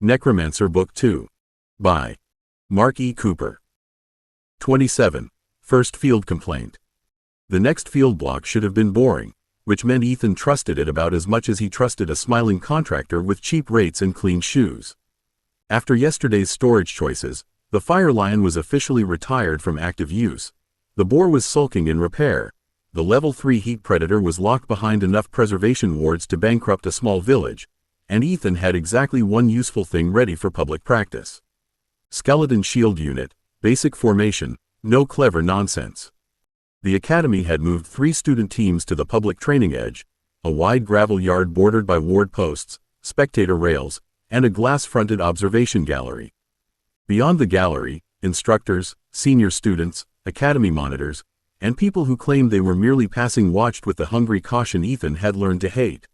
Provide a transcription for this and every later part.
Necromancer Book 2. By Mark E. Cooper. 27. First Field Complaint. The next field block should have been boring, which meant Ethan trusted it about as much as he trusted a smiling contractor with cheap rates and clean shoes. After yesterday's storage choices, the Fire Lion was officially retired from active use. The boar was sulking in repair. The Level 3 Heat Predator was locked behind enough preservation wards to bankrupt a small village, and Ethan had exactly one useful thing ready for public practice. Skeleton Shield Unit, Basic Formation, no clever nonsense. The Academy had moved 3 student teams to the public training edge, a wide gravel yard bordered by ward posts, spectator rails, and a glass-fronted observation gallery. Beyond the gallery, instructors, senior students, Academy monitors, and people who claimed they were merely passing watched with the hungry caution Ethan had learned to hate.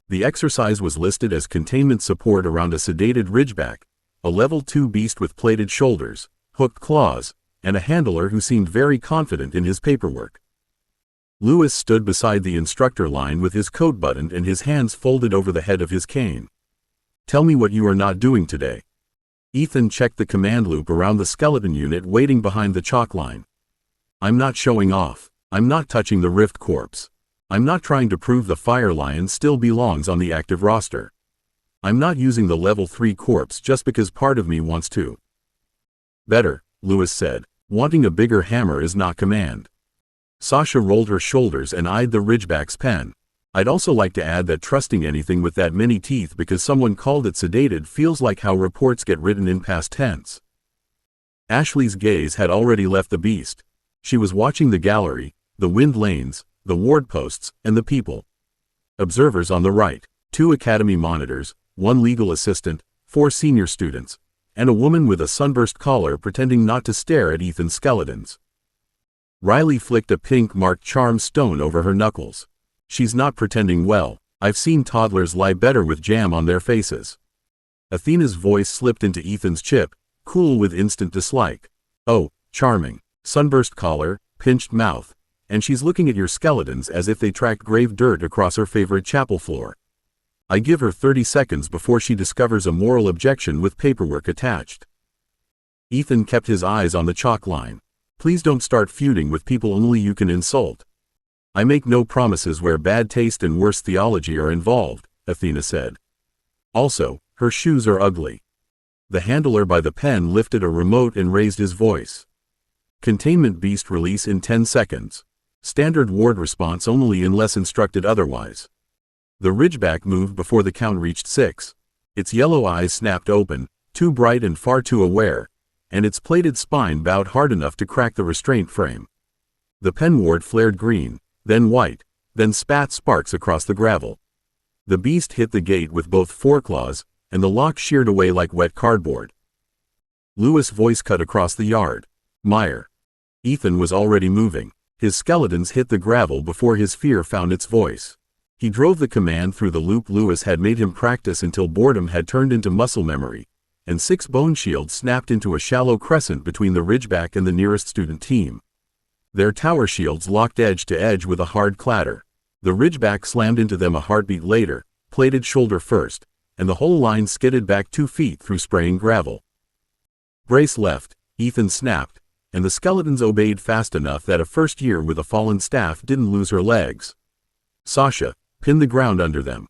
The exercise was listed as containment support around a sedated ridgeback, a level 2 beast with plated shoulders, hooked claws, and a handler who seemed very confident in his paperwork. Lewis stood beside the instructor line with his coat buttoned and his hands folded over the head of his cane. "Tell me what you are not doing today." Ethan checked the command loop around the skeleton unit waiting behind the chalk line. "I'm not showing off. I'm not touching the Rift Corpse. I'm not trying to prove the Fire Lion still belongs on the active roster. I'm not using the Level 3 corpse just because part of me wants to." "Better," Lewis said. "Wanting a bigger hammer is not command." Sasha rolled her shoulders and eyed the ridgeback's pen. "I'd also like to add that trusting anything with that many teeth because someone called it sedated feels like how reports get written in past tense." Ashley's gaze had already left the beast. She was watching the gallery, the wind lanes, the ward posts, and the people. Observers on the right, 2 Academy monitors, 1 legal assistant, 4 senior students, and a woman with a sunburst collar pretending not to stare at Ethan's skeletons. Riley flicked a pink-marked charm stone over her knuckles. "She's not pretending well. I've seen toddlers lie better with jam on their faces." Athena's voice slipped into Ethan's chip, cool with instant dislike. "Oh, charming. Sunburst collar, pinched mouth, and she's looking at your skeletons as if they tracked grave dirt across her favorite chapel floor. I give her 30 seconds before she discovers a moral objection with paperwork attached." Ethan kept his eyes on the chalk line. "Please don't start feuding with people only you can insult." "I make no promises where bad taste and worse theology are involved," Athena said. "Also, her shoes are ugly." The handler by the pen lifted a remote and raised his voice. "Containment beast release in 10 seconds. Standard ward response only unless instructed otherwise." The ridgeback moved before the count reached 6. Its yellow eyes snapped open, too bright and far too aware, and its plated spine bowed hard enough to crack the restraint frame. The pen ward flared green, then white, then spat sparks across the gravel. The beast hit the gate with both foreclaws, and the lock sheared away like wet cardboard. Lewis' voice cut across the yard. "Meyer." Ethan was already moving. His skeletons hit the gravel before his fear found its voice. He drove the command through the loop Lewis had made him practice until boredom had turned into muscle memory, and 6 bone shields snapped into a shallow crescent between the ridgeback and the nearest student team. Their tower shields locked edge to edge with a hard clatter. The ridgeback slammed into them a heartbeat later, plated shoulder first, and the whole line skidded back 2 feet through spraying gravel. "Brace left," Ethan snapped, and the skeletons obeyed fast enough that a first year with a fallen staff didn't lose her legs. "Sasha, pin the ground under them."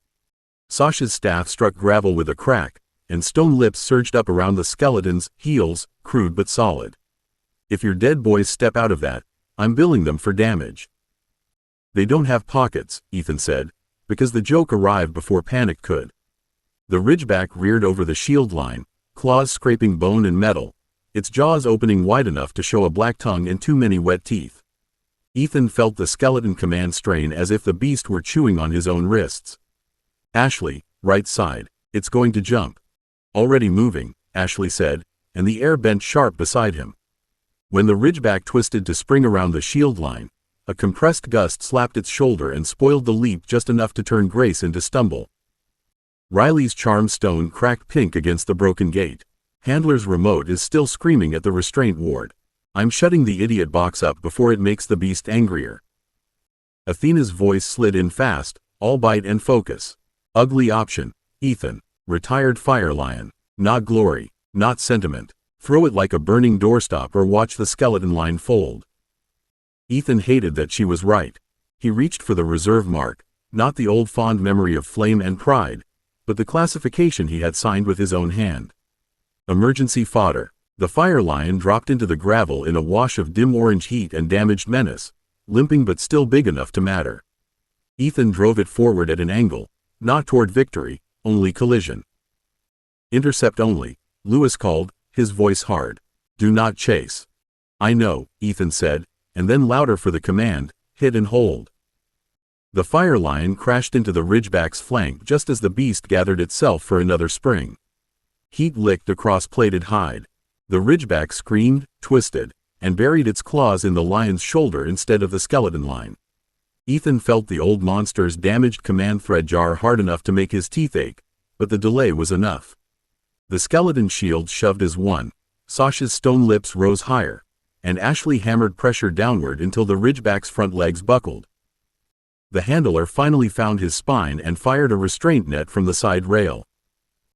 Sasha's staff struck gravel with a crack, and stone lips surged up around the skeleton's heels, crude but solid. "If your dead boys step out of that, I'm billing them for damage." "They don't have pockets," Ethan said, because the joke arrived before panic could. The ridgeback reared over the shield line, claws scraping bone and metal, its jaws opening wide enough to show a black tongue and too many wet teeth. Ethan felt the skeleton command strain as if the beast were chewing on his own wrists. "Ashley, right side. It's going to jump." "Already moving," Ashley said, and the air bent sharp beside him. When the ridgeback twisted to spring around the shield line, a compressed gust slapped its shoulder and spoiled the leap just enough to turn Grace into stumble. Riley's charm stone cracked pink against the broken gate. Handler's remote is still screaming at the restraint ward. "I'm shutting the idiot box up before it makes the beast angrier." Athena's voice slid in fast, all bite and focus. "Ugly option, Ethan. Retired Fire Lion. Not glory, not sentiment. Throw it like a burning doorstop or watch the skeleton line fold. Ethan hated that she was right. He reached for the reserve mark, not the old fond memory of flame and pride, but the classification he had signed with his own hand. Emergency fodder. The fire lion dropped into the gravel in a wash of dim orange heat and damaged menace, limping but still big enough to matter. Ethan drove it forward at an angle, not toward victory, only collision. Intercept only, Lewis called, his voice hard. Do not chase. I know, Ethan said, and then louder for the command, hit and hold. The fire lion crashed into the Ridgeback's flank just as the beast gathered itself for another spring. Heat licked across plated hide. The Ridgeback screamed, twisted, and buried its claws in the lion's shoulder instead of the skeleton line. Ethan felt the old monster's damaged command thread jar hard enough to make his teeth ache, but the delay was enough. The skeleton shield shoved as one, Sasha's stone lips rose higher, and Ashley hammered pressure downward until the Ridgeback's front legs buckled. The handler finally found his spine and fired a restraint net from the side rail.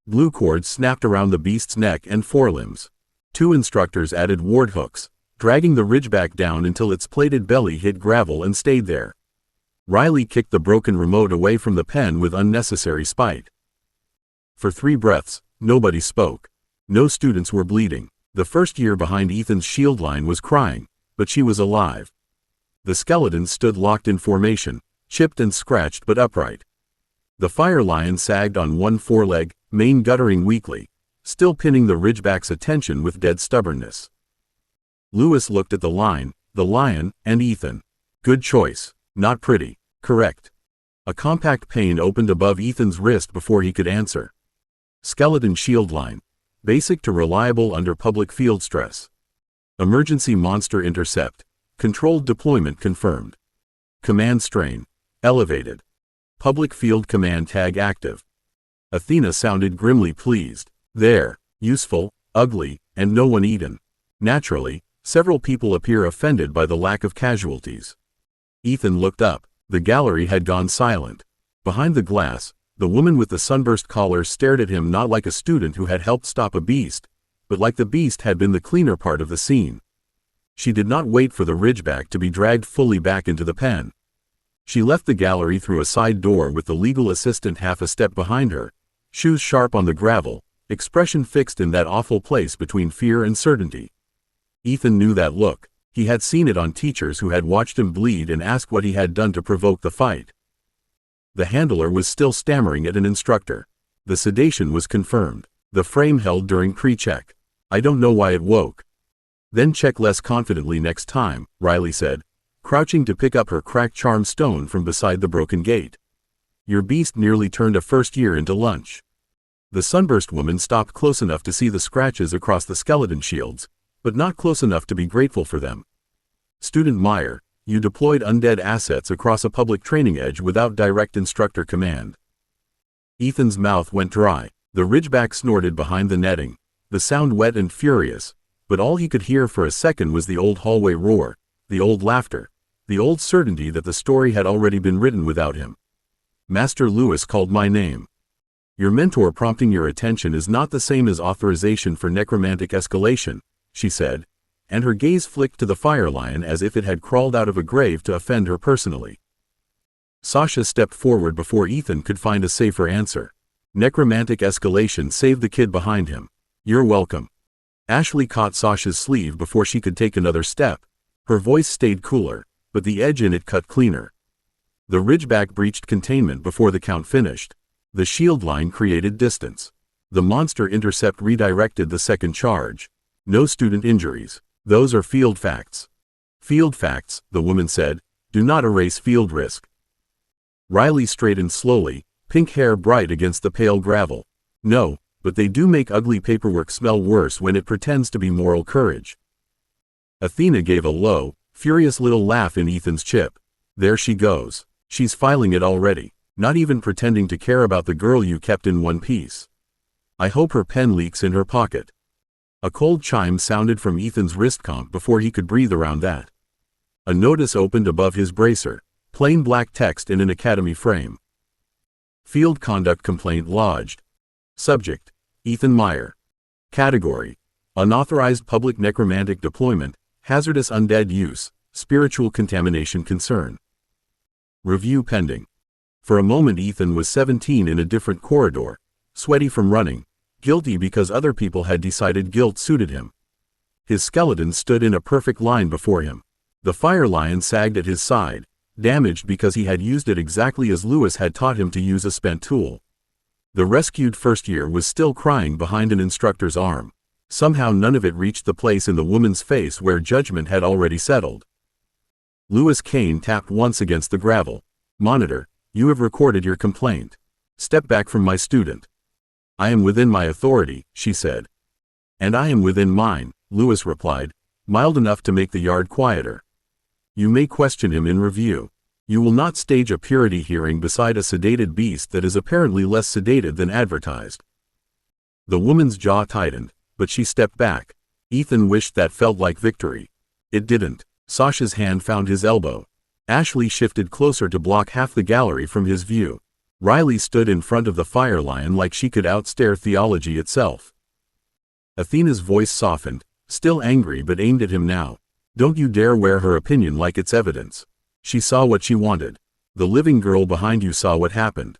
Blue cords snapped around the beast's neck and forelimbs. 2 instructors added ward hooks, dragging the Ridgeback down until its plated belly hit gravel and stayed there. Riley kicked the broken remote away from the pen with unnecessary spite. For 3 breaths, nobody spoke. No students were bleeding. The first year behind Ethan's shield line was crying, but she was alive. The skeletons stood locked in formation, chipped and scratched but upright. The fire lion sagged on one foreleg, mane guttering weakly, still pinning the Ridgeback's attention with dead stubbornness. Lewis looked at the line, the lion, and Ethan. Good choice. Not pretty. Correct. A compact pane opened above Ethan's wrist before he could answer. Skeleton shield line. Basic to reliable under public field stress. Emergency monster intercept. Controlled deployment confirmed. Command strain. Elevated. Public field command tag active. Athena sounded grimly pleased. There. Useful, ugly, and no one eaten. Naturally, several people appear offended by the lack of casualties. Ethan looked up. The gallery had gone silent. Behind the glass, the woman with the sunburst collar stared at him not like a student who had helped stop a beast, but like the beast had been the cleaner part of the scene. She did not wait for the Ridgeback to be dragged fully back into the pen. She left the gallery through a side door with the legal assistant half a step behind her, shoes sharp on the gravel, expression fixed in that awful place between fear and certainty. Ethan knew that look. He had seen it on teachers who had watched him bleed and asked what he had done to provoke the fight. The handler was still stammering at an instructor. The sedation was confirmed. The frame held during pre-check. I don't know why it woke. Then check less confidently next time, Riley said, crouching to pick up her cracked charm stone from beside the broken gate. Your beast nearly turned a first year into lunch. The sunburst woman stopped close enough to see the scratches across the skeleton shields, but not close enough to be grateful for them. Student Meyer, you deployed undead assets across a public training edge without direct instructor command. Ethan's mouth went dry. The Ridgeback snorted behind the netting, the sound wet and furious, but all he could hear for a second was the old hallway roar, the old laughter, the old certainty that the story had already been written without him. Master Lewis called my name. Your mentor prompting your attention is not the same as authorization for necromantic escalation, she said, and her gaze flicked to the fire lion as if it had crawled out of a grave to offend her personally. Sasha stepped forward before Ethan could find a safer answer. Necromantic escalation saved the kid behind him. You're welcome. Ashley caught Sasha's sleeve before she could take another step. Her voice stayed cooler, but the edge in it cut cleaner. The Ridgeback breached containment before the count finished. The shield line created distance. The monster intercept redirected the second charge. No student injuries. Those are field facts. Field facts, the woman said, do not erase field risk. Riley straightened slowly, pink hair bright against the pale gravel. No, but they do make ugly paperwork smell worse when it pretends to be moral courage. Athena gave a low, furious little laugh in Ethan's chip. There she goes. She's filing it already, not even pretending to care about the girl you kept in one piece. I hope her pen leaks in her pocket. A cold chime sounded from Ethan's wrist comp before he could breathe around that. A notice opened above his bracer, plain black text in an academy frame. Field conduct complaint lodged. Subject: Ethan Meyer. Category: unauthorized public necromantic deployment, hazardous undead use, spiritual contamination concern. Review pending. For a moment Ethan was 17 in a different corridor, sweaty from running, guilty because other people had decided guilt suited him. His skeleton stood in a perfect line before him. The fire lion sagged at his side, damaged because he had used it exactly as Lewis had taught him to use a spent tool. The rescued first year was still crying behind an instructor's arm. Somehow none of it reached the place in the woman's face where judgment had already settled. Lewis Kane tapped once against the gravel. "Monitor, you have recorded your complaint. Step back from my student." "I am within my authority," she said. "And I am within mine," Lewis replied, mild enough to make the yard quieter. "You may question him in review. You will not stage a purity hearing beside a sedated beast that is apparently less sedated than advertised." The woman's jaw tightened, but she stepped back. Ethan wished that felt like victory. It didn't. Sasha's hand found his elbow. Ashley shifted closer to block half the gallery from his view. Riley stood in front of the fire lion like she could outstare theology itself. Athena's voice softened, still angry but aimed at him now. "Don't you dare wear her opinion like it's evidence." She saw what she wanted. The living girl behind you saw what happened.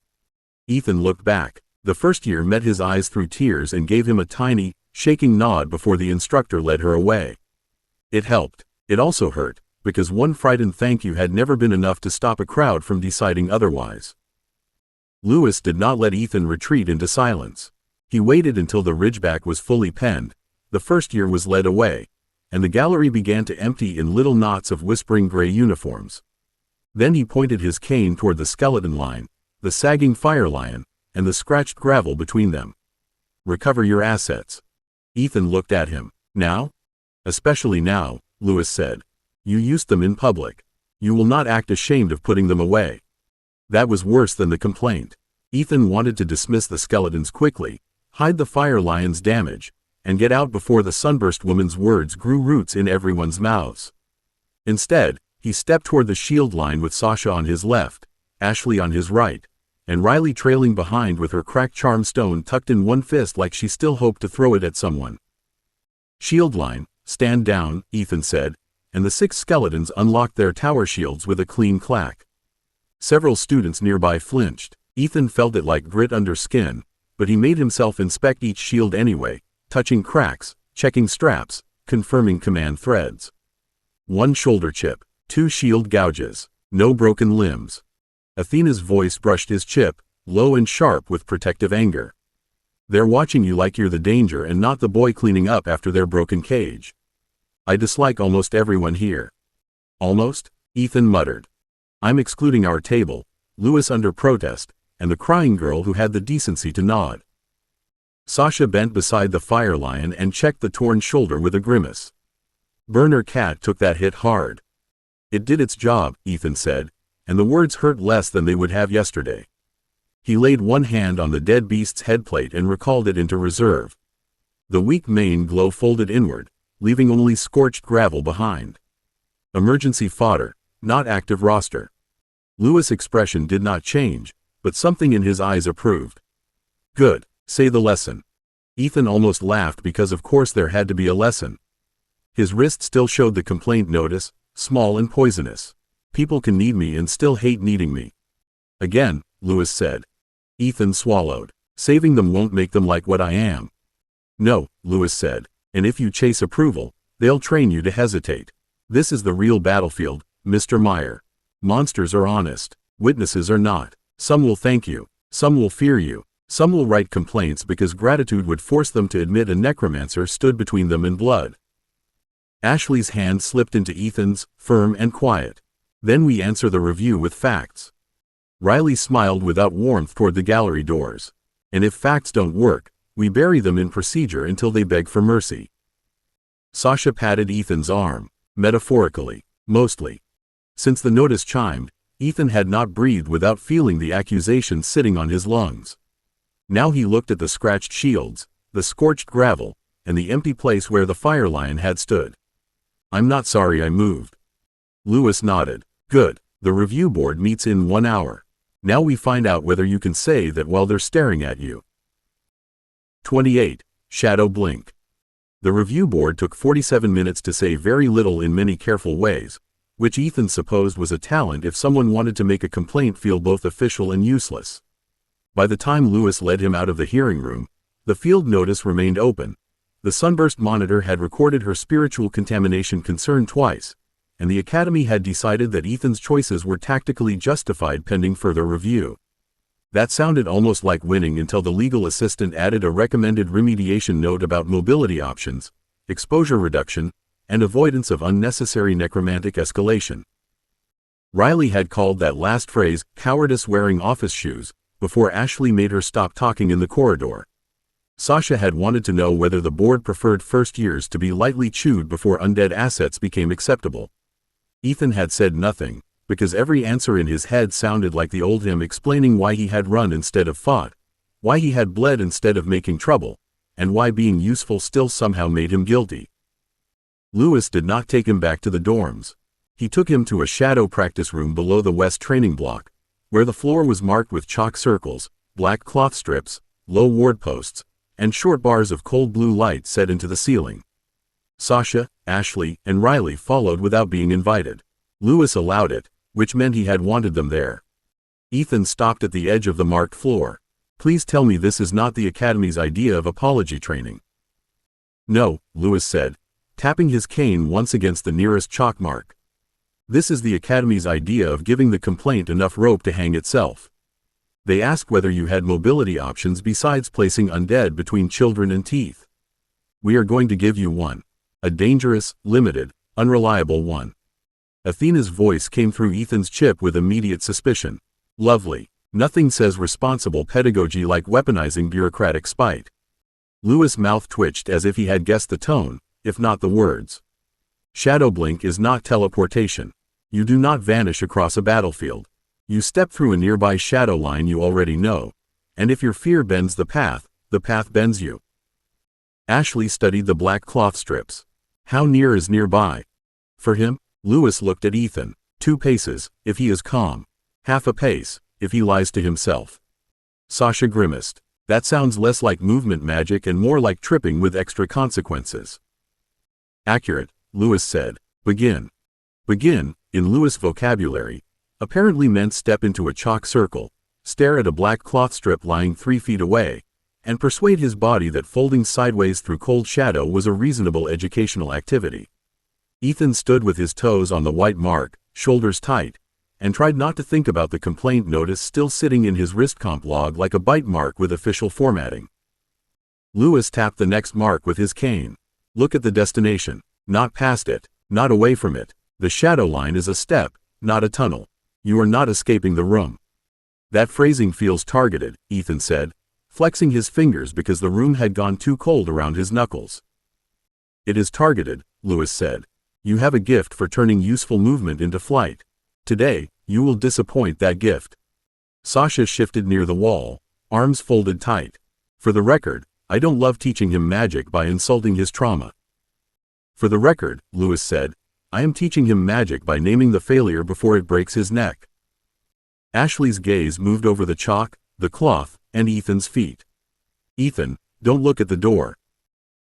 Ethan looked back. The first year met his eyes through tears and gave him a tiny, shaking nod before the instructor led her away. It helped. It also hurt, because one frightened thank you had never been enough to stop a crowd from deciding otherwise. Lewis did not let Ethan retreat into silence. He waited until the ridgeback was fully penned, the first year was led away, and the gallery began to empty in little knots of whispering gray uniforms. Then he pointed his cane toward the skeleton line, the sagging fire lion, and the scratched gravel between them. "Recover your assets." Ethan looked at him. "Now?" "Especially now," Lewis said. "You used them in public. You will not act ashamed of putting them away." That was worse than the complaint. Ethan wanted to dismiss the skeletons quickly, hide the fire lion's damage, and get out before the sunburst woman's words grew roots in everyone's mouths. Instead, he stepped toward the shield line with Sasha on his left, Ashley on his right, and Riley trailing behind with her cracked charm stone tucked in one fist like she still hoped to throw it at someone. "Shield line, stand down," Ethan said, and the 6 skeletons unlocked their tower shields with a clean clack. Several students nearby flinched. Ethan felt it like grit under skin, but he made himself inspect each shield anyway, touching cracks, checking straps, confirming command threads. 1 shoulder chip, 2 shield gouges, no broken limbs. Athena's voice brushed his chip, low and sharp with protective anger. "They're watching you like you're the danger and not the boy cleaning up after their broken cage. I dislike almost everyone here." "Almost?" Ethan muttered. "I'm excluding our table," Lewis under protest, and the crying girl who had the decency to nod. Sasha bent beside the fire lion and checked the torn shoulder with a grimace. "Burner cat took that hit hard." "It did its job," Ethan said, and the words hurt less than they would have yesterday. He laid one hand on the dead beast's headplate and recalled it into reserve. The weak mane glow folded inward, leaving only scorched gravel behind. Emergency fodder, not active roster. Lewis' expression did not change, but something in his eyes approved. "Good, say the lesson." Ethan almost laughed because of course there had to be a lesson. His wrist still showed the complaint notice, small and poisonous. "People can need me and still hate needing me." "Again," Lewis said. Ethan swallowed. "Saving them won't make them like what I am." "No," Lewis said, "and if you chase approval, they'll train you to hesitate. This is the real battlefield, Mr. Meyer. Monsters are honest. Witnesses are not. Some will thank you. Some will fear you. Some will write complaints because gratitude would force them to admit a necromancer stood between them and blood." Ashley's hand slipped into Ethan's, firm and quiet. "Then we answer the review with facts." Riley smiled without warmth toward the gallery doors. "And if facts don't work, we bury them in procedure until they beg for mercy." Sasha patted Ethan's arm, metaphorically, mostly. Since the notice chimed, Ethan had not breathed without feeling the accusation sitting on his lungs. Now he looked at the scratched shields, the scorched gravel, and the empty place where the fire lion had stood. "I'm not sorry I moved." Lewis nodded. "Good. The review board meets in 1 hour. Now we find out whether you can say that while they're staring at you." 28. Shadow Blink. The review board took 47 minutes to say very little in many careful ways, which Ethan supposed was a talent if someone wanted to make a complaint feel both official and useless. By the time Lewis led him out of the hearing room, the field notice remained open. The sunburst monitor had recorded her spiritual contamination concern twice, and the Academy had decided that Ethan's choices were tactically justified pending further review. That sounded almost like winning until the legal assistant added a recommended remediation note about mobility options, exposure reduction, and avoidance of unnecessary necromantic escalation. Riley had called that last phrase cowardice wearing office shoes before Ashley made her stop talking in the corridor. Sasha had wanted to know whether the board preferred first years to be lightly chewed before undead assets became acceptable. Ethan had said nothing, because every answer in his head sounded like the old him explaining why he had run instead of fought, why he had bled instead of making trouble, and why being useful still somehow made him guilty. Lewis did not take him back to the dorms. He took him to a shadow practice room below the west training block, where the floor was marked with chalk circles, black cloth strips, low ward posts, and short bars of cold blue light set into the ceiling. Sasha, Ashley, and Riley followed without being invited. Lewis allowed it, which meant he had wanted them there. Ethan stopped at the edge of the marked floor. Please tell me this is not the Academy's idea of apology training. No, Lewis said, tapping his cane once against the nearest chalk mark. This is the Academy's idea of giving the complaint enough rope to hang itself. They ask whether you had mobility options besides placing undead between children and teeth. We are going to give you one. A dangerous, limited, unreliable one. Athena's voice came through Ethan's chip with immediate suspicion. Lovely. Nothing says responsible pedagogy like weaponizing bureaucratic spite. Lewis' mouth twitched as if he had guessed the tone, if not the words. Shadow blink is not teleportation. You do not vanish across a battlefield. You step through a nearby shadow line you already know, and if your fear bends the path bends you. Ashley studied the black cloth strips. How near is nearby? For him, Lewis looked at Ethan. 2 paces, if he is calm. Half a pace, if he lies to himself. Sasha grimaced. That sounds less like movement magic and more like tripping with extra consequences. Accurate, Lewis said. Begin. Begin, in Lewis' vocabulary, apparently meant step into a chalk circle, stare at a black cloth strip lying 3 feet away, and persuade his body that folding sideways through cold shadow was a reasonable educational activity. Ethan stood with his toes on the white mark, shoulders tight, and tried not to think about the complaint notice still sitting in his wrist comp log like a bite mark with official formatting. Lewis tapped the next mark with his cane. Look at the destination. Not past it, not away from it. The shadow line is a step, not a tunnel. You are not escaping the room. That phrasing feels targeted, Ethan said, flexing his fingers because the room had gone too cold around his knuckles. It is targeted, Lewis said. You have a gift for turning useful movement into flight. Today, you will disappoint that gift. Sasha shifted near the wall, arms folded tight. For the record, I don't love teaching him magic by insulting his trauma. For the record, Lewis said, I am teaching him magic by naming the failure before it breaks his neck. Ashley's gaze moved over the chalk, the cloth, and Ethan's feet. Ethan, don't look at the door.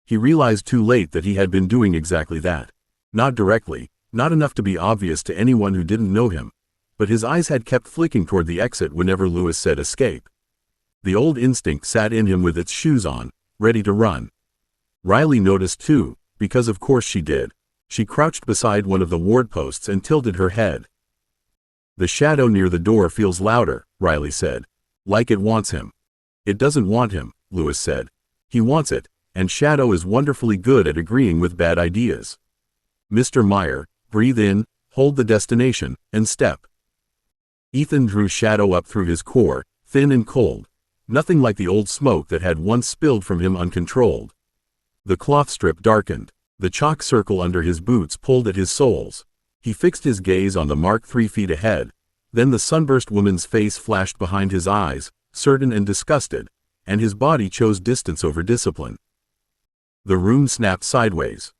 He realized too late that he had been doing exactly that. Not directly, not enough to be obvious to anyone who didn't know him, but his eyes had kept flicking toward the exit whenever Lewis said escape. The old instinct sat in him with its shoes on, ready to run. Riley noticed too, because of course she did. She crouched beside one of the ward posts and tilted her head. The shadow near the door feels louder, Riley said. Like it wants him. It doesn't want him, Lewis said. He wants it, and Shadow is wonderfully good at agreeing with bad ideas. Mr. Meyer, breathe in, hold the destination, and step. Ethan drew Shadow up through his core, thin and cold. Nothing like the old smoke that had once spilled from him uncontrolled. The cloth strip darkened. The chalk circle under his boots pulled at his soles. He fixed his gaze on the mark 3 feet ahead. Then the sunburst woman's face flashed behind his eyes, certain and disgusted, and his body chose distance over discipline. The room snapped sideways.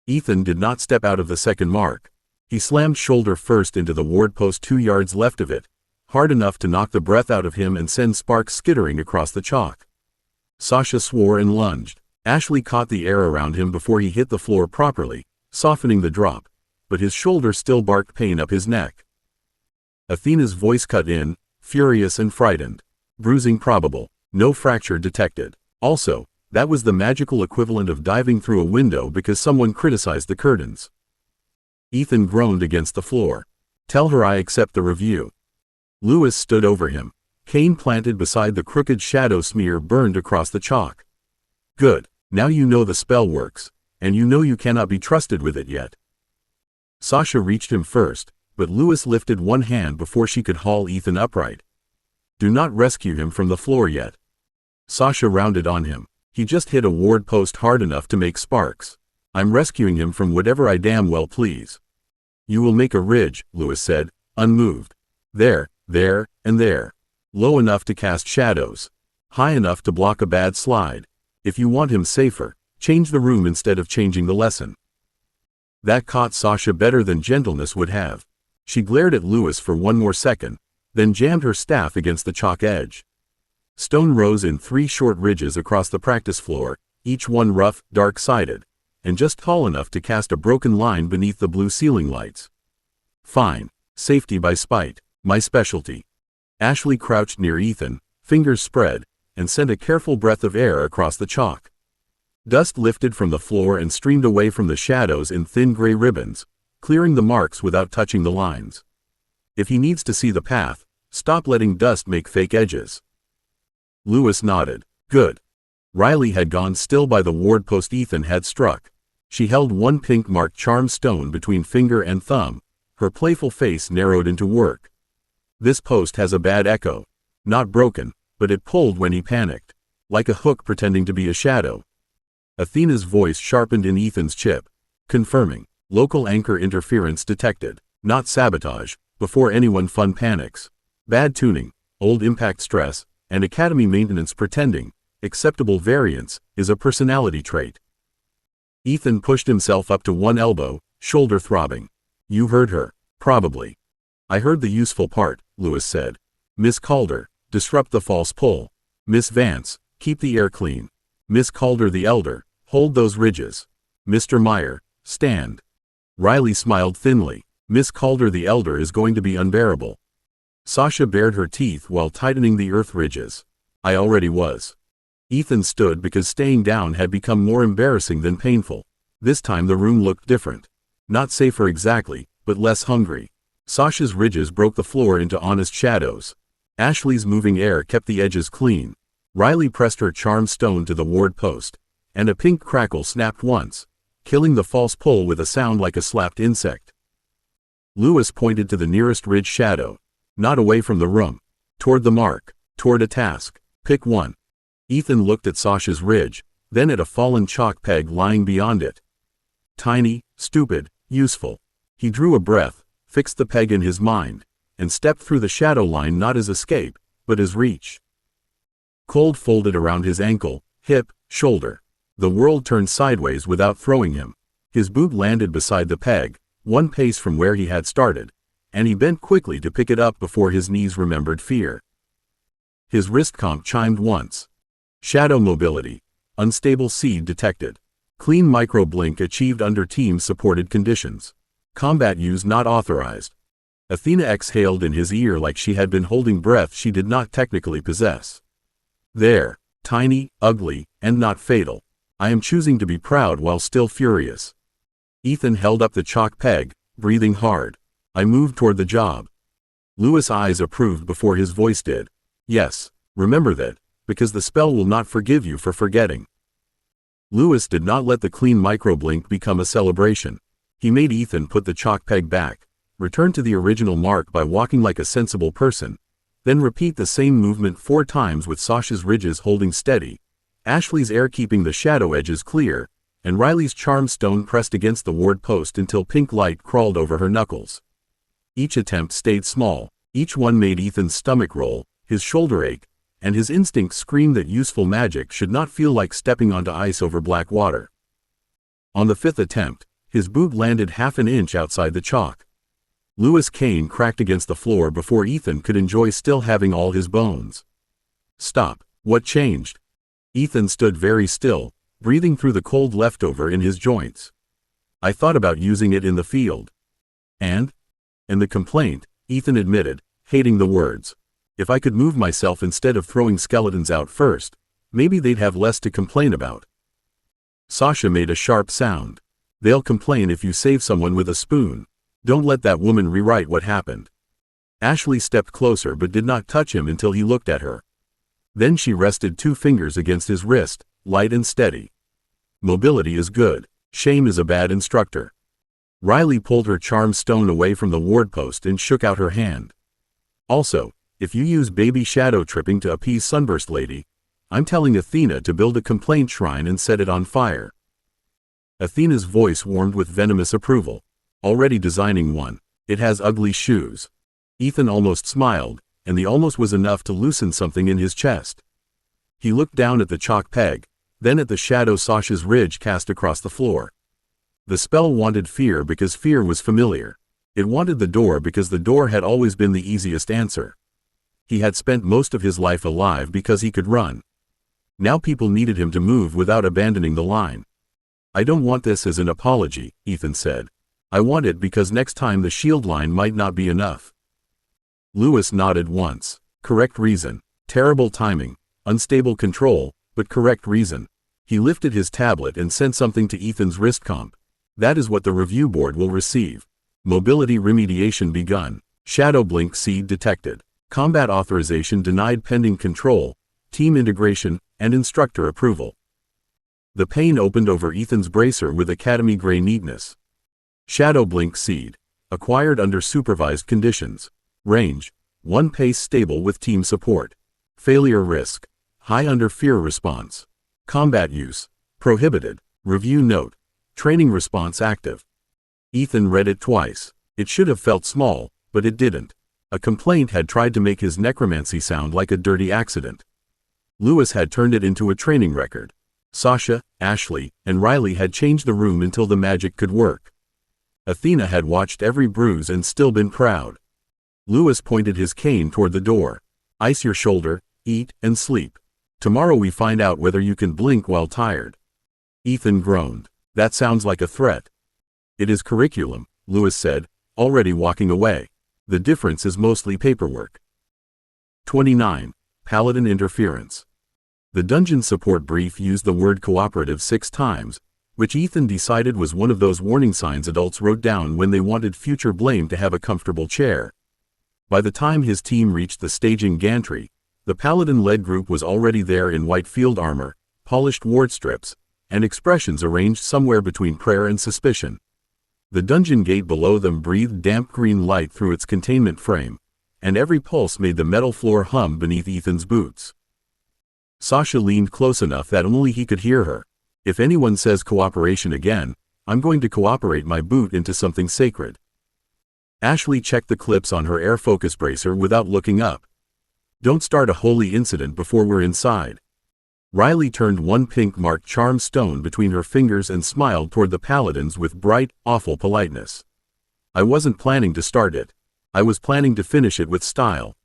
Ethan did not step out of the second mark. He slammed shoulder first into the ward post 2 yards left of it, hard enough to knock the breath out of him and send sparks skittering across the chalk. Sasha swore and lunged. Ashley caught the air around him before he hit the floor properly, softening the drop, but his shoulder still barked pain up his neck. Athena's voice cut in, furious and frightened. Bruising probable. No fracture detected. Also, that was the magical equivalent of diving through a window because someone criticized the curtains. Ethan groaned against the floor. Tell her I accept the review. Lewis stood over him. Cane planted beside the crooked shadow smear burned across the chalk. Good. Now you know the spell works, and you know you cannot be trusted with it yet. Sasha reached him first, but Lewis lifted one hand before she could haul Ethan upright. Do not rescue him from the floor yet. Sasha rounded on him. He just hit a ward post hard enough to make sparks. I'm rescuing him from whatever I damn well please. You will make a ridge, Lewis said, unmoved. There, and there. Low enough to cast shadows. High enough to block a bad slide. If you want him safer, change the room instead of changing the lesson. That caught Sasha better than gentleness would have. She glared at Lewis for one more second, then jammed her staff against the chalk edge. Stone rose in 3 short ridges across the practice floor, each one rough, dark-sided, and just tall enough to cast a broken line beneath the blue ceiling lights. Fine. Safety by spite, my specialty. Ashley crouched near Ethan, fingers spread, and sent a careful breath of air across the chalk. Dust lifted from the floor and streamed away from the shadows in thin gray ribbons, clearing the marks without touching the lines. If he needs to see the path, stop letting dust make fake edges. Lewis nodded. Good. Riley had gone still by the ward post Ethan had struck. She held one pink-marked charm stone between finger and thumb, her playful face narrowed into work. This post has a bad echo. Not broken, but it pulled when he panicked. Like a hook pretending to be a shadow. Athena's voice sharpened in Ethan's chip, confirming. Local anchor interference detected. Not sabotage, before anyone fun panics. Bad tuning, old impact stress, and academy maintenance pretending. Acceptable variance, is a personality trait. Ethan pushed himself up to one elbow, shoulder throbbing. You heard her. Probably. I heard the useful part, Lewis said. Miss Calder, disrupt the false pull. Miss Vance, keep the air clean. Miss Calder the Elder, hold those ridges. Mr. Meyer, stand. Riley smiled thinly. Miss Calder the Elder is going to be unbearable. Sasha bared her teeth while tightening the earth ridges. I already was. Ethan stood because staying down had become more embarrassing than painful. This time the room looked different. Not safer exactly, but less hungry. Sasha's ridges broke the floor into honest shadows. Ashley's moving air kept the edges clean. Riley pressed her charm stone to the ward post, and a pink crackle snapped once, killing the false pull with a sound like a slapped insect. Lewis pointed to the nearest ridge shadow. Not away from the room. Toward the mark. Toward a task. Pick one. Ethan looked at Sasha's ridge, then at a fallen chalk peg lying beyond it. Tiny, stupid, useful. He drew a breath, fixed the peg in his mind, and stepped through the shadow line not as escape, but as reach. Cold folded around his ankle, hip, shoulder. The world turned sideways without throwing him. His boot landed beside the peg, one pace from where he had started, and he bent quickly to pick it up before his knees remembered fear. His wrist comp chimed once. Shadow mobility. Unstable seed detected. Clean micro blink achieved under team supported conditions. Combat use not authorized. Athena exhaled in his ear like she had been holding breath she did not technically possess. There. Tiny, ugly, and not fatal. I am choosing to be proud while still furious. Ethan held up the chalk peg, breathing hard. I moved toward the job. Lewis' eyes approved before his voice did. Yes, remember that, because the spell will not forgive you for forgetting. Lewis did not let the clean microblink become a celebration. He made Ethan put the chalk peg back, return to the original mark by walking like a sensible person, then repeat the same movement 4 times with Sasha's ridges holding steady, Ashley's air keeping the shadow edges clear, and Riley's charm stone pressed against the ward post until pink light crawled over her knuckles. Each attempt stayed small, each one made Ethan's stomach roll, his shoulder ache, and his instinct screamed that useful magic should not feel like stepping onto ice over black water. On the 5th attempt, his boot landed half an inch outside the chalk. Lewis' cane cracked against the floor before Ethan could enjoy still having all his bones. Stop. What changed? Ethan stood very still, breathing through the cold leftover in his joints. I thought about using it in the field. And the complaint, Ethan admitted, hating the words. If I could move myself instead of throwing skeletons out first, maybe they'd have less to complain about. Sasha made a sharp sound. They'll complain if you save someone with a spoon. Don't let that woman rewrite what happened. Ashley stepped closer but did not touch him until he looked at her. Then she rested 2 fingers against his wrist, light and steady. Mobility is good. Shame is a bad instructor. Riley pulled her charm stone away from the ward post and shook out her hand. Also, if you use baby shadow tripping to appease Sunburst Lady, I'm telling Athena to build a complaint shrine and set it on fire. Athena's voice warmed with venomous approval. Already designing one. It has ugly shoes. Ethan almost smiled, and the almost was enough to loosen something in his chest. He looked down at the chalk peg, then at the shadow Sasha's ridge cast across the floor. The spell wanted fear because fear was familiar. It wanted the door because the door had always been the easiest answer. He had spent most of his life alive because he could run. Now people needed him to move without abandoning the line. I don't want this as an apology, Ethan said. I want it because next time the shield line might not be enough. Lewis nodded once. Correct reason. Terrible timing. Unstable control, but correct reason. He lifted his tablet and sent something to Ethan's wrist comp. That is what the review board will receive. Mobility remediation begun. Shadow blink seed detected. Combat authorization denied pending control, team integration, and instructor approval. The pane opened over Ethan's bracer with academy gray neatness. Shadow blink seed. Acquired under supervised conditions. Range. 1 pace stable with team support. Failure risk. High under fear response. Combat use. Prohibited. Review note. Training response active. Ethan read it twice. It should have felt small, but it didn't. A complaint had tried to make his necromancy sound like a dirty accident. Lewis had turned it into a training record. Sasha, Ashley, and Riley had changed the room until the magic could work. Athena had watched every bruise and still been proud. Lewis pointed his cane toward the door. Ice your shoulder, eat, and sleep. Tomorrow we find out whether you can blink while tired. Ethan groaned. That sounds like a threat. It is curriculum, Lewis said, already walking away. The difference is mostly paperwork. 29. Paladin interference. The dungeon support brief used the word cooperative 6 times, which Ethan decided was one of those warning signs adults wrote down when they wanted future blame to have a comfortable chair. By the time his team reached the staging gantry, the Paladin-led group was already there in white field armor, polished ward strips, and expressions arranged somewhere between prayer and suspicion. The dungeon gate below them breathed damp green light through its containment frame, and every pulse made the metal floor hum beneath Ethan's boots. Sasha leaned close enough that only he could hear her. If anyone says cooperation again, I'm going to cooperate my boot into something sacred. Ashley checked the clips on her air focus bracer without looking up. Don't start a holy incident before we're inside. Riley turned 1 pink-marked charm stone between her fingers and smiled toward the Paladins with bright, awful politeness. I wasn't planning to start it. I was planning to finish it with style.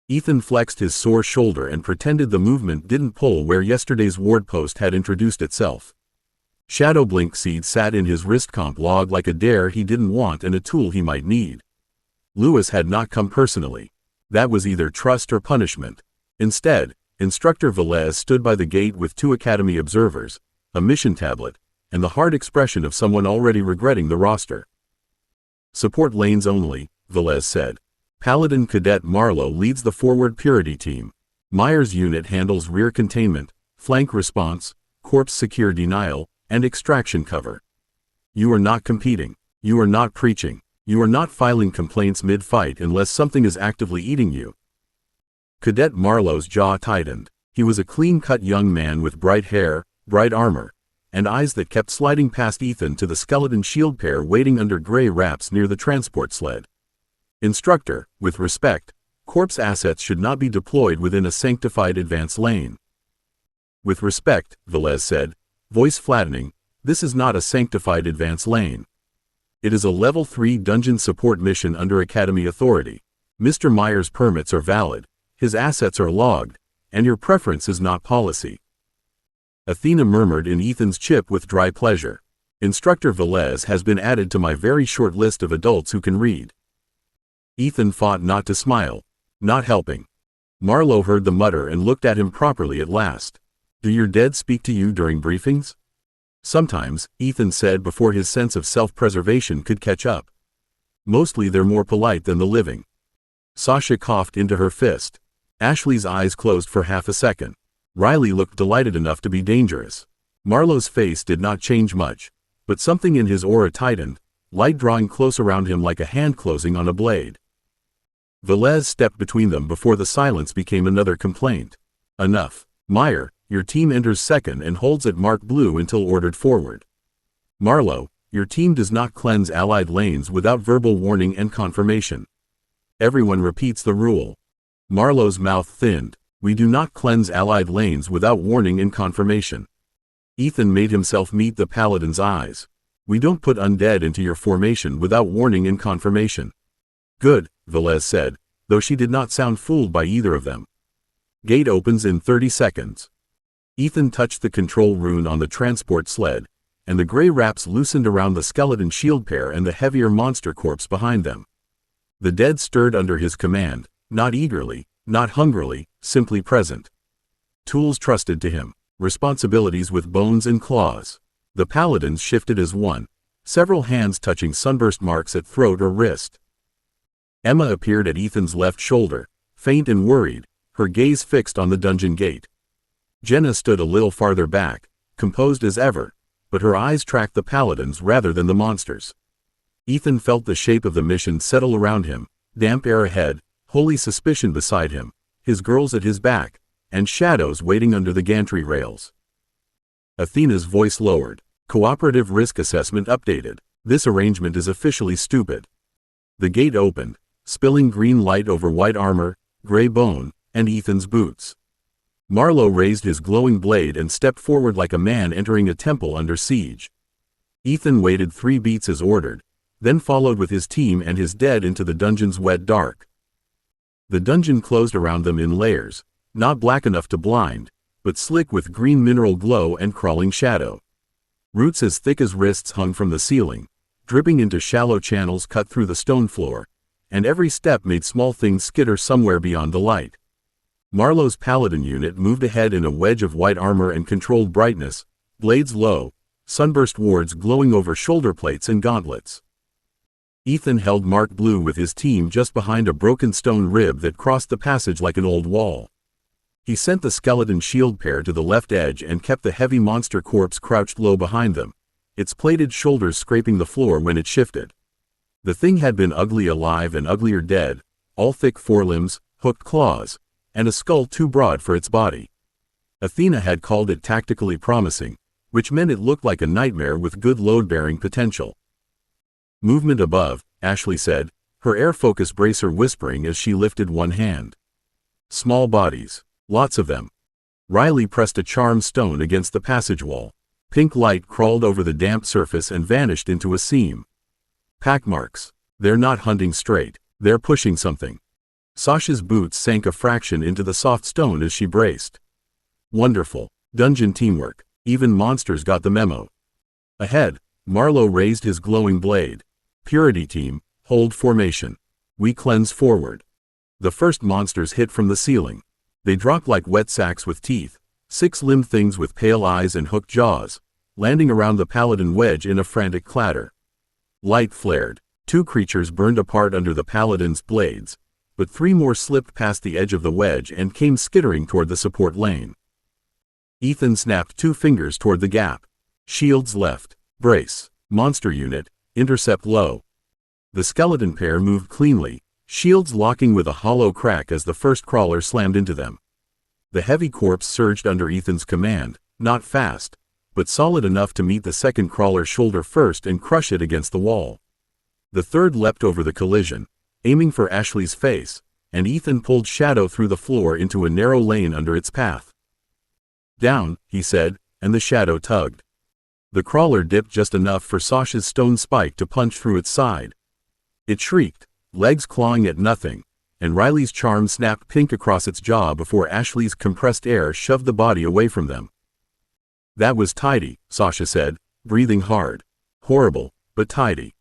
Ethan flexed his sore shoulder and pretended the movement didn't pull where yesterday's ward post had introduced itself. Shadow blink seed sat in his wrist comp log like a dare he didn't want and a tool he might need. Lewis had not come personally. That was either trust or punishment. Instead, Instructor Velez stood by the gate with 2 academy observers, a mission tablet, and the hard expression of someone already regretting the roster. Support lanes only, Velez said. Paladin Cadet Marlowe leads the forward purity team. Meyer's unit handles rear containment, flank response, corpse secure denial, and extraction cover. You are not competing. You are not preaching. You are not filing complaints mid-fight unless something is actively eating you. Cadet Marlowe's jaw tightened. He was a clean-cut young man with bright hair, bright armor, and eyes that kept sliding past Ethan to the skeleton shield pair waiting under gray wraps near the transport sled. Instructor, with respect, corpse assets should not be deployed within a sanctified advance lane. With respect, Velez said, voice flattening, this is not a sanctified advance lane. It is a level 3 dungeon support mission under Academy authority. Mr. Meyer's permits are valid, his assets are logged, and your preference is not policy. Athena murmured in Ethan's chip with dry pleasure. Instructor Velez has been added to my very short list of adults who can read. Ethan fought not to smile. Not helping. Marlowe heard the mutter and looked at him properly at last. Do your dead speak to you during briefings? Sometimes, Ethan said before his sense of self-preservation could catch up. Mostly they're more polite than the living. Sasha coughed into her fist. Ashley's eyes closed for half a second. Riley looked delighted enough to be dangerous. Marlowe's face did not change much, but something in his aura tightened, light drawing close around him like a hand closing on a blade. Velez stepped between them before the silence became another complaint. Enough. Meyer, your team enters second and holds at marked blue until ordered forward. Marlowe, your team does not cleanse allied lanes without verbal warning and confirmation. Everyone repeats the rule. Marlowe's mouth thinned. We do not cleanse allied lanes without warning and confirmation. Ethan made himself meet the Paladin's eyes. We don't put undead into your formation without warning and confirmation. Good, Velez said, though she did not sound fooled by either of them. Gate opens in 30 seconds. Ethan touched the control rune on the transport sled, and the gray wraps loosened around the skeleton shield pair and the heavier monster corpse behind them. The dead stirred under his command, not eagerly, not hungrily, simply present. Tools trusted to him, responsibilities with bones and claws. The Paladins shifted as one, several hands touching sunburst marks at throat or wrist. Emma appeared at Ethan's left shoulder, faint and worried, her gaze fixed on the dungeon gate. Jenna stood a little farther back, composed as ever, but her eyes tracked the Paladins rather than the monsters. Ethan felt the shape of the mission settle around him, damp air ahead, holy suspicion beside him, his girls at his back, and shadows waiting under the gantry rails. Athena's voice lowered. Cooperative risk assessment updated. This arrangement is officially stupid. The gate opened, spilling green light over white armor, gray bone, and Ethan's boots. Marlowe raised his glowing blade and stepped forward like a man entering a temple under siege. Ethan waited 3 beats as ordered, then followed with his team and his dead into the dungeon's wet dark. The dungeon closed around them in layers, not black enough to blind, but slick with green mineral glow and crawling shadow. Roots as thick as wrists hung from the ceiling, dripping into shallow channels cut through the stone floor, and every step made small things skitter somewhere beyond the light. Marlowe's Paladin unit moved ahead in a wedge of white armor and controlled brightness, blades low, sunburst wards glowing over shoulder plates and gauntlets. Ethan held marked blue with his team just behind a broken stone rib that crossed the passage like an old wall. He sent the skeleton shield pair to the left edge and kept the heavy monster corpse crouched low behind them, its plated shoulders scraping the floor when it shifted. The thing had been ugly alive and uglier dead, all thick forelimbs, hooked claws, and a skull too broad for its body. Athena had called it tactically promising, which meant it looked like a nightmare with good load-bearing potential. Movement above, Ashley said, her air focus bracer whispering as she lifted one hand. Small bodies. Lots of them. Riley pressed a charm stone against the passage wall. Pink light crawled over the damp surface and vanished into a seam. Pack marks. They're not hunting straight. They're pushing something. Sasha's boots sank a fraction into the soft stone as she braced. Wonderful. Dungeon teamwork. Even monsters got the memo. Ahead, Marlowe raised his glowing blade. Purity team, hold formation. We cleanse forward. The first monsters hit from the ceiling. They dropped like wet sacks with teeth, 6-limbed things with pale eyes and hooked jaws, landing around the Paladin wedge in a frantic clatter. Light flared. 2 creatures burned apart under the Paladin's blades, but 3 more slipped past the edge of the wedge and came skittering toward the support lane. Ethan snapped 2 fingers toward the gap. Shields left. Brace. Monster unit, intercept low. The skeleton pair moved cleanly, shields locking with a hollow crack as the first crawler slammed into them. The heavy corpse surged under Ethan's command, not fast, but solid enough to meet the second crawler's shoulder first and crush it against the wall. The third leapt over the collision, aiming for Ashley's face, and Ethan pulled Shadow through the floor into a narrow lane under its path. Down, he said, and the Shadow tugged. The crawler dipped just enough for Sasha's stone spike to punch through its side. It shrieked, legs clawing at nothing, and Riley's charm snapped pink across its jaw before Ashley's compressed air shoved the body away from them. That was tidy, Sasha said, breathing hard. Horrible, but tidy.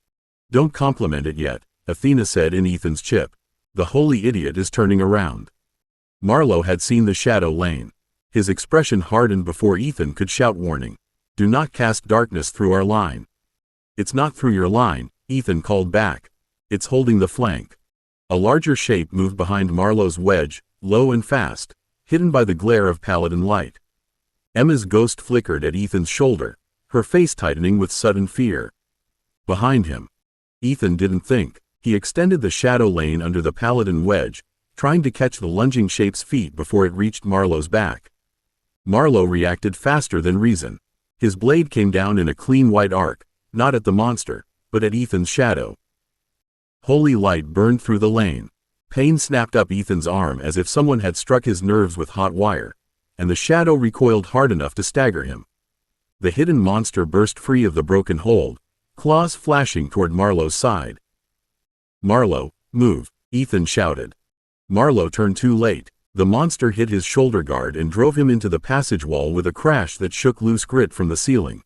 Don't compliment it yet, Athena said in Ethan's chip. The holy idiot is turning around. Marlowe had seen the shadow lane. His expression hardened before Ethan could shout warning. Do not cast darkness through our line. It's not through your line, Ethan called back. It's holding the flank. A larger shape moved behind Marlowe's wedge, low and fast, hidden by the glare of paladin light. Emma's ghost flickered at Ethan's shoulder, her face tightening with sudden fear. Behind him. Ethan didn't think. He extended the shadow lane under the paladin wedge, trying to catch the lunging shape's feet before it reached Marlowe's back. Marlowe reacted faster than reason. His blade came down in a clean white arc, not at the monster, but at Ethan's shadow. Holy light burned through the lane. Pain snapped up Ethan's arm as if someone had struck his nerves with hot wire, and the shadow recoiled hard enough to stagger him. The hidden monster burst free of the broken hold, claws flashing toward Marlowe's side. Marlowe, move, Ethan shouted. Marlowe turned too late. The monster hit his shoulder guard and drove him into the passage wall with a crash that shook loose grit from the ceiling.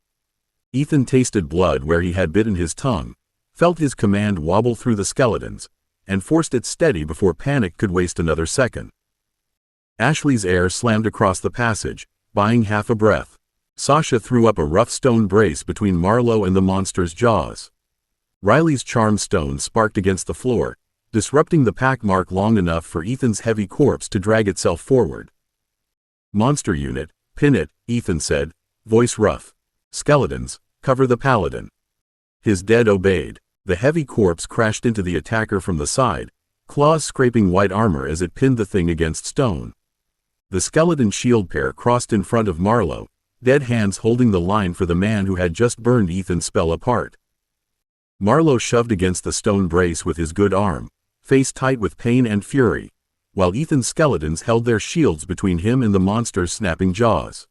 Ethan tasted blood where he had bitten his tongue, felt his command wobble through the skeletons, and forced it steady before panic could waste another second. Ashley's air slammed across the passage, buying half a breath. Sasha threw up a rough stone brace between Marlowe and the monster's jaws. Riley's charm stone sparked against the floor, disrupting the pack mark long enough for Ethan's heavy corpse to drag itself forward. Monster unit, pin it, Ethan said, voice rough. Skeletons, cover the paladin. His dead obeyed. The heavy corpse crashed into the attacker from the side, claws scraping white armor as it pinned the thing against stone. The skeleton shield pair crossed in front of Marlowe, dead hands holding the line for the man who had just burned Ethan's spell apart. Marlowe shoved against the stone brace with his good arm, face tight with pain and fury, while Ethan's skeletons held their shields between him and the monster's snapping jaws.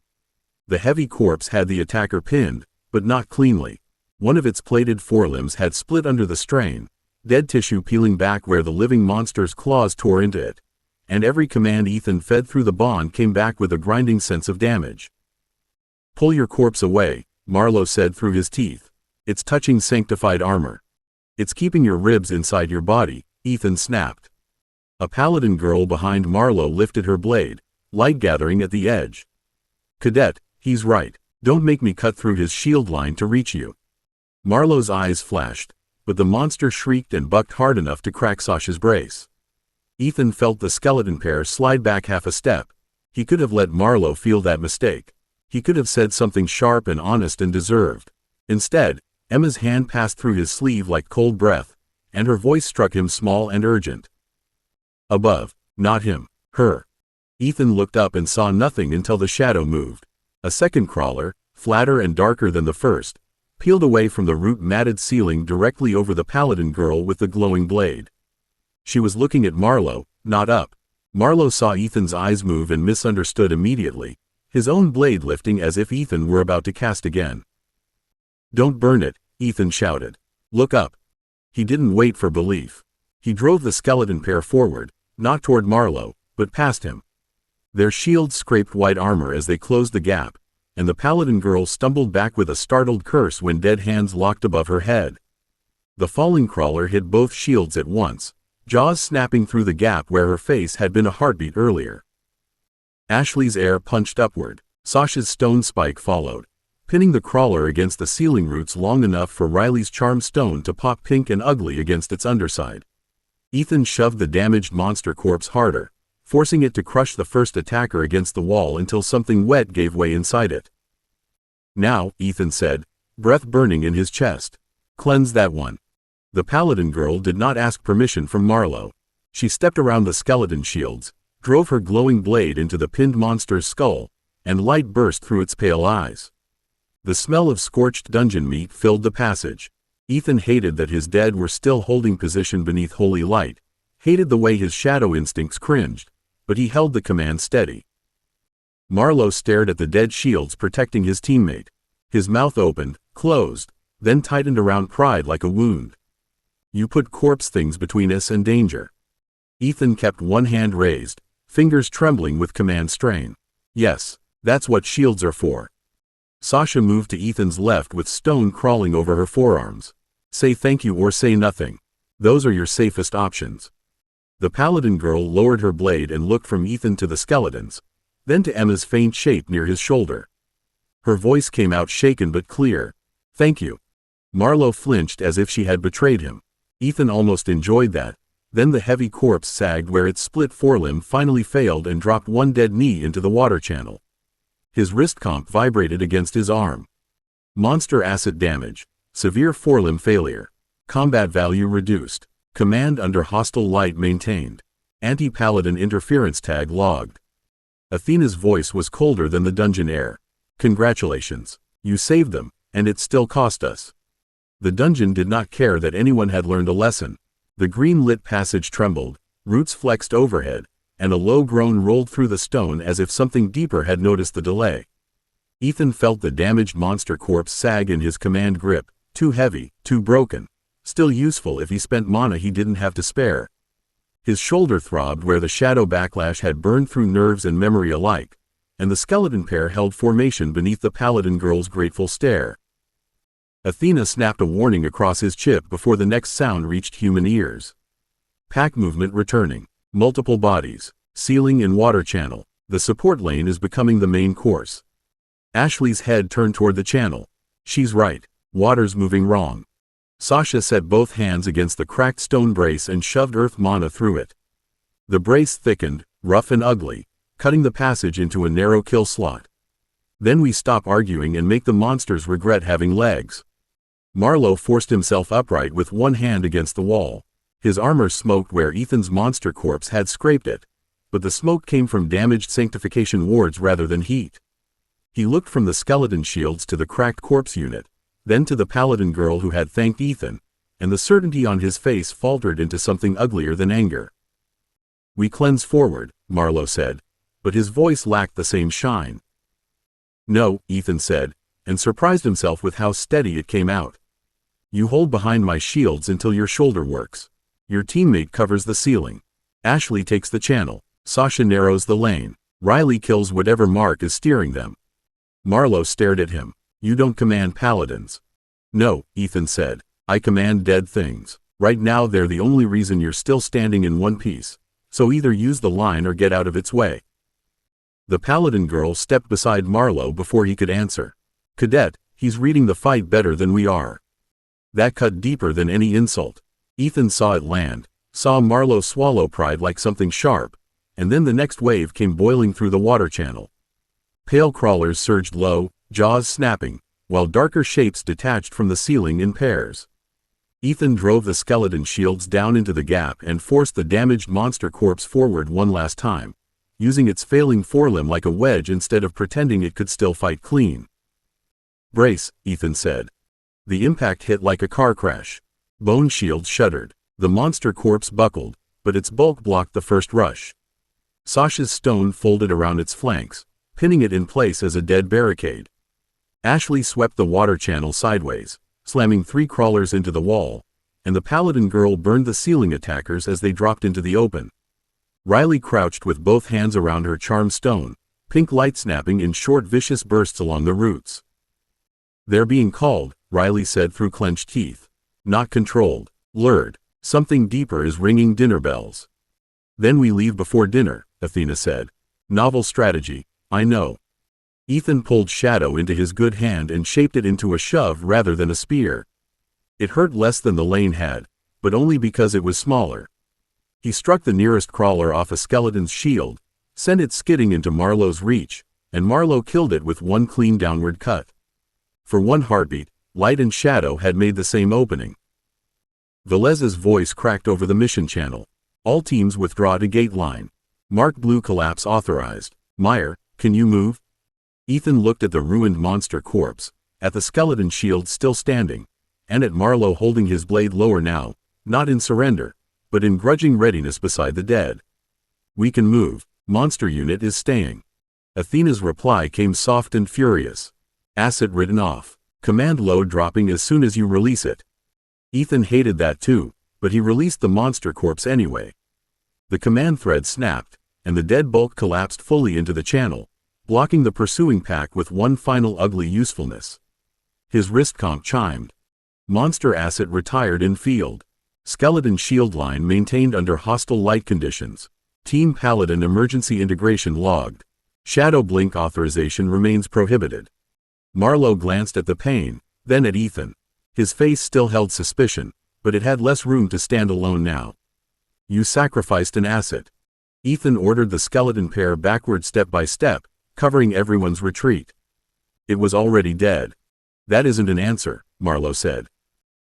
The heavy corpse had the attacker pinned, but not cleanly. One of its plated forelimbs had split under the strain, dead tissue peeling back where the living monster's claws tore into it, and every command Ethan fed through the bond came back with a grinding sense of damage. Pull your corpse away, Marlowe said through his teeth. It's touching sanctified armor. It's keeping your ribs inside your body, Ethan snapped. A paladin girl behind Marlowe lifted her blade, light gathering at the edge. Cadet, he's right. Don't make me cut through his shield line to reach you. Marlowe's eyes flashed, but the monster shrieked and bucked hard enough to crack Sasha's brace. Ethan felt the skeleton pair slide back half a step. He could have let Marlowe feel that mistake. He could have said something sharp and honest and deserved. Instead, Emma's hand passed through his sleeve like cold breath, and her voice struck him small and urgent. Above, not him, her. Ethan looked up and saw nothing until the shadow moved. A second crawler, flatter and darker than the first, peeled away from the root-matted ceiling directly over the paladin girl with the glowing blade. She was looking at Marlowe, not up. Marlowe saw Ethan's eyes move and misunderstood immediately, his own blade lifting as if Ethan were about to cast again. Don't burn it, Ethan shouted. Look up. He didn't wait for belief. He drove the skeleton pair forward, not toward Marlowe, but past him. Their shields scraped white armor as they closed the gap, and the paladin girl stumbled back with a startled curse when dead hands locked above her head. The falling crawler hit both shields at once, jaws snapping through the gap where her face had been a heartbeat earlier. Ashley's air punched upward. Sasha's stone spike followed, pinning the crawler against the ceiling roots long enough for Riley's charm stone to pop pink and ugly against its underside. Ethan shoved the damaged monster corpse harder, forcing it to crush the first attacker against the wall until something wet gave way inside it. Now, Ethan said, breath burning in his chest. Cleanse that one. The paladin girl did not ask permission from Marlowe. She stepped around the skeleton shields, drove her glowing blade into the pinned monster's skull, and light burst through its pale eyes. The smell of scorched dungeon meat filled the passage. Ethan hated that his dead were still holding position beneath holy light, hated the way his shadow instincts cringed, but he held the command steady. Marlowe stared at the dead shields protecting his teammate. His mouth opened, closed, then tightened around pride like a wound. You put corpse things between us and danger. Ethan kept one hand raised, fingers trembling with command strain. Yes, that's what shields are for. Sasha moved to Ethan's left with stone crawling over her forearms. Say thank you or say nothing. Those are your safest options. The paladin girl lowered her blade and looked from Ethan to the skeletons, then to Emma's faint shape near his shoulder. Her voice came out shaken but clear. Thank you. Marlowe flinched as if she had betrayed him. Ethan almost enjoyed that. Then the heavy corpse sagged where its split forelimb finally failed and dropped one dead knee into the water channel. His wrist comp vibrated against his arm. Monster acid damage. Severe forelimb failure. Combat value reduced. Command under hostile light maintained. Anti-paladin interference tag logged. Athena's voice was colder than the dungeon air. Congratulations. You saved them, and it still cost us. The dungeon did not care that anyone had learned a lesson. The green-lit passage trembled, roots flexed overhead, and a low groan rolled through the stone as if something deeper had noticed the delay. Ethan felt the damaged monster corpse sag in his command grip, too heavy, too broken, still useful if he spent mana he didn't have to spare. His shoulder throbbed where the shadow backlash had burned through nerves and memory alike, and the skeleton pair held formation beneath the paladin girl's grateful stare. Athena snapped a warning across his chip before the next sound reached human ears. Pack movement returning. Multiple bodies. Ceiling and water channel. The support lane is becoming the main course. Ashley's head turned toward the channel. She's right. Water's moving wrong. Sasha set both hands against the cracked stone brace and shoved earth mana through it. The brace thickened, rough and ugly, cutting the passage into a narrow kill slot. Then we stop arguing and make the monsters regret having legs. Marlowe forced himself upright with one hand against the wall. His armor smoked where Ethan's monster corpse had scraped it, but the smoke came from damaged sanctification wards rather than heat. He looked from the skeleton shields to the cracked corpse unit, then to the paladin girl who had thanked Ethan, and the certainty on his face faltered into something uglier than anger. We cleanse forward, Marlowe said, but his voice lacked the same shine. No, Ethan said, and surprised himself with how steady it came out. You hold behind my shields until your shoulder works. Your teammate covers the ceiling. Ashley takes the channel. Sasha narrows the lane. Riley kills whatever Mark is steering them. Marlowe stared at him. You don't command paladins. No, Ethan said. I command dead things. Right now they're the only reason you're still standing in one piece. So either use the line or get out of its way. The paladin girl stepped beside Marlowe before he could answer. Cadet, he's reading the fight better than we are. That cut deeper than any insult. Ethan saw it land, saw Marlowe swallow pride like something sharp, and then the next wave came boiling through the water channel. Pale crawlers surged low, jaws snapping, while darker shapes detached from the ceiling in pairs. Ethan drove the skeleton shields down into the gap and forced the damaged monster corpse forward one last time, using its failing forelimb like a wedge instead of pretending it could still fight clean. Brace, Ethan said. The impact hit like a car crash. Bone shield shuddered. The monster corpse buckled, but its bulk blocked the first rush. Sasha's stone folded around its flanks, pinning it in place as a dead barricade. Ashley swept the water channel sideways, slamming 3 crawlers into the wall, and the paladin girl burned the ceiling attackers as they dropped into the open. Riley crouched with both hands around her charmed stone, pink light snapping in short vicious bursts along the roots. They're being called, Riley said through clenched teeth. Not controlled. Lured. Something deeper is ringing dinner bells. Then we leave before dinner, Athena said. Novel strategy, I know. Ethan pulled Shadow into his good hand and shaped it into a shove rather than a spear. It hurt less than the lane had, but only because it was smaller. He struck the nearest crawler off a skeleton's shield, sent it skidding into Marlowe's reach, and Marlowe killed it with one clean downward cut. For one heartbeat, Light and Shadow had made the same opening. Velez's voice cracked over the mission channel. All teams withdraw to gate line. Mark Blue collapse authorized. Meyer, can you move? Ethan looked at the ruined monster corpse, at the skeleton shield still standing, and at Marlowe holding his blade lower now, not in surrender, but in grudging readiness beside the dead. We can move. Monster unit is staying. Athena's reply came soft and furious. Asset written off. Command load dropping as soon as you release it. Ethan hated that too, but he released the monster corpse anyway. The command thread snapped, and the dead bulk collapsed fully into the channel, blocking the pursuing pack with one final ugly usefulness. His wrist comp chimed. Monster asset retired in field. Skeleton shield line maintained under hostile light conditions. Team Paladin emergency integration logged. Shadow blink authorization remains prohibited. Marlowe glanced at the pane, then at Ethan. His face still held suspicion, but it had less room to stand alone now. You sacrificed an asset. Ethan ordered the skeleton pair backward step by step, covering everyone's retreat. It was already dead. That isn't an answer, Marlowe said.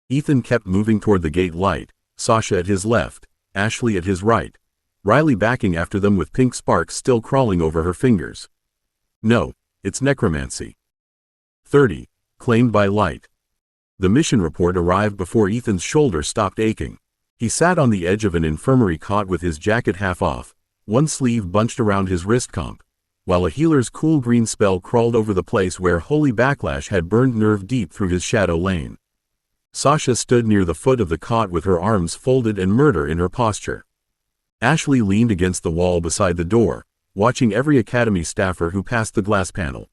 Ethan kept moving toward the gate light, Sasha at his left, Ashley at his right, Riley backing after them with pink sparks still crawling over her fingers. No, it's necromancy. 30, claimed by light. The mission report arrived before Ethan's shoulder stopped aching. He sat on the edge of an infirmary cot with his jacket half off, one sleeve bunched around his wrist comp, while a healer's cool green spell crawled over the place where holy backlash had burned nerve deep through his shadow lane. Sasha stood near the foot of the cot with her arms folded and murder in her posture. Ashley leaned against the wall beside the door, watching every academy staffer who passed the glass panel.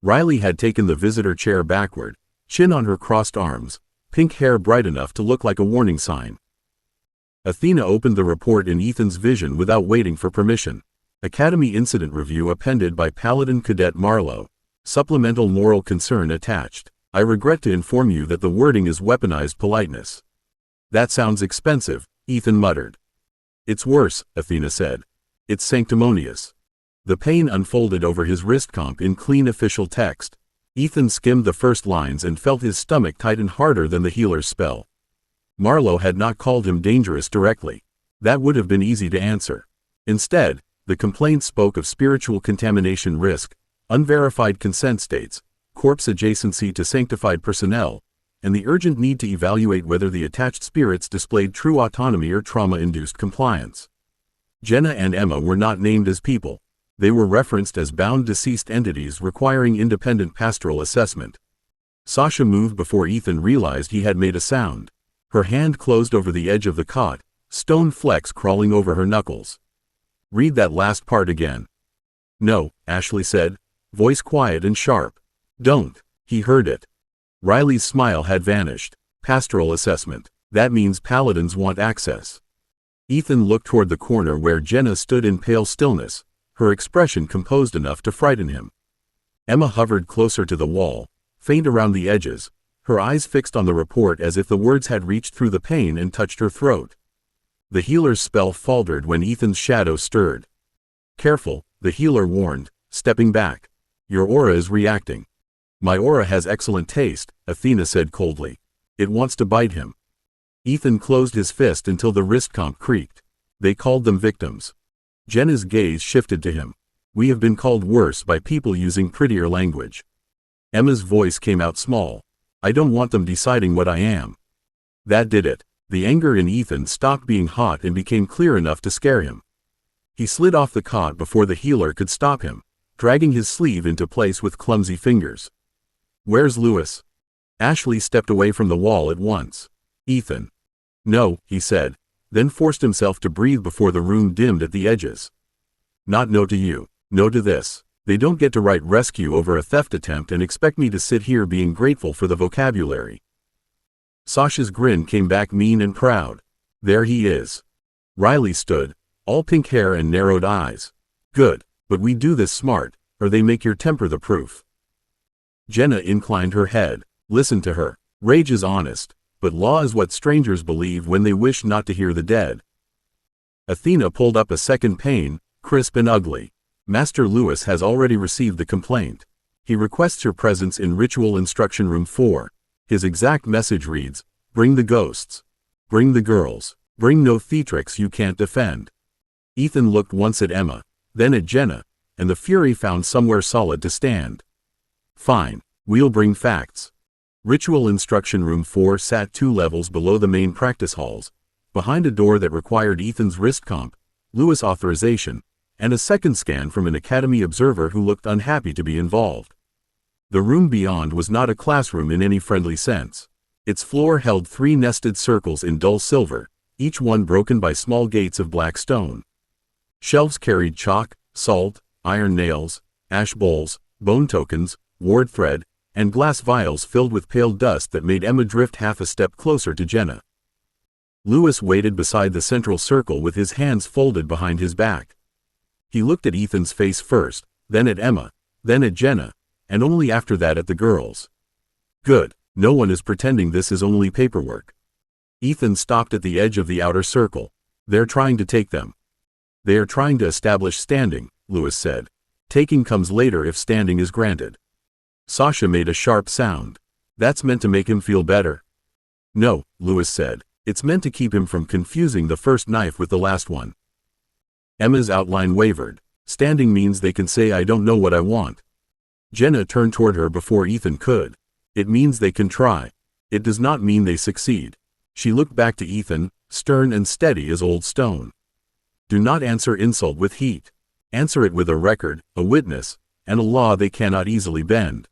Riley had taken the visitor chair backward, chin on her crossed arms, pink hair bright enough to look like a warning sign. Athena opened the report in Ethan's vision without waiting for permission. Academy Incident Review appended by Paladin Cadet Marlowe. Supplemental moral concern attached. I regret to inform you that the wording is weaponized politeness. That sounds expensive, Ethan muttered. It's worse, Athena said. It's sanctimonious. The pane unfolded over his wrist comp in clean official text. Ethan skimmed the first lines and felt his stomach tighten harder than the healer's spell. Marlowe had not called him dangerous directly. That would have been easy to answer. Instead, the complaint spoke of spiritual contamination risk, unverified consent states, corpse adjacency to sanctified personnel, and the urgent need to evaluate whether the attached spirits displayed true autonomy or trauma-induced compliance. Jenna and Emma were not named as people. They were referenced as bound deceased entities requiring independent pastoral assessment. Sasha moved before Ethan realized he had made a sound. Her hand closed over the edge of the cot, stone flecks crawling over her knuckles. Read that last part again. No, Ashley said, voice quiet and sharp. Don't. He heard it. Riley's smile had vanished. Pastoral assessment. That means Paladins want access. Ethan looked toward the corner where Jenna stood in pale stillness, her expression composed enough to frighten him. Emma hovered closer to the wall, faint around the edges, her eyes fixed on the report as if the words had reached through the pane and touched her throat. The healer's spell faltered when Ethan's shadow stirred. Careful, the healer warned, stepping back. Your aura is reacting. My aura has excellent taste, Athena said coldly. It wants to bite him. Ethan closed his fist until the wrist comp creaked. They called them victims. Jenna's gaze shifted to him. We have been called worse by people using prettier language. Emma's voice came out small. I don't want them deciding what I am. That did it. The anger in Ethan stopped being hot and became clear enough to scare him. He slid off the cot before the healer could stop him, dragging his sleeve into place with clumsy fingers. Where's Lewis? Ashley stepped away from the wall at once. Ethan. No, he said, then forced himself to breathe before the room dimmed at the edges. Not no to you, no to this. They don't get to write rescue over a theft attempt and expect me to sit here being grateful for the vocabulary. Sasha's grin came back mean and proud. There he is. Riley stood, all pink hair and narrowed eyes. Good, but we do this smart, or they make your temper the proof. Jenna inclined her head. Listen to her. Rage is honest, but law is what strangers believe when they wish not to hear the dead. Athena pulled up a second pane, crisp and ugly. Master Lewis has already received the complaint. He requests your presence in Ritual Instruction Room 4. His exact message reads, bring the ghosts. Bring the girls. Bring no theatrics you can't defend. Ethan looked once at Emma, then at Jenna, and the fury found somewhere solid to stand. Fine, we'll bring facts. Ritual Instruction Room 4 sat 2 levels below the main practice halls, behind a door that required Ethan's wrist comp, Lewis authorization, and a second scan from an academy observer who looked unhappy to be involved. The room beyond was not a classroom in any friendly sense. Its floor held 3 nested circles in dull silver, each one broken by small gates of black stone. Shelves carried chalk, salt, iron nails, ash bowls, bone tokens, ward thread, and glass vials filled with pale dust that made Emma drift half a step closer to Jenna. Lewis waited beside the central circle with his hands folded behind his back. He looked at Ethan's face first, then at Emma, then at Jenna, and only after that at the girls. Good, no one is pretending this is only paperwork. Ethan stopped at the edge of the outer circle. They're trying to take them. They are trying to establish standing, Lewis said. Taking comes later if standing is granted. Sasha made a sharp sound. That's meant to make him feel better. No, Lewis said. It's meant to keep him from confusing the first knife with the last one. Emma's outline wavered. Standing means they can say I don't know what I want. Jenna turned toward her before Ethan could. It means they can try. It does not mean they succeed. She looked back to Ethan, stern and steady as old stone. Do not answer insult with heat. Answer it with a record, a witness, and a law they cannot easily bend.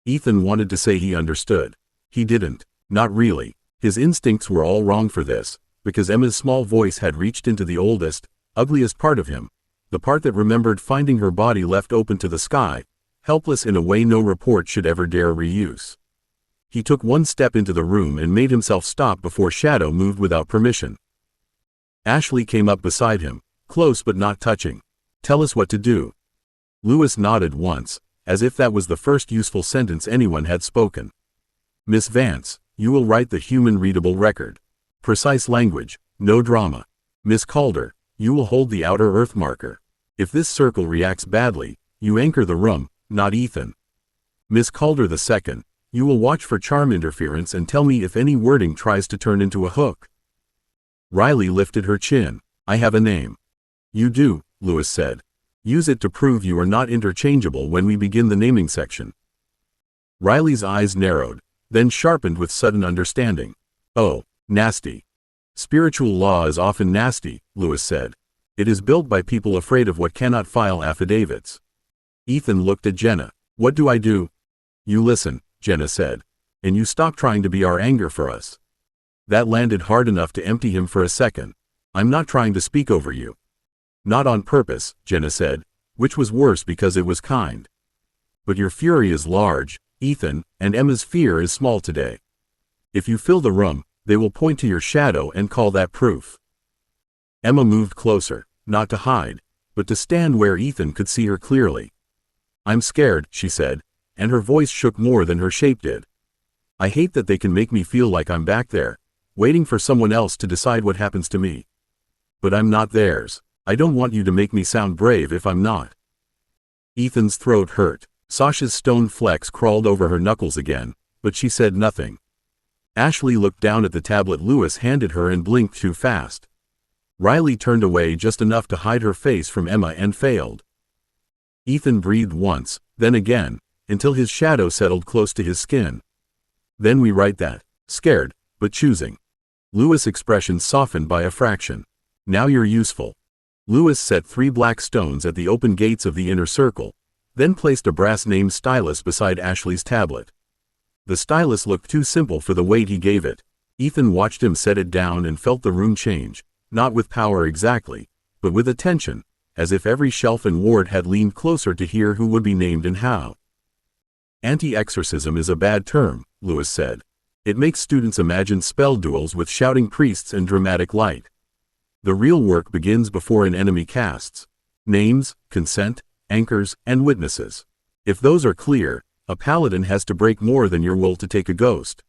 Ethan wanted to say he understood. He didn't. Not really. His instincts were all wrong for this, because Emma's small voice had reached into the oldest, ugliest part of him, the part that remembered finding her body left open to the sky, helpless in a way no report should ever dare reuse. He took one step into the room and made himself stop before Shadow moved without permission. Ashley came up beside him, close but not touching. Tell us what to do. Lewis nodded once, as if that was the first useful sentence anyone had spoken. Miss Vance, you will write the human-readable record. Precise language, no drama. Miss Calder, you will hold the outer earth marker. If this circle reacts badly, you anchor the room, not Ethan. Miss Calder II, you will watch for charm interference and tell me if any wording tries to turn into a hook. Riley lifted her chin. I have a name. You do, Lewis said. Use it to prove you are not interchangeable when we begin the naming section. Riley's eyes narrowed, then sharpened with sudden understanding. Oh, nasty. Spiritual law is often nasty, Lewis said. It is built by people afraid of what cannot file affidavits. Ethan looked at Jenna. What do I do? You listen, Jenna said. And you stop trying to be our anger for us. That landed hard enough to empty him for a second. I'm not trying to speak over you. Not on purpose, Jenna said, which was worse because it was kind. But your fury is large, Ethan, and Emma's fear is small today. If you fill the room, they will point to your shadow and call that proof. Emma moved closer, not to hide, but to stand where Ethan could see her clearly. I'm scared, she said, and her voice shook more than her shape did. I hate that they can make me feel like I'm back there, waiting for someone else to decide what happens to me. But I'm not theirs. I don't want you to make me sound brave if I'm not. Ethan's throat hurt. Sasha's stone flecks crawled over her knuckles again, but she said nothing. Ashley looked down at the tablet Lewis handed her and blinked too fast. Riley turned away just enough to hide her face from Emma and failed. Ethan breathed once, then again, until his shadow settled close to his skin. Then we write that. Scared, but choosing. Lewis' expression softened by a fraction. Now you're useful. Lewis set 3 black stones at the open gates of the inner circle, then placed a brass name stylus beside Ashley's tablet. The stylus looked too simple for the weight he gave it. Ethan watched him set it down and felt the room change, not with power exactly, but with attention, as if every shelf and ward had leaned closer to hear who would be named and how. Anti-exorcism is a bad term, Lewis said. It makes students imagine spell duels with shouting priests and dramatic light. The real work begins before an enemy casts. Names, consent, anchors, and witnesses. If those are clear, a paladin has to break more than your will to take a ghost.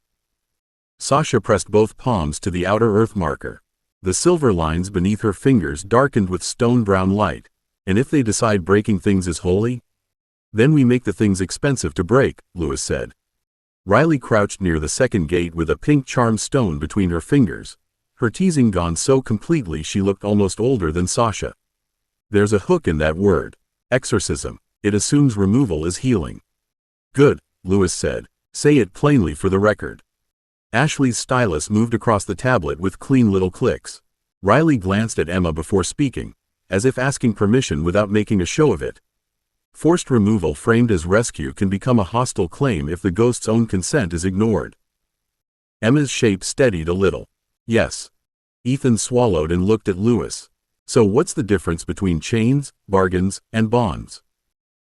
Sasha pressed both palms to the outer earth marker. The silver lines beneath her fingers darkened with stone-brown light. And if they decide breaking things is holy? Then we make the things expensive to break, Lewis said. Riley crouched near the second gate with a pink charm stone between her fingers, her teasing gone so completely she looked almost older than Sasha. There's a hook in that word. Exorcism. It assumes removal is healing. Good, Lewis said. Say it plainly for the record. Ashley's stylus moved across the tablet with clean little clicks. Riley glanced at Emma before speaking, as if asking permission without making a show of it. Forced removal framed as rescue can become a hostile claim if the ghost's own consent is ignored. Emma's shape steadied a little. Yes. Ethan swallowed and looked at Lewis. So what's the difference between chains, bargains, and bonds?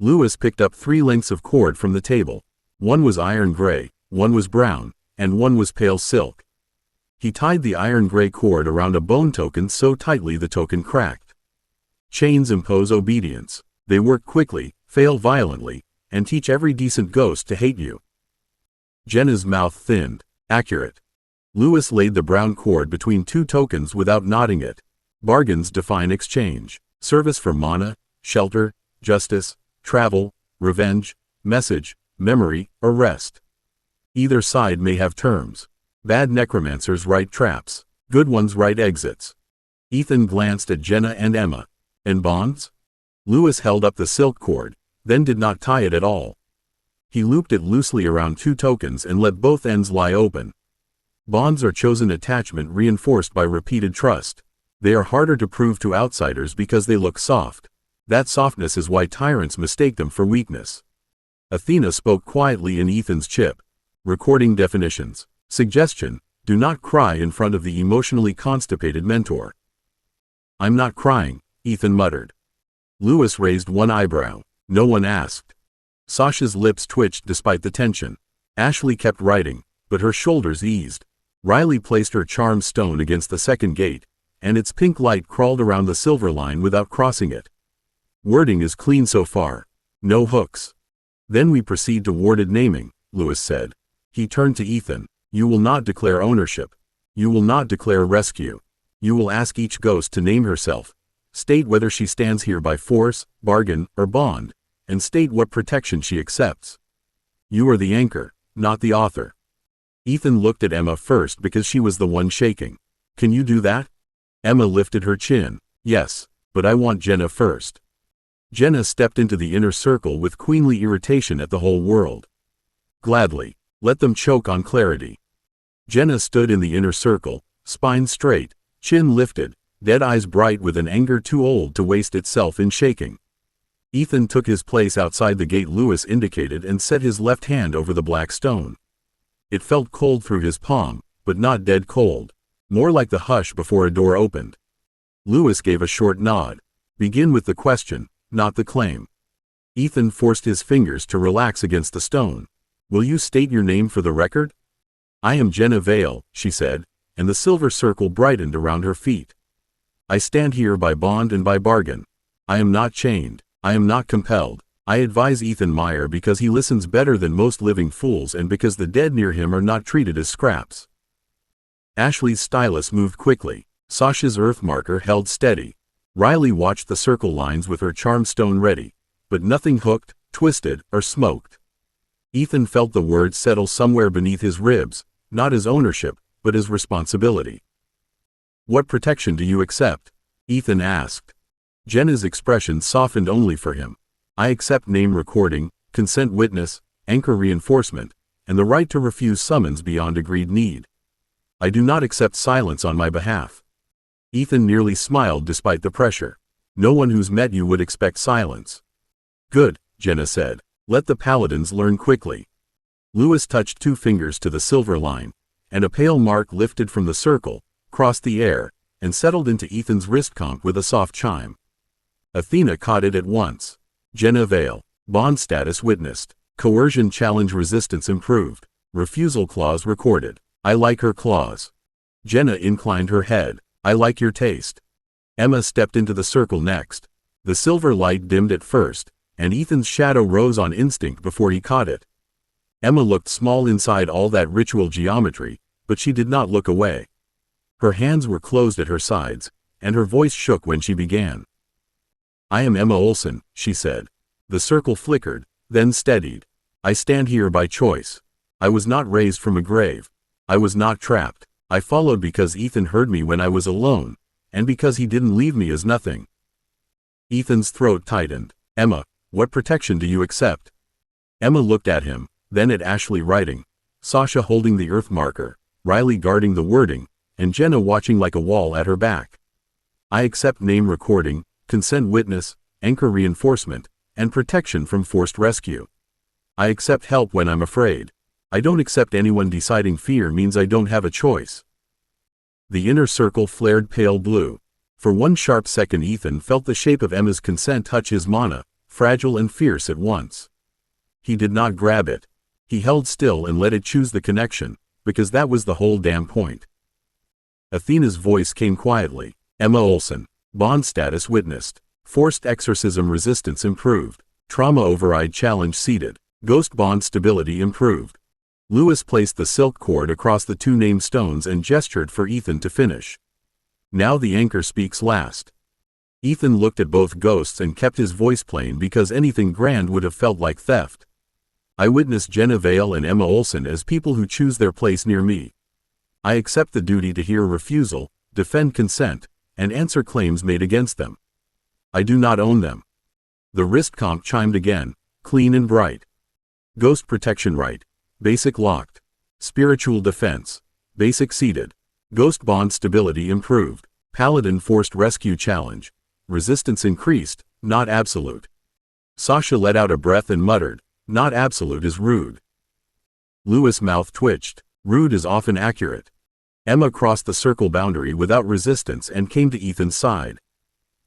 Lewis picked up 3 lengths of cord from the table. One was iron gray, one was brown, and one was pale silk. He tied the iron gray cord around a bone token so tightly the token cracked. Chains impose obedience. They work quickly, fail violently, and teach every decent ghost to hate you. Jenna's mouth thinned. Accurate. Lewis laid the brown cord between 2 tokens without knotting it. Bargains define exchange. Service for mana, shelter, justice, travel, revenge, message, memory, or rest. Either side may have terms. Bad necromancers write traps. Good ones write exits. Ethan glanced at Jenna and Emma. And bonds? Lewis held up the silk cord, then did not tie it at all. He looped it loosely around 2 tokens and let both ends lie open. Bonds are chosen attachment reinforced by repeated trust. They are harder to prove to outsiders because they look soft. That softness is why tyrants mistake them for weakness. Athena spoke quietly in Ethan's chip. Recording definitions. Suggestion: do not cry in front of the emotionally constipated mentor. I'm not crying, Ethan muttered. Lewis raised one eyebrow. No one asked. Sasha's lips twitched despite the tension. Ashley kept writing, but her shoulders eased. Riley placed her charm stone against the second gate, and its pink light crawled around the silver line without crossing it. Wording is clean so far. No hooks. Then we proceed to worded naming, Lewis said. He turned to Ethan. You will not declare ownership. You will not declare rescue. You will ask each ghost to name herself. State whether she stands here by force, bargain, or bond, and state what protection she accepts. You are the anchor, not the author. Ethan looked at Emma first because she was the one shaking. Can you do that? Emma lifted her chin. Yes, but I want Jenna first. Jenna stepped into the inner circle with queenly irritation at the whole world. Gladly. Let them choke on clarity. Jenna stood in the inner circle, spine straight, chin lifted, dead eyes bright with an anger too old to waste itself in shaking. Ethan took his place outside the gate Lewis indicated and set his left hand over the black stone. It felt cold through his palm, but not dead cold. More like the hush before a door opened. Lewis gave a short nod. Begin with the question, not the claim. Ethan forced his fingers to relax against the stone. Will you state your name for the record? I am Jenna Vale, she said, and the silver circle brightened around her feet. I stand here by bond and by bargain. I am not chained. I am not compelled. I advise Ethan Meyer because he listens better than most living fools and because the dead near him are not treated as scraps. Ashley's stylus moved quickly. Sasha's earth marker held steady. Riley watched the circle lines with her charm stone ready, but nothing hooked, twisted, or smoked. Ethan felt the words settle somewhere beneath his ribs, not as ownership, but as responsibility. What protection do you accept? Ethan asked. Jenna's expression softened only for him. I accept name recording, consent witness, anchor reinforcement, and the right to refuse summons beyond agreed need. I do not accept silence on my behalf. Ethan nearly smiled despite the pressure. No one who's met you would expect silence. Good, Jenna said. Let the Paladins learn quickly. Lewis touched 2 fingers to the silver line, and a pale mark lifted from the circle, crossed the air, and settled into Ethan's wrist comp with a soft chime. Athena caught it at once. Jenna Vale. Bond status witnessed. Coercion challenge resistance improved. Refusal clause recorded. I like her clause. Jenna inclined her head. I like your taste. Emma stepped into the circle next. The silver light dimmed at first, and Ethan's shadow rose on instinct before he caught it. Emma looked small inside all that ritual geometry, but she did not look away. Her hands were closed at her sides, and her voice shook when she began. I am Emma Olsen, she said. The circle flickered, then steadied. I stand here by choice. I was not raised from a grave. I was not trapped. I followed because Ethan heard me when I was alone, and because he didn't leave me as nothing. Ethan's throat tightened. Emma, what protection do you accept? Emma looked at him, then at Ashley writing, Sasha holding the earth marker, Riley guarding the wording, and Jenna watching like a wall at her back. I accept name recording, consent witness, anchor reinforcement, and protection from forced rescue. I accept help when I'm afraid. I don't accept anyone deciding fear means I don't have a choice. The inner circle flared pale blue. For one sharp second Ethan felt the shape of Emma's consent touch his mana, fragile and fierce at once. He did not grab it. He held still and let it choose the connection, because that was the whole damn point. Athena's voice came quietly. Emma Olson. Bond status witnessed. Forced exorcism resistance improved. Trauma override challenge seated. Ghost bond stability improved. Lewis placed the silk cord across the two named stones and gestured for Ethan to finish. Now the anchor speaks last. Ethan looked at both ghosts and kept his voice plain because anything grand would have felt like theft. I witness Jenna Vale and Emma Olson as people who choose their place near me. I accept the duty to hear refusal, defend consent, and answer claims made against them. I do not own them. The wrist comp chimed again, clean and bright. Ghost protection right. Basic locked. Spiritual defense. Basic seated. Ghost bond stability improved. Paladin forced rescue challenge. Resistance increased, not absolute. Sasha let out a breath and muttered, not absolute is rude. Lewis' mouth twitched. Rude is often accurate. Emma crossed the circle boundary without resistance and came to Ethan's side.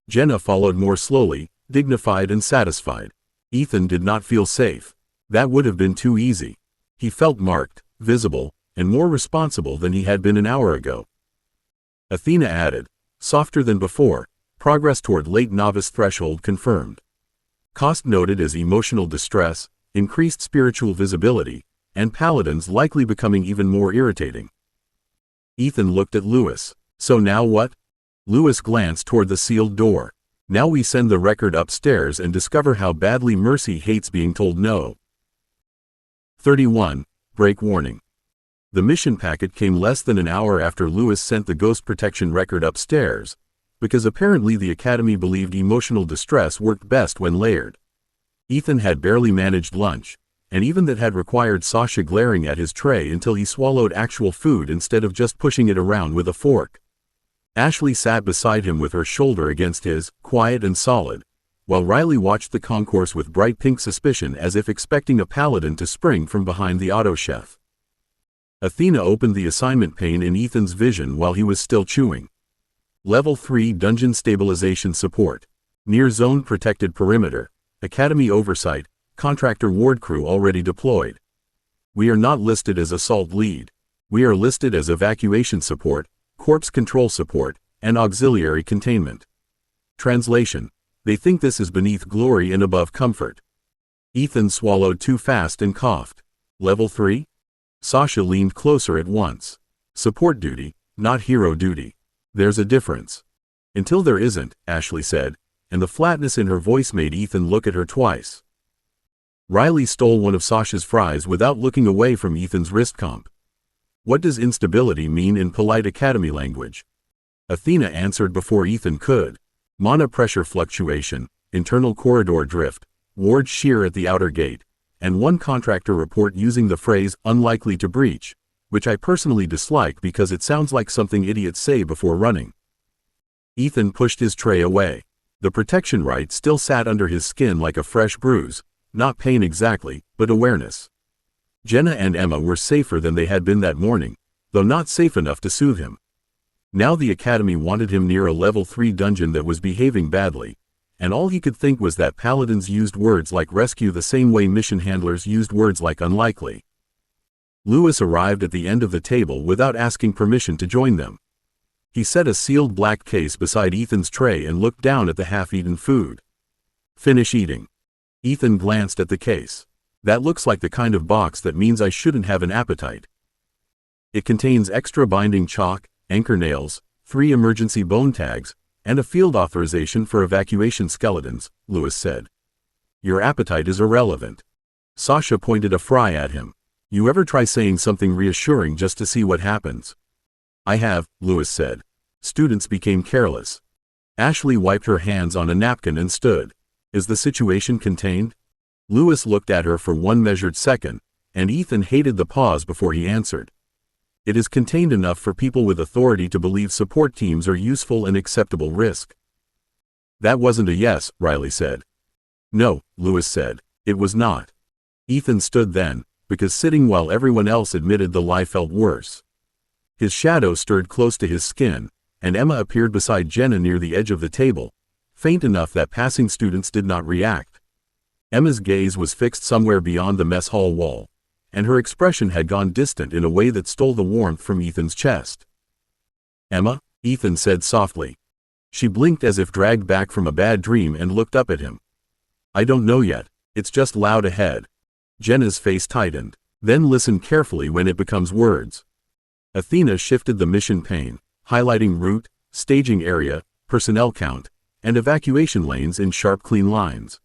Jenna followed more slowly, dignified and satisfied. Ethan did not feel safe. That would have been too easy. He felt marked, visible, and more responsible than he had been an hour ago. Athena added, softer than before, progress toward late novice threshold confirmed. Cost noted as emotional distress, increased spiritual visibility, and paladins likely becoming even more irritating. Ethan looked at Lewis. So now what? Lewis glanced toward the sealed door. Now we send the record upstairs and discover how badly Mercy hates being told no. 31. Break warning. The mission packet came less than an hour after Lewis sent the ghost protection record upstairs, because apparently the Academy believed emotional distress worked best when layered. Ethan had barely managed lunch, and even that had required Sasha glaring at his tray until he swallowed actual food instead of just pushing it around with a fork. Ashley sat beside him with her shoulder against his, quiet and solid, while Riley watched the concourse with bright pink suspicion as if expecting a paladin to spring from behind the auto chef. Athena opened the assignment pane in Ethan's vision while he was still chewing. Level 3 Dungeon Stabilization Support. Near Zone Protected Perimeter. Academy Oversight. Contractor Ward Crew already deployed. We are not listed as Assault Lead. We are listed as Evacuation Support, Corpse Control Support, and Auxiliary Containment. Translation. They think this is beneath glory and above comfort. Ethan swallowed too fast and coughed. Level 3? Sasha leaned closer at once. Support duty, not hero duty. There's a difference. Until there isn't, Ashley said, and the flatness in her voice made Ethan look at her twice. Riley stole one of Sasha's fries without looking away from Ethan's wrist comp. What does instability mean in polite academy language? Athena answered before Ethan could. Mana pressure fluctuation, internal corridor drift, ward shear at the outer gate, and one contractor report using the phrase unlikely to breach, which I personally dislike because it sounds like something idiots say before running. Ethan pushed his tray away. The protection right still sat under his skin like a fresh bruise, not pain exactly, but awareness. Jenna and Emma were safer than they had been that morning, though not safe enough to soothe him. Now the Academy wanted him near a level 3 dungeon that was behaving badly, and all he could think was that paladins used words like rescue the same way mission handlers used words like unlikely. Lewis arrived at the end of the table without asking permission to join them. He set a sealed black case beside Ethan's tray and looked down at the half-eaten food. Finish eating. Ethan glanced at the case. That looks like the kind of box that means I shouldn't have an appetite. It contains extra binding chalk, anchor nails, 3 emergency bone tags, and a field authorization for evacuation skeletons, Lewis said. Your appetite is irrelevant. Sasha pointed a fry at him. You ever try saying something reassuring just to see what happens? I have, Lewis said. Students became careless. Ashley wiped her hands on a napkin and stood. Is the situation contained? Lewis looked at her for one measured second, and Ethan hated the pause before he answered. It is contained enough for people with authority to believe support teams are useful and acceptable risk. That wasn't a yes, Riley said. No, Lewis said, it was not. Ethan stood then, because sitting while everyone else admitted the lie felt worse. His shadow stirred close to his skin, and Emma appeared beside Jenna near the edge of the table, faint enough that passing students did not react. Emma's gaze was fixed somewhere beyond the mess hall wall, and her expression had gone distant in a way that stole the warmth from Ethan's chest. "Emma?" Ethan said softly. She blinked as if dragged back from a bad dream and looked up at him. "I don't know yet. It's just loud ahead." Jenna's face tightened. "Then listen carefully when it becomes words." Athena shifted the mission pane, highlighting route, staging area, personnel count, and evacuation lanes in sharp clean lines.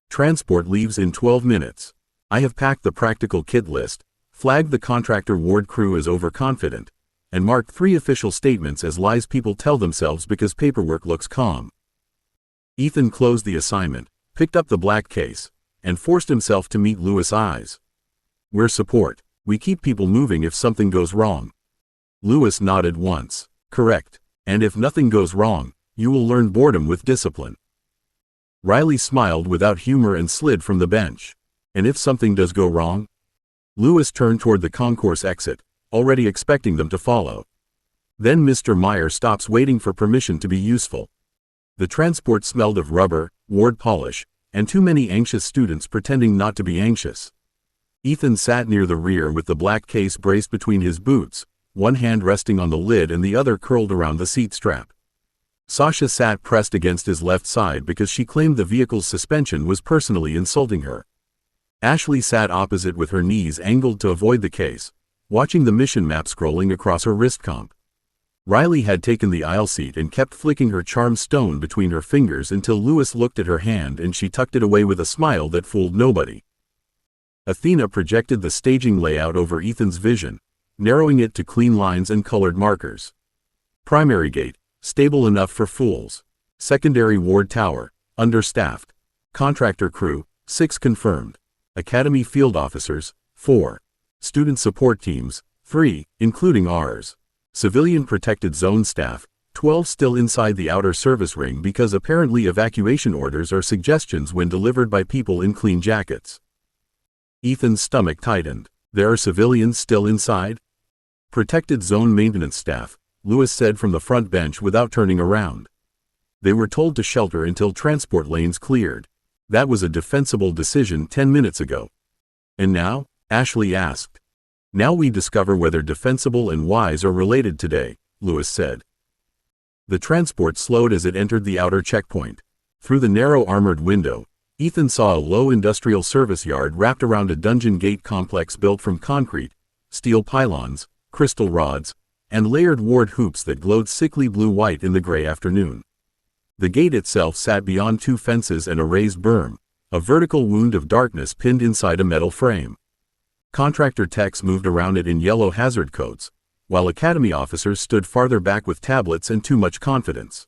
"Transport leaves in 12 minutes. I have packed the practical kit list, flagged the contractor ward crew as overconfident, and marked 3 official statements as lies people tell themselves because paperwork looks calm." Ethan closed the assignment, picked up the black case, and forced himself to meet Lewis' eyes. "We're support. We keep people moving if something goes wrong." Lewis nodded once. "Correct. And if nothing goes wrong, you will learn boredom with discipline." Riley smiled without humor and slid from the bench. "And if something does go wrong?" Lewis turned toward the concourse exit, already expecting them to follow. Then Mr. Meyer stops waiting for permission to be useful. The transport smelled of rubber, ward polish, and too many anxious students pretending not to be anxious. Ethan sat near the rear with the black case braced between his boots, one hand resting on the lid and the other curled around the seat strap. Sasha sat pressed against his left side because she claimed the vehicle's suspension was personally insulting her. Ashley sat opposite with her knees angled to avoid the case, watching the mission map scrolling across her wrist comp. Riley had taken the aisle seat and kept flicking her charmed stone between her fingers until Lewis looked at her hand and she tucked it away with a smile that fooled nobody. Athena projected the staging layout over Ethan's vision, narrowing it to clean lines and colored markers. Primary gate, stable enough for fools. Secondary ward tower, understaffed. Contractor crew, 6 confirmed. Academy field officers, 4. Student support teams, 3, including ours. Civilian protected zone staff, 12 still inside the outer service ring because apparently evacuation orders are suggestions when delivered by people in clean jackets. Ethan's stomach tightened. "There are civilians still inside?" "Protected zone maintenance staff," Lewis said from the front bench without turning around. "They were told to shelter until transport lanes cleared. That was a defensible decision 10 minutes ago." "And now?" Ashley asked. "Now we discover whether defensible and wise are related today," Lewis said. The transport slowed as it entered the outer checkpoint. Through the narrow armored window, Ethan saw a low industrial service yard wrapped around a dungeon gate complex built from concrete, steel pylons, crystal rods, and layered ward hoops that glowed sickly blue-white in the gray afternoon. The gate itself sat beyond 2 fences and a raised berm, a vertical wound of darkness pinned inside a metal frame. Contractor techs moved around it in yellow hazard coats, while academy officers stood farther back with tablets and too much confidence.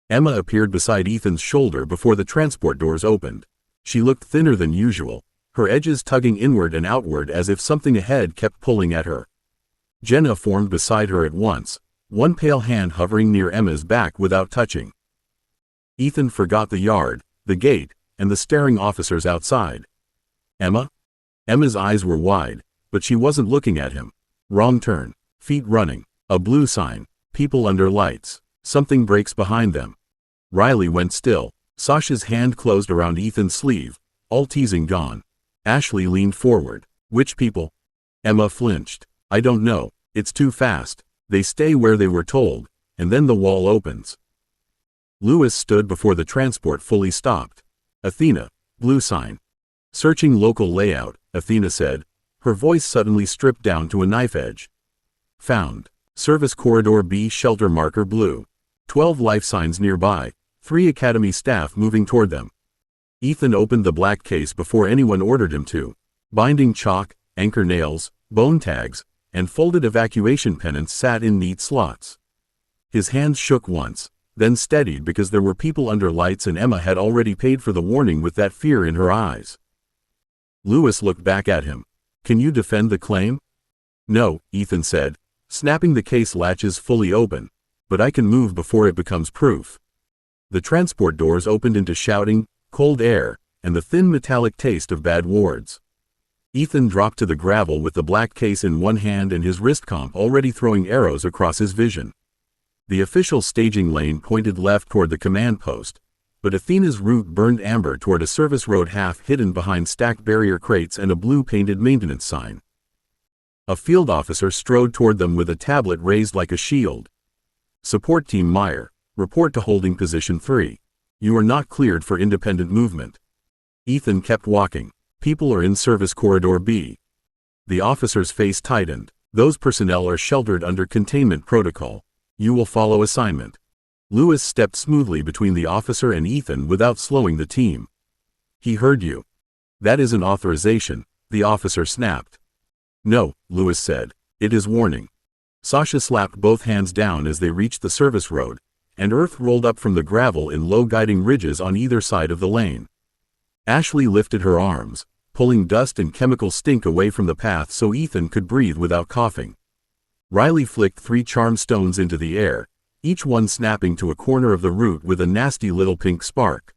Emma appeared beside Ethan's shoulder before the transport doors opened. She looked thinner than usual, her edges tugging inward and outward as if something ahead kept pulling at her. Jenna formed beside her at once, one pale hand hovering near Emma's back without touching. Ethan forgot the yard, the gate, and the staring officers outside. "Emma?" Emma's eyes were wide, but she wasn't looking at him. Wrong turn, feet running, a blue sign, people under lights, something breaks behind them. Riley went still. Sasha's hand closed around Ethan's sleeve, all teasing gone. Ashley leaned forward. "Which people?" Emma flinched. "I don't know, it's too fast. They stay where they were told, and then the wall opens." Lewis stood before the transport fully stopped. "Athena, blue sign." "Searching local layout," Athena said, her voice suddenly stripped down to a knife edge. "Found. Service corridor B shelter marker blue. 12 life signs nearby, 3 academy staff moving toward them." Ethan opened the black case before anyone ordered him to. Binding chalk, anchor nails, bone tags, and folded evacuation pennants sat in neat slots. His hands shook once, then steadied because there were people under lights and Emma had already paid for the warning with that fear in her eyes. Lewis looked back at him. "Can you defend the claim?" "No," Ethan said, snapping the case latches fully open, "but I can move before it becomes proof." The transport doors opened into shouting, cold air, and the thin metallic taste of bad wards. Ethan dropped to the gravel with the black case in one hand and his wrist comp already throwing arrows across his vision. The official staging lane pointed left toward the command post, but Athena's route burned amber toward a service road half hidden behind stacked barrier crates and a blue-painted maintenance sign. A field officer strode toward them with a tablet raised like a shield. Support Team Meyer, report to holding position 3. You are not cleared for independent movement. Ethan kept walking. People are in service corridor B. The officer's face tightened. Those personnel are sheltered under containment protocol. You will follow assignment. Lewis stepped smoothly between the officer and Ethan without slowing the team. He heard you. That is an authorization, the officer snapped. No, Lewis said. It is warning. Sasha slapped both hands down as they reached the service road, and earth rolled up from the gravel in low guiding ridges on either side of the lane. Ashley lifted her arms, pulling dust and chemical stink away from the path so Ethan could breathe without coughing. Riley flicked 3 charm stones into the air, each one snapping to a corner of the route with a nasty little pink spark.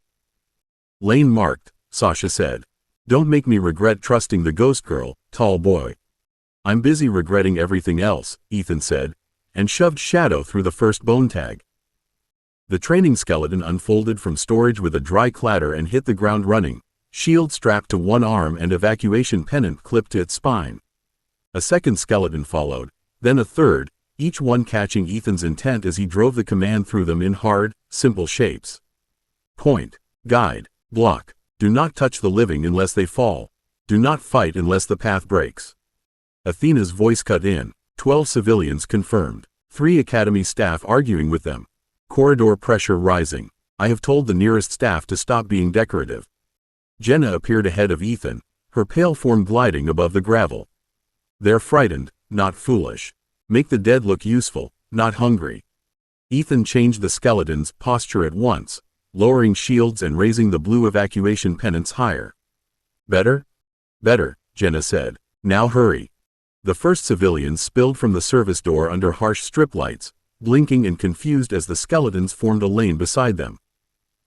Lane marked, Sasha said. Don't make me regret trusting the ghost girl, tall boy. I'm busy regretting everything else, Ethan said, and shoved Shadow through the first bone tag. The training skeleton unfolded from storage with a dry clatter and hit the ground running, shield strapped to one arm and evacuation pennant clipped to its spine. A second skeleton followed, then a third, each one catching Ethan's intent as he drove the command through them in hard, simple shapes. Point, guide, block. Do not touch the living unless they fall. Do not fight unless the path breaks. Athena's voice cut in. 12 civilians confirmed. 3 academy staff arguing with them. Corridor pressure rising. I have told the nearest staff to stop being decorative. Jenna appeared ahead of Ethan, her pale form gliding above the gravel. They're frightened, not foolish. Make the dead look useful, not hungry. Ethan changed the skeleton's posture at once, lowering shields and raising the blue evacuation pennants higher. Better? Better, Jenna said. Now hurry. The first civilians spilled from the service door under harsh strip lights, blinking and confused as the skeletons formed a lane beside them.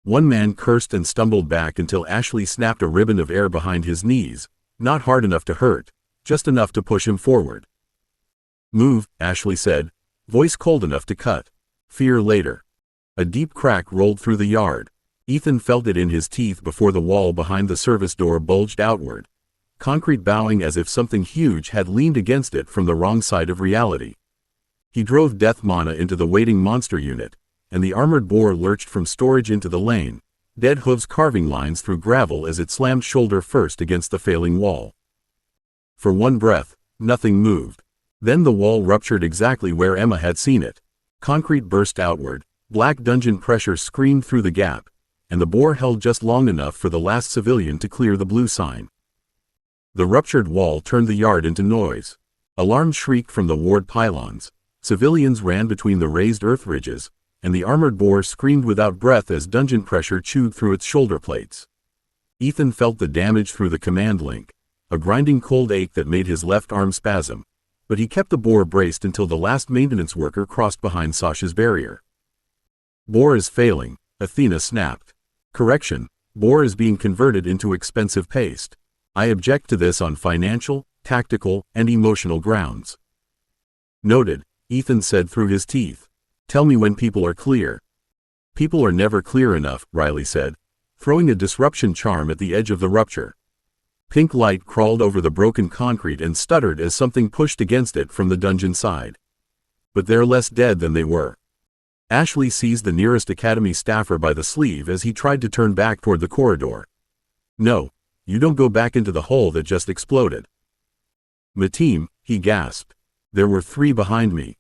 One man cursed and stumbled back until Ashley snapped a ribbon of air behind his knees, not hard enough to hurt, just enough to push him forward. Move, Ashley said, voice cold enough to cut. Fear later. A deep crack rolled through the yard. Ethan felt it in his teeth before the wall behind the service door bulged outward, concrete bowing as if something huge had leaned against it from the wrong side of reality. He drove Death Mana into the waiting monster unit, and the armored boar lurched from storage into the lane, dead hooves carving lines through gravel as it slammed shoulder first against the failing wall. For one breath, nothing moved. Then the wall ruptured exactly where Emma had seen it. Concrete burst outward, black dungeon pressure screamed through the gap, and the boar held just long enough for the last civilian to clear the blue sign. The ruptured wall turned the yard into noise. Alarms shrieked from the ward pylons. Civilians ran between the raised earth ridges, and the armored boar screamed without breath as dungeon pressure chewed through its shoulder plates. Ethan felt the damage through the command link, a grinding cold ache that made his left arm spasm, but he kept the boar braced until the last maintenance worker crossed behind Sasha's barrier. Boar is failing, Athena snapped. Correction, boar is being converted into expensive paste. I object to this on financial, tactical, and emotional grounds. Noted, Ethan said through his teeth. Tell me when people are clear. People are never clear enough, Riley said, throwing a disruption charm at the edge of the rupture. Pink light crawled over the broken concrete and stuttered as something pushed against it from the dungeon side. But they're less dead than they were. Ashley seized the nearest academy staffer by the sleeve as he tried to turn back toward the corridor. No, you don't go back into the hole that just exploded. Mateem, he gasped. There were 3 behind me.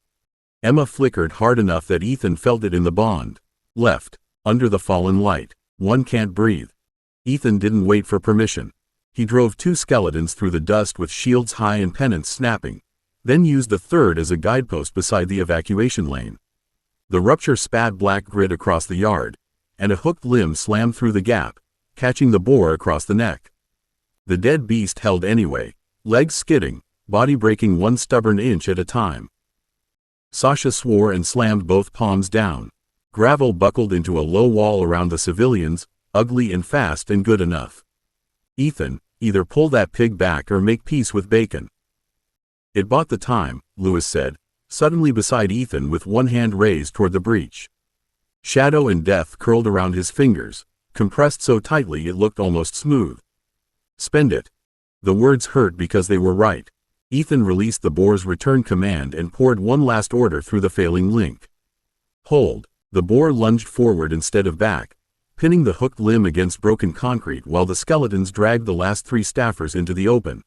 Emma flickered hard enough that Ethan felt it in the bond. Left, under the fallen light. One can't breathe. Ethan didn't wait for permission. He drove 2 skeletons through the dust with shields high and pennants snapping, then used the third as a guidepost beside the evacuation lane. The rupture spat black grit across the yard, and a hooked limb slammed through the gap, catching the boar across the neck. The dead beast held anyway, legs skidding, body breaking 1 stubborn inch at a time. Sasha swore and slammed both palms down. Gravel buckled into a low wall around the civilians, ugly and fast and good enough. Ethan, either pull that pig back or make peace with bacon. It bought the time, Lewis said, suddenly beside Ethan with one hand raised toward the breach. Shadow and death curled around his fingers, compressed so tightly it looked almost smooth. Spend it. The words hurt because they were right. Ethan released the boar's return command and poured one last order through the failing link. Hold. The boar lunged forward instead of back, pinning the hooked limb against broken concrete while the skeletons dragged the last 3 staffers into the open.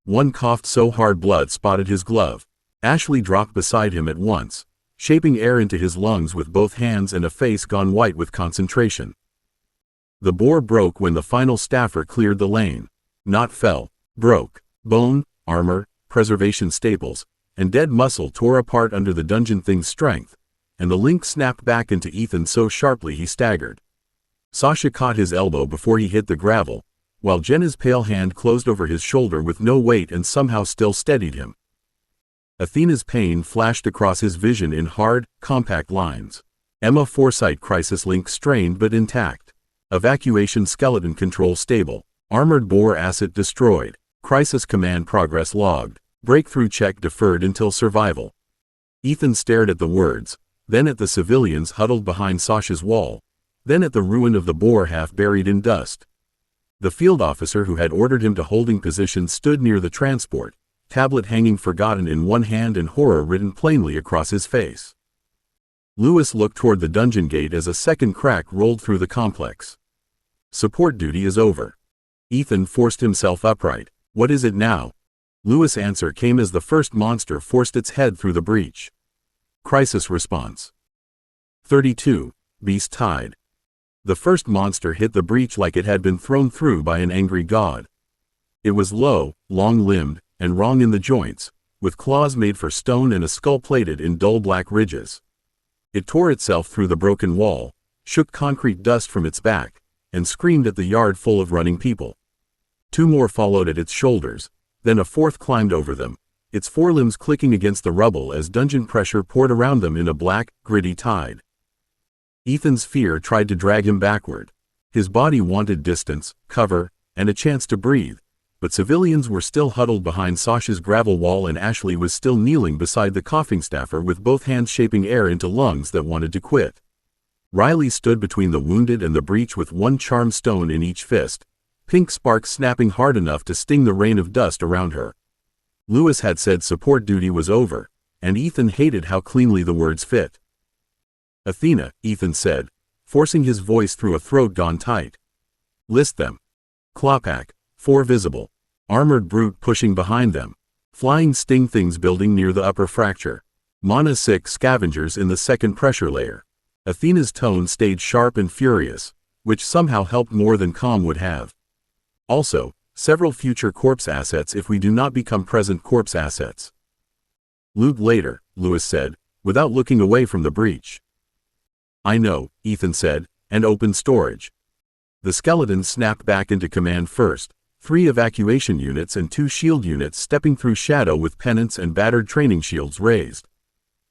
One coughed so hard blood spotted his glove. Ashley dropped beside him at once, shaping air into his lungs with both hands and a face gone white with concentration. The boar broke when the final staffer cleared the lane. Not fell, broke. Bone, armor, preservation staples, and dead muscle tore apart under the dungeon thing's strength, and the link snapped back into Ethan so sharply he staggered. Sasha caught his elbow before he hit the gravel, while Jenna's pale hand closed over his shoulder with no weight and somehow still steadied him. Athena's pain flashed across his vision in hard, compact lines. Emma Foresight crisis link strained but intact. Evacuation skeleton control stable. Armored boar asset destroyed. Crisis command progress logged. Breakthrough check deferred until survival. Ethan stared at the words, then at the civilians huddled behind Sasha's wall, then at the ruin of the boar half buried in dust. The field officer who had ordered him to holding position stood near the transport, tablet hanging forgotten in one hand and horror written plainly across his face. Lewis looked toward the dungeon gate as a second crack rolled through the complex. Support duty is over. Ethan forced himself upright. What is it now? Lewis' answer came as the first monster forced its head through the breach. Crisis response. 32. Beast Tide. The first monster hit the breach like it had been thrown through by an angry god. It was low, long-limbed, and wrong in the joints, with claws made for stone and a skull plated in dull black ridges. It tore itself through the broken wall, shook concrete dust from its back, and screamed at the yard full of running people. 2 more followed at its shoulders, then a 4th climbed over them, its forelimbs clicking against the rubble as dungeon pressure poured around them in a black, gritty tide. Ethan's fear tried to drag him backward. His body wanted distance, cover, and a chance to breathe, but civilians were still huddled behind Sasha's gravel wall and Ashley was still kneeling beside the coughing staffer with both hands shaping air into lungs that wanted to quit. Riley stood between the wounded and the breach with one charm stone in each fist, pink sparks snapping hard enough to sting the rain of dust around her. Lewis had said support duty was over, and Ethan hated how cleanly the words fit. Athena, Ethan said, forcing his voice through a throat gone tight. List them. Klopak, 4 visible. Armored brute pushing behind them. Flying sting things building near the upper fracture. Mana 6 scavengers in the second pressure layer. Athena's tone stayed sharp and furious, which somehow helped more than calm would have. Also, several future corpse assets if we do not become present corpse assets. Loot later, Lewis said, without looking away from the breach. I know, Ethan said, and opened storage. The skeletons snapped back into command first, 3 evacuation units and 2 shield units stepping through shadow with pennants and battered training shields raised.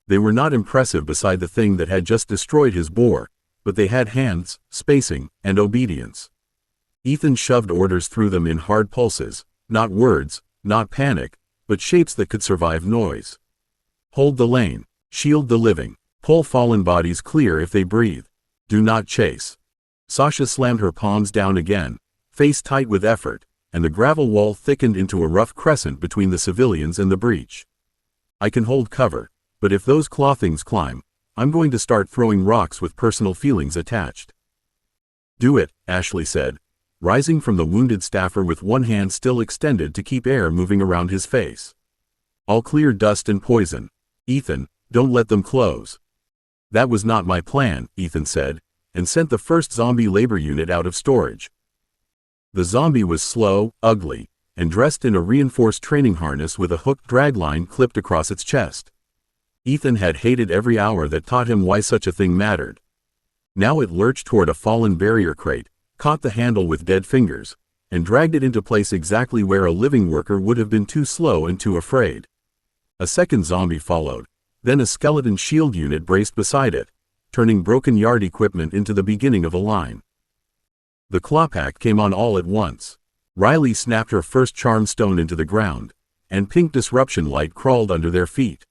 They were not impressive beside the thing that had just destroyed his boar, but they had hands, spacing, and obedience. Ethan shoved orders through them in hard pulses, not words, not panic, but shapes that could survive noise. Hold the lane, shield the living, pull fallen bodies clear if they breathe. Do not chase. Sasha slammed her palms down again, face tight with effort, and the gravel wall thickened into a rough crescent between the civilians and the breach. I can hold cover, but if those claw things climb, I'm going to start throwing rocks with personal feelings attached. Do it, Ashley said, rising from the wounded staffer with one hand still extended to keep air moving around his face. I'll clear dust and poison. Ethan, don't let them close. That was not my plan, Ethan said, and sent the first zombie labor unit out of storage. The zombie was slow, ugly, and dressed in a reinforced training harness with a hooked dragline clipped across its chest. Ethan had hated every hour that taught him why such a thing mattered. Now it lurched toward a fallen barrier crate, caught the handle with dead fingers, and dragged it into place exactly where a living worker would have been too slow and too afraid. A second zombie followed, then a skeleton shield unit braced beside it, turning broken yard equipment into the beginning of a line. The clawpack came on all at once. Riley snapped her first charm stone into the ground, and pink disruption light crawled under their feet.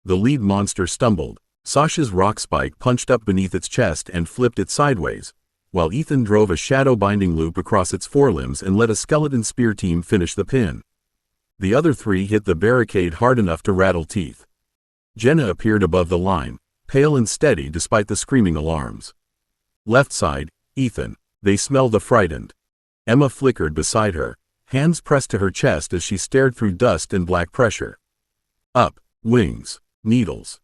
The lead monster stumbled, Sasha's rock spike punched up beneath its chest and flipped it sideways, while Ethan drove a shadow binding loop across its forelimbs and let a skeleton spear team finish the pin. The other three hit the barricade hard enough to rattle teeth. Jenna appeared above the line, pale and steady despite the screaming alarms. Left side, Ethan. They smell the frightened. Emma flickered beside her, hands pressed to her chest as she stared through dust and black pressure. Up, wings, needles.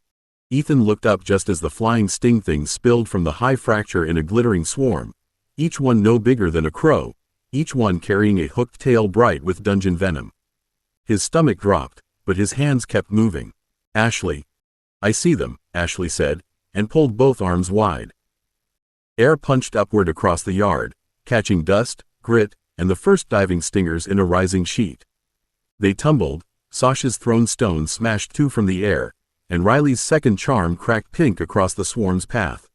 Ethan looked up just as the flying sting things spilled from the high fracture in a glittering swarm, each one no bigger than a crow, each one carrying a hooked tail bright with dungeon venom. His stomach dropped, but his hands kept moving. Ashley. I see them, Ashley said, and pulled both arms wide. Air punched upward across the yard, catching dust, grit, and the first diving stingers in a rising sheet. They tumbled, Sasha's thrown stone smashed two from the air, and Riley's second charm cracked pink across the swarm's path.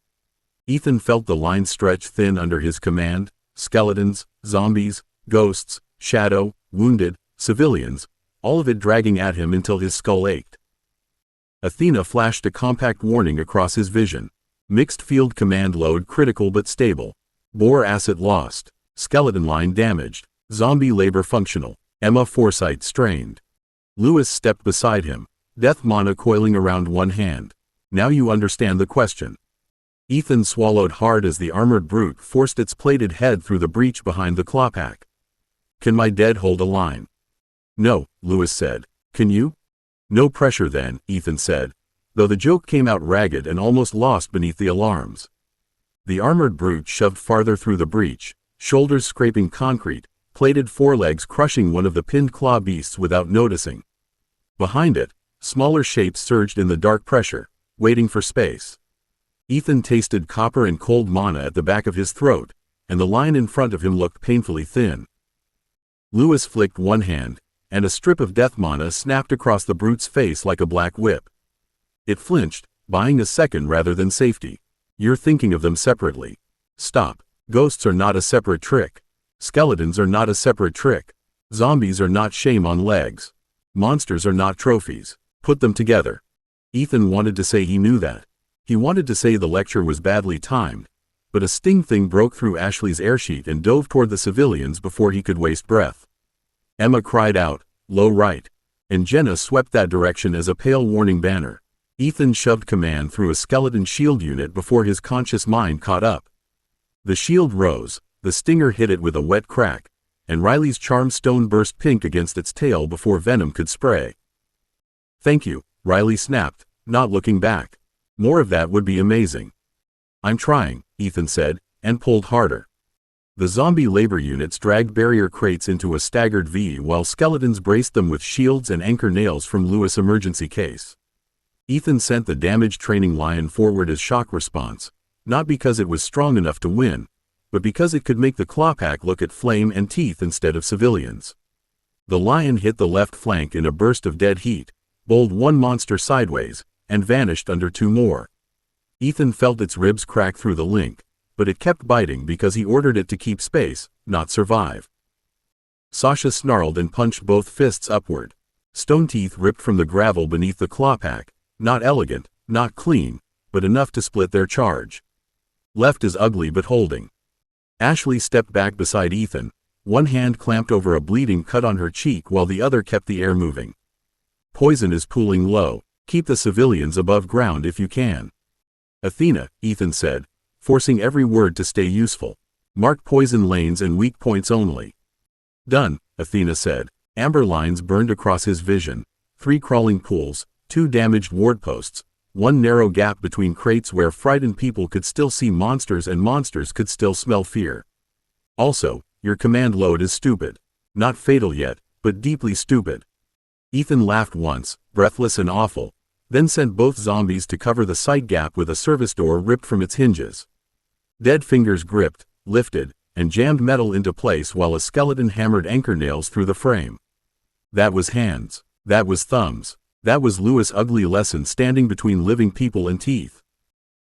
Ethan felt the line stretch thin under his command: skeletons, zombies, ghosts, shadow, wounded, civilians, all of it dragging at him until his skull ached. Athena flashed a compact warning across his vision. Mixed field command load critical but stable. Boar asset lost. Skeleton line damaged. Zombie labor functional. Emma foresight strained. Lewis stepped beside him, death mana coiling around one hand. Now you understand the question. Ethan swallowed hard as the armored brute forced its plated head through the breach behind the claw pack. Can my dead hold a line? No, Lewis said. Can you? No pressure then, Ethan said, though the joke came out ragged and almost lost beneath the alarms. The armored brute shoved farther through the breach, shoulders scraping concrete, plated forelegs crushing one of the pinned claw beasts without noticing. Behind it, smaller shapes surged in the dark pressure, waiting for space. Ethan tasted copper and cold mana at the back of his throat, and the line in front of him looked painfully thin. Lewis flicked one hand, and a strip of death mana snapped across the brute's face like a black whip. It flinched, buying a second rather than safety. You're thinking of them separately. Stop. Ghosts are not a separate trick. Skeletons are not a separate trick. Zombies are not shame on legs. Monsters are not trophies. Put them together. Ethan wanted to say he knew that. He wanted to say the lecture was badly timed, but a sting thing broke through Ashley's airsheet and dove toward the civilians before he could waste breath. Emma cried out, low right, and Jenna swept that direction as a pale warning banner. Ethan shoved command through a skeleton shield unit before his conscious mind caught up. The shield rose, the stinger hit it with a wet crack, and Riley's charm stone burst pink against its tail before venom could spray. Thank you, Riley snapped, not looking back. More of that would be amazing. I'm trying, Ethan said, and pulled harder. The zombie labor units dragged barrier crates into a staggered V while skeletons braced them with shields and anchor nails from Lewis' emergency case. Ethan sent the damaged training lion forward as shock response, not because it was strong enough to win, but because it could make the claw pack look at flame and teeth instead of civilians. The lion hit the left flank in a burst of dead heat, bowled one monster sideways, and vanished under two more. Ethan felt its ribs crack through the link, but it kept biting because he ordered it to keep space, not survive. Sasha snarled and punched both fists upward. Stone teeth ripped from the gravel beneath the claw pack, not elegant, not clean, but enough to split their charge. Left is ugly but holding. Ashley stepped back beside Ethan, one hand clamped over a bleeding cut on her cheek while the other kept the air moving. Poison is pooling low. Keep the civilians above ground if you can. Athena, Ethan said, forcing every word to stay useful. Mark poison lanes and weak points only. Done, Athena said. Amber lines burned across his vision. 3 crawling pools, 2 damaged ward posts, 1 narrow gap between crates where frightened people could still see monsters and monsters could still smell fear. Also, your command load is stupid. Not fatal yet, but deeply stupid. Ethan laughed once, breathless and awful, then sent both zombies to cover the sight gap with a service door ripped from its hinges. Dead fingers gripped, lifted, and jammed metal into place while a skeleton hammered anchor nails through the frame. That was hands. That was thumbs. That was Lewis' ugly lesson standing between living people and teeth.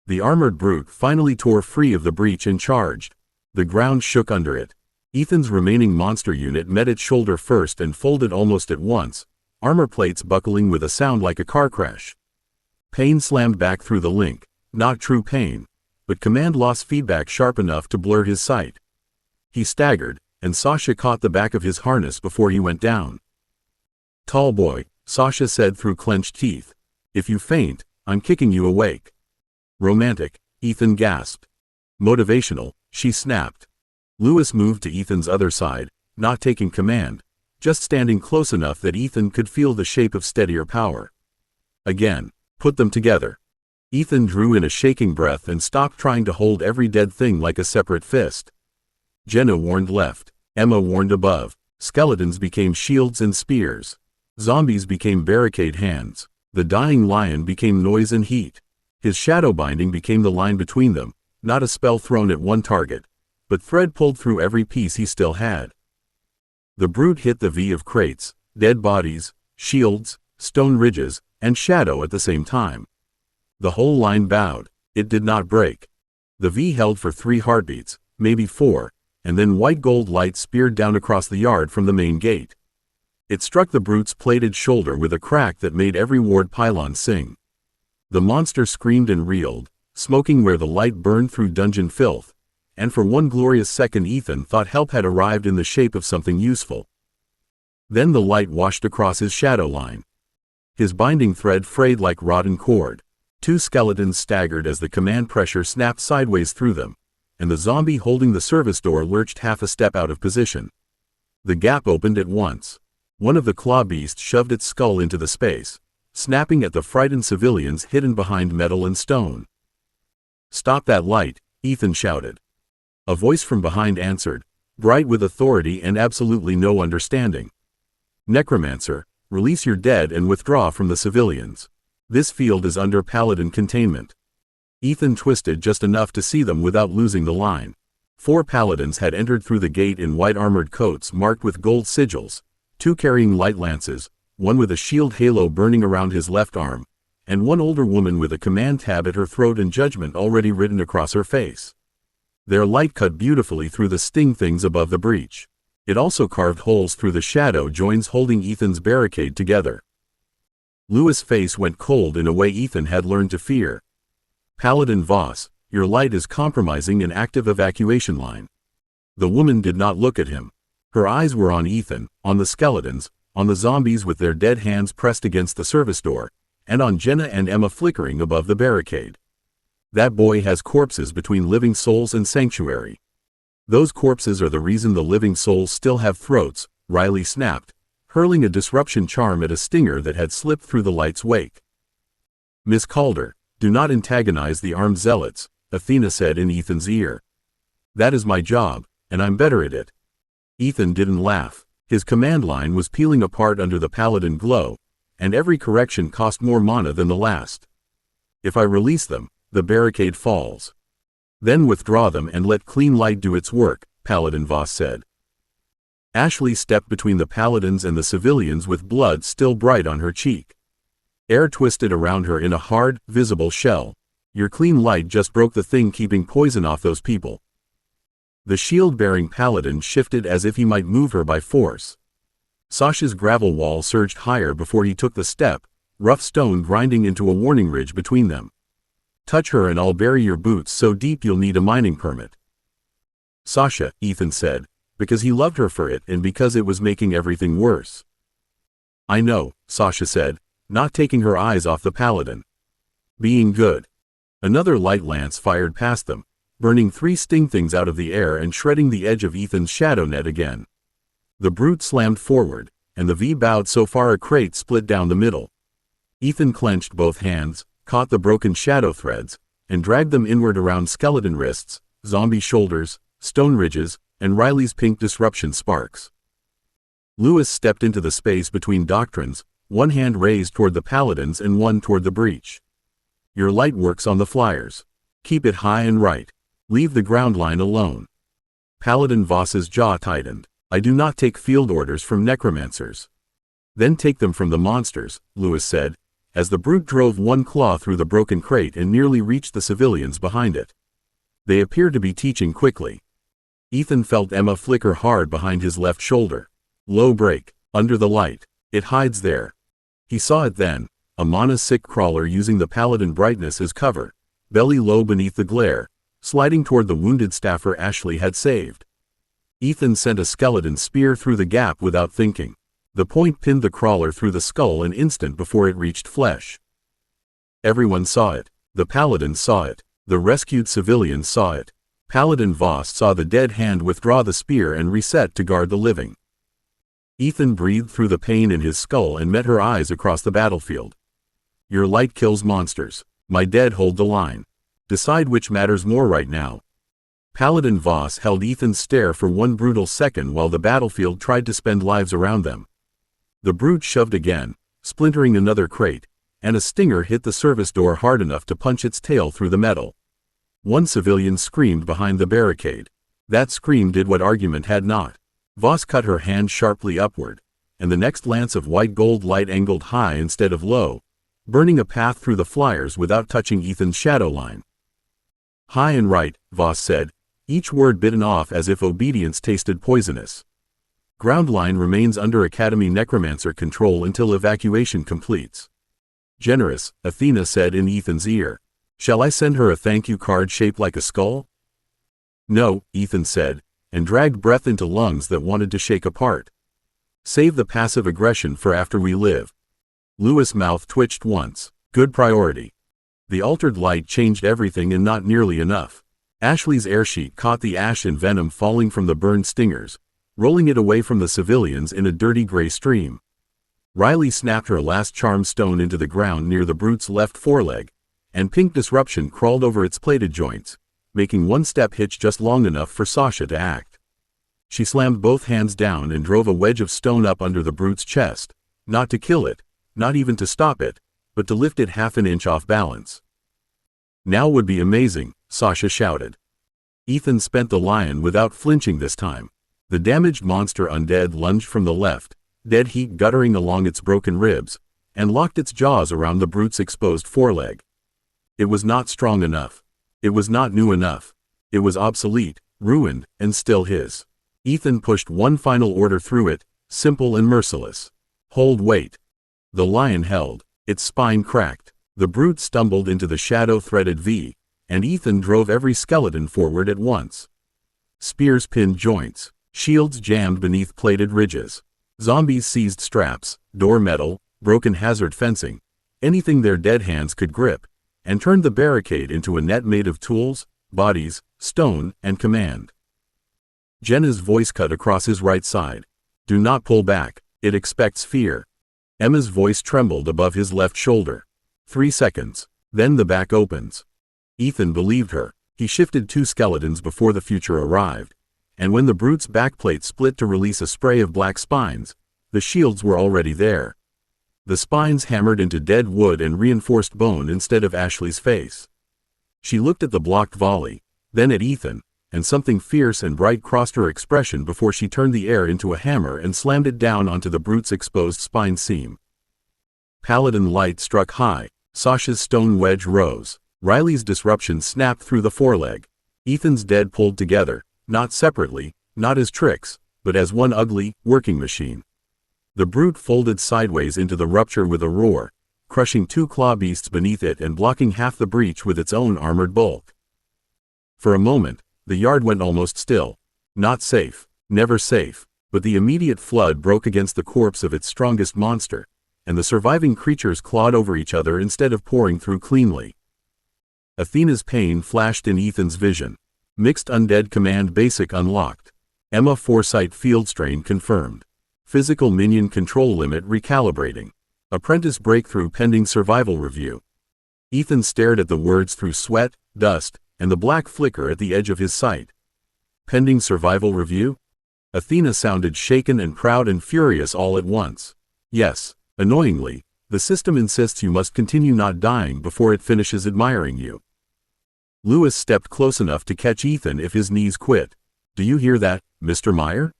The armored brute finally tore free of the breach and charged. The ground shook under it. Ethan's remaining monster unit met its shoulder first and folded almost at once, armor plates buckling with a sound like a car crash. Pain slammed back through the link, not true pain, but command loss feedback sharp enough to blur his sight. He staggered, and Sasha caught the back of his harness before he went down. "Tall boy," Sasha said through clenched teeth. "If you faint, I'm kicking you awake." "Romantic," Ethan gasped. "Motivational," she snapped. Lewis moved to Ethan's other side, not taking command, just standing close enough that Ethan could feel the shape of steadier power. Again, "Put them together." Ethan drew in a shaking breath and stopped trying to hold every dead thing like a separate fist. Jenna warned left, Emma warned above. Skeletons became shields and spears. Zombies became barricade hands. The dying lion became noise and heat. His shadow binding became the line between them, not a spell thrown at one target, but thread pulled through every piece he still had. The brute hit the V of crates, dead bodies, shields, stone ridges, and shadow at the same time. The whole line bowed. It did not break. The V held for 3 heartbeats, maybe 4, and then white gold light speared down across the yard from the main gate. It struck the brute's plated shoulder with a crack that made every ward pylon sing. The monster screamed and reeled, smoking where the light burned through dungeon filth, and for one glorious second Ethan thought help had arrived in the shape of something useful. Then the light washed across his shadow line. His binding thread frayed like rotten cord. 2 skeletons staggered as the command pressure snapped sideways through them, and the zombie holding the service door lurched half a step out of position. The gap opened at once. One of the claw beasts shoved its skull into the space, snapping at the frightened civilians hidden behind metal and stone. "Stop that light," Ethan shouted. A voice from behind answered, bright with authority and absolutely no understanding. "Necromancer, release your dead and withdraw from the civilians. This field is under Paladin containment." Ethan twisted just enough to see them without losing the line. 4 Paladins had entered through the gate in white armored coats marked with gold sigils, 2 carrying light lances, 1 with a shield halo burning around his left arm, and 1 older woman with a command tab at her throat and judgment already written across her face. Their light cut beautifully through the sting things above the breach. It also carved holes through the shadow joins holding Ethan's barricade together. Lewis' face went cold in a way Ethan had learned to fear. "Paladin Voss, your light is compromising an active evacuation line." The woman did not look at him. Her eyes were on Ethan, on the skeletons, on the zombies with their dead hands pressed against the service door, and on Jenna and Emma flickering above the barricade. "That boy has corpses between living souls and sanctuary. Those corpses are the reason the living souls still have throats," Riley snapped, hurling a disruption charm at a stinger that had slipped through the light's wake. "Miss Calder, do not antagonize the armed zealots," Athena said in Ethan's ear. "That is my job, and I'm better at it." Ethan didn't laugh. His command line was peeling apart under the Paladin glow, and every correction cost more mana than the last. "If I release them, the barricade falls. Then withdraw them and let clean light do its work," Paladin Voss said. Ashley stepped between the Paladins and the civilians with blood still bright on her cheek. Air twisted around her in a hard, visible shell. "Your clean light just broke the thing keeping poison off those people." The shield-bearing Paladin shifted as if he might move her by force. Sasha's gravel wall surged higher before he took the step, rough stone grinding into a warning ridge between them. "Touch her and I'll bury your boots so deep you'll need a mining permit." "Sasha," Ethan said, because he loved her for it and because it was making everything worse. "I know," Sasha said, not taking her eyes off the Paladin. "Being good." Another light lance fired past them, burning 3 sting things out of the air and shredding the edge of Ethan's shadow net again. The brute slammed forward, and the V bowed so far a crate split down the middle. Ethan clenched both hands, caught the broken shadow threads, and dragged them inward around skeleton wrists, zombie shoulders, stone ridges, and Riley's pink disruption sparks. Lewis stepped into the space between doctrines, one hand raised toward the Paladins and one toward the breach. "Your light works on the flyers. Keep it high and right. Leave the ground line alone." Paladin Voss's jaw tightened. "I do not take field orders from necromancers." "Then take them from the monsters," Lewis said, as the brute drove one claw through the broken crate and nearly reached the civilians behind it. They appeared to be teaching quickly. Ethan felt Emma flicker hard behind his left shoulder. Low break, under the light. It hides there. He saw it then, a mana-sick crawler using the paladin brightness as cover, belly low beneath the glare, sliding toward the wounded staffer Ashley had saved. Ethan sent a skeleton spear through the gap without thinking. The point pinned the crawler through the skull an instant before it reached flesh. Everyone saw it. The paladins saw it. The rescued civilians saw it. Paladin Voss saw the dead hand withdraw the spear and reset to guard the living. Ethan breathed through the pain in his skull and met her eyes across the battlefield. Your light kills monsters. My dead hold the line. Decide which matters more right now. Paladin Voss held Ethan's stare for one brutal second while the battlefield tried to spend lives around them. The brute shoved again, splintering another crate, and a stinger hit the service door hard enough to punch its tail through the metal. One civilian screamed behind the barricade. That scream did what argument had not. Voss cut her hand sharply upward, and the next lance of white gold light angled high instead of low, burning a path through the flyers without touching Ethan's shadow line. High and right, Voss said, each word bitten off as if obedience tasted poisonous. Ground line remains under Academy Necromancer control until evacuation completes. Generous, Athena said in Ethan's ear. Shall I send her a thank you card shaped like a skull? No, Ethan said, and dragged breath into lungs that wanted to shake apart. Save the passive aggression for after we live. Lewis' mouth twitched once. Good priority. The altered light changed everything and not nearly enough. Ashley's airsheet caught the ash and venom falling from the burned stingers, rolling it away from the civilians in a dirty gray stream. Riley snapped her last charm stone into the ground near the brute's left foreleg, and pink disruption crawled over its plated joints, making one step hitch just long enough for Sasha to act. She slammed both hands down and drove a wedge of stone up under the brute's chest, not to kill it, not even to stop it, but to lift it half an inch off balance. Now would be amazing, Sasha shouted. Ethan spent the lion without flinching this time. The damaged monster Undead lunged from the left, dead heat guttering along its broken ribs, and locked its jaws around the brute's exposed foreleg. It was not strong enough. It was not new enough. It was obsolete, ruined, and still his. Ethan pushed one final order through it, simple and merciless. Hold wait. The lion held. Its spine cracked. The brute stumbled into the shadow-threaded V, and Ethan drove every skeleton forward at once. Spears pinned joints. Shields jammed beneath plated ridges. Zombies seized straps, door metal, broken hazard fencing, anything their dead hands could grip, and turned the barricade into a net made of tools, bodies, stone, and command. Jenna's voice cut across his right side. Do not pull back. It expects fear. Emma's voice trembled above his left shoulder. 3 seconds. Then the back opens. Ethan believed her. He shifted 2 skeletons before the future arrived, and when the brute's backplate split to release a spray of black spines, the shields were already there. The spines hammered into dead wood and reinforced bone instead of Ashley's face. She looked at the blocked volley, then at Ethan, and something fierce and bright crossed her expression before she turned the air into a hammer and slammed it down onto the brute's exposed spine seam. Paladin light struck high. Sasha's stone wedge rose. Riley's disruption snapped through the foreleg. Ethan's dead pulled together, not separately, not as tricks, but as one ugly, working machine. The brute folded sideways into the rupture with a roar, crushing 2 claw beasts beneath it and blocking half the breach with its own armored bulk. For a moment, the yard went almost still. Not safe, never safe, but the immediate flood broke against the corpse of its strongest monster, and the surviving creatures clawed over each other instead of pouring through cleanly. Athena's pain flashed in Ethan's vision. Mixed Undead Command Basic unlocked. Emma Foresight Field Strain confirmed. Physical Minion Control Limit recalibrating. Apprentice Breakthrough pending survival review. Ethan stared at the words through sweat, dust, and the black flicker at the edge of his sight. Pending survival review? Athena sounded shaken and proud and furious all at once. Yes, annoyingly, the system insists you must continue not dying before it finishes admiring you. Lewis stepped close enough to catch Ethan if his knees quit. Do you hear that, Mr. Meyer?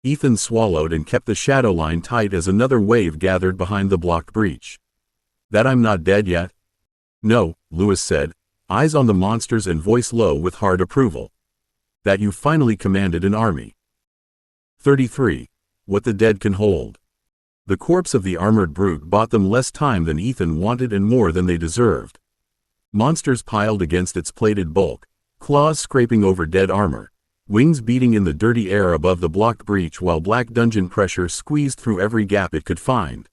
Ethan swallowed and kept the shadow line tight as another wave gathered behind the blocked breach. That I'm not dead yet? No, Lewis said, eyes on the monsters and voice low with hard approval. That you finally commanded an army. 33. What the dead can hold. The corpse of the armored brute bought them less time than Ethan wanted and more than they deserved. Monsters piled against its plated bulk, claws scraping over dead armor, wings beating in the dirty air above the blocked breach while black dungeon pressure squeezed through every gap it could find.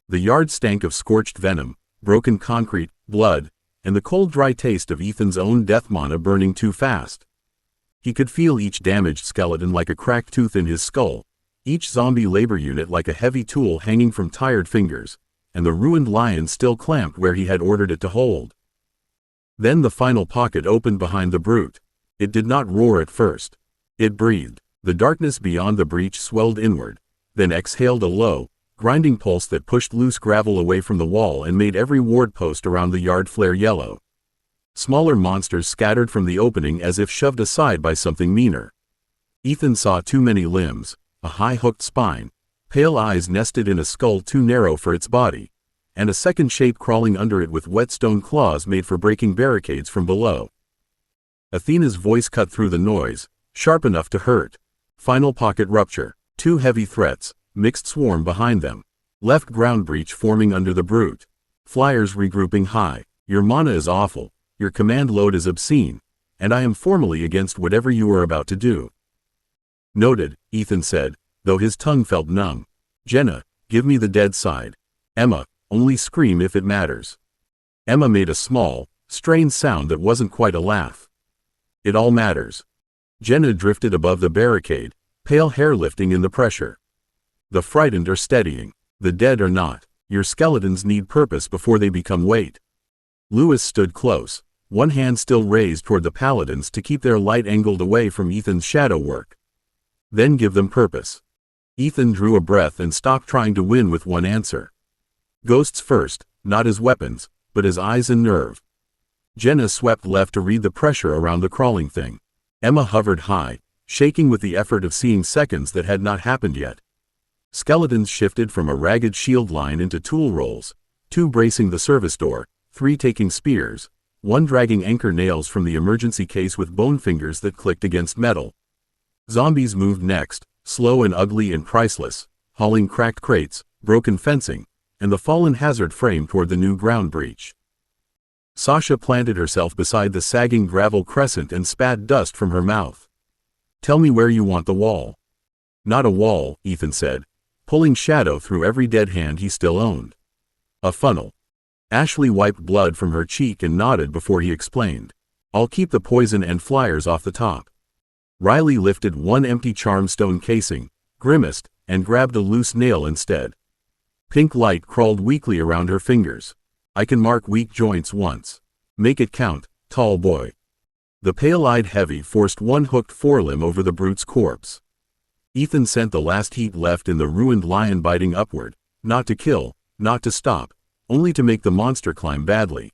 The yard stank of scorched venom, broken concrete, blood, and the cold dry taste of Ethan's own death mana burning too fast. He could feel each damaged skeleton like a cracked tooth in his skull, each zombie labor unit like a heavy tool hanging from tired fingers, and the ruined lion still clamped where he had ordered it to hold. Then the final pocket opened behind the brute. It did not roar at first. It breathed. The darkness beyond the breach swelled inward, then exhaled a low, grinding pulse that pushed loose gravel away from the wall and made every ward post around the yard flare yellow. Smaller monsters scattered from the opening as if shoved aside by something meaner. Ethan saw too many limbs, a high hooked spine, pale eyes nested in a skull too narrow for its body, and a second shape crawling under it with whetstone claws made for breaking barricades from below. Athena's voice cut through the noise, sharp enough to hurt. Final pocket rupture. 2 heavy threats, mixed swarm behind them. Left ground breach forming under the brute. Flyers regrouping high. Your mana is awful, your command load is obscene, and I am formally against whatever you are about to do. Noted, Ethan said, though his tongue felt numb. Jenna, give me the dead side. Emma, only scream if it matters. Emma made a small, strained sound that wasn't quite a laugh. It all matters. Jenna drifted above the barricade, pale hair lifting in the pressure. The frightened are steadying. The dead are not. Your skeletons need purpose before they become weight. Lewis stood close, one hand still raised toward the Paladins to keep their light angled away from Ethan's shadow work. Then give them purpose. Ethan drew a breath and stopped trying to win with one answer. Ghosts first, not as weapons, but as eyes and nerve. Jenna swept left to read the pressure around the crawling thing. Emma hovered high, shaking with the effort of seeing seconds that had not happened yet. Skeletons shifted from a ragged shield line into tool rolls, 2 bracing the service door, 3 taking spears, 1 dragging anchor nails from the emergency case with bone fingers that clicked against metal. Zombies moved next, slow and ugly and priceless, hauling cracked crates, broken fencing, and the fallen hazard frame toward the new ground breach. Sasha planted herself beside the sagging gravel crescent and spat dust from her mouth. Tell me where you want the wall. Not a wall, Ethan said, pulling shadow through every dead hand he still owned. A funnel. Ashley wiped blood from her cheek and nodded before he explained. I'll keep the poison and flyers off the top. Riley lifted one empty charmstone casing, grimaced, and grabbed a loose nail instead. Pink light crawled weakly around her fingers. I can mark weak joints once. Make it count, tall boy. The pale-eyed heavy forced one hooked forelimb over the brute's corpse. Ethan sent the last heat left in the ruined lion biting upward, not to kill, not to stop, only to make the monster climb badly.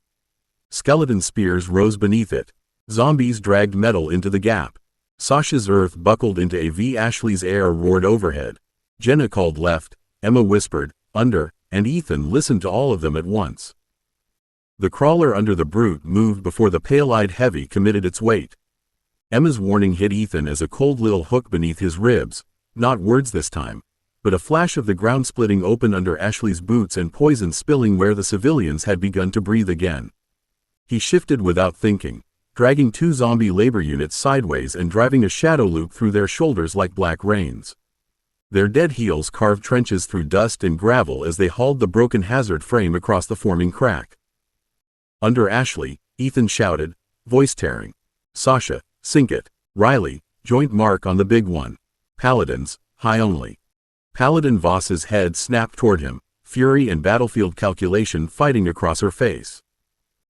Skeleton spears rose beneath it. Zombies dragged metal into the gap. Sasha's earth buckled into a V. Ashley's air roared overhead. Jenna called left, Emma whispered, under, and Ethan listened to all of them at once. The crawler under the brute moved before the pale-eyed heavy committed its weight. Emma's warning hit Ethan as a cold little hook beneath his ribs, not words this time, but a flash of the ground splitting open under Ashley's boots and poison spilling where the civilians had begun to breathe again. He shifted without thinking, dragging 2 zombie labor units sideways and driving a shadow loop through their shoulders like black reins. Their dead heels carved trenches through dust and gravel as they hauled the broken hazard frame across the forming crack. Under Ashley, Ethan shouted, voice tearing. Sasha, sink it. Riley, joint mark on the big one. Paladins, high only. Paladin Voss's head snapped toward him, fury and battlefield calculation fighting across her face.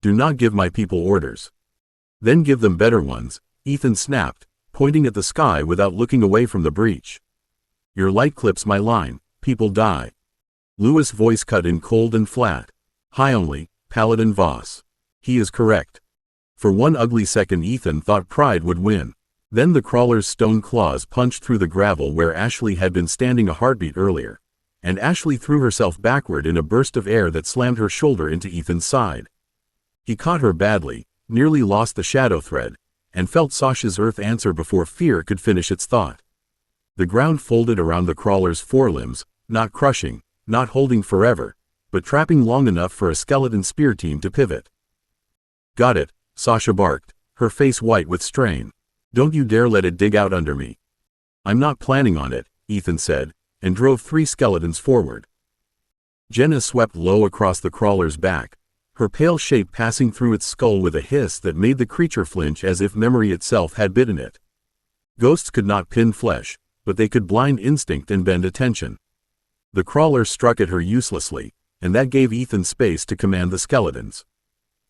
Do not give my people orders. Then give them better ones, Ethan snapped, pointing at the sky without looking away from the breach. Your light clips my line, people die. Lewis' voice cut in cold and flat. High only, Paladin Voss. He is correct. For one ugly second Ethan thought pride would win. Then the crawler's stone claws punched through the gravel where Ashley had been standing a heartbeat earlier, and Ashley threw herself backward in a burst of air that slammed her shoulder into Ethan's side. He caught her badly, nearly lost the shadow thread, and felt Sasha's earth answer before fear could finish its thought. The ground folded around the crawler's forelimbs, not crushing, not holding forever, but trapping long enough for a skeleton spear team to pivot. Got it, Sasha barked, her face white with strain. Don't you dare let it dig out under me. I'm not planning on it, Ethan said, and drove 3 skeletons forward. Jenna swept low across the crawler's back, her pale shape passing through its skull with a hiss that made the creature flinch as if memory itself had bitten it. Ghosts could not pin flesh, but they could blind instinct and bend attention. The crawler struck at her uselessly, and that gave Ethan space to command the skeletons.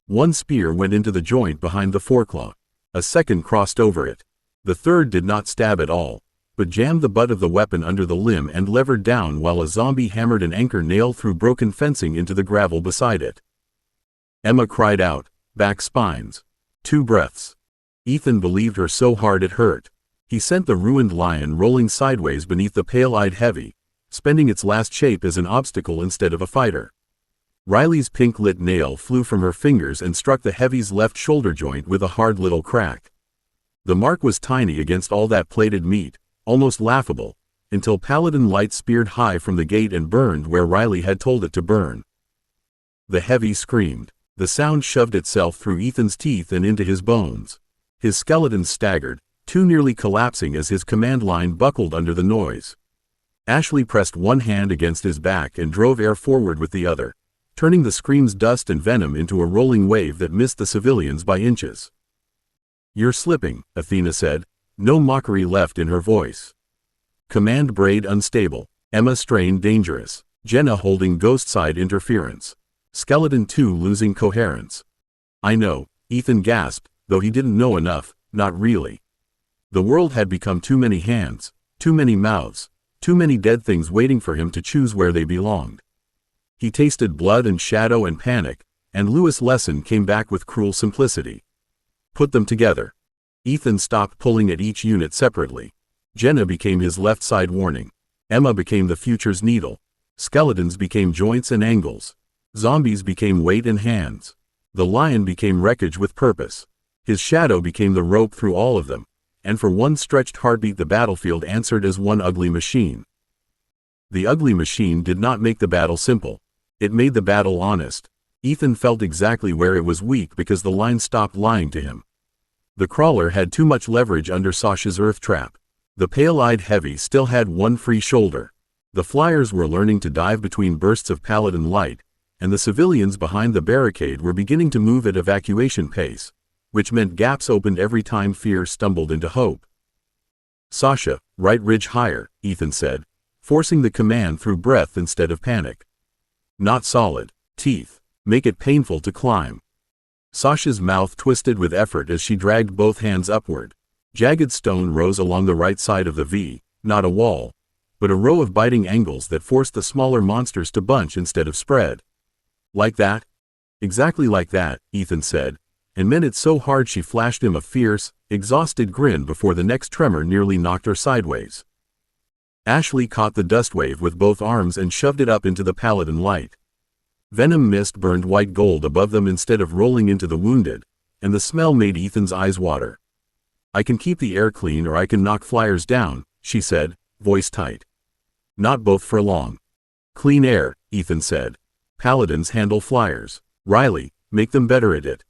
One spear went into the joint behind the foreclaw. A second crossed over it. The third did not stab at all, but jammed the butt of the weapon under the limb and levered down while a zombie hammered an anchor nail through broken fencing into the gravel beside it. Emma cried out, back spines. 2 breaths. Ethan believed her so hard it hurt. He sent the ruined lion rolling sideways beneath the pale-eyed heavy, spending its last shape as an obstacle instead of a fighter. Riley's pink-lit nail flew from her fingers and struck the heavy's left shoulder joint with a hard little crack. The mark was tiny against all that plated meat, almost laughable, until Paladin light speared high from the gate and burned where Riley had told it to burn. The heavy screamed. The sound shoved itself through Ethan's teeth and into his bones. His skeletons staggered, too nearly collapsing as his command line buckled under the noise. Ashley pressed one hand against his back and drove air forward with the other, turning the scream's dust and venom into a rolling wave that missed the civilians by inches. You're slipping, Athena said, no mockery left in her voice. Command braid unstable. Emma strained dangerous. Jenna holding ghost side interference. Skeleton 2 losing coherence. I know, Ethan gasped, though he didn't know enough, not really. The world had become too many hands, too many mouths, too many dead things waiting for him to choose where they belonged. He tasted blood and shadow and panic, and Lewis' lesson came back with cruel simplicity. Put them together. Ethan stopped pulling at each unit separately. Jenna became his left side warning. Emma became the future's needle. Skeletons became joints and angles. Zombies became weight and hands. The lion became wreckage with purpose. His shadow became the rope through all of them, and for one stretched heartbeat the battlefield answered as one ugly machine. The ugly machine did not make the battle simple. It made the battle honest. Ethan felt exactly where it was weak because the line stopped lying to him. The crawler had too much leverage under Sasha's earth trap. The pale-eyed heavy still had one free shoulder. The flyers were learning to dive between bursts of paladin light, and the civilians behind the barricade were beginning to move at evacuation pace, which meant gaps opened every time fear stumbled into hope. Sasha, right ridge higher, Ethan said, forcing the command through breath instead of panic. Not solid. Teeth. Make it painful to climb. Sasha's mouth twisted with effort as she dragged both hands upward. Jagged stone rose along the right side of the V, not a wall, but a row of biting angles that forced the smaller monsters to bunch instead of spread. Like that? Exactly like that, Ethan said, and meant it so hard she flashed him a fierce, exhausted grin before the next tremor nearly knocked her sideways. Ashley caught the dust wave with both arms and shoved it up into the paladin light. Venom mist burned white gold above them instead of rolling into the wounded, and the smell made Ethan's eyes water. I can keep the air clean or I can knock flyers down, she said, voice tight. Not both for long. Clean air, Ethan said. Paladins handle flyers. Riley, make them better at it.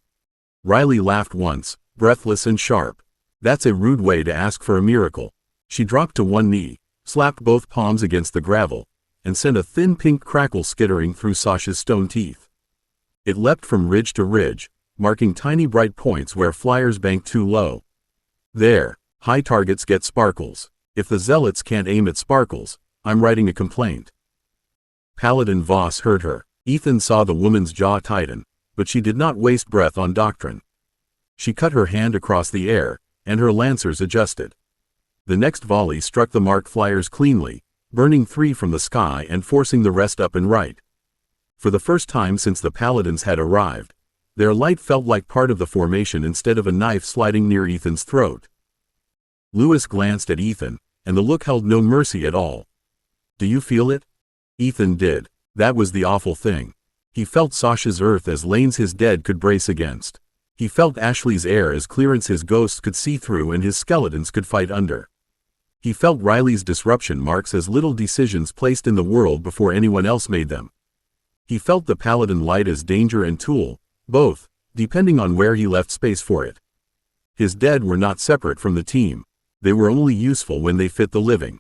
Riley laughed once, breathless and sharp. That's a rude way to ask for a miracle. She dropped to one knee, slapped both palms against the gravel, and sent a thin pink crackle skittering through Sasha's stone teeth. It leapt from ridge to ridge, marking tiny bright points where flyers banked too low. There, high targets get sparkles. If the zealots can't aim at sparkles, I'm writing a complaint. Paladin Voss heard her. Ethan saw the woman's jaw tighten, but she did not waste breath on doctrine. She cut her hand across the air, and her lancers adjusted. The next volley struck the marked flyers cleanly, burning 3 from the sky and forcing the rest up and right. For the first time since the paladins had arrived, their light felt like part of the formation instead of a knife sliding near Ethan's throat. Lewis glanced at Ethan, and the look held no mercy at all. Do you feel it? Ethan did. That was the awful thing. He felt Sasha's earth as lanes his dead could brace against. He felt Ashley's air as clearance his ghosts could see through and his skeletons could fight under. He felt Riley's disruption marks as little decisions placed in the world before anyone else made them. He felt the Paladin light as danger and tool, both, depending on where he left space for it. His dead were not separate from the team. They were only useful when they fit the living.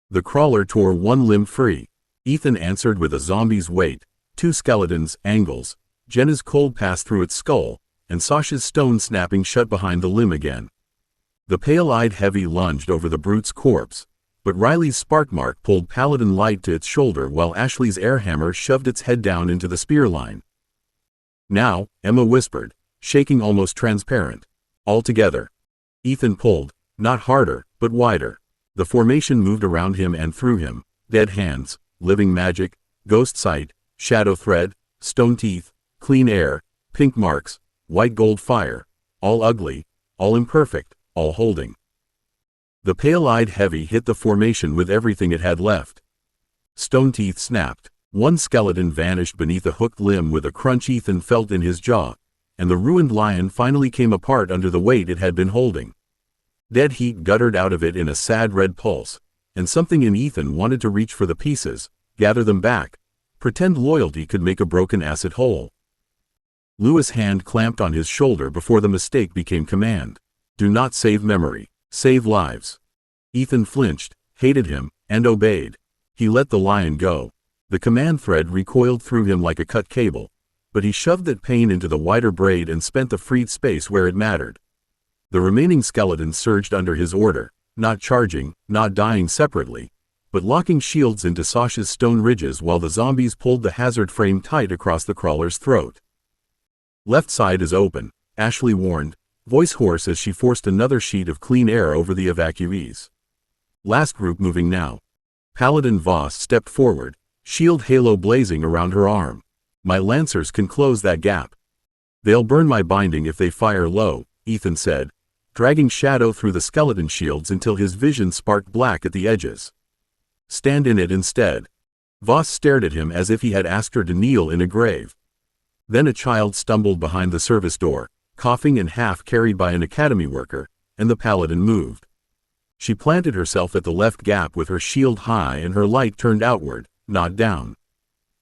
The crawler tore one limb free. Ethan answered with a zombie's weight, 2 skeletons' angles, Jenna's cold passed through its skull, and Sasha's stone snapping shut behind the limb again. The pale-eyed heavy lunged over the brute's corpse, but Riley's spark mark pulled Paladin light to its shoulder while Ashley's air hammer shoved its head down into the spear line. Now, Emma whispered, shaking almost transparent. All together. Ethan pulled, not harder, but wider. The formation moved around him and through him, dead hands, living magic, ghost sight, shadow thread, stone teeth, clean air, pink marks, white gold fire, all ugly, all imperfect, all holding. The pale-eyed heavy hit the formation with everything it had left. Stone teeth snapped. One skeleton vanished beneath a hooked limb with a crunch Ethan felt in his jaw, and the ruined lion finally came apart under the weight it had been holding. Dead heat guttered out of it in a sad red pulse, and something in Ethan wanted to reach for the pieces, gather them back, pretend loyalty could make a broken asset whole. Lewis' hand clamped on his shoulder before the mistake became command. Do not save memory, save lives. Ethan flinched, hated him, and obeyed. He let the lion go. The command thread recoiled through him like a cut cable, but he shoved that pain into the wider braid and spent the freed space where it mattered. The remaining skeletons surged under his order, not charging, not dying separately, but locking shields into Sasha's stone ridges while the zombies pulled the hazard frame tight across the crawler's throat. Left side is open, Ashley warned, voice hoarse as she forced another sheet of clean air over the evacuees. Last group moving now. Paladin Voss stepped forward, shield halo blazing around her arm. My lancers can close that gap. They'll burn my binding if they fire low, Ethan said, dragging shadow through the skeleton shields until his vision sparked black at the edges. Stand in it instead. Voss stared at him as if he had asked her to kneel in a grave. Then a child stumbled behind the service door, coughing and half carried by an academy worker, and the paladin moved. She planted herself at the left gap with her shield high and her light turned outward, not down.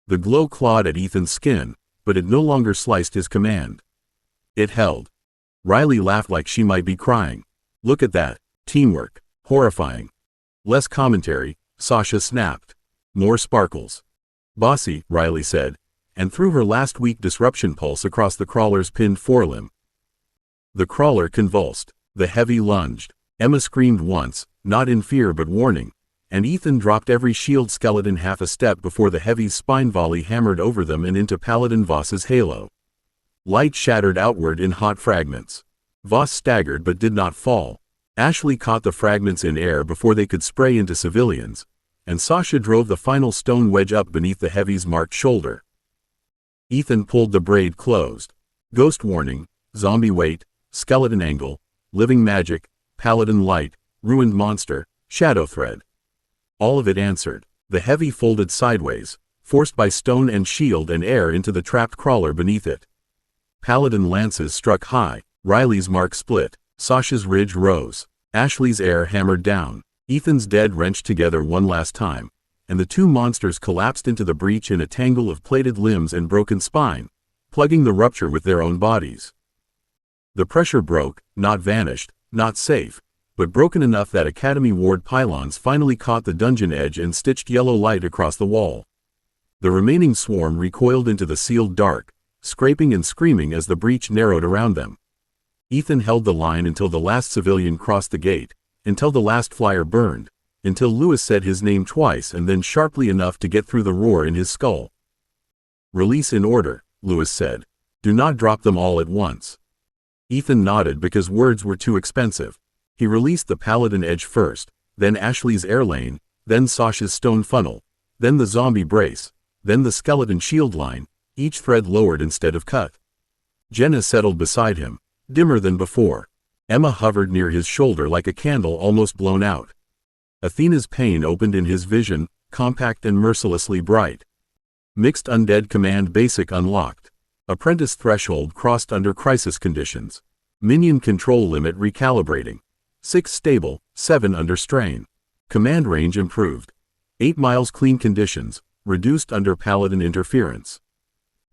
The glow clawed at Ethan's skin, but it no longer sliced his command. It held. Riley laughed like she might be crying. Look at that. Teamwork. Horrifying. Less commentary, Sasha snapped. More sparkles. Bossy, Riley said, and threw her last weak disruption pulse across the crawler's pinned forelimb. The crawler convulsed. The heavy lunged. Emma screamed once, not in fear but warning, and Ethan dropped every shield skeleton half a step before the heavy spine volley hammered over them and into Paladin Voss's halo. Light shattered outward in hot fragments. Voss staggered but did not fall. Ashley caught the fragments in air before they could spray into civilians, and Sasha drove the final stone wedge up beneath the heavy's marked shoulder. Ethan pulled the braid closed. Ghost warning, zombie weight, skeleton angle, living magic, paladin light, ruined monster, shadow thread. All of it answered. The heavy folded sideways, forced by stone and shield and air into the trapped crawler beneath it. Paladin lances struck high, Riley's mark split, Sasha's ridge rose, Ashley's air hammered down, Ethan's dead wrenched together one last time, and the two monsters collapsed into the breach in a tangle of plated limbs and broken spine, plugging the rupture with their own bodies. The pressure broke, not vanished, not safe, but broken enough that Academy ward pylons finally caught the dungeon edge and stitched yellow light across the wall. The remaining swarm recoiled into the sealed dark, scraping and screaming as the breach narrowed around them. Ethan held the line until the last civilian crossed the gate, until the last flyer burned, until Lewis said his name twice and then sharply enough to get through the roar in his skull. Release in order, Lewis said. Do not drop them all at once. Ethan nodded because words were too expensive. He released the paladin edge first, then Ashley's air lane, then Sasha's stone funnel, then the zombie brace, then the skeleton shield line, each thread lowered instead of cut. Jenna settled beside him, dimmer than before. Emma hovered near his shoulder like a candle almost blown out. Athena's pain opened in his vision, compact and mercilessly bright. Mixed Undead Command Basic unlocked. Apprentice threshold crossed under crisis conditions. Minion control limit recalibrating. 6 stable, 7 under strain. Command range improved. 8 miles clean conditions, reduced under paladin interference.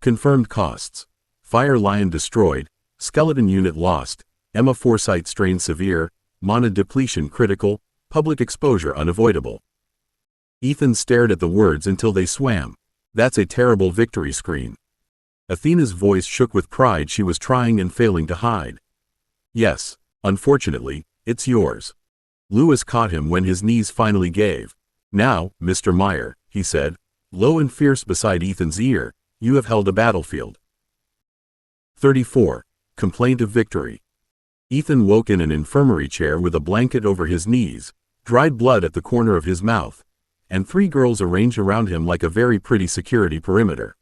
Confirmed costs. Fire Lion destroyed, skeleton unit lost, Emma Foresight strain severe, mana depletion critical, public exposure unavoidable. Ethan stared at the words until they swam. That's a terrible victory screen. Athena's voice shook with pride she was trying and failing to hide. Yes, unfortunately, it's yours. Lewis caught him when his knees finally gave. Now, Mr. Meyer, he said, low and fierce beside Ethan's ear, you have held a battlefield. 34. Complaint of victory. Ethan woke in an infirmary chair with a blanket over his knees, dried blood at the corner of his mouth, and 3 girls arranged around him like a very pretty security perimeter.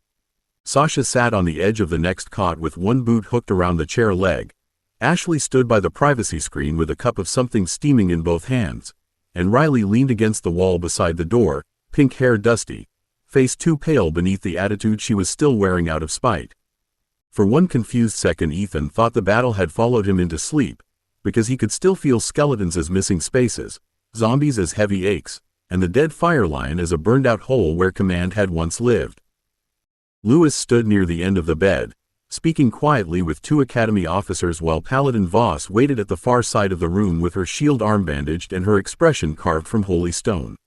Sasha sat on the edge of the next cot with one boot hooked around the chair leg. Ashley stood by the privacy screen with a cup of something steaming in both hands, and Riley leaned against the wall beside the door, pink hair dusty, face too pale beneath the attitude she was still wearing out of spite. For one confused second Ethan thought the battle had followed him into sleep, because he could still feel skeletons as missing spaces, zombies as heavy aches, and the dead fire lion as a burned-out hole where command had once lived. Lewis stood near the end of the bed, speaking quietly with 2 academy officers while Paladin Voss waited at the far side of the room with her shield arm bandaged and her expression carved from holy stone.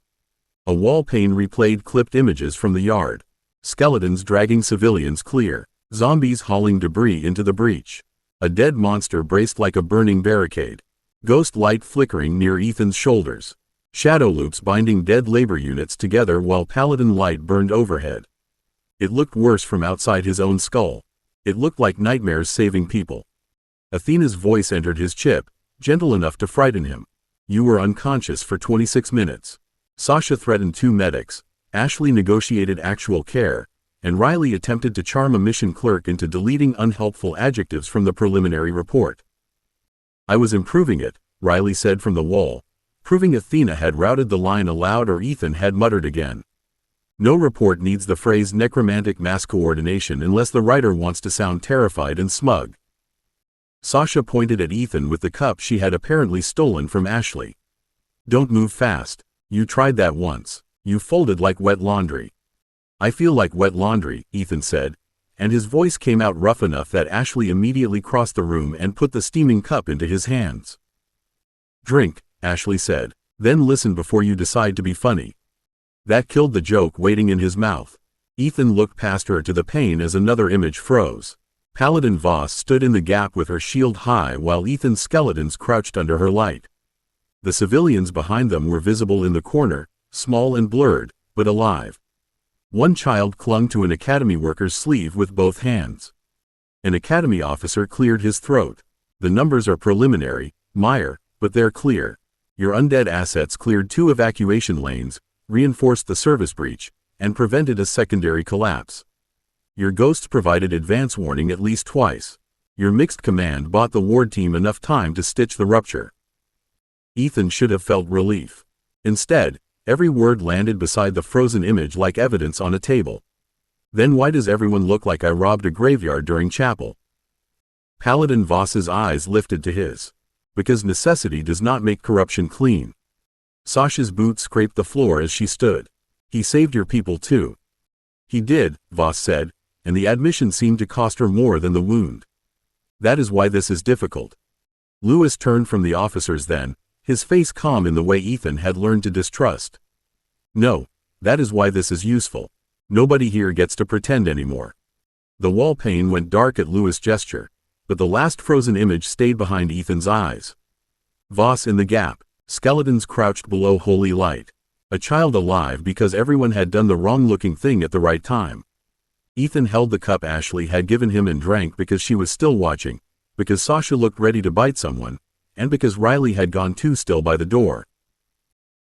A wall pane replayed clipped images from the yard. Skeletons dragging civilians clear, zombies hauling debris into the breach. A dead monster braced like a burning barricade. Ghost light flickering near Ethan's shoulders. Shadow loops binding dead labor units together while Paladin light burned overhead. It looked worse from outside his own skull. It looked like nightmares saving people. Athena's voice entered his chip, gentle enough to frighten him. You were unconscious for 26 minutes. Sasha threatened 2 medics, Ashley negotiated actual care, and Riley attempted to charm a mission clerk into deleting unhelpful adjectives from the preliminary report. I was improving it, Riley said from the wall, proving Athena had routed the line aloud or Ethan had muttered again. No report needs the phrase necromantic mass coordination unless the writer wants to sound terrified and smug. Sasha pointed at Ethan with the cup she had apparently stolen from Ashley. Don't move fast. You tried that once. You folded like wet laundry. I feel like wet laundry, Ethan said, and his voice came out rough enough that Ashley immediately crossed the room and put the steaming cup into his hands. Drink, Ashley said, then listen before you decide to be funny. That killed the joke waiting in his mouth. Ethan looked past her to the pane as another image froze. Paladin Voss stood in the gap with her shield high while Ethan's skeletons crouched under her light. The civilians behind them were visible in the corner, small and blurred, but alive. One child clung to an academy worker's sleeve with both hands. An academy officer cleared his throat. The numbers are preliminary, Meyer, but they're clear. Your undead assets cleared 2 evacuation lanes, reinforced the service breach, and prevented a secondary collapse. Your ghosts provided advance warning at least twice. Your mixed command bought the ward team enough time to stitch the rupture. Ethan should have felt relief. Instead, every word landed beside the frozen image like evidence on a table. Then why does everyone look like I robbed a graveyard during chapel? Paladin Voss's eyes lifted to his. Because necessity does not make corruption clean. Sasha's boots scraped the floor as she stood. He saved your people too. He did, Voss said, and the admission seemed to cost her more than the wound. That is why this is difficult. Lewis turned from the officers then, his face calm in the way Ethan had learned to distrust. No, that is why this is useful. Nobody here gets to pretend anymore. The wall pane went dark at Lewis' gesture, but the last frozen image stayed behind Ethan's eyes. Voss in the gap, skeletons crouched below holy light. A child alive because everyone had done the wrong-looking thing at the right time. Ethan held the cup Ashley had given him and drank because she was still watching, because Sasha looked ready to bite someone, and because Riley had gone too still by the door.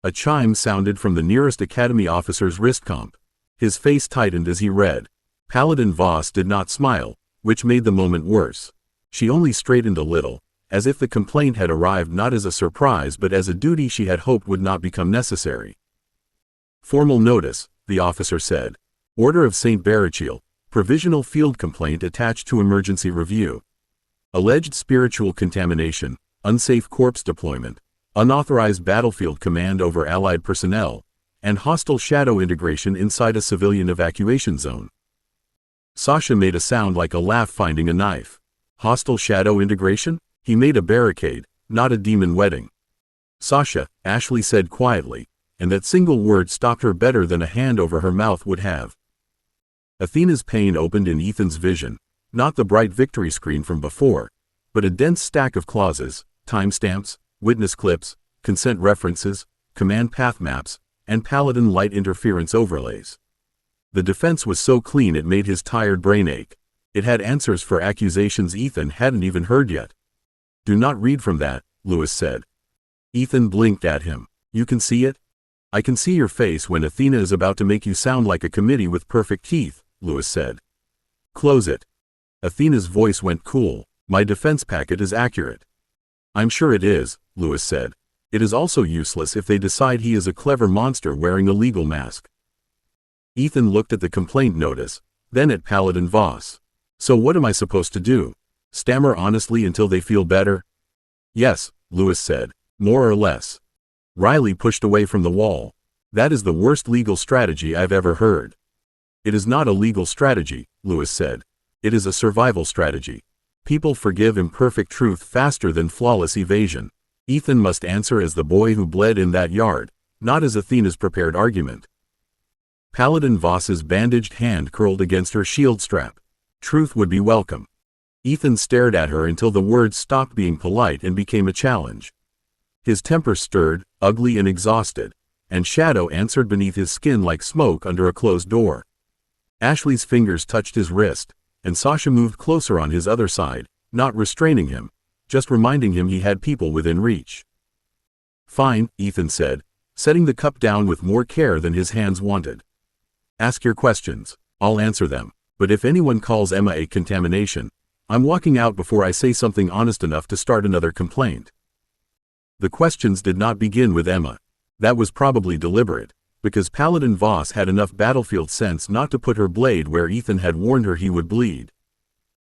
A chime sounded from the nearest academy officer's wrist comp. His face tightened as he read. Paladin Voss did not smile, which made the moment worse. She only straightened a little, as if the complaint had arrived not as a surprise but as a duty she had hoped would not become necessary. Formal notice, the officer said. Order of St. Barachil, provisional field complaint attached to emergency review. Alleged spiritual contamination, unsafe corpse deployment, unauthorized battlefield command over allied personnel, and hostile shadow integration inside a civilian evacuation zone. Sasha made a sound like a laugh finding a knife. Hostile shadow integration? He made a barricade, not a demon wedding. Sasha, Ashley said quietly, and that single word stopped her better than a hand over her mouth would have. Athena's pain opened in Ethan's vision, not the bright victory screen from before, but a dense stack of clauses, timestamps, witness clips, consent references, command path maps, and Paladin light interference overlays. The defense was so clean it made his tired brain ache. It had answers for accusations Ethan hadn't even heard yet. "Do not read from that," Lewis said. Ethan blinked at him. "You can see it? I can see your face when Athena is about to make you sound like a committee with perfect teeth," Lewis said. "Close it." Athena's voice went cool. "My defense packet is accurate." "I'm sure it is," Lewis said. "It is also useless if they decide he is a clever monster wearing a legal mask." Ethan looked at the complaint notice, then at Paladin Voss. "So what am I supposed to do? Stammer honestly until they feel better?" "Yes," Lewis said. "More or less." Riley pushed away from the wall. "That is the worst legal strategy I've ever heard." "It is not a legal strategy," Lewis said. "It is a survival strategy. People forgive imperfect truth faster than flawless evasion. Ethan must answer as the boy who bled in that yard, not as Athena's prepared argument." Paladin Voss's bandaged hand curled against her shield strap. Truth would be welcome. Ethan stared at her until the words stopped being polite and became a challenge. His temper stirred, ugly and exhausted, and shadow answered beneath his skin like smoke under a closed door. Ashley's fingers touched his wrist, and Sasha moved closer on his other side, not restraining him, just reminding him he had people within reach. "Fine," Ethan said, setting the cup down with more care than his hands wanted. "Ask your questions. I'll answer them. But if anyone calls Emma a contamination, I'm walking out before I say something honest enough to start another complaint." The questions did not begin with Emma. That was probably deliberate, because Paladin Voss had enough battlefield sense not to put her blade where Ethan had warned her he would bleed.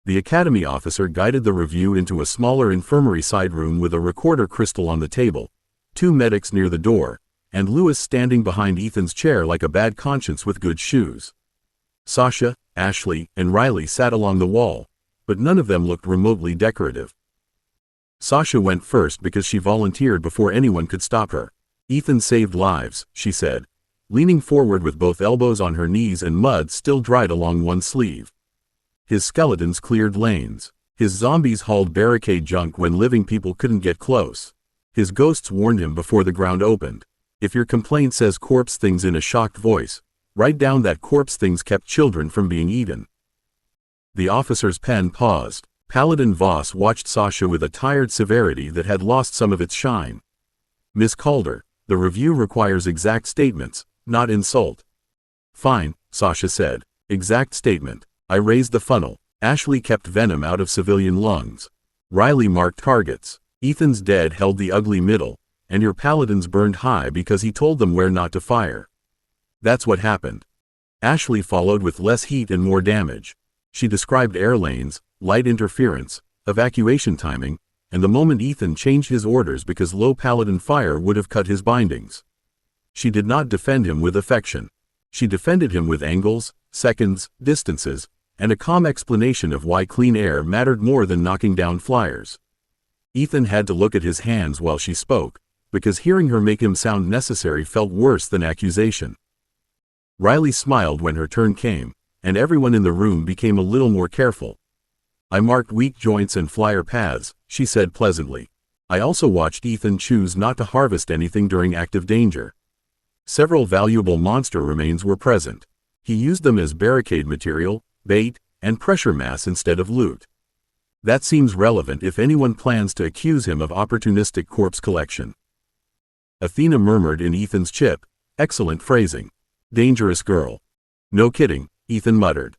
The Academy officer guided the review into a smaller infirmary side room with a recorder crystal on the table, 2 medics near the door, and Lewis standing behind Ethan's chair like a bad conscience with good shoes. Sasha, Ashley, and Riley sat along the wall, but none of them looked remotely decorative. Sasha went first because she volunteered before anyone could stop her. "Ethan saved lives," she said, leaning forward with both elbows on her knees and mud still dried along one sleeve. "His skeletons cleared lanes. His zombies hauled barricade junk when living people couldn't get close. His ghosts warned him before the ground opened. If your complaint says corpse things in a shocked voice, write down that corpse things kept children from being eaten." The officer's pen paused. Paladin Voss watched Sasha with a tired severity that had lost some of its shine. "Miss Calder, the review requires exact statements, not insult." "Fine," Sasha said. "Exact statement. I raised the funnel. Ashley kept venom out of civilian lungs. Riley marked targets. Ethan's dead held the ugly middle, and your paladins burned high because he told them where not to fire. That's what happened." Ashley followed with less heat and more damage. She described air lanes, light interference, evacuation timing, and the moment Ethan changed his orders because low paladin fire would have cut his bindings. She did not defend him with affection. She defended him with angles, seconds, distances, and a calm explanation of why clean air mattered more than knocking down flyers. Ethan had to look at his hands while she spoke, because hearing her make him sound necessary felt worse than accusation. Riley smiled when her turn came, and everyone in the room became a little more careful. "I marked weak joints and flyer paths," she said pleasantly. "I also watched Ethan choose not to harvest anything during active danger. Several valuable monster remains were present. He used them as barricade material, bait, and pressure mass instead of loot. That seems relevant if anyone plans to accuse him of opportunistic corpse collection." Athena murmured in Ethan's chip, "Excellent phrasing. Dangerous girl." "No kidding," Ethan muttered.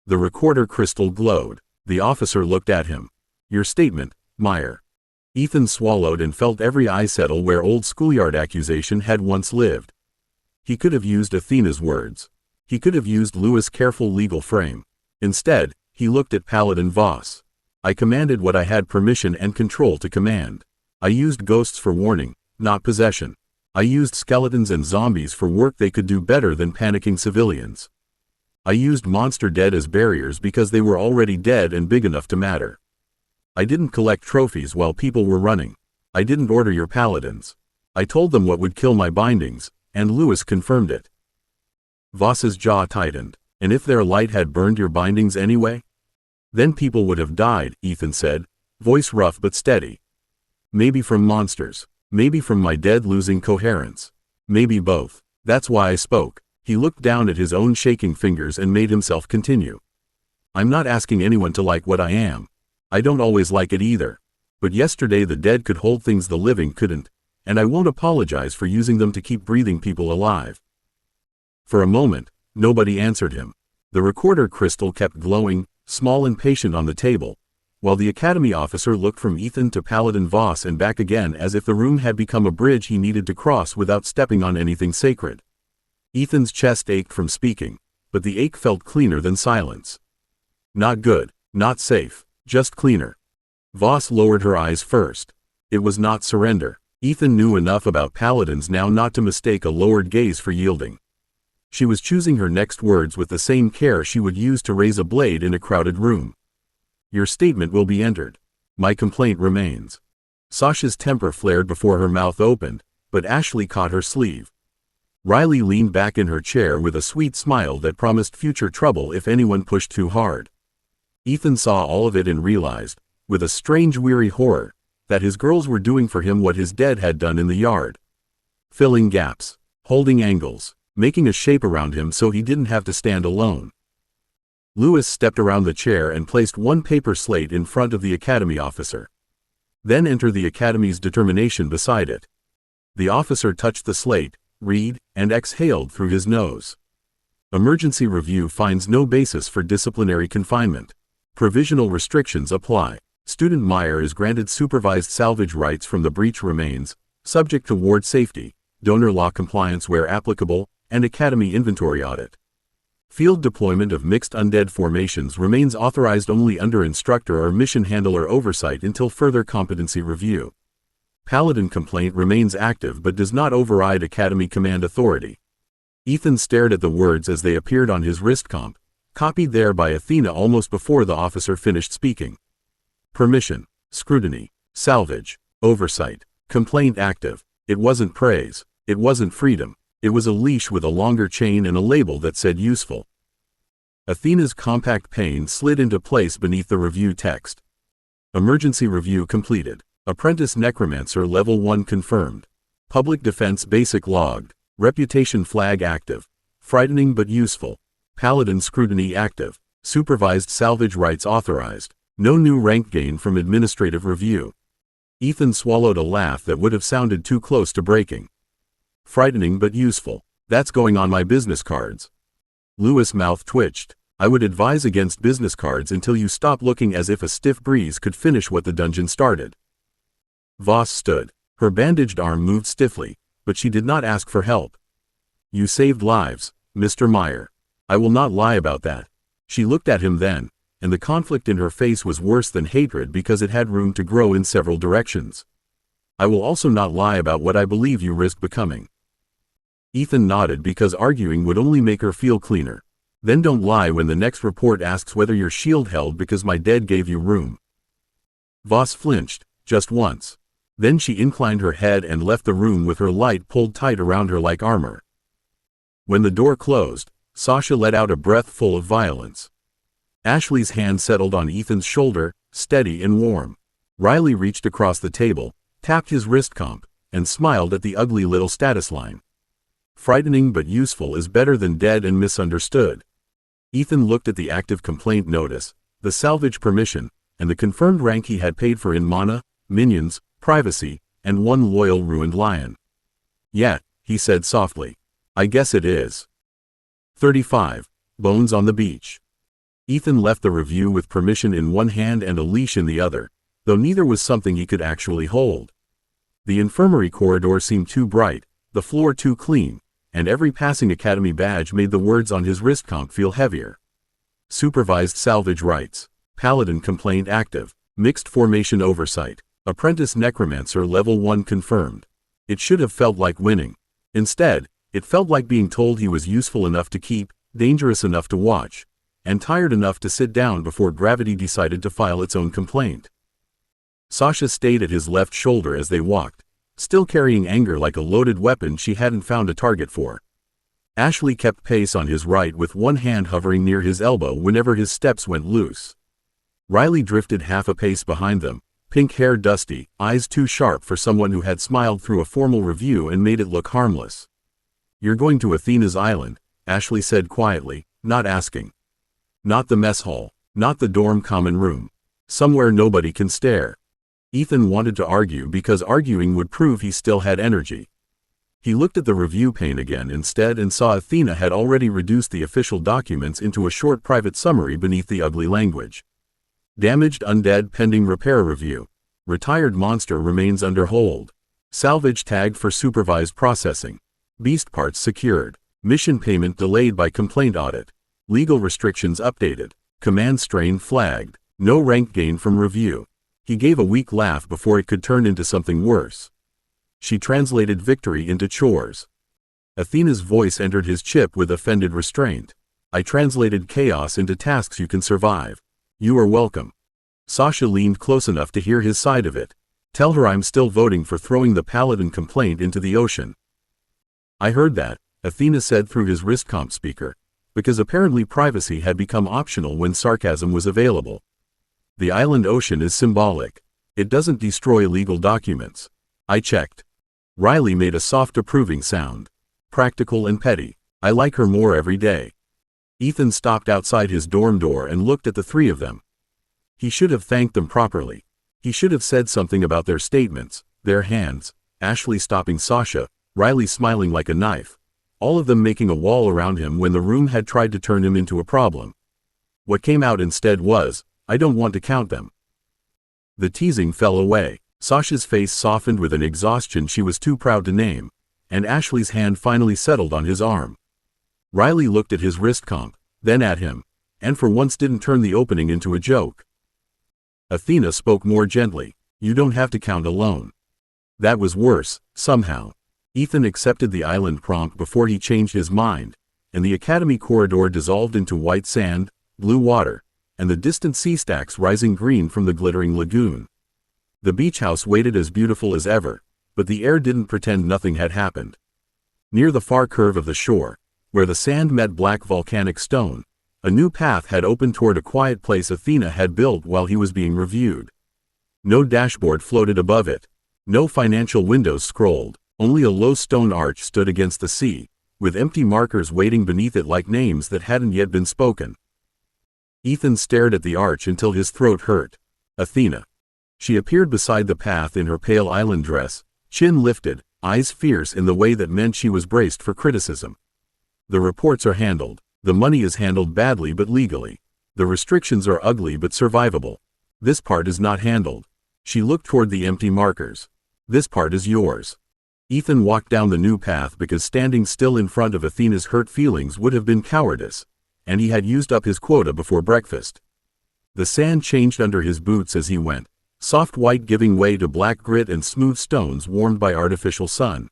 The recorder crystal glowed. The officer looked at him. "Your statement, Meyer." Ethan swallowed and felt every eye settle where old schoolyard accusation had once lived. He could have used Athena's words. He could have used Lewis' careful legal frame. Instead, he looked at Paladin Voss. "I commanded what I had permission and control to command. I used ghosts for warning, not possession. I used skeletons and zombies for work they could do better than panicking civilians. I used monster dead as barriers because they were already dead and big enough to matter. I didn't collect trophies while people were running. I didn't order your paladins. I told them what would kill my bindings, and Lewis confirmed it. Voss's jaw tightened. And if their light had burned your bindings anyway? Then people would have died, Ethan said, voice rough but steady. Maybe from monsters. Maybe from my dead losing coherence. Maybe both. That's why I spoke. He looked down at his own shaking fingers and made himself continue. I'm not asking anyone to like what I am. I don't always like it either. But yesterday the dead could hold things the living couldn't, and I won't apologize for using them to keep breathing people alive. For a moment, nobody answered him. The recorder crystal kept glowing, small and patient on the table, while the academy officer looked from Ethan to Paladin Voss and back again as if the room had become a bridge he needed to cross without stepping on anything sacred. Ethan's chest ached from speaking, but the ache felt cleaner than silence. Not good, not safe, just cleaner. Voss lowered her eyes first. It was not surrender. Ethan knew enough about paladins now not to mistake a lowered gaze for yielding. She was choosing her next words with the same care she would use to raise a blade in a crowded room. Your statement will be entered. My complaint remains. Sasha's temper flared before her mouth opened, but Ashley caught her sleeve. Riley leaned back in her chair with a sweet smile that promised future trouble if anyone pushed too hard. Ethan saw all of it and realized, with a strange weary horror, that his girls were doing for him what his dead had done in the yard. Filling gaps, holding angles, making a shape around him so he didn't have to stand alone. Lewis stepped around the chair and placed one paper slate in front of the academy officer. Then enter the academy's determination beside it. The officer touched the slate, read, and exhaled through his nose. Emergency review finds no basis for disciplinary confinement. Provisional restrictions apply. Student Meyer is granted supervised salvage rights from the breach remains, subject to ward safety, donor law compliance where applicable, and academy inventory audit. Field deployment of mixed undead formations remains authorized only under instructor or mission handler oversight until further competency review. Paladin complaint remains active but does not override academy command authority. Ethan stared at the words as they appeared on his wrist comp, copied there by Athena almost before the officer finished speaking. Permission, scrutiny, salvage, oversight, complaint active. It wasn't praise, it wasn't freedom. It was a leash with a longer chain and a label that said useful. Athena's compact pane slid into place beneath the review text. Emergency review completed. Apprentice Necromancer Level 1 confirmed. Public Defense Basic logged. Reputation flag active. Frightening but useful. Paladin scrutiny active. Supervised salvage rights authorized. No new rank gain from administrative review. Ethan swallowed a laugh that would have sounded too close to breaking. Frightening but useful. That's going on my business cards. Lewis' mouth twitched. I would advise against business cards until you stop looking as if a stiff breeze could finish what the dungeon started. Voss stood. Her bandaged arm moved stiffly, but she did not ask for help. You saved lives, Mr. Meyer. I will not lie about that. She looked at him then, and the conflict in her face was worse than hatred because it had room to grow in several directions. I will also not lie about what I believe you risked becoming. Ethan nodded because arguing would only make her feel cleaner. Then don't lie when the next report asks whether your shield held because my dead gave you room. Voss flinched, just once. Then she inclined her head and left the room with her light pulled tight around her like armor. When the door closed, Sasha let out a breath full of violence. Ashley's hand settled on Ethan's shoulder, steady and warm. Riley reached across the table, tapped his wrist comp, and smiled at the ugly little status line. Frightening but useful is better than dead and misunderstood. Ethan looked at the active complaint notice, the salvage permission, and the confirmed rank he had paid for in mana, minions, privacy, and one loyal ruined lion. Yet, he said softly, I guess it is. 35. Bones on the beach. Ethan left the review with permission in one hand and a leash in the other, though neither was something he could actually hold. The infirmary corridor seemed too bright, the floor too clean, and every passing academy badge made the words on his wrist comp feel heavier. Supervised salvage rights. Paladin complaint active. Mixed formation oversight. Apprentice Necromancer Level 1 confirmed. It should have felt like winning. Instead, it felt like being told he was useful enough to keep, dangerous enough to watch, and tired enough to sit down before gravity decided to file its own complaint. Sasha stayed at his left shoulder as they walked, still carrying anger like a loaded weapon she hadn't found a target for. Ashley kept pace on his right with one hand hovering near his elbow whenever his steps went loose. Riley drifted half a pace behind them, pink hair dusty, eyes too sharp for someone who had smiled through a formal review and made it look harmless. "You're going to Athena's island," Ashley said quietly, not asking. "Not the mess hall, not the dorm common room. Somewhere nobody can stare." Ethan wanted to argue because arguing would prove he still had energy. He looked at the review pane again instead and saw Athena had already reduced the official documents into a short private summary beneath the ugly language. Damaged undead pending repair review. Retired monster remains under hold. Salvage tagged for supervised processing. Beast parts secured. Mission payment delayed by complaint audit. Legal restrictions updated. Command strain flagged. No rank gain from review. He gave a weak laugh before it could turn into something worse. She translated victory into chores. Athena's voice entered his chip with offended restraint. "I translated chaos into tasks you can survive. You are welcome." Sasha leaned close enough to hear his side of it. "Tell her I'm still voting for throwing the Paladin complaint into the ocean." "I heard that," Athena said through his wrist comp speaker, because apparently privacy had become optional when sarcasm was available. "The island ocean is symbolic. It doesn't destroy legal documents." "I checked." Riley made a soft approving sound. "Practical and petty. I like her more every day." Ethan stopped outside his dorm door and looked at the three of them. He should have thanked them properly. He should have said something about their statements, their hands, Ashley stopping Sasha, Riley smiling like a knife, all of them making a wall around him when the room had tried to turn him into a problem. What came out instead was, "I don't want to count them." The teasing fell away. Sasha's face softened with an exhaustion she was too proud to name, and Ashley's hand finally settled on his arm. Riley looked at his wrist comp, then at him, and for once didn't turn the opening into a joke. Athena spoke more gently. "You don't have to count alone." That was worse, somehow. Ethan accepted the island prompt before he changed his mind, and the academy corridor dissolved into white sand, blue water, and the distant sea stacks rising green from the glittering lagoon. The beach house waited as beautiful as ever, but the air didn't pretend nothing had happened. Near the far curve of the shore, where the sand met black volcanic stone, a new path had opened toward a quiet place Athena had built while he was being reviewed. No dashboard floated above it. No financial windows scrolled. Only a low stone arch stood against the sea, with empty markers waiting beneath it like names that hadn't yet been spoken. Ethan stared at the arch until his throat hurt. Athena. She appeared beside the path in her pale island dress, chin lifted, eyes fierce in the way that meant she was braced for criticism. "The reports are handled. The money is handled badly but legally. The restrictions are ugly but survivable. This part is not handled." She looked toward the empty markers. "This part is yours." Ethan walked down the new path because standing still in front of Athena's hurt feelings would have been cowardice, and he had used up his quota before breakfast. The sand changed under his boots as he went, soft white giving way to black grit and smooth stones warmed by artificial sun.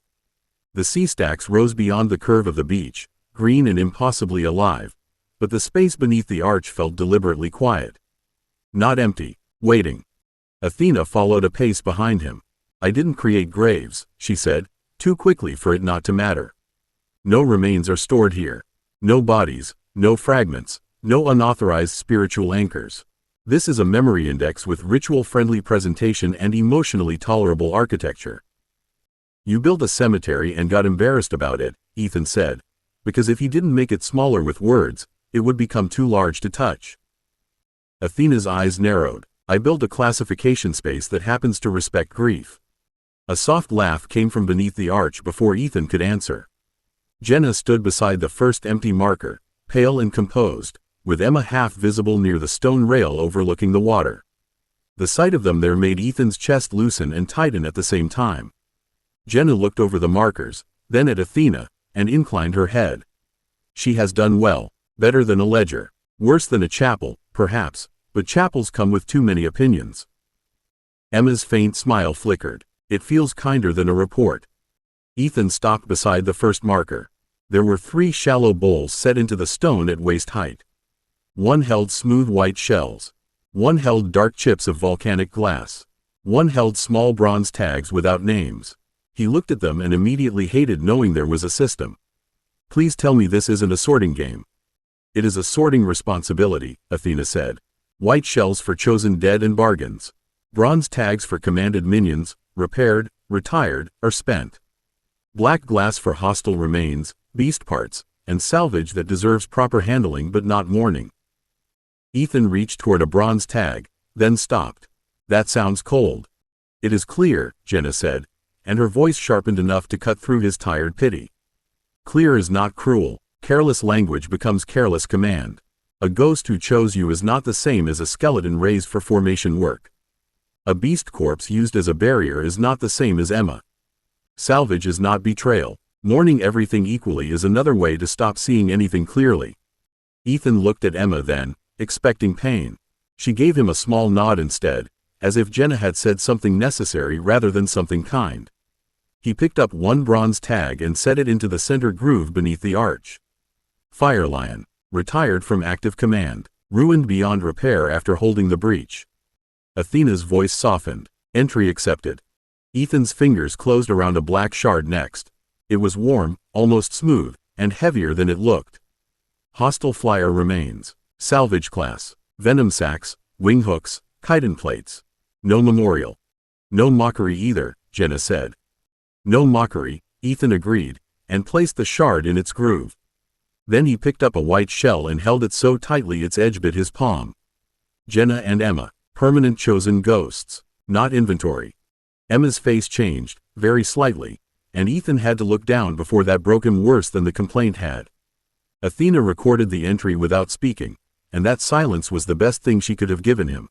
The sea stacks rose beyond the curve of the beach, green and impossibly alive, but the space beneath the arch felt deliberately quiet. Not empty, waiting. Athena followed a pace behind him. "I didn't create graves," she said, too quickly for it not to matter. "No remains are stored here. No bodies, no fragments, no unauthorized spiritual anchors. This is a memory index with ritual-friendly presentation and emotionally tolerable architecture." "You built a cemetery and got embarrassed about it," Ethan said, because if he didn't make it smaller with words, it would become too large to touch. Athena's eyes narrowed. "I built a classification space that happens to respect grief." A soft laugh came from beneath the arch before Ethan could answer. Jenna stood beside the first empty marker, pale and composed, with Emma half visible near the stone rail overlooking the water. The sight of them there made Ethan's chest loosen and tighten at the same time. Jenna looked over the markers, then at Athena, and inclined her head. "She has done well, better than a ledger, worse than a chapel, perhaps, but chapels come with too many opinions." Emma's faint smile flickered. "It feels kinder than a report." Ethan stopped beside the first marker. There were 3 shallow bowls set into the stone at waist height. One held smooth white shells. One held dark chips of volcanic glass. One held small bronze tags without names. He looked at them and immediately hated knowing there was a system. Please tell me this isn't a sorting game. It is a sorting responsibility, Athena said. White shells for chosen dead and bargains. Bronze tags for commanded minions, repaired, retired, or spent. Black glass for hostile remains, beast parts, and salvage that deserves proper handling but not mourning. Ethan reached toward a bronze tag, then stopped. That sounds cold. It is clear, Jenna said, and her voice sharpened enough to cut through his tired pity. Clear is not cruel. Careless language becomes careless command. A ghost who chose you is not the same as a skeleton raised for formation work. A beast corpse used as a barrier is not the same as Emma. Salvage is not betrayal. Mourning everything equally is another way to stop seeing anything clearly. Ethan looked at Emma then, expecting pain. She gave him a small nod instead, as if Jenna had said something necessary rather than something kind. He picked up one bronze tag and set it into the center groove beneath the arch. Fire Lion. Retired from active command. Ruined beyond repair after holding the breach. Athena's voice softened. Entry accepted. Ethan's fingers closed around a black shard next. It was warm, almost smooth, and heavier than it looked. Hostile flyer remains. Salvage class. Venom sacks, wing hooks, chitin plates. No memorial. No mockery either, Jenna said. No mockery, Ethan agreed, and placed the shard in its groove. Then he picked up a white shell and held it so tightly its edge bit his palm. Jenna and Emma. Permanent chosen ghosts. Not inventory. Emma's face changed, very slightly, and Ethan had to look down before that broke him worse than the complaint had. Athena recorded the entry without speaking, and that silence was the best thing she could have given him.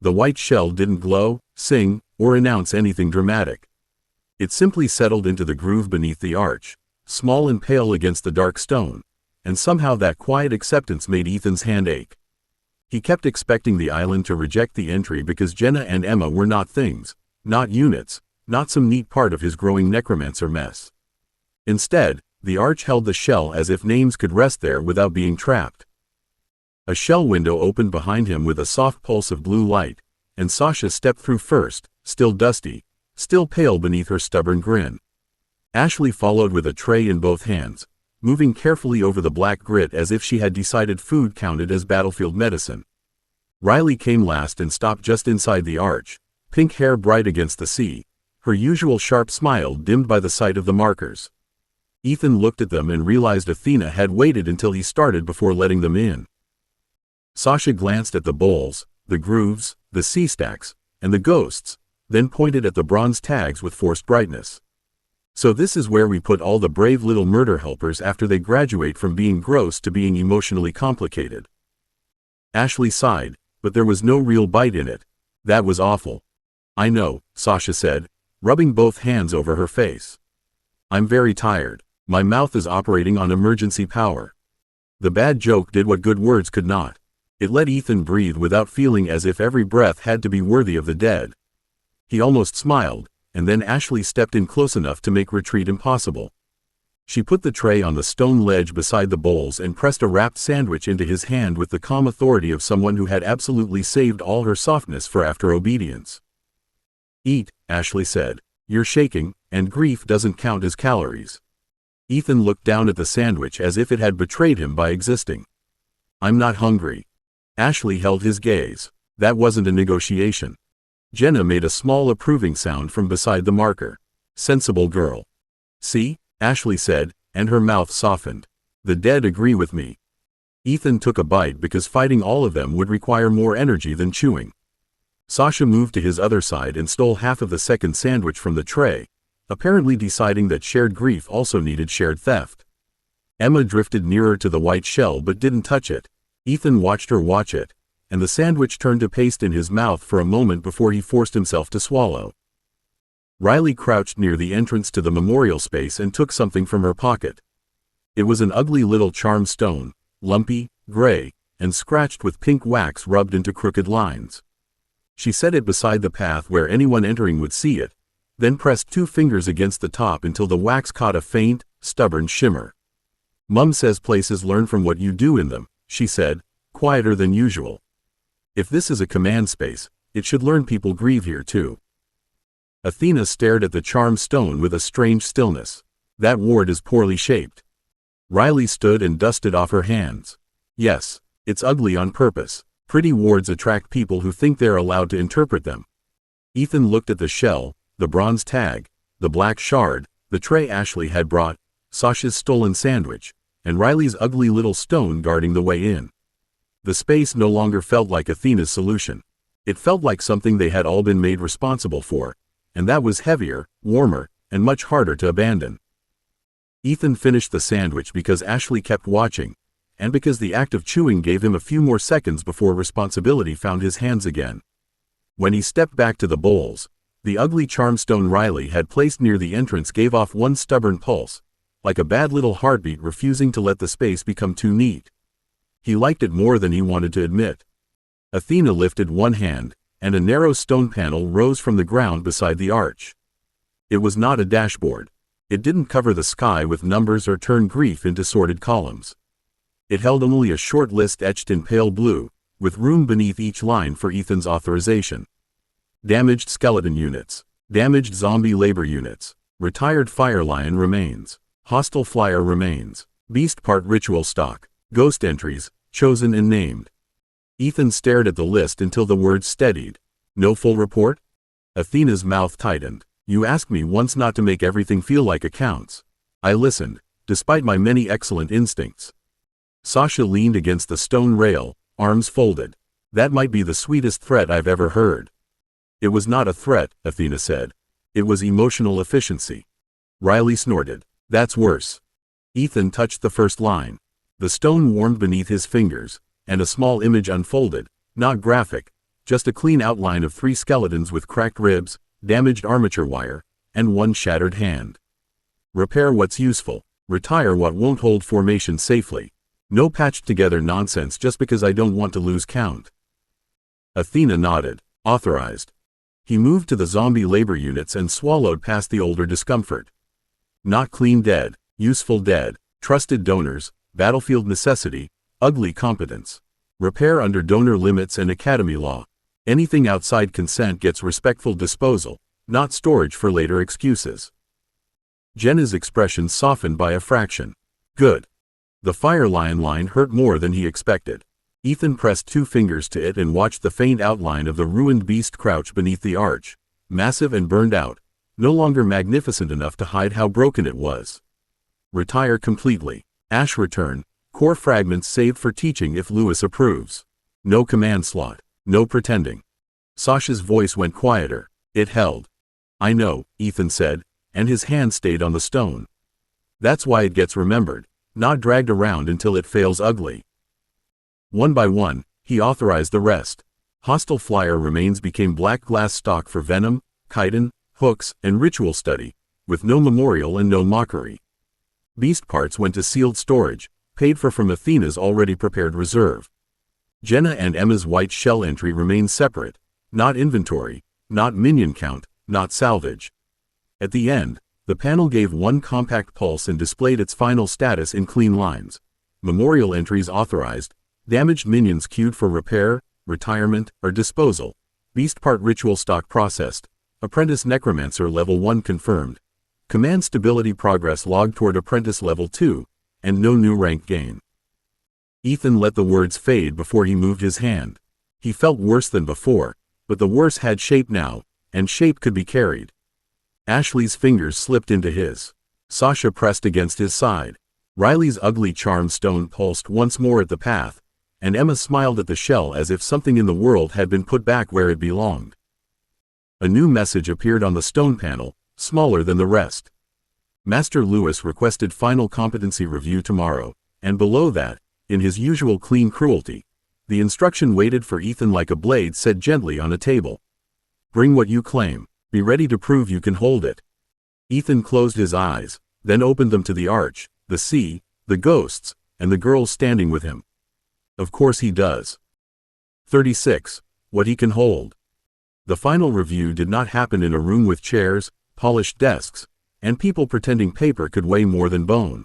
The white shell didn't glow, sing, or announce anything dramatic. It simply settled into the groove beneath the arch, small and pale against the dark stone, and somehow that quiet acceptance made Ethan's hand ache. He kept expecting the island to reject the entry because Jenna and Emma were not things, not units, not some neat part of his growing necromancer mess. Instead, the arch held the shell as if names could rest there without being trapped. A shell window opened behind him with a soft pulse of blue light, and Sasha stepped through first, still dusty, still pale beneath her stubborn grin. Ashley followed with a tray in both hands, moving carefully over the black grit as if she had decided food counted as battlefield medicine. Riley came last and stopped just inside the arch, pink hair bright against the sea, her usual sharp smile dimmed by the sight of the markers. Ethan looked at them and realized Athena had waited until he started before letting them in. Sasha glanced at the bowls, the grooves, the sea stacks, and the ghosts, then pointed at the bronze tags with forced brightness. So this is where we put all the brave little murder helpers after they graduate from being gross to being emotionally complicated. Ashley sighed, but there was no real bite in it. That was awful. I know, Sasha said, rubbing both hands over her face. I'm very tired. My mouth is operating on emergency power. The bad joke did what good words could not. It let Ethan breathe without feeling as if every breath had to be worthy of the dead. He almost smiled, and then Ashley stepped in close enough to make retreat impossible. She put the tray on the stone ledge beside the bowls and pressed a wrapped sandwich into his hand with the calm authority of someone who had absolutely saved all her softness for after obedience. Eat, Ashley said. You're shaking, and grief doesn't count as calories. Ethan looked down at the sandwich as if it had betrayed him by existing. I'm not hungry. Ashley held his gaze. That wasn't a negotiation. Jenna made a small approving sound from beside the marker. Sensible girl. See? Ashley said, and her mouth softened. The dead agree with me. Ethan took a bite because fighting all of them would require more energy than chewing. Sasha moved to his other side and stole half of the second sandwich from the tray, apparently deciding that shared grief also needed shared theft. Emma drifted nearer to the white shell but didn't touch it. Ethan watched her watch it, and the sandwich turned to paste in his mouth for a moment before he forced himself to swallow. Riley crouched near the entrance to the memorial space and took something from her pocket. It was an ugly little charm stone, lumpy, gray, and scratched with pink wax rubbed into crooked lines. She set it beside the path where anyone entering would see it, then pressed 2 fingers against the top until the wax caught a faint, stubborn shimmer. "Mum says places learn from what you do in them," she said, quieter than usual. "If this is a command space, it should learn people grieve here too." Athena stared at the charm stone with a strange stillness. "That ward is poorly shaped." Riley stood and dusted off her hands. "Yes, it's ugly on purpose. Pretty wards attract people who think they're allowed to interpret them." Ethan looked at the shell, the bronze tag, the black shard, the tray Ashley had brought, Sasha's stolen sandwich, and Riley's ugly little stone guarding the way in. The space no longer felt like Athena's solution. It felt like something they had all been made responsible for, and that was heavier, warmer, and much harder to abandon. Ethan finished the sandwich because Ashley kept watching, and because the act of chewing gave him a few more seconds before responsibility found his hands again. When he stepped back to the bowls, the ugly charmstone Riley had placed near the entrance gave off one stubborn pulse, like a bad little heartbeat refusing to let the space become too neat. He liked it more than he wanted to admit. Athena lifted one hand, and a narrow stone panel rose from the ground beside the arch. It was not a dashboard. It didn't cover the sky with numbers or turn grief into sorted columns. It held only a short list etched in pale blue, with room beneath each line for Ethan's authorization. Damaged skeleton units. Damaged zombie labor units. Retired fire lion remains. Hostile flyer remains. Beast part ritual stock. Ghost entries, chosen and named. Ethan stared at the list until the words steadied. "No full report?" Athena's mouth tightened. "You asked me once not to make everything feel like accounts. I listened, despite my many excellent instincts." Sasha leaned against the stone rail, arms folded. "That might be the sweetest threat I've ever heard." "It was not a threat," Athena said. "It was emotional efficiency." Riley snorted. "That's worse." Ethan touched the first line. The stone warmed beneath his fingers, and a small image unfolded, not graphic, just a clean outline of 3 skeletons with cracked ribs, damaged armature wire, and one shattered hand. "Repair what's useful. Retire what won't hold formation safely. No patched together nonsense just because I don't want to lose count." Athena nodded. "Authorized." He moved to the zombie labor units and swallowed past the older discomfort. Not clean dead, useful dead, trusted donors, battlefield necessity, ugly competence. Repair under donor limits and academy law. Anything outside consent gets respectful disposal, not storage for later excuses. Jenna's expression softened by a fraction. "Good." The fire lion line hurt more than he expected. Ethan pressed 2 fingers to it and watched the faint outline of the ruined beast crouch beneath the arch, massive and burned out, no longer magnificent enough to hide how broken it was. "Retire completely. Ash return, core fragments saved for teaching if Lewis approves. No command slot, no pretending." Sasha's voice went quieter. It held. "I know," Ethan said, and his hand stayed on the stone. "That's why it gets remembered, not dragged around until it fails ugly." One by one, he authorized the rest. Hostile flyer remains became black glass stock for venom, chitin, hooks, and ritual study, with no memorial and no mockery. Beast parts went to sealed storage, paid for from Athena's already prepared reserve. Jenna and Emma's white shell entry remained separate, not inventory, not minion count, not salvage. At the end, the panel gave one compact pulse and displayed its final status in clean lines. Memorial entries authorized, damaged minions queued for repair, retirement, or disposal. Beast part ritual stock processed. Apprentice Necromancer level 1 confirmed. Command stability progress logged toward Apprentice level 2, and no new rank gain. Ethan let the words fade before he moved his hand. He felt worse than before, but the worse had shape now, and shape could be carried. Ashley's fingers slipped into his. Sasha pressed against his side. Riley's ugly charm stone pulsed once more at the path, and Emma smiled at the shell as if something in the world had been put back where it belonged. A new message appeared on the stone panel, smaller than the rest. Master Lewis requested final competency review tomorrow, and below that, in his usual clean cruelty, the instruction waited for Ethan like a blade set gently on a table. "Bring what you claim. Be ready to prove you can hold it." Ethan closed his eyes, then opened them to the arch, the sea, the ghosts, and the girls standing with him. Of course he does. 36. What he can hold. The final review did not happen in a room with chairs, polished desks, and people pretending paper could weigh more than bone.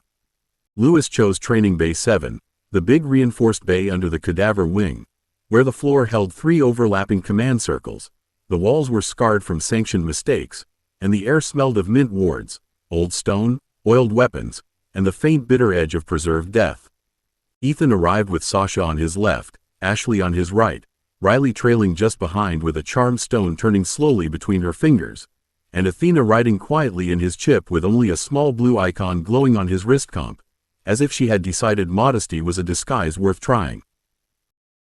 Lewis chose Training Bay 7, the big reinforced bay under the cadaver wing, where the floor held 3 overlapping command circles. The walls were scarred from sanctioned mistakes, and the air smelled of mint wards, old stone, oiled weapons, and the faint bitter edge of preserved death. Ethan arrived with Sasha on his left, Ashley on his right, Riley trailing just behind with a charmed stone turning slowly between her fingers, and Athena riding quietly in his chip with only a small blue icon glowing on his wrist comp, as if she had decided modesty was a disguise worth trying.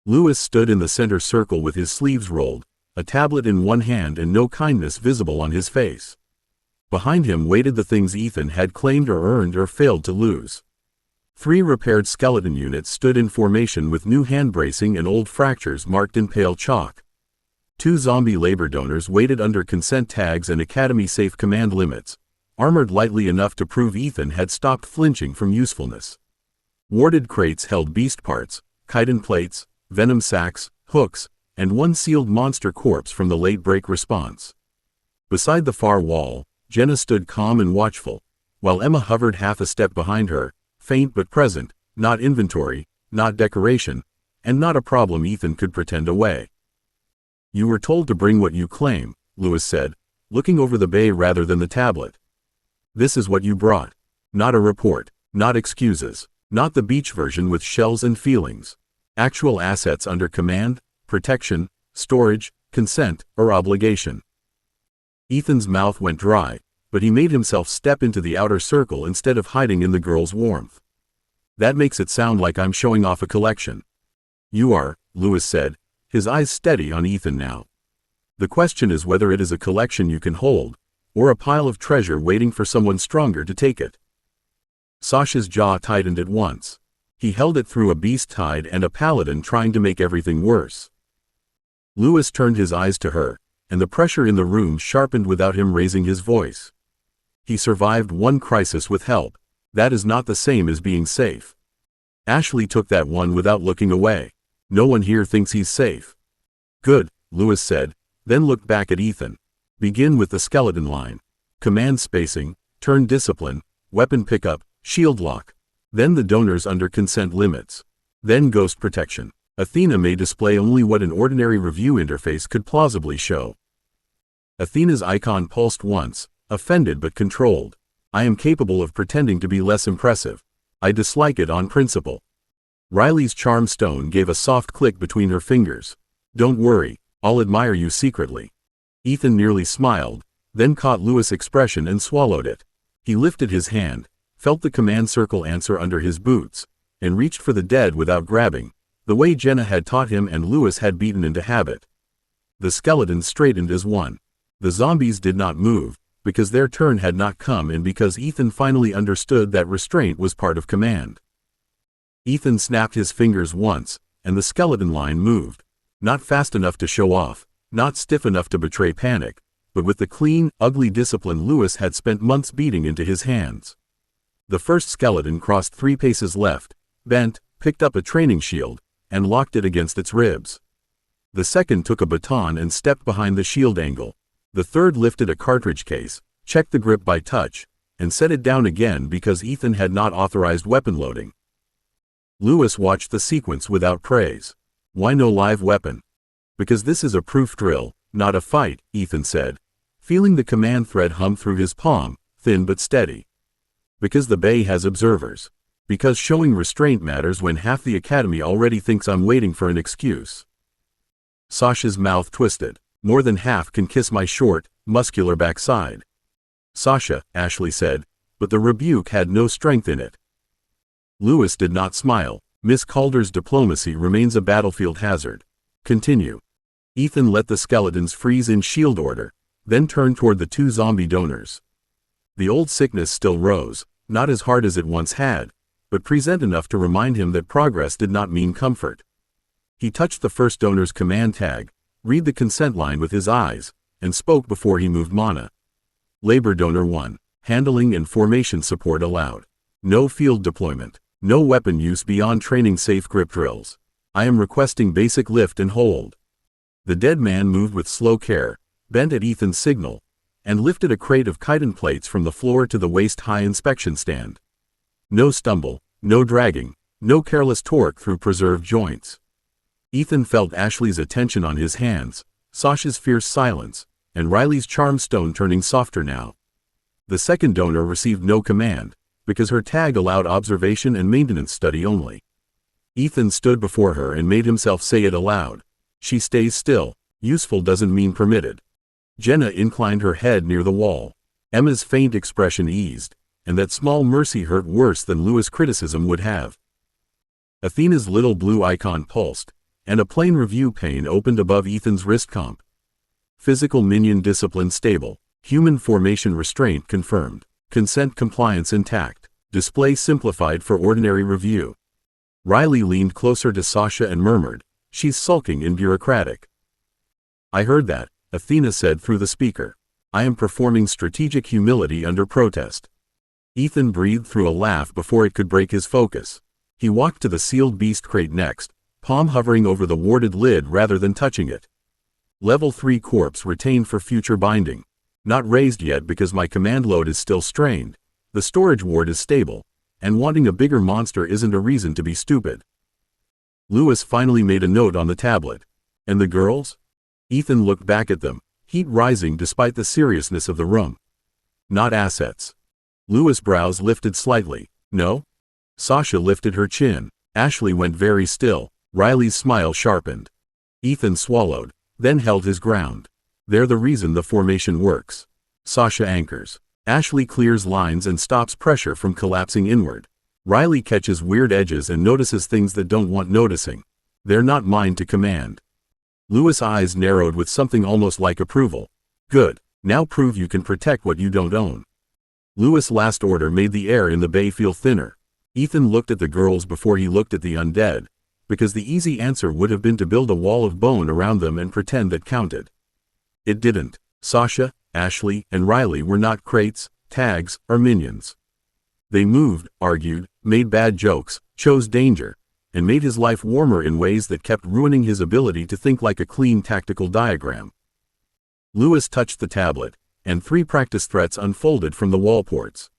Lewis stood in the center circle with his sleeves rolled, a tablet in one hand and no kindness visible on his face. Behind him waited the things Ethan had claimed or earned or failed to lose. 3 repaired skeleton units stood in formation with new hand bracing and old fractures marked in pale chalk. 2 zombie labor donors waited under consent tags and Academy-safe command limits, armored lightly enough to prove Ethan had stopped flinching from usefulness. Warded crates held beast parts, chitin plates, venom sacks, hooks, and 1 sealed monster corpse from the late break response. Beside the far wall, Jenna stood calm and watchful, while Emma hovered half a step behind her, faint but present, not inventory, not decoration, and not a problem Ethan could pretend away. "You were told to bring what you claim," Lewis said, looking over the bay rather than the tablet. "This is what you brought. Not a report, not excuses, not the beach version with shells and feelings. Actual assets under command, protection, storage, consent, or obligation." Ethan's mouth went dry, but he made himself step into the outer circle instead of hiding in the girl's warmth. "That makes it sound like I'm showing off a collection." "You are," Lewis said, his eyes steady on Ethan now. "The question is whether it is a collection you can hold, or a pile of treasure waiting for someone stronger to take it." Sasha's jaw tightened at once. He held it through a beast tide and a paladin trying to make everything worse. Lewis turned his eyes to her, and the pressure in the room sharpened without him raising his voice. "He survived one crisis with help. That is not the same as being safe. Ashley took that one without looking away. No one here thinks he's safe." "Good," Lewis said, then looked back at Ethan. "Begin with the skeleton line. Command spacing, turn discipline, weapon pickup, shield lock. Then the donors under consent limits. Then ghost protection. Athena may display only what an ordinary review interface could plausibly show." Athena's icon pulsed once, offended but controlled. "I am capable of pretending to be less impressive. I dislike it on principle." Riley's charm stone gave a soft click between her fingers. "Don't worry, I'll admire you secretly." Ethan nearly smiled, then caught Lewis' expression and swallowed it. He lifted his hand, felt the command circle answer under his boots, and reached for the dead without grabbing, the way Jenna had taught him and Lewis had beaten into habit. The skeletons straightened as one. The zombies did not move, because their turn had not come and because Ethan finally understood that restraint was part of command. Ethan snapped his fingers once, and the skeleton line moved. Not fast enough to show off, not stiff enough to betray panic, but with the clean, ugly discipline Lewis had spent months beating into his hands. The first skeleton crossed 3 paces left, bent, picked up a training shield, and locked it against its ribs. The second took a baton and stepped behind the shield angle. The third lifted a cartridge case, checked the grip by touch, and set it down again because Ethan had not authorized weapon loading. Lewis watched the sequence without praise. "Why no live weapon?" "Because this is a proof drill, not a fight," Ethan said, feeling the command thread hum through his palm, thin but steady. "Because the bay has observers. Because showing restraint matters when half the academy already thinks I'm waiting for an excuse." Sasha's mouth twisted. "More than half can kiss my short, muscular backside." "Sasha," Ashley said, but the rebuke had no strength in it. Lewis did not smile. "Miss Calder's diplomacy remains a battlefield hazard. Continue." Ethan let the skeletons freeze in shield order, then turned toward the 2 zombie donors. The old sickness still rose, not as hard as it once had, but present enough to remind him that progress did not mean comfort. He touched the first donor's command tag, read the consent line with his eyes, and spoke before he moved mana. "Labor Donor 1. Handling and formation support allowed. No field deployment. No weapon use beyond training safe grip drills. I am requesting basic lift and hold." The dead man moved with slow care, bent at Ethan's signal, and lifted a crate of chitin plates from the floor to the waist-high inspection stand. No stumble, no dragging, no careless torque through preserved joints. Ethan felt Ashley's attention on his hands, Sasha's fierce silence, and Riley's charm stone turning softer now. The second donor received no command, because her tag allowed observation and maintenance study only. Ethan stood before her and made himself say it aloud. She stays still. Useful doesn't mean permitted. Jenna inclined her head near the wall. Emma's faint expression eased, and that small mercy hurt worse than Lewis' criticism would have. Athena's little blue icon pulsed, and a plain review pane opened above Ethan's wrist comp. Physical minion discipline stable. Human formation restraint confirmed. Consent compliance intact. Display simplified for ordinary review. Riley leaned closer to Sasha and murmured, "She's sulking and bureaucratic." "I heard that," Athena said through the speaker. "I am performing strategic humility under protest." Ethan breathed through a laugh before it could break his focus. He walked to the sealed beast crate next, palm hovering over the warded lid rather than touching it. Level 3 corpse retained for future binding. Not raised yet because my command load is still strained. The storage ward is stable, and wanting a bigger monster isn't a reason to be stupid. Lewis finally made a note on the tablet. "And the girls?" Ethan looked back at them, heat rising despite the seriousness of the room. "Not assets." Lewis' brows lifted slightly. "No?" Sasha lifted her chin. Ashley went very still. Riley's smile sharpened. Ethan swallowed, then held his ground. "They're the reason the formation works." Sasha anchors. Ashley clears lines and stops pressure from collapsing inward. Riley catches weird edges and notices things that don't want noticing. "They're not mine to command." Lewis' eyes narrowed with something almost like approval. "Good. Now prove you can protect what you don't own." Lewis' last order made the air in the bay feel thinner. Ethan looked at the girls before he looked at the undead, because the easy answer would have been to build a wall of bone around them and pretend that counted. It didn't. Sasha, Ashley, and Riley were not crates, tags, or minions. They moved, argued, made bad jokes, chose danger, and made his life warmer in ways that kept ruining his ability to think like a clean tactical diagram. Lewis touched the tablet, and 3 practice threats unfolded from the wall ports.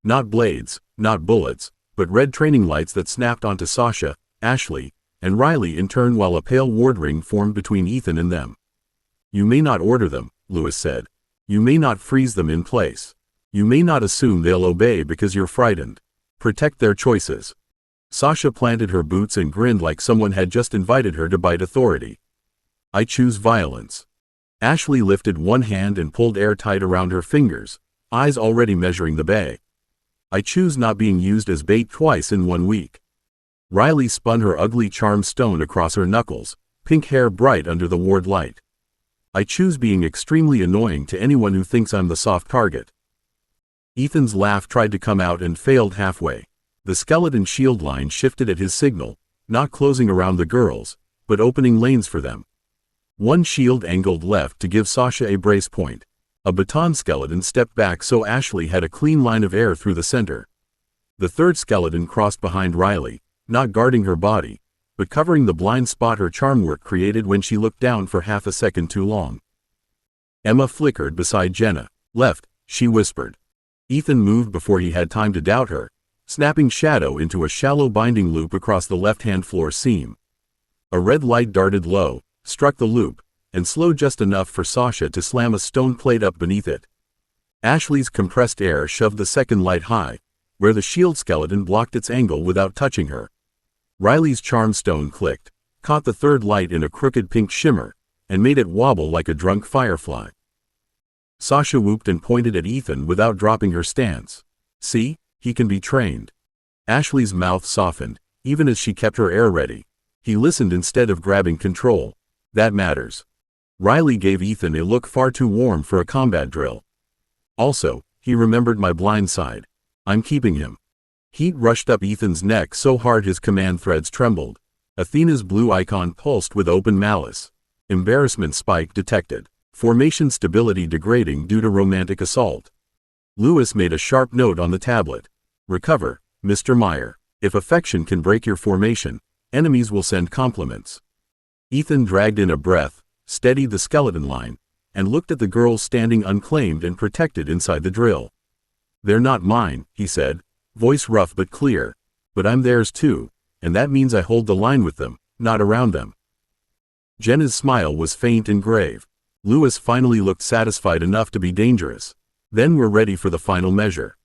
Not blades, not bullets, but red training lights that snapped onto Sasha, Ashley, and Riley in turn while a pale ward ring formed between Ethan and them. "You may not order them," Lewis said. "You may not freeze them in place. You may not assume they'll obey because you're frightened. Protect their choices." Sasha planted her boots and grinned like someone had just invited her to bite authority. "I choose violence." Ashley lifted one hand and pulled air tight around her fingers, eyes already measuring the bay. "I choose not being used as bait twice in 1 week." Riley spun her ugly charm stone across her knuckles, pink hair bright under the ward light. "I choose being extremely annoying to anyone who thinks I'm the soft target." Ethan's laugh tried to come out and failed halfway. The skeleton shield line shifted at his signal, not closing around the girls, but opening lanes for them. One shield angled left to give Sasha a brace point. A baton skeleton stepped back so Ashley had a clean line of air through the center. The third skeleton crossed behind Riley, not guarding her body, but covering the blind spot her charm work created when she looked down for half a second too long. Emma flickered beside Jenna. "Left," she whispered. Ethan moved before he had time to doubt her, snapping shadow into a shallow binding loop across the left-hand floor seam. A red light darted low, struck the loop, and slowed just enough for Sasha to slam a stone plate up beneath it. Ashley's compressed air shoved the second light high, where the shield skeleton blocked its angle without touching her. Riley's charm stone clicked, caught the third light in a crooked pink shimmer, and made it wobble like a drunk firefly. Sasha whooped and pointed at Ethan without dropping her stance. "See? He can be trained." Ashley's mouth softened, even as she kept her air ready. He listened instead of grabbing control. "That matters." Riley gave Ethan a look far too warm for a combat drill. "Also, he remembered my blind side. I'm keeping him." Heat rushed up Ethan's neck so hard his command threads trembled. Athena's blue icon pulsed with open malice. Embarrassment spike detected. Formation stability degrading due to romantic assault. Lewis made a sharp note on the tablet. "Recover, Mr. Meyer. If affection can break your formation, enemies will send compliments." Ethan dragged in a breath, steadied the skeleton line, and looked at the girls standing unclaimed and protected inside the drill. "They're not mine," he said, voice rough but clear, "but I'm theirs too, and that means I hold the line with them, not around them." Jenna's smile was faint and grave. Lewis finally looked satisfied enough to be dangerous. "Then we're ready for the final measure."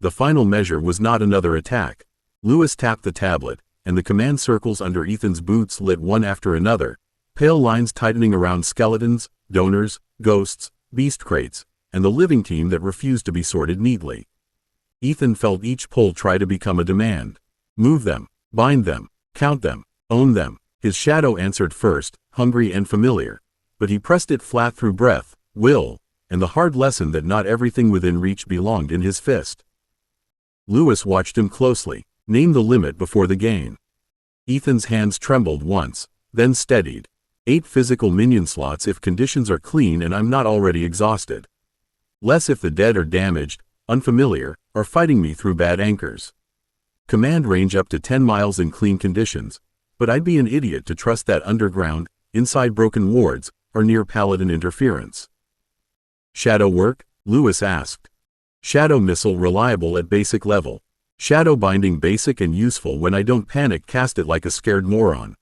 The final measure was not another attack. Lewis tapped the tablet, and the command circles under Ethan's boots lit one after another, pale lines tightening around skeletons, donors, ghosts, beast crates, and the living team that refused to be sorted neatly. Ethan felt each pull try to become a demand. Move them, bind them, count them, own them. His shadow answered first, hungry and familiar, but he pressed it flat through breath, will, and the hard lesson that not everything within reach belonged in his fist. Lewis watched him closely. Name the limit before the gain. Ethan's hands trembled once, then steadied. 8 physical minion slots if conditions are clean and I'm not already exhausted. Less if the dead are damaged, unfamiliar, or fighting me through bad anchors. Command range up to 10 miles in clean conditions, but I'd be an idiot to trust that underground, inside broken wards, or near paladin interference. Shadow work? Lewis asked. Shadow missile reliable at basic level. Shadow binding basic and useful when I don't panic cast it like a scared moron.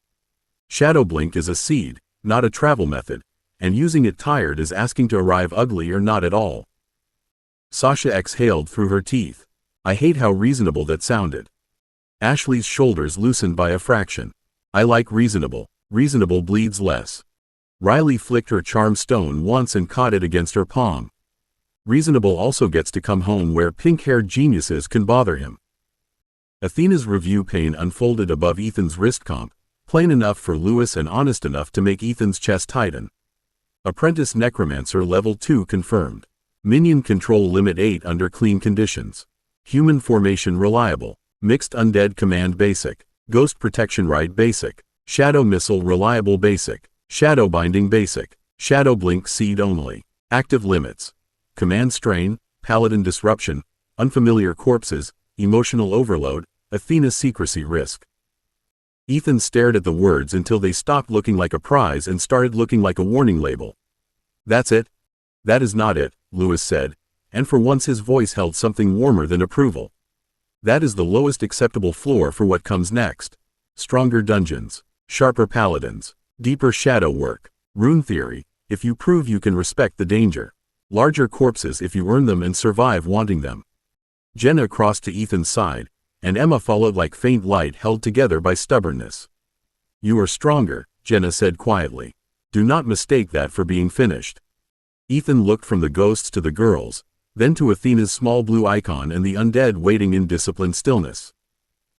Shadow blink is a seed, not a travel method, and using it tired is asking to arrive ugly or not at all. Sasha exhaled through her teeth. I hate how reasonable that sounded. Ashley's shoulders loosened by a fraction. I like reasonable. Reasonable bleeds less. Riley flicked her charm stone once and caught it against her palm. Reasonable also gets to come home where pink-haired geniuses can bother him. Athena's review pane unfolded above Ethan's wrist comp, plain enough for Lewis and honest enough to make Ethan's chest tighten. Apprentice Necromancer Level 2 confirmed. Minion control limit 8 under clean conditions. Human formation reliable. Mixed undead command basic. Ghost protection right basic. Shadow missile reliable basic. Shadow binding basic. Shadow blink seed only. Active limits. Command strain, paladin disruption, unfamiliar corpses, emotional overload, Athena secrecy risk. Ethan stared at the words until they stopped looking like a prize and started looking like a warning label. That's it? That is not it, Lewis said, and for once his voice held something warmer than approval. That is the lowest acceptable floor for what comes next. Stronger dungeons, sharper paladins, deeper shadow work, rune theory, if you prove you can respect the danger. Larger corpses if you earn them and survive wanting them. Jenna crossed to Ethan's side, and Emma followed like faint light held together by stubbornness. You are stronger, Jenna said quietly. Do not mistake that for being finished. Ethan looked from the ghosts to the girls, then to Athena's small blue icon and the undead waiting in disciplined stillness.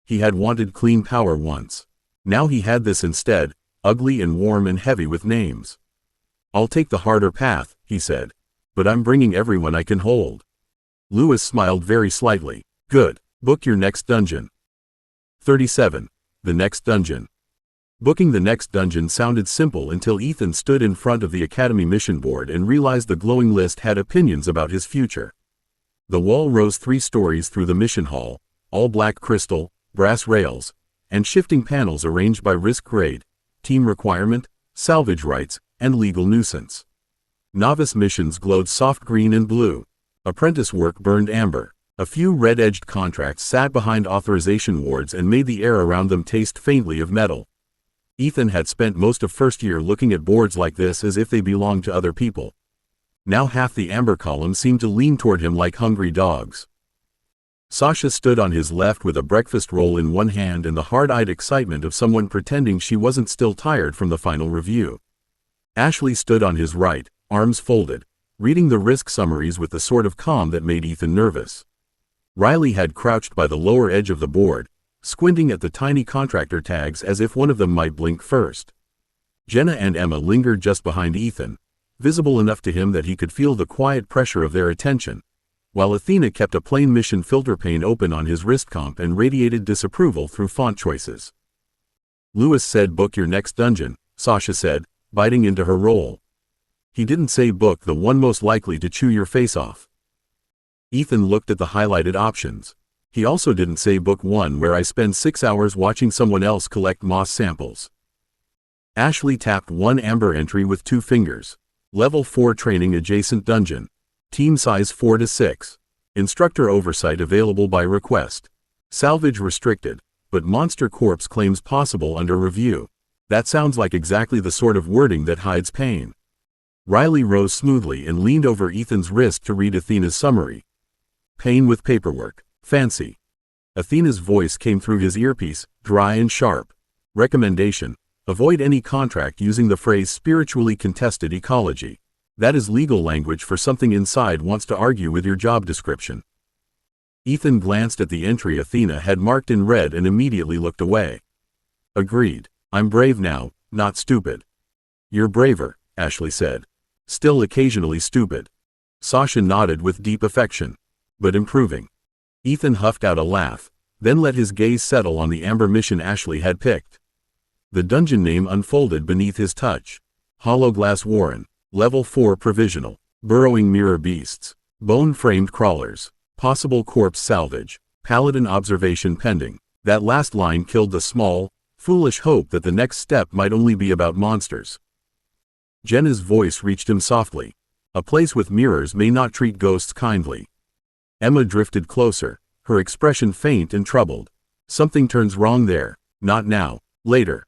He had wanted clean power once. Now he had this instead, ugly and warm and heavy with names. I'll take the harder path, he said. But I'm bringing everyone I can hold. Lewis smiled very slightly. Good. Book your next dungeon. 37. The next dungeon. Booking the next dungeon sounded simple until Ethan stood in front of the Academy mission board and realized the glowing list had opinions about his future. The wall rose 3 stories through the mission hall, all black crystal, brass rails, and shifting panels arranged by risk grade, team requirement, salvage rights, and legal nuisance. Novice missions glowed soft green and blue. Apprentice work burned amber. A few red-edged contracts sat behind authorization wards and made the air around them taste faintly of metal. Ethan had spent most of first year looking at boards like this as if they belonged to other people. Now half the amber column seemed to lean toward him like hungry dogs. Sasha stood on his left with a breakfast roll in one hand and the hard-eyed excitement of someone pretending she wasn't still tired from the final review. Ashley stood on his right, arms folded, reading the risk summaries with the sort of calm that made Ethan nervous. Riley had crouched by the lower edge of the board, squinting at the tiny contractor tags as if one of them might blink first. Jenna and Emma lingered just behind Ethan, visible enough to him that he could feel the quiet pressure of their attention, while Athena kept a plain mission filter pane open on his wrist comp and radiated disapproval through font choices. Lewis said book your next dungeon, Sasha said, biting into her roll. He didn't say book the one most likely to chew your face off. Ethan looked at the highlighted options. He also didn't say book one where I spend 6 hours watching someone else collect moss samples. Ashley tapped one amber entry with 2 fingers. Level 4 training adjacent dungeon. Team size 4 to 6. Instructor oversight available by request. Salvage restricted, but monster corpse claims possible under review. That sounds like exactly the sort of wording that hides pain. Riley rose smoothly and leaned over Ethan's wrist to read Athena's summary. Pain with paperwork. Fancy. Athena's voice came through his earpiece, dry and sharp. Recommendation: avoid any contract using the phrase spiritually contested ecology. That is legal language for something inside wants to argue with your job description. Ethan glanced at the entry Athena had marked in red and immediately looked away. Agreed. I'm brave now, not stupid. You're braver, Ashley said. Still occasionally stupid. Sasha nodded with deep affection. But improving. Ethan huffed out a laugh, then let his gaze settle on the amber mission Ashley had picked. The dungeon name unfolded beneath his touch. Hollowglass Warren. Level 4 provisional. Burrowing mirror beasts. Bone-framed crawlers. Possible corpse salvage. Paladin observation pending. That last line killed the small, foolish hope that the next step might only be about monsters. Jenna's voice reached him softly. A place with mirrors may not treat ghosts kindly. Emma drifted closer, her expression faint and troubled. Something turns wrong there. Not now. Later.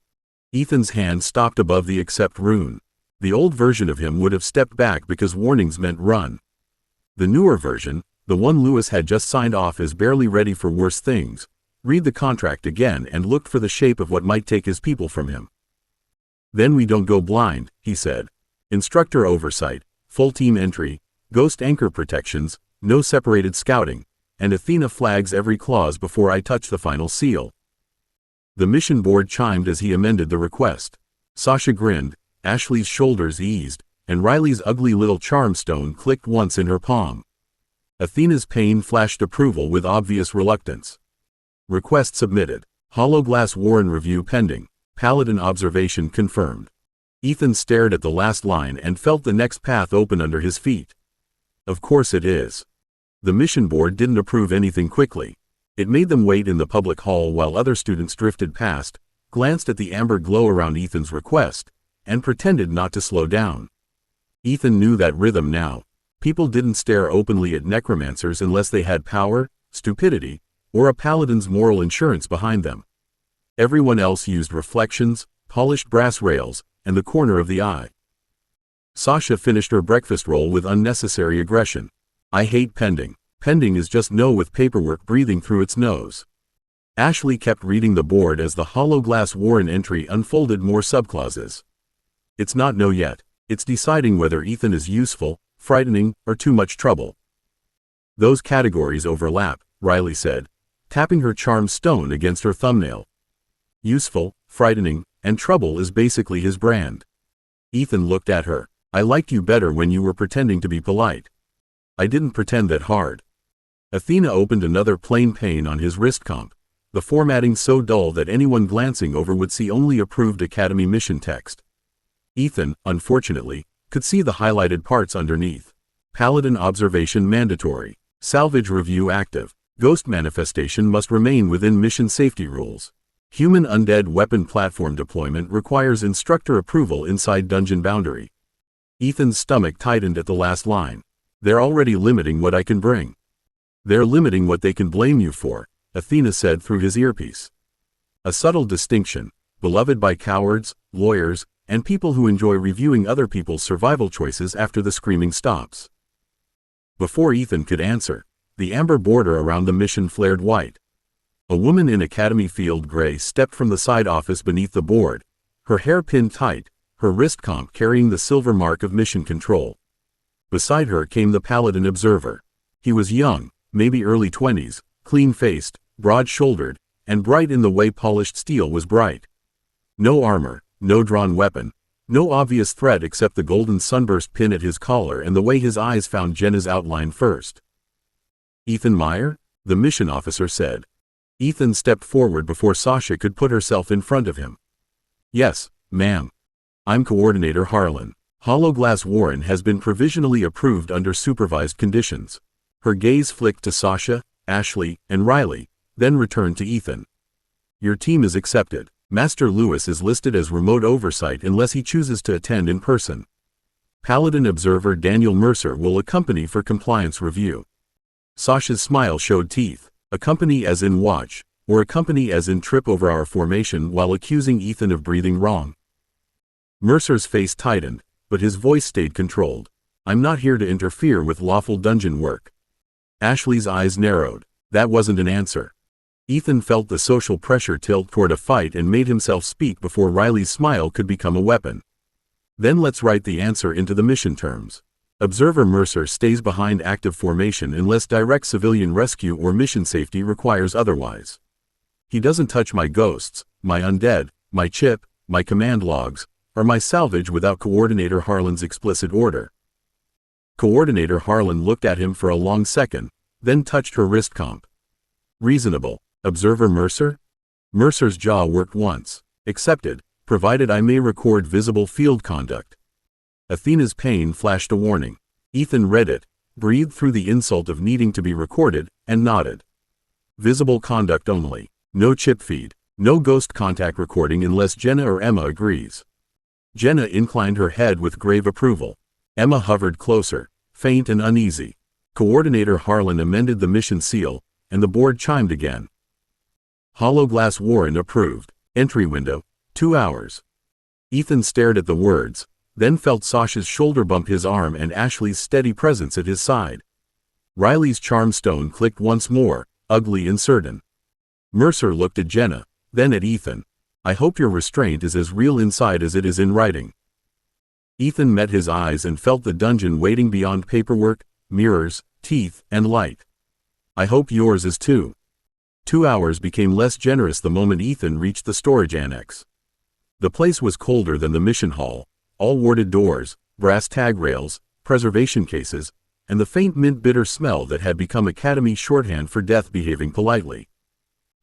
Ethan's hand stopped above the accept rune. The old version of him would have stepped back because warnings meant run. The newer version, the one Lewis had just signed off as barely ready for worse things, read the contract again and looked for the shape of what might take his people from him. Then we don't go blind, he said. Instructor oversight, full team entry, ghost anchor protections, no separated scouting, and Athena flags every clause before I touch the final seal. The mission board chimed as he amended the request. Sasha grinned, Ashley's shoulders eased, and Riley's ugly little charm stone clicked once in her palm. Athena's pain flashed approval with obvious reluctance. Request submitted. Hollowglass Warren review pending. Paladin observation confirmed. Ethan stared at the last line and felt the next path open under his feet. Of course it is. The mission board didn't approve anything quickly. It made them wait in the public hall while other students drifted past, glanced at the amber glow around Ethan's request, and pretended not to slow down. Ethan knew that rhythm now. People didn't stare openly at necromancers unless they had power, stupidity, or a paladin's moral insurance behind them. Everyone else used reflections, polished brass rails, and the corner of the eye. Sasha finished her breakfast roll with unnecessary aggression. I hate pending. Pending is just no with paperwork breathing through its nose. Ashley kept reading the board as the Hollowglass Warren entry unfolded more subclauses. It's not no yet. It's deciding whether Ethan is useful, frightening, or too much trouble. Those categories overlap, Riley said, tapping her charm stone against her thumbnail. Useful, frightening, and trouble is basically his brand. Ethan looked at her. I liked you better when you were pretending to be polite. I didn't pretend that hard. Athena opened another plain pane on his wrist comp, the formatting so dull that anyone glancing over would see only approved Academy mission text. Ethan, unfortunately, could see the highlighted parts underneath. Paladin observation mandatory. Salvage review active. Ghost manifestation must remain within mission safety rules. Human undead weapon platform deployment requires instructor approval inside dungeon boundary. Ethan's stomach tightened at the last line. They're already limiting what I can bring. They're limiting what they can blame you for, Athena said through his earpiece. A subtle distinction, beloved by cowards, lawyers, and people who enjoy reviewing other people's survival choices after the screaming stops. Before Ethan could answer, the amber border around the mission flared white. A woman in Academy field gray stepped from the side office beneath the board, her hair pinned tight, her wrist comp carrying the silver mark of mission control. Beside her came the Paladin observer. He was young, maybe early 20s, clean-faced, broad-shouldered, and bright in the way polished steel was bright. No armor, no drawn weapon, no obvious threat except the golden sunburst pin at his collar and the way his eyes found Jenna's outline first. Ethan Meyer? The mission officer said. Ethan stepped forward before Sasha could put herself in front of him. Yes, ma'am. I'm Coordinator Harlan. Hollowglass Warren has been provisionally approved under supervised conditions. Her gaze flicked to Sasha, Ashley, and Riley, then returned to Ethan. Your team is accepted. Master Lewis is listed as remote oversight unless he chooses to attend in person. Paladin observer Daniel Mercer will accompany for compliance review. Sasha's smile showed teeth. Accompany as in watch, or accompany as in trip over our formation while accusing Ethan of breathing wrong. Mercer's face tightened, but his voice stayed controlled. I'm not here to interfere with lawful dungeon work. Ashley's eyes narrowed. That wasn't an answer. Ethan felt the social pressure tilt toward a fight and made himself speak before Riley's smile could become a weapon. Then let's write the answer into the mission terms. Observer Mercer stays behind active formation unless direct civilian rescue or mission safety requires otherwise. He doesn't touch my ghosts, my undead, my chip, my command logs, or my salvage without Coordinator Harlan's explicit order. Coordinator Harlan looked at him for a long second, then touched her wrist comp. Reasonable. Observer Mercer? Mercer's jaw worked once. Accepted, provided I may record visible field conduct. Athena's pain flashed a warning. Ethan read it, breathed through the insult of needing to be recorded, and nodded. Visible conduct only. No chip feed. No ghost contact recording unless Jenna or Emma agrees. Jenna inclined her head with grave approval. Emma hovered closer, faint and uneasy. Coordinator Harlan amended the mission seal, and the board chimed again. Hologlass Warren approved. Entry window, 2 hours. Ethan stared at the words, then felt Sasha's shoulder bump his arm and Ashley's steady presence at his side. Riley's charm stone clicked once more, ugly and certain. Mercer looked at Jenna, then at Ethan. I hope your restraint is as real inside as it is in writing. Ethan met his eyes and felt the dungeon waiting beyond paperwork, mirrors, teeth, and light. I hope yours is too. 2 hours became less generous the moment Ethan reached the storage annex. The place was colder than the mission hall, all warded doors, brass tag rails, preservation cases, and the faint mint-bitter smell that had become Academy shorthand for death behaving politely.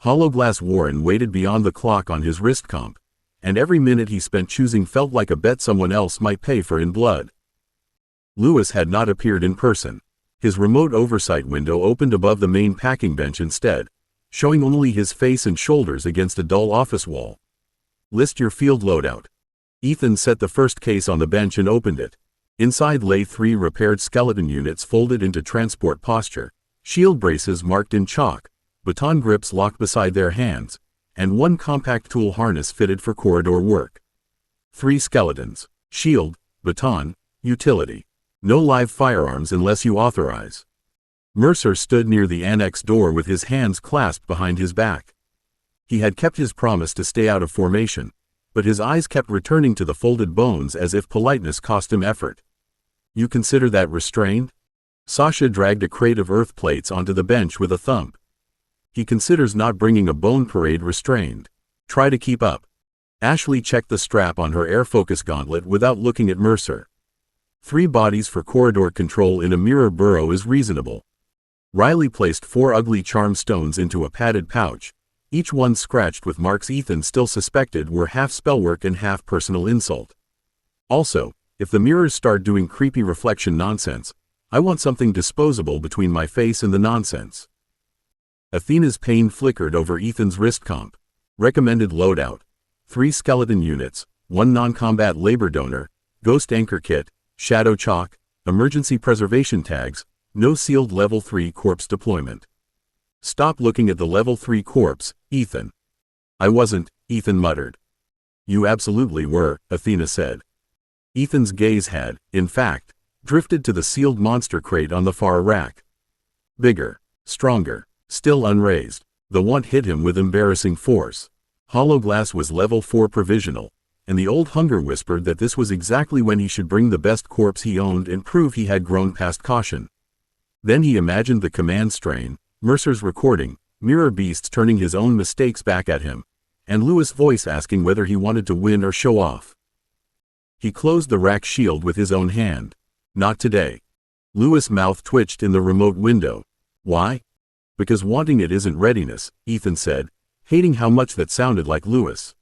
Hologlass Warren waited beyond the clock on his wrist comp, and every minute he spent choosing felt like a bet someone else might pay for in blood. Lewis had not appeared in person. His remote oversight window opened above the main packing bench instead, showing only his face and shoulders against a dull office wall. List your field loadout. Ethan set the first case on the bench and opened it. Inside lay 3 repaired skeleton units folded into transport posture, shield braces marked in chalk, baton grips locked beside their hands, and 1 compact tool harness fitted for corridor work. 3 skeletons. Shield, baton, utility. No live firearms unless you authorize. Mercer stood near the annex door with his hands clasped behind his back. He had kept his promise to stay out of formation, but his eyes kept returning to the folded bones as if politeness cost him effort. You consider that restrained? Sasha dragged a crate of earth plates onto the bench with a thump. He considers not bringing a bone parade restrained. Try to keep up. Ashley checked the strap on her air focus gauntlet without looking at Mercer. 3 bodies for corridor control in a mirror burrow is reasonable. Riley placed 4 ugly charm stones into a padded pouch, each one scratched with marks Ethan still suspected were half spellwork and half personal insult. Also, if the mirrors start doing creepy reflection nonsense, I want something disposable between my face and the nonsense. Athena's pain flickered over Ethan's wrist comp. Recommended loadout: 3 skeleton units, 1 non-combat labor donor, ghost anchor kit, shadow chalk, emergency preservation tags, no sealed level 3 corpse deployment. Stop looking at the level 3 corpse, Ethan. I wasn't, Ethan muttered. You absolutely were, Athena said. Ethan's gaze had, in fact, drifted to the sealed monster crate on the far rack. Bigger, stronger, still unraised. The want hit him with embarrassing force. Hologlass was level 4 provisional, and the old hunger whispered that this was exactly when he should bring the best corpse he owned and prove he had grown past caution. Then he imagined the command strain, Mercer's recording, mirror beasts turning his own mistakes back at him, and Lewis' voice asking whether he wanted to win or show off. He closed the rack shield with his own hand. Not today. Lewis' mouth twitched in the remote window. Why? Because wanting it isn't readiness, Ethan said, hating how much that sounded like Lewis.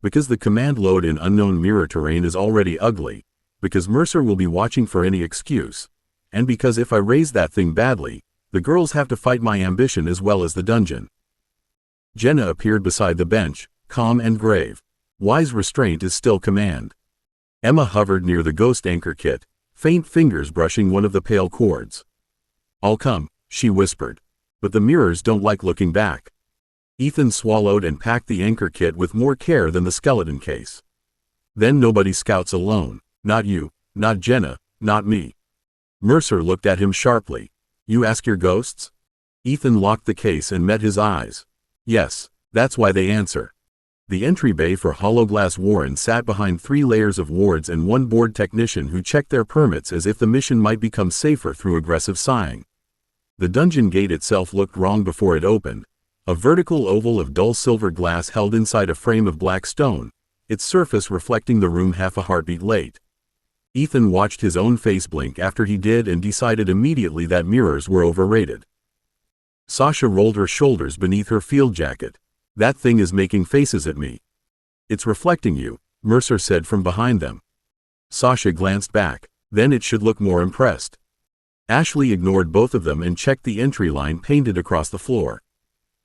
Because the command load in unknown mirror terrain is already ugly, because Mercer will be watching for any excuse, and because if I raise that thing badly, the girls have to fight my ambition as well as the dungeon. Jenna appeared beside the bench, calm and grave. Wise restraint is still command. Emma hovered near the ghost anchor kit, faint fingers brushing one of the pale cords. "I'll come," she whispered. "But the mirrors don't like looking back." Ethan swallowed and packed the anchor kit with more care than the skeleton case. "Then nobody scouts alone. Not you, not Jenna, not me." Mercer looked at him sharply. "You ask your ghosts?" Ethan locked the case and met his eyes. "Yes, that's why they answer." The entry bay for Hollowglass Warren sat behind 3 layers of wards and 1 board technician who checked their permits as if the mission might become safer through aggressive sighing. The dungeon gate itself looked wrong before it opened, a vertical oval of dull silver glass held inside a frame of black stone, its surface reflecting the room half a heartbeat late. Ethan watched his own face blink after he did and decided immediately that mirrors were overrated. Sasha rolled her shoulders beneath her field jacket. "That thing is making faces at me." "It's reflecting you," Mercer said from behind them. Sasha glanced back. "Then it should look more impressed." Ashley ignored both of them and checked the entry line painted across the floor.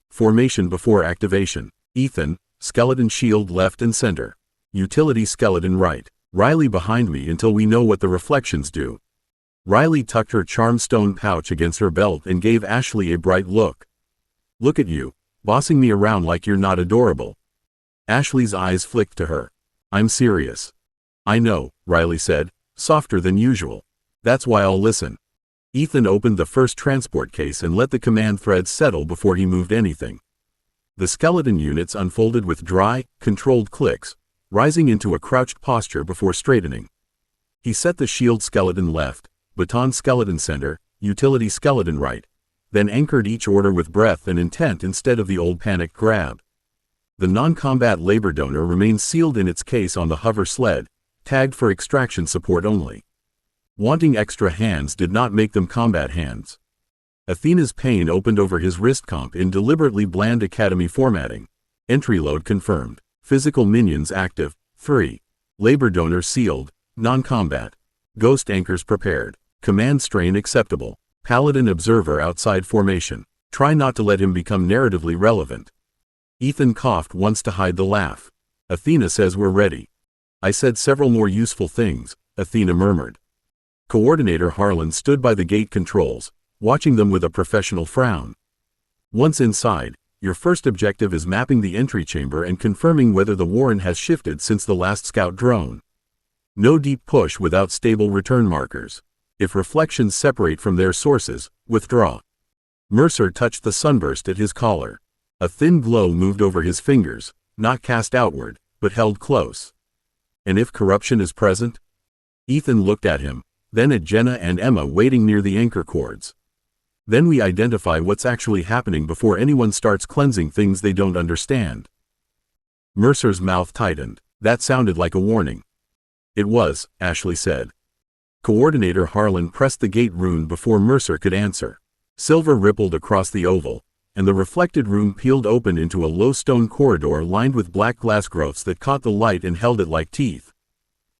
Formation before activation. Ethan, skeleton shield left and center. Utility skeleton right. Riley behind me until we know what the reflections do. Riley tucked her charm stone pouch against her belt and gave Ashley a bright look. "Look at you, bossing me around like you're not adorable." Ashley's eyes flicked to her. "I'm serious." "I know," Riley said, softer than usual. "That's why I'll listen." Ethan opened the first transport case and let the command threads settle before he moved anything. The skeleton units unfolded with dry, controlled clicks, rising into a crouched posture before straightening. He set the shield skeleton left, baton skeleton center, utility skeleton right, then anchored each order with breath and intent instead of the old panicked grab. The non-combat labor donor remained sealed in its case on the hover sled, tagged for extraction support only. Wanting extra hands did not make them combat hands. Athena's pane opened over his wrist comp in deliberately bland Academy formatting. Entry load confirmed. Physical minions active, 3. Labor donor sealed, non-combat. Ghost anchors prepared. Command strain acceptable. Paladin observer outside formation. Try not to let him become narratively relevant. Ethan coughed once to hide the laugh. "Athena says we're ready." "I said several more useful things," Athena murmured. Coordinator Harlan stood by the gate controls, watching them with a professional frown. "Once inside, your first objective is mapping the entry chamber and confirming whether the Warren has shifted since the last scout drone. No deep push without stable return markers. If reflections separate from their sources, withdraw." Mercer touched the sunburst at his collar. A thin glow moved over his fingers, not cast outward, but held close. "And if corruption is present?" Ethan looked at him, then at Jenna and Emma waiting near the anchor cords. "Then we identify what's actually happening before anyone starts cleansing things they don't understand." Mercer's mouth tightened. That sounded like a warning. "It was," Ashley said. Coordinator Harlan pressed the gate rune before Mercer could answer. Silver rippled across the oval, and the reflected room peeled open into a low stone corridor lined with black glass growths that caught the light and held it like teeth.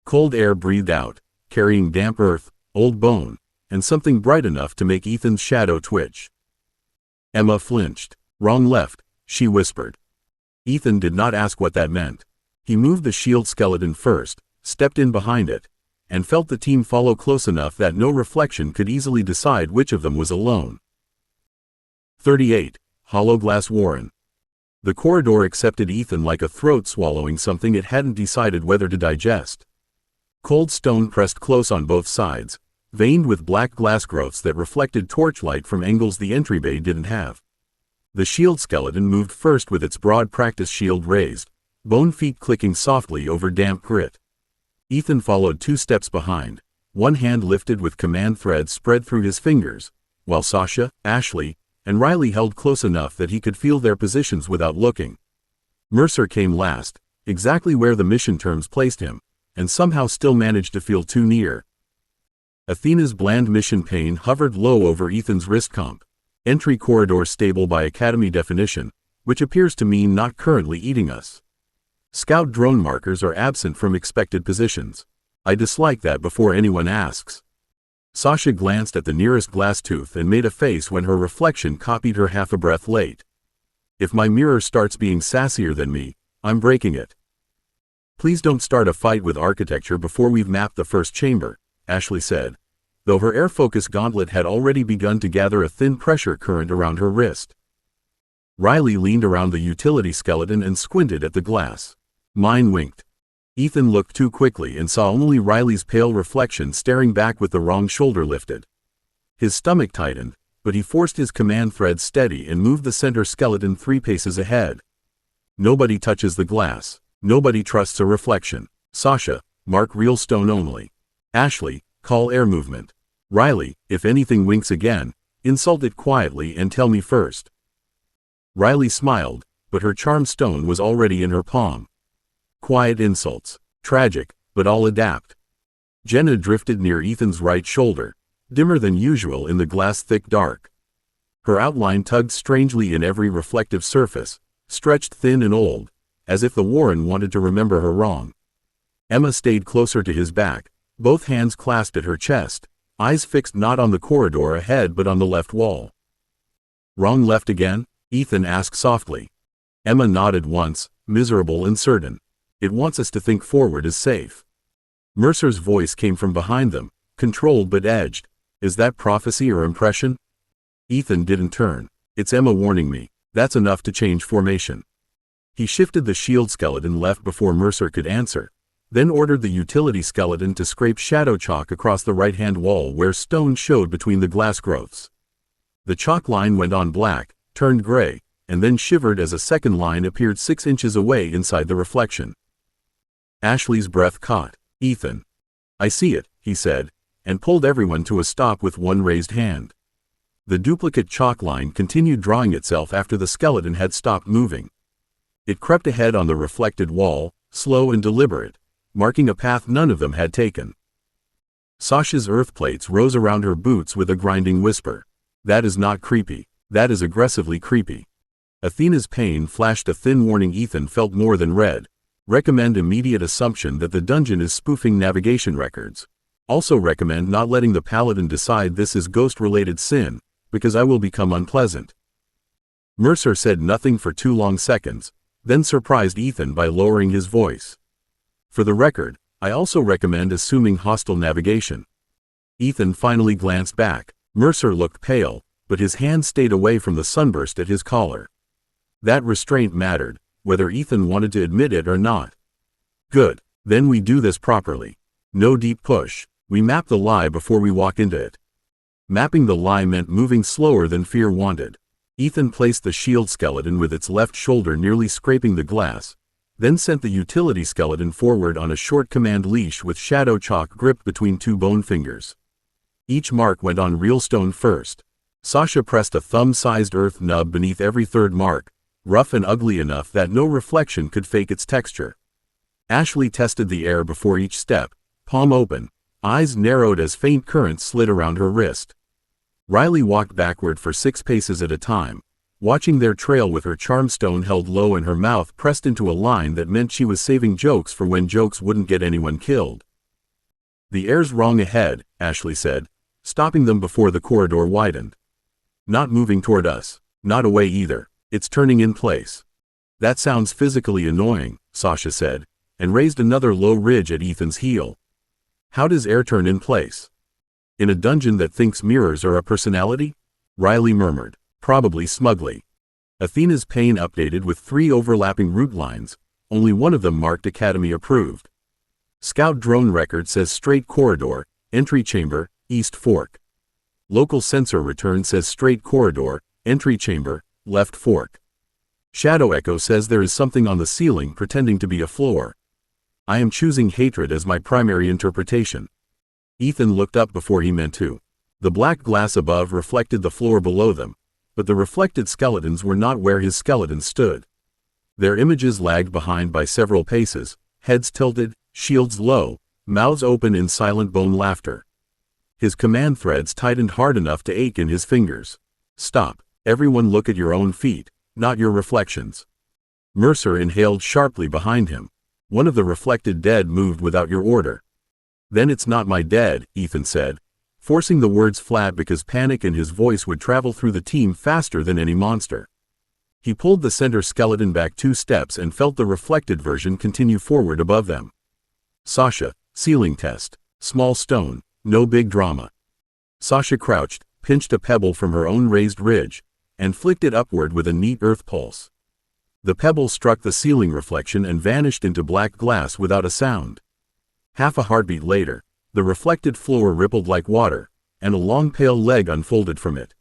Cold air breathed out, carrying damp earth, old bone, and something bright enough to make Ethan's shadow twitch. Emma flinched. "Wrong left," she whispered. Ethan did not ask what that meant. He moved the shield skeleton first, stepped in behind it, and felt the team follow close enough that no reflection could easily decide which of them was alone. 38. Hollowglass Warren. The corridor accepted Ethan like a throat swallowing something it hadn't decided whether to digest. Cold stone pressed close on both sides, veined with black glass growths that reflected torchlight from angles the entry bay didn't have. The shield skeleton moved first with its broad practice shield raised, bone feet clicking softly over damp grit. Ethan followed 2 steps behind, one hand lifted with command threads spread through his fingers, while Sasha, Ashley, and Riley held close enough that he could feel their positions without looking. Mercer came last, exactly where the mission terms placed him, and somehow still managed to feel too near. Athena's bland mission pane hovered low over Ethan's wrist comp. Entry corridor stable by Academy definition, which appears to mean not currently eating us. Scout drone markers are absent from expected positions. I dislike that before anyone asks. Sasha glanced at the nearest glass tooth and made a face when her reflection copied her half a breath late. "If my mirror starts being sassier than me, I'm breaking it." Please don't start a fight with architecture before we've mapped the first chamber, Ashley said, though her air focus gauntlet had already begun to gather a thin pressure current around her wrist. Riley leaned around the utility skeleton and squinted at the glass. Mine winked. Ethan looked too quickly and saw only Riley's pale reflection staring back with the wrong shoulder lifted. His stomach tightened, but he forced his command thread steady and moved the center skeleton 3 paces ahead. Nobody touches the glass. Nobody trusts a reflection. Sasha, mark real stone only. Ashley, call air movement. Riley, if anything winks again, insult it quietly and tell me first. Riley smiled, but her charm stone was already in her palm. Quiet insults. Tragic, but I'll adapt. Jenna drifted near Ethan's right shoulder, dimmer than usual in the glass-thick dark. Her outline tugged strangely in every reflective surface, stretched thin and old, as if the Warren wanted to remember her wrong. Emma stayed closer to his back, both hands clasped at her chest, eyes fixed not on the corridor ahead but on the left wall. Wrong left again? Ethan asked softly. Emma nodded once, miserable and certain. It wants us to think forward is safe. Mercer's voice came from behind them, controlled but edged. Is that prophecy or impression? Ethan didn't turn. It's Emma warning me. That's enough to change formation. He shifted the shield skeleton left before Mercer could answer, then ordered the utility skeleton to scrape shadow chalk across the right-hand wall where stone showed between the glass growths. The chalk line went on black, turned gray, and then shivered as a second line appeared 6 inches away inside the reflection. Ashley's breath caught. Ethan. I see it, he said, and pulled everyone to a stop with one raised hand. The duplicate chalk line continued drawing itself after the skeleton had stopped moving. It crept ahead on the reflected wall, slow and deliberate, marking a path none of them had taken. Sasha's earth plates rose around her boots with a grinding whisper. That is not creepy. That is aggressively creepy. Athena's pain flashed a thin warning. Ethan felt more than red. Recommend immediate assumption that the dungeon is spoofing navigation records. Also recommend not letting the paladin decide this is ghost-related sin, because I will become unpleasant. Mercer said nothing for 2 long seconds, then surprised Ethan by lowering his voice. For the record, I also recommend assuming hostile navigation. Ethan finally glanced back. Mercer looked pale, but his hand stayed away from the sunburst at his collar. That restraint mattered, whether Ethan wanted to admit it or not. Good. Then we do this properly. No deep push. We map the lie before we walk into it. Mapping the lie meant moving slower than fear wanted. Ethan placed the shield skeleton with its left shoulder nearly scraping the glass, then sent the utility skeleton forward on a short command leash with shadow chalk gripped between 2 bone fingers. Each mark went on real stone first. Sasha pressed a thumb-sized earth nub beneath every third mark, rough and ugly enough that no reflection could fake its texture. Ashley tested the air before each step, palm open, eyes narrowed as faint currents slid around her wrist. Riley walked backward for 6 paces at a time, watching their trail with her charm stone held low and her mouth pressed into a line that meant she was saving jokes for when jokes wouldn't get anyone killed. The air's wrong ahead, Ashley said, stopping them before the corridor widened. Not moving toward us. Not away either. It's turning in place. That sounds physically annoying, Sasha said, and raised another low ridge at Ethan's heel. How does air turn in place? In a dungeon that thinks mirrors are a personality? Riley murmured, probably smugly. Athena's pane updated with 3 overlapping route lines, only one of them marked Academy approved. Scout drone record says straight corridor, entry chamber, east fork. Local sensor return says straight corridor, entry chamber, left fork. Shadow echo says there is something on the ceiling pretending to be a floor. I am choosing hatred as my primary interpretation. Ethan looked up before he meant to. The black glass above reflected the floor below them, but the reflected skeletons were not where his skeleton stood. Their images lagged behind by several paces, heads tilted, shields low, mouths open in silent bone laughter. His command threads tightened hard enough to ache in his fingers. Stop. Everyone look at your own feet, not your reflections. Mercer inhaled sharply behind him. One of the reflected dead moved without your order. Then it's not my dead, Ethan said, forcing the words flat because panic in his voice would travel through the team faster than any monster. He pulled the center skeleton back 2 steps and felt the reflected version continue forward above them. Sasha, ceiling test. Small stone, no big drama. Sasha crouched, pinched a pebble from her own raised ridge, and flicked it upward with a neat earth pulse. The pebble struck the ceiling reflection and vanished into black glass without a sound. Half a heartbeat later, the reflected floor rippled like water, and a long pale leg unfolded from it.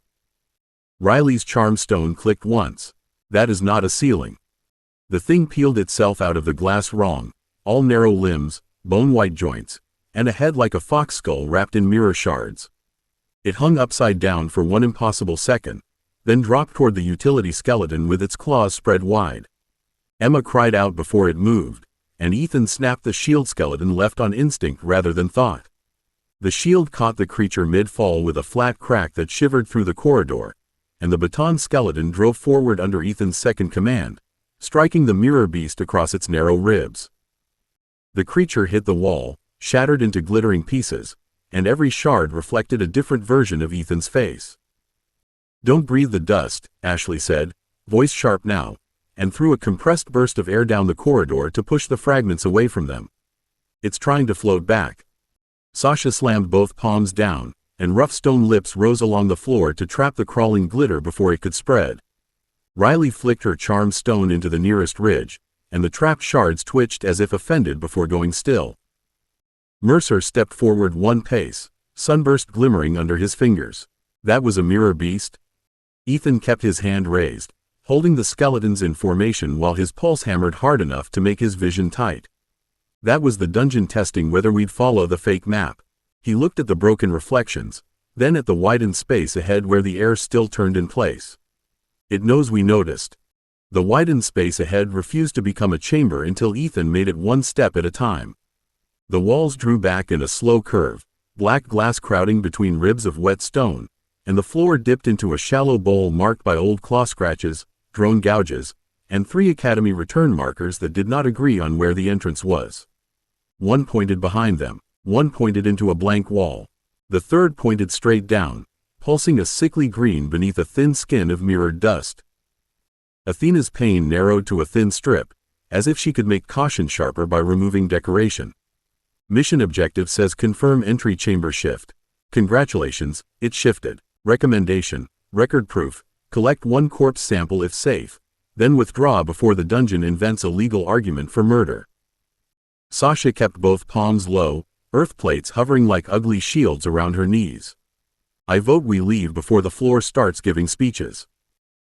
Riley's charm stone clicked once. That is not a ceiling. The thing peeled itself out of the glass wrong, all narrow limbs, bone-white joints, and a head like a fox skull wrapped in mirror shards. It hung upside down for one impossible second, then dropped toward the utility skeleton with its claws spread wide. Emma cried out before it moved, and Ethan snapped the shield skeleton left on instinct rather than thought. The shield caught the creature mid-fall with a flat crack that shivered through the corridor, and the baton skeleton drove forward under Ethan's second command, striking the mirror beast across its narrow ribs. The creature hit the wall, shattered into glittering pieces, and every shard reflected a different version of Ethan's face. "Don't breathe the dust," Ashley said, voice sharp now, and threw a compressed burst of air down the corridor to push the fragments away from them. "It's trying to float back." Sasha slammed both palms down, and rough stone lips rose along the floor to trap the crawling glitter before it could spread. Riley flicked her charmed stone into the nearest ridge, and the trapped shards twitched as if offended before going still. Mercer stepped forward 1 pace, sunburst glimmering under his fingers. That was a mirror beast? Ethan kept his hand raised, holding the skeletons in formation while his pulse hammered hard enough to make his vision tight. That was the dungeon testing whether we'd follow the fake map. He looked at the broken reflections, then at the widened space ahead where the air still turned in place. "It knows we noticed." The widened space ahead refused to become a chamber until Ethan made it 1 step at a time. The walls drew back in a slow curve, black glass crowding between ribs of wet stone, and the floor dipped into a shallow bowl marked by old claw scratches, drone gouges, and 3 Academy return markers that did not agree on where the entrance was. One pointed behind them, one pointed into a blank wall. The third pointed straight down, pulsing a sickly green beneath a thin skin of mirrored dust. Athena's pain narrowed to a thin strip, as if she could make caution sharper by removing decoration. Mission objective says confirm entry chamber shift. Congratulations, it shifted. Recommendation, record proof, collect 1 corpse sample if safe, then withdraw before the dungeon invents a legal argument for murder. Sasha kept both palms low, earth plates hovering like ugly shields around her knees. "I vote we leave before the floor starts giving speeches."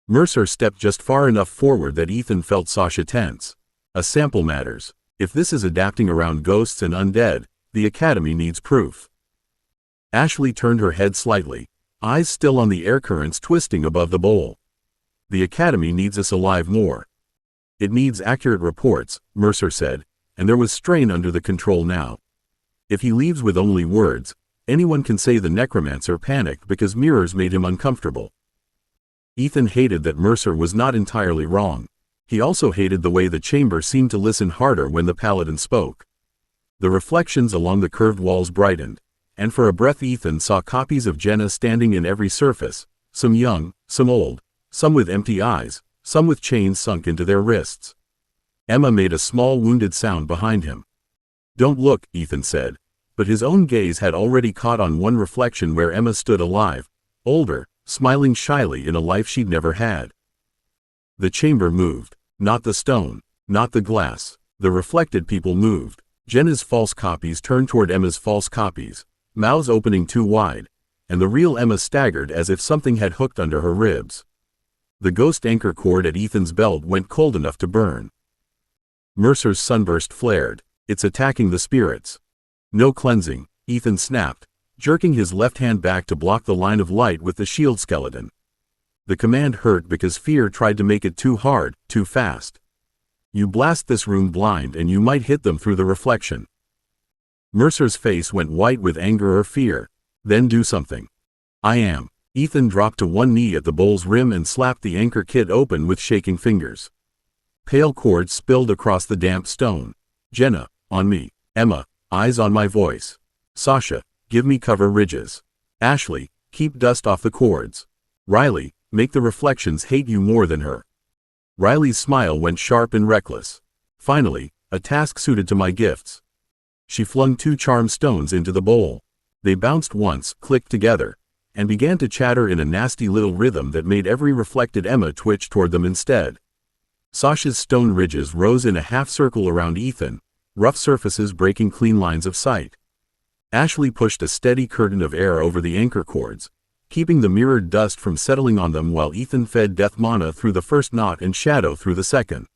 Mercer stepped just far enough forward that Ethan felt Sasha tense. "A sample matters. If this is adapting around ghosts and undead, the Academy needs proof." Ashley turned her head slightly, eyes still on the air currents twisting above the bowl. "The Academy needs us alive more." "It needs accurate reports," Mercer said, and there was strain under the control now. "If he leaves with only words, anyone can say the Necromancer panicked because mirrors made him uncomfortable." Ethan hated that Mercer was not entirely wrong. He also hated the way the chamber seemed to listen harder when the Paladin spoke. The reflections along the curved walls brightened, and for a breath Ethan saw copies of Jenna standing in every surface, some young, some old, some with empty eyes, some with chains sunk into their wrists. Emma made a small wounded sound behind him. "Don't look," Ethan said, but his own gaze had already caught on one reflection where Emma stood alive, older, smiling shyly in a life she'd never had. The chamber moved, not the stone, not the glass. The reflected people moved. Jenna's false copies turned toward Emma's false copies, mouths opening too wide, and the real Emma staggered as if something had hooked under her ribs. The ghost anchor cord at Ethan's belt went cold enough to burn. Mercer's sunburst flared. "It's attacking the spirits." "No cleansing," Ethan snapped, jerking his left hand back to block the line of light with the shield skeleton. The command hurt because fear tried to make it too hard, too fast. "You blast this room blind and you might hit them through the reflection." Mercer's face went white with anger or fear. "Then do something." "I am." Ethan dropped to one knee at the bowl's rim and slapped the anchor kit open with shaking fingers. Pale cords spilled across the damp stone. "Jenna, on me. Emma, eyes on my voice. Sasha, give me cover ridges. Ashley, keep dust off the cords. Riley, make the reflections hate you more than her." Riley's smile went sharp and reckless. Finally, a task suited to my gifts. She flung 2 charm stones into the bowl. They bounced once, clicked together, and began to chatter in a nasty little rhythm that made every reflected Emma twitch toward them instead. Sasha's stone ridges rose in a half-circle around Ethan, rough surfaces breaking clean lines of sight. Ashley pushed a steady curtain of air over the anchor cords, keeping the mirrored dust from settling on them while Ethan fed death mana through the first knot and shadow through the second.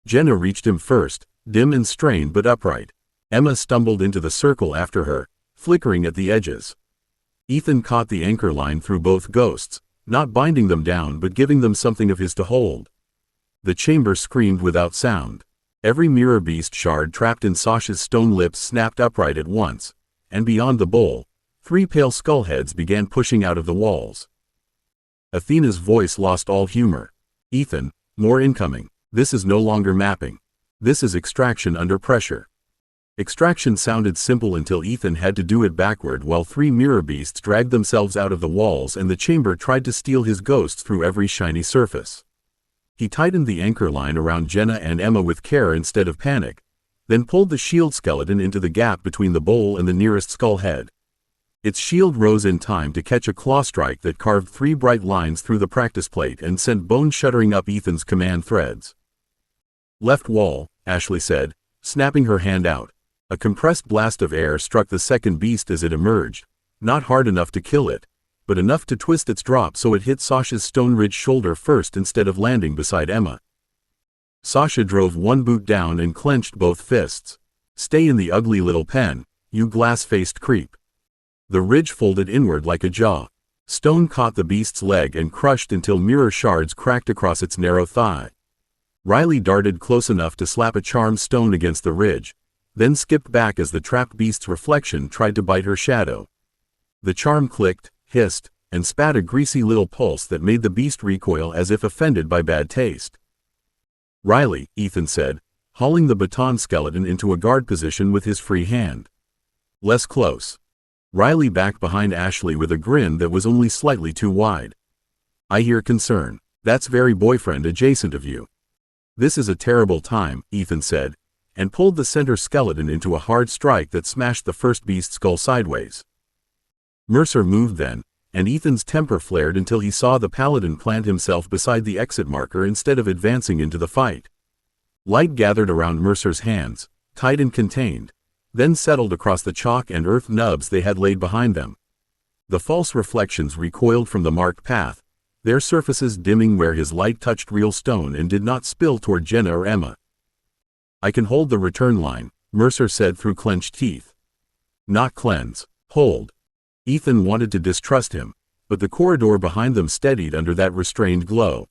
Jenna reached him first, dim and strained but upright. Emma stumbled into the circle after her, flickering at the edges. Ethan caught the anchor line through both ghosts, not binding them down but giving them something of his to hold. The chamber screamed without sound. Every mirror beast shard trapped in Sasha's stone lips snapped upright at once, and beyond the bowl, 3 pale skull heads began pushing out of the walls. Athena's voice lost all humor. Ethan, more incoming. This is no longer mapping. This is extraction under pressure. Extraction sounded simple until Ethan had to do it backward while 3 mirror beasts dragged themselves out of the walls and the chamber tried to steal his ghosts through every shiny surface. He tightened the anchor line around Jenna and Emma with care instead of panic, then pulled the shield skeleton into the gap between the bowl and the nearest skull head. Its shield rose in time to catch a claw strike that carved 3 bright lines through the practice plate and sent bone shuddering up Ethan's command threads. Left wall, Ashley said, snapping her hand out. A compressed blast of air struck the second beast as it emerged, not hard enough to kill it, but enough to twist its drop so it hit Sasha's stone-ridged shoulder first instead of landing beside Emma. Sasha drove 1 boot down and clenched both fists. Stay in the ugly little pen, you glass-faced creep. The ridge folded inward like a jaw. Stone caught the beast's leg and crushed until mirror shards cracked across its narrow thigh. Riley darted close enough to slap a charmed stone against the ridge, then skipped back as the trapped beast's reflection tried to bite her shadow. The charm clicked, hissed, and spat a greasy little pulse that made the beast recoil as if offended by bad taste. Riley, Ethan said, hauling the baton skeleton into a guard position with his free hand. Less close. Riley backed behind Ashley with a grin that was only slightly too wide. I hear concern. That's very boyfriend adjacent of you. This is a terrible time, Ethan said, and pulled the center skeleton into a hard strike that smashed the first beast's skull sideways. Mercer moved then, and Ethan's temper flared until he saw the paladin plant himself beside the exit marker instead of advancing into the fight. Light gathered around Mercer's hands, tight and contained, then settled across the chalk and earth nubs they had laid behind them. The false reflections recoiled from the marked path, their surfaces dimming where his light touched real stone and did not spill toward Jenna or Emma. I can hold the return line, Mercer said through clenched teeth. Not cleanse, hold. Ethan wanted to distrust him, but the corridor behind them steadied under that restrained glow.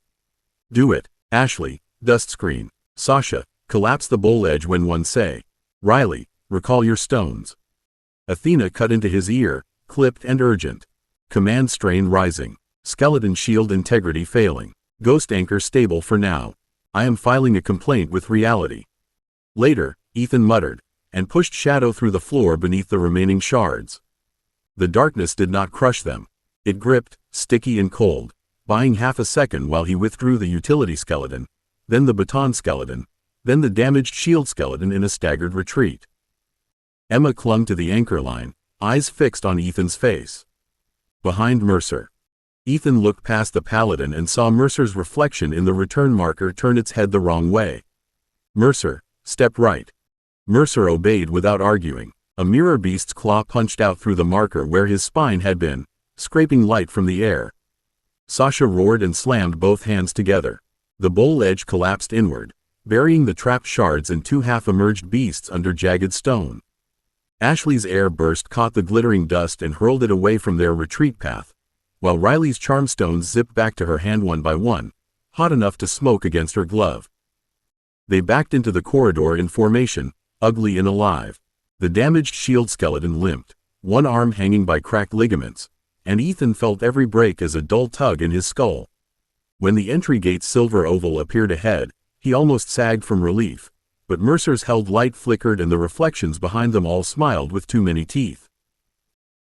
Do it, Ashley, dust screen. Sasha, collapse the bowl edge when one say. Riley, recall your stones. Athena cut into his ear, clipped and urgent. Command strain rising. Skeleton shield integrity failing. Ghost anchor stable for now. I am filing a complaint with reality. Later, Ethan muttered, and pushed shadow through the floor beneath the remaining shards. The darkness did not crush them. It gripped, sticky and cold, buying half a second while he withdrew the utility skeleton, then the baton skeleton, then the damaged shield skeleton in a staggered retreat. Emma clung to the anchor line, eyes fixed on Ethan's face. Behind Mercer. Ethan looked past the paladin and saw Mercer's reflection in the return marker turn its head the wrong way. Mercer, step right. Mercer obeyed without arguing. A mirror beast's claw punched out through the marker where his spine had been, scraping light from the air. Sasha roared and slammed both hands together. The bowl edge collapsed inward, burying the trapped shards and 2 half-emerged beasts under jagged stone. Ashley's air burst caught the glittering dust and hurled it away from their retreat path, while Riley's charm stones zipped back to her hand one by one, hot enough to smoke against her glove. They backed into the corridor in formation, ugly and alive. The damaged shield skeleton limped, one arm hanging by cracked ligaments, and Ethan felt every break as a dull tug in his skull. When the entry gate's silver oval appeared ahead, he almost sagged from relief, but Mercer's held light flickered and the reflections behind them all smiled with too many teeth.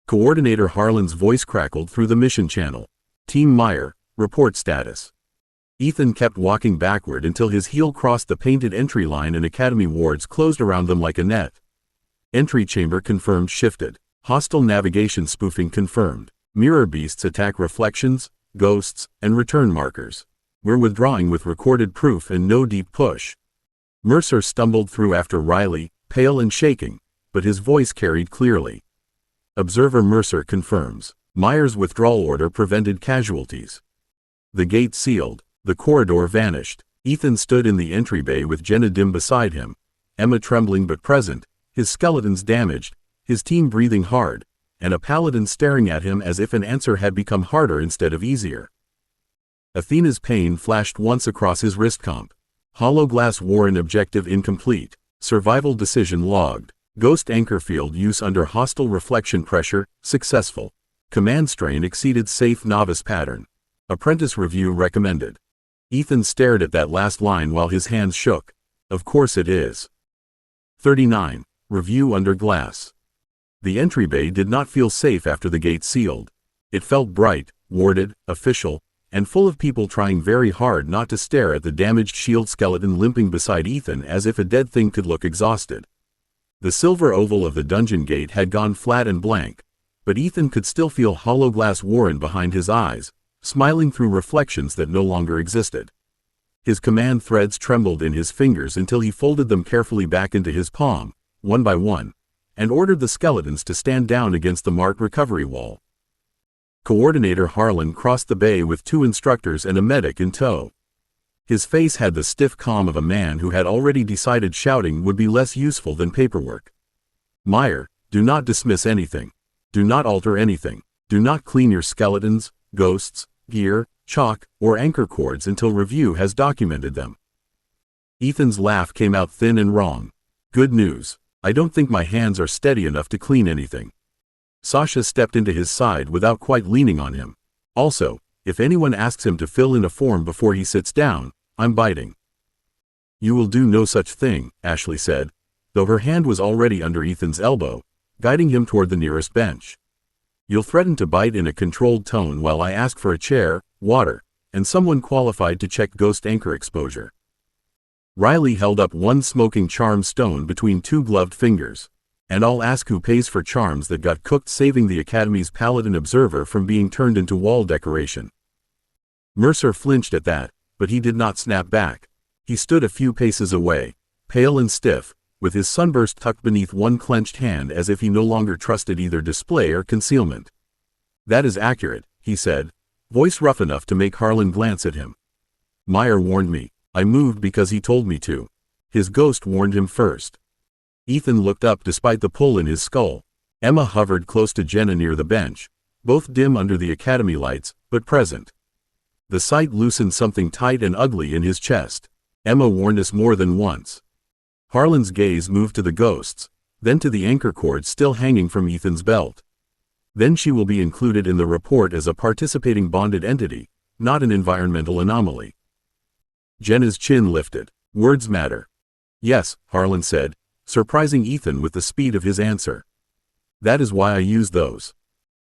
Coordinator Harlan's voice crackled through the mission channel. Team Meyer, report status. Ethan kept walking backward until his heel crossed the painted entry line and Academy wards closed around them like a net. Entry chamber confirmed shifted. Hostile navigation spoofing confirmed. Mirror beasts attack reflections, ghosts, and return markers. We're withdrawing with recorded proof and no deep push. Mercer stumbled through after Riley, pale and shaking, but his voice carried clearly. Observer Mercer confirms. Meyer's withdrawal order prevented casualties. The gate sealed. The corridor vanished. Ethan stood in the entry bay with Jenna dim beside him, Emma trembling but present, his skeletons damaged, his team breathing hard, and a paladin staring at him as if an answer had become harder instead of easier. Athena's pain flashed once across his wrist comp. Hollow glass Warren objective incomplete. Survival decision logged. Ghost anchor field use under hostile reflection pressure, successful. Command strain exceeded safe novice pattern. Apprentice review recommended. Ethan stared at that last line while his hands shook. Of course it is. 39. Review under glass. The entry bay did not feel safe after the gate sealed. It felt bright, warded, official, and full of people trying very hard not to stare at the damaged shield skeleton limping beside Ethan as if a dead thing could look exhausted. The silver oval of the dungeon gate had gone flat and blank, but Ethan could still feel hollow glass Warren behind his eyes, smiling through reflections that no longer existed. His command threads trembled in his fingers until he folded them carefully back into his palm, one by one, and ordered the skeletons to stand down against the marked recovery wall. Coordinator Harlan crossed the bay with 2 instructors and a medic in tow. His face had the stiff calm of a man who had already decided shouting would be less useful than paperwork. Meyer, do not dismiss anything. Do not alter anything. Do not clean your skeletons, ghosts, gear, chalk, or anchor cords until review has documented them. Ethan's laugh came out thin and wrong. Good news. I don't think my hands are steady enough to clean anything. Sasha stepped into his side without quite leaning on him. Also, if anyone asks him to fill in a form before he sits down, I'm biting. You will do no such thing, Ashley said, though her hand was already under Ethan's elbow, guiding him toward the nearest bench. You'll threaten to bite in a controlled tone while I ask for a chair, water, and someone qualified to check ghost anchor exposure. Riley held up one smoking charm stone between 2 gloved fingers. And I'll ask who pays for charms that got cooked, saving the Academy's Paladin observer from being turned into wall decoration. Mercer flinched at that, but he did not snap back. He stood a few paces away, pale and stiff, with his sunburst tucked beneath one clenched hand as if he no longer trusted either display or concealment. That is accurate, he said, voice rough enough to make Harlan glance at him. Meyer warned me. I moved because he told me to. His ghost warned him first. Ethan looked up despite the pull in his skull. Emma hovered close to Jenna near the bench, both dim under the Academy lights, but present. The sight loosened something tight and ugly in his chest. Emma warned us more than once. Harlan's gaze moved to the ghosts, then to the anchor cord still hanging from Ethan's belt. Then she will be included in the report as a participating bonded entity, not an environmental anomaly. Jenna's chin lifted. Words matter. Yes, Harlan said, surprising Ethan with the speed of his answer. That is why I use those.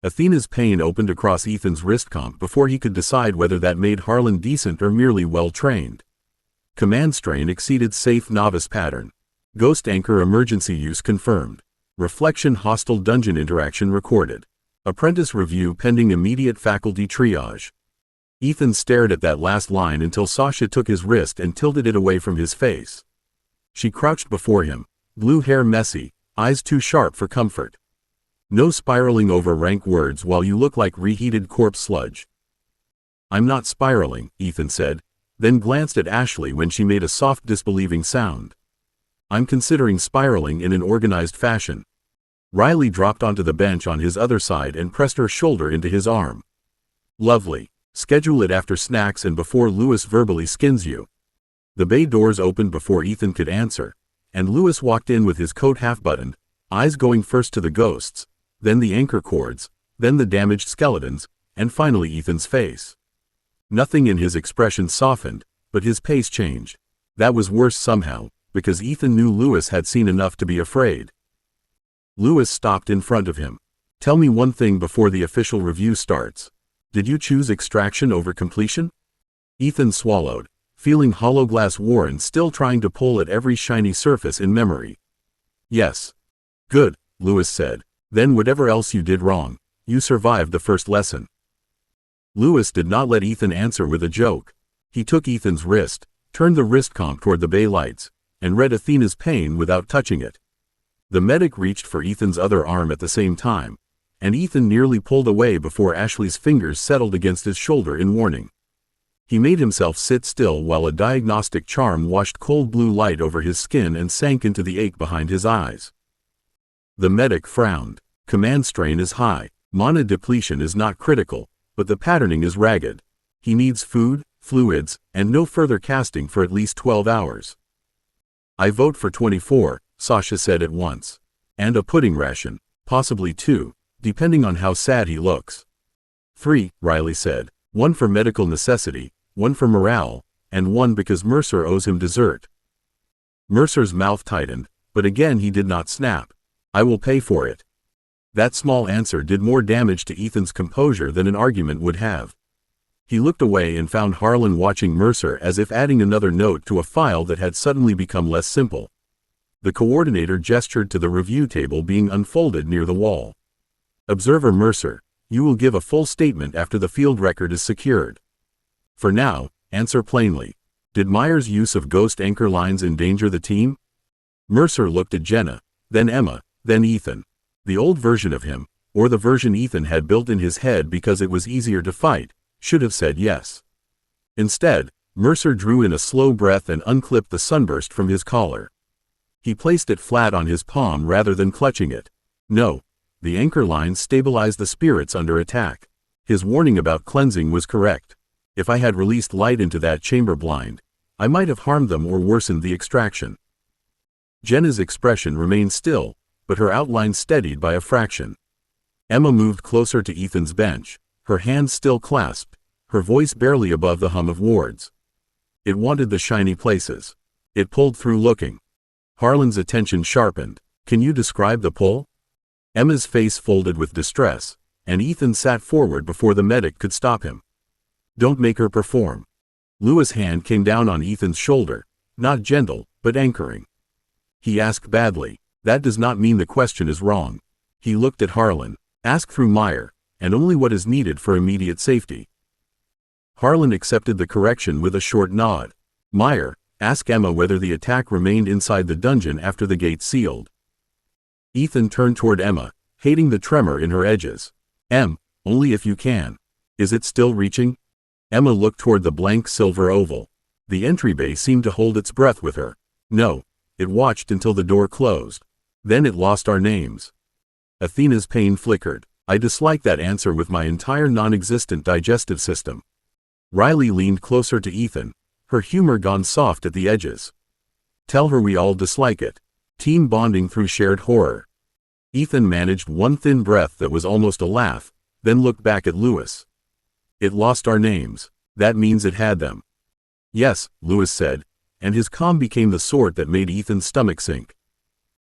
Athena's pain opened across Ethan's wrist comp before he could decide whether that made Harlan decent or merely well-trained. Command strain exceeded safe novice pattern. Ghost anchor emergency use confirmed. Reflection hostile dungeon interaction recorded. Apprentice review pending immediate faculty triage. Ethan stared at that last line until Sasha took his wrist and tilted it away from his face. She crouched before him, blue hair messy, eyes too sharp for comfort. No spiraling over rank words while you look like reheated corpse sludge. I'm not spiraling, Ethan said, then glanced at Ashley when she made a soft disbelieving sound. I'm considering spiraling in an organized fashion. Riley dropped onto the bench on his other side and pressed her shoulder into his arm. Lovely. Schedule it after snacks and before Lewis verbally skins you. The bay doors opened before Ethan could answer, and Lewis walked in with his coat half-buttoned, eyes going first to the ghosts, then the anchor cords, then the damaged skeletons, and finally Ethan's face. Nothing in his expression softened, but his pace changed. That was worse somehow, because Ethan knew Lewis had seen enough to be afraid. Lewis stopped in front of him. Tell me one thing before the official review starts. Did you choose extraction over completion? Ethan swallowed, feeling Hollowglass Warren still trying to pull at every shiny surface in memory. Yes. Good, Lewis said. Then whatever else you did wrong, you survived the first lesson. Lewis did not let Ethan answer with a joke. He took Ethan's wrist, turned the wrist comp toward the bay lights, and read Athena's pain without touching it. The medic reached for Ethan's other arm at the same time, and Ethan nearly pulled away before Ashley's fingers settled against his shoulder in warning. He made himself sit still while a diagnostic charm washed cold blue light over his skin and sank into the ache behind his eyes. The medic frowned. Command strain is high. Mana depletion is not critical, but the patterning is ragged. He needs food, fluids, and no further casting for at least 12 hours. I vote for 24, Sasha said at once. And a pudding ration, possibly 2, depending on how sad he looks. 3, Riley said. 1 for medical necessity, 1 for morale, and 1 because Mercer owes him dessert. Mercer's mouth tightened, but again he did not snap. I will pay for it. That small answer did more damage to Ethan's composure than an argument would have. He looked away and found Harlan watching Mercer as if adding another note to a file that had suddenly become less simple. The coordinator gestured to the review table being unfolded near the wall. Observer Mercer, you will give a full statement after the field record is secured. For now, answer plainly. Did Meyer's use of ghost anchor lines endanger the team? Mercer looked at Jenna, then Emma, then Ethan. The old version of him, or the version Ethan had built in his head because it was easier to fight, should have said yes. Instead, Mercer drew in a slow breath and unclipped the sunburst from his collar. He placed it flat on his palm rather than clutching it. No, the anchor lines stabilize the spirits under attack. His warning about cleansing was correct. If I had released light into that chamber blind, I might have harmed them or worsened the extraction. Jenna's expression remained still, but her outline steadied by a fraction. Emma moved closer to Ethan's bench, her hands still clasped, her voice barely above the hum of wards. It wanted the shiny places. It pulled through looking. Harlan's attention sharpened. Can you describe the pull? Emma's face folded with distress, and Ethan sat forward before the medic could stop him. Don't make her perform. Lewis' hand came down on Ethan's shoulder, not gentle, but anchoring. He asked badly. That does not mean the question is wrong. He looked at Harlan. Ask through Meyer, and only what is needed for immediate safety. Harlan accepted the correction with a short nod. Meyer, ask Emma whether the attack remained inside the dungeon after the gate sealed. Ethan turned toward Emma, hating the tremor in her edges. Only if you can. Is it still reaching? Emma looked toward the blank silver oval. The entry bay seemed to hold its breath with her. No, it watched until the door closed. Then it lost our names. Athena's pain flickered. I dislike that answer with my entire non-existent digestive system. Riley leaned closer to Ethan, her humor gone soft at the edges. Tell her we all dislike it. Team bonding through shared horror. Ethan managed one thin breath that was almost a laugh, then looked back at Lewis. It lost our names. That means it had them. Yes, Lewis said, and his calm became the sort that made Ethan's stomach sink.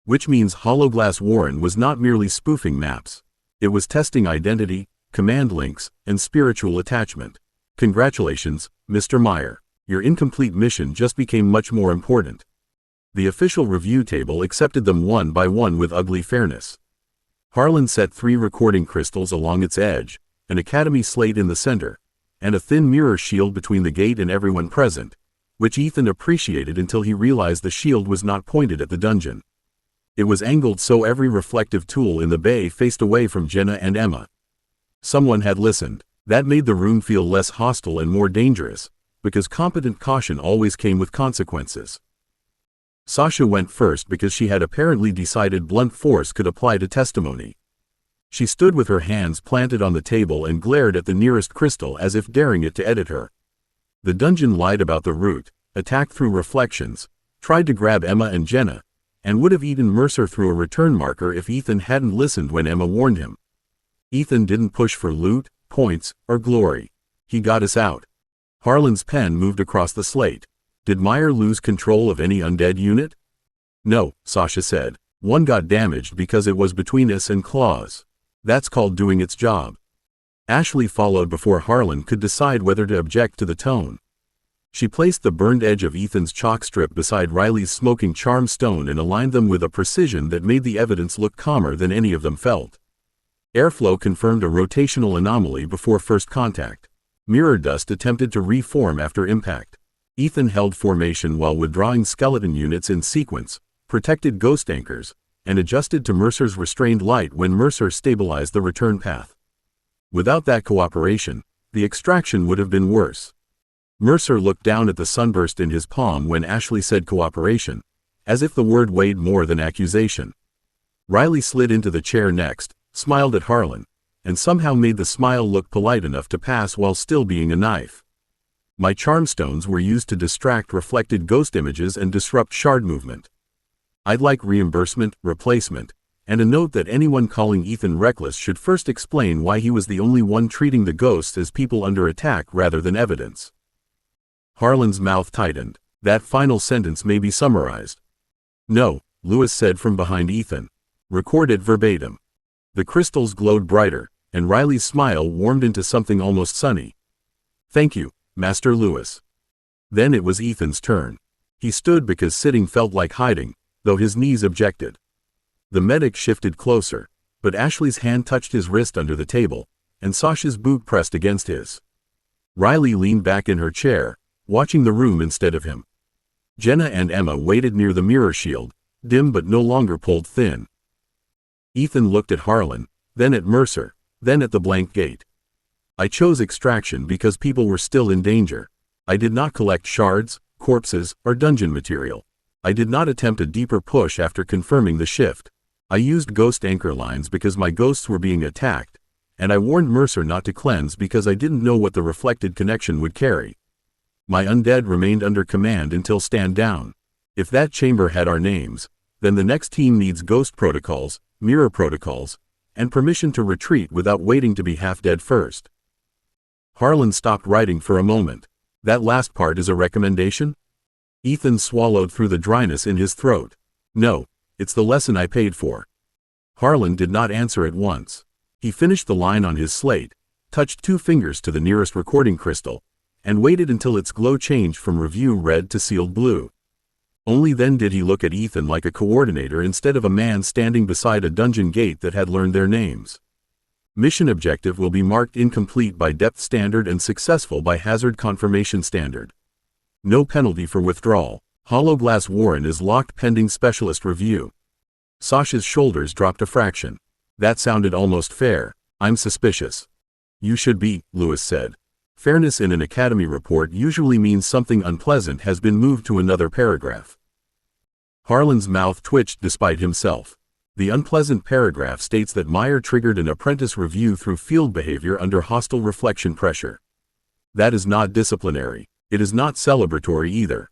Which means Hollowglass Warren was not merely spoofing maps. It was testing identity, command links, and spiritual attachment. Congratulations, Mr. Meyer. Your incomplete mission just became much more important. The official review table accepted them one by one with ugly fairness. Harlan set 3 recording crystals along its edge, an academy slate in the center, and a thin mirror shield between the gate and everyone present, which Ethan appreciated until he realized the shield was not pointed at the dungeon. It was angled so every reflective tool in the bay faced away from Jenna and Emma. Someone had listened. That made the room feel less hostile and more dangerous, because competent caution always came with consequences. Sasha went first because she had apparently decided blunt force could apply to testimony. She stood with her hands planted on the table and glared at the nearest crystal as if daring it to edit her. The dungeon lied about the route, attacked through reflections, tried to grab Emma and Jenna, and would have eaten Mercer through a return marker if Ethan hadn't listened when Emma warned him. Ethan didn't push for loot, points, or glory. He got us out. Harlan's pen moved across the slate. Did Meyer lose control of any undead unit? No, Sasha said. One got damaged because it was between us and claws. That's called doing its job. Ashley followed before Harlan could decide whether to object to the tone. She placed the burned edge of Ethan's chalk strip beside Riley's smoking charm stone and aligned them with a precision that made the evidence look calmer than any of them felt. Airflow confirmed a rotational anomaly before first contact. Mirror dust attempted to reform after impact. Ethan held formation while withdrawing skeleton units in sequence, protected ghost anchors, and adjusted to Mercer's restrained light when Mercer stabilized the return path. Without that cooperation, the extraction would have been worse. Mercer looked down at the sunburst in his palm when Ashley said cooperation, as if the word weighed more than accusation. Riley slid into the chair next, smiled at Harlan, and somehow made the smile look polite enough to pass while still being a knife. My charm stones were used to distract reflected ghost images and disrupt shard movement. I'd like reimbursement, replacement, and a note that anyone calling Ethan reckless should first explain why he was the only one treating the ghosts as people under attack rather than evidence. Harlan's mouth tightened. That final sentence may be summarized. No, Lewis said from behind Ethan. Recorded verbatim. The crystals glowed brighter, and Riley's smile warmed into something almost sunny. Thank you, Master Lewis. Then it was Ethan's turn. He stood because sitting felt like hiding, though his knees objected. The medic shifted closer, but Ashley's hand touched his wrist under the table, and Sasha's boot pressed against his. Riley leaned back in her chair, watching the room instead of him. Jenna and Emma waited near the mirror shield, dim but no longer pulled thin. Ethan looked at Harlan, then at Mercer, then at the blank gate. I chose extraction because people were still in danger. I did not collect shards, corpses, or dungeon material. I did not attempt a deeper push after confirming the shift. I used ghost anchor lines because my ghosts were being attacked, and I warned Mercer not to cleanse because I didn't know what the reflected connection would carry. My undead remained under command until stand down. If that chamber had our names, then the next team needs ghost protocols, mirror protocols, and permission to retreat without waiting to be half dead first. Harlan stopped writing for a moment. That last part is a recommendation? Ethan swallowed through the dryness in his throat. No, it's the lesson I paid for. Harlan did not answer at once. He finished the line on his slate, touched 2 fingers to the nearest recording crystal, and waited until its glow changed from review red to sealed blue. Only then did he look at Ethan like a coordinator instead of a man standing beside a dungeon gate that had learned their names. Mission objective will be marked incomplete by depth standard and successful by hazard confirmation standard. No penalty for withdrawal. Hollowglass Warren is locked pending specialist review. Sasha's shoulders dropped a fraction. That sounded almost fair. I'm suspicious. You should be, Lewis said. Fairness in an academy report usually means something unpleasant has been moved to another paragraph. Harlan's mouth twitched despite himself. The unpleasant paragraph states that Meyer triggered an apprentice review through field behavior under hostile reflection pressure. That is not disciplinary. It is not celebratory either.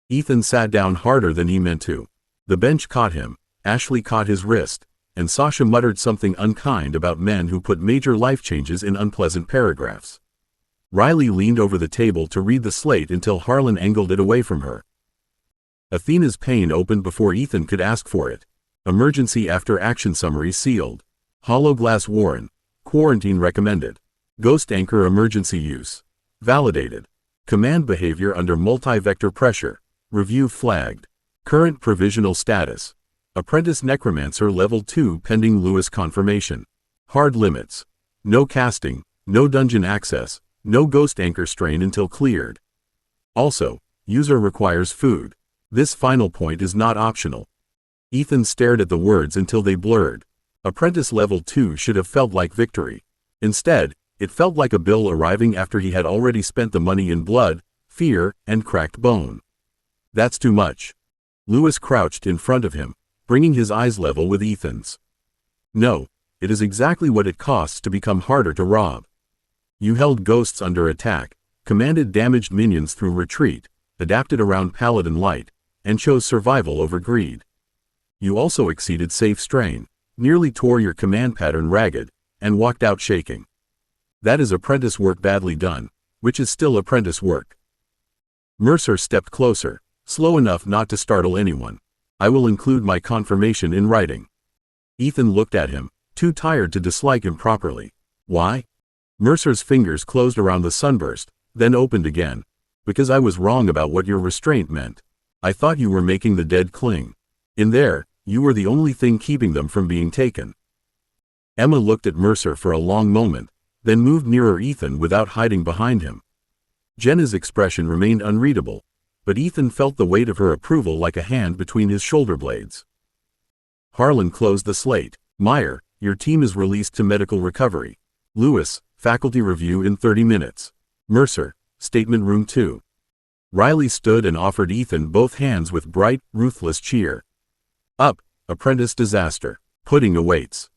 Ethan sat down harder than he meant to. The bench caught him, Ashley caught his wrist, and Sasha muttered something unkind about men who put major life changes in unpleasant paragraphs. Riley leaned over the table to read the slate until Harlan angled it away from her. Athena's pane opened before Ethan could ask for it. Emergency after action summary sealed. Hollowglass Warren. Quarantine recommended. Ghost anchor emergency use. Validated. Command behavior under multi-vector pressure. Review flagged. Current provisional status. Apprentice Necromancer Level 2 pending Lewis confirmation. Hard limits. No casting, no dungeon access, no ghost anchor strain until cleared. Also, user requires food. This final point is not optional. Ethan stared at the words until they blurred. Apprentice Level 2 should have felt like victory. Instead, it felt like a bill arriving after he had already spent the money in blood, fear, and cracked bone. That's too much. Lewis crouched in front of him, bringing his eyes level with Ethan's. No, it is exactly what it costs to become harder to rob. You held ghosts under attack, commanded damaged minions through retreat, adapted around paladin light, and chose survival over greed. You also exceeded safe strain, nearly tore your command pattern ragged, and walked out shaking. That is apprentice work badly done, which is still apprentice work. Mercer stepped closer, slow enough not to startle anyone. I will include my confirmation in writing. Ethan looked at him, too tired to dislike him properly. Why? Mercer's fingers closed around the sunburst, then opened again. Because I was wrong about what your restraint meant. I thought you were making the dead cling. In there, you were the only thing keeping them from being taken. Emma looked at Mercer for a long moment, then moved nearer Ethan without hiding behind him. Jenna's expression remained unreadable, but Ethan felt the weight of her approval like a hand between his shoulder blades. Harlan closed the slate. Meyer, your team is released to medical recovery. Lewis, faculty review in 30 minutes. Mercer, statement room 2. Riley stood and offered Ethan both hands with bright, ruthless cheer. Up, apprentice disaster. Pudding awaits.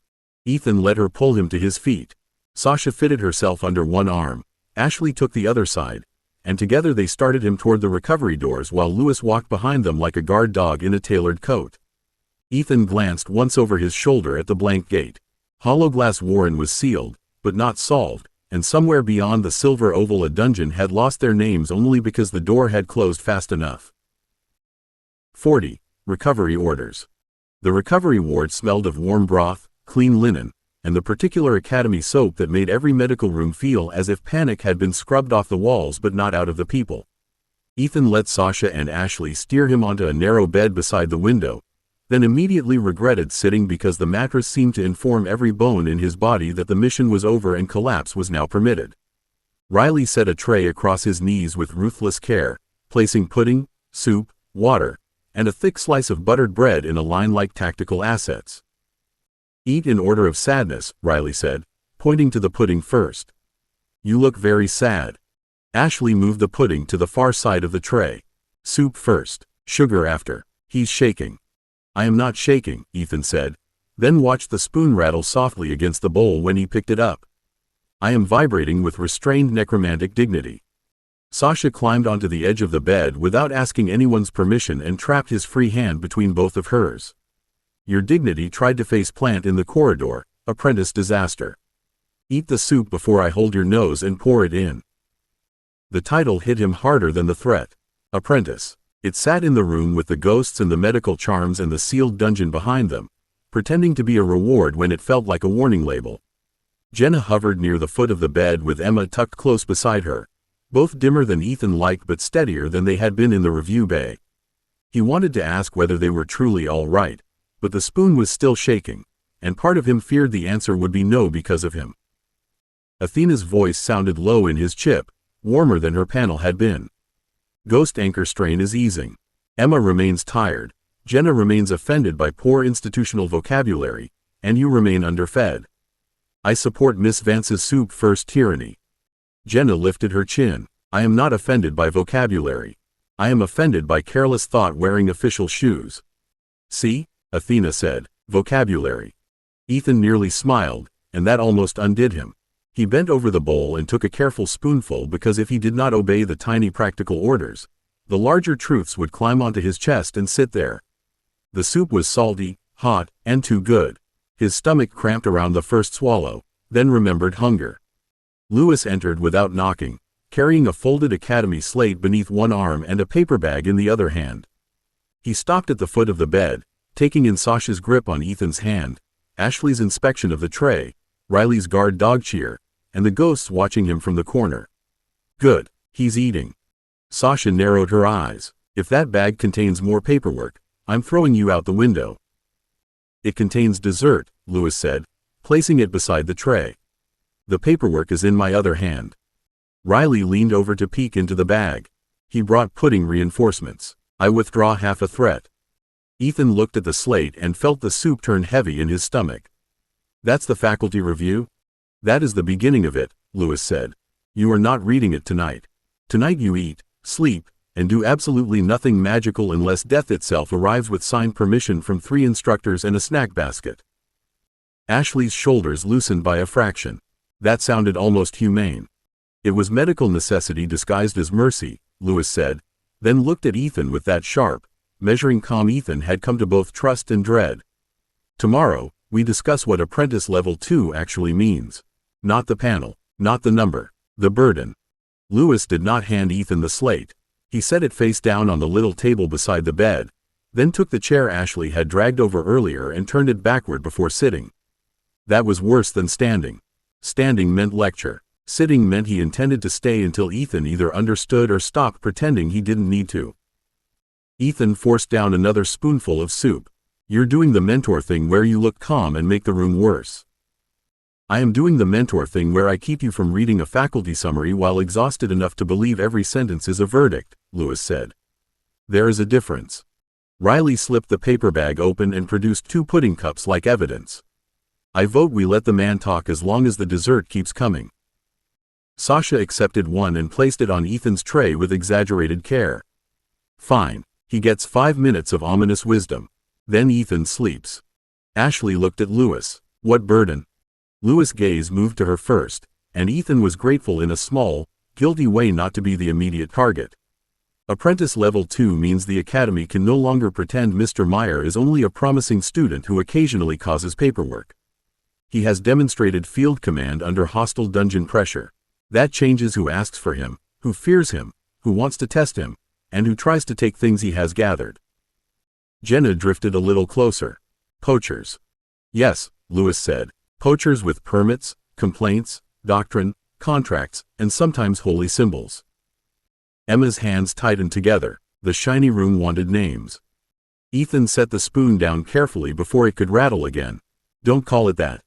Ethan let her pull him to his feet. Sasha fitted herself under one arm. Ashley took the other side, and together they started him toward the recovery doors while Lewis walked behind them like a guard dog in a tailored coat. Ethan glanced once over his shoulder at the blank gate. Hollowglass Warren was sealed, but not solved, and somewhere beyond the silver oval a dungeon had lost their names only because the door had closed fast enough. 40. Recovery orders. The recovery ward smelled of warm broth, clean linen, and the particular academy soap that made every medical room feel as if panic had been scrubbed off the walls but not out of the people. Ethan let Sasha and Ashley steer him onto a narrow bed beside the window, then immediately regretted sitting because the mattress seemed to inform every bone in his body that the mission was over and collapse was now permitted. Riley set a tray across his knees with ruthless care, placing pudding, soup, water, and a thick slice of buttered bread in a line like tactical assets. Eat in order of sadness, Riley said, pointing to the pudding first. You look very sad. Ashley moved the pudding to the far side of the tray. Soup first, sugar after. He's shaking. I am not shaking, Ethan said, then watched the spoon rattle softly against the bowl when he picked it up. I am vibrating with restrained necromantic dignity. Sasha climbed onto the edge of the bed without asking anyone's permission and trapped his free hand between both of hers. Your dignity tried to face plant in the corridor, apprentice disaster. Eat the soup before I hold your nose and pour it in. The title hit him harder than the threat. Apprentice. It sat in the room with the ghosts and the medical charms and the sealed dungeon behind them, pretending to be a reward when it felt like a warning label. Jenna hovered near the foot of the bed with Emma tucked close beside her, both dimmer than Ethan liked but steadier than they had been in the review bay. He wanted to ask whether they were truly all right, but the spoon was still shaking, and part of him feared the answer would be no because of him. Athena's voice sounded low in his chip, warmer than her panel had been. Ghost anchor strain is easing. Emma remains tired, Jenna remains offended by poor institutional vocabulary, and you remain underfed. I support Miss Vance's soup first tyranny. Jenna lifted her chin. I am not offended by vocabulary. I am offended by careless thought wearing official shoes. See? Athena said, vocabulary. Ethan nearly smiled, and that almost undid him. He bent over the bowl and took a careful spoonful because if he did not obey the tiny practical orders, the larger truths would climb onto his chest and sit there. The soup was salty, hot, and too good. His stomach cramped around the first swallow, then remembered hunger. Lewis entered without knocking, carrying a folded academy slate beneath one arm and a paper bag in the other hand. He stopped at the foot of the bed, taking in Sasha's grip on Ethan's hand, Ashley's inspection of the tray, Riley's guard dog cheer, and the ghosts watching him from the corner. Good, he's eating. Sasha narrowed her eyes. If that bag contains more paperwork, I'm throwing you out the window. It contains dessert, Lewis said, placing it beside the tray. The paperwork is in my other hand. Riley leaned over to peek into the bag. He brought pudding reinforcements. I withdraw half a threat. Ethan looked at the slate and felt the soup turn heavy in his stomach. That's the faculty review? That is the beginning of it, Lewis said. You are not reading it tonight. Tonight you eat, sleep, and do absolutely nothing magical unless death itself arrives with signed permission from 3 instructors and a snack basket. Ashley's shoulders loosened by a fraction. That sounded almost humane. It was medical necessity disguised as mercy, Lewis said, then looked at Ethan with that sharp, measuring calm Ethan had come to both trust and dread. Tomorrow, we discuss what Apprentice Level 2 actually means. Not the panel, not the number, the burden. Lewis did not hand Ethan the slate. He set it face down on the little table beside the bed, then took the chair Ashley had dragged over earlier and turned it backward before sitting. That was worse than standing. Standing meant lecture. Sitting meant he intended to stay until Ethan either understood or stopped pretending he didn't need to. Ethan forced down another spoonful of soup. You're doing the mentor thing where you look calm and make the room worse. I am doing the mentor thing where I keep you from reading a faculty summary while exhausted enough to believe every sentence is a verdict, Lewis said. There is a difference. Riley slipped the paper bag open and produced 2 pudding cups like evidence. I vote we let the man talk as long as the dessert keeps coming. Sasha accepted one and placed it on Ethan's tray with exaggerated care. Fine. He gets 5 minutes of ominous wisdom. Then Ethan sleeps. Ashley looked at Lewis. What burden? Lewis' gaze moved to her first, and Ethan was grateful in a small, guilty way not to be the immediate target. Apprentice Level 2 means the Academy can no longer pretend Mr. Meyer is only a promising student who occasionally causes paperwork. He has demonstrated field command under hostile dungeon pressure. That changes who asks for him, who fears him, who wants to test him, and who tries to take things he has gathered. Jenna drifted a little closer. Poachers. Yes, Lewis said. Poachers with permits, complaints, doctrine, contracts, and sometimes holy symbols. Emma's hands tightened together. The shiny room wanted names. Ethan set the spoon down carefully before it could rattle again. Don't call it that.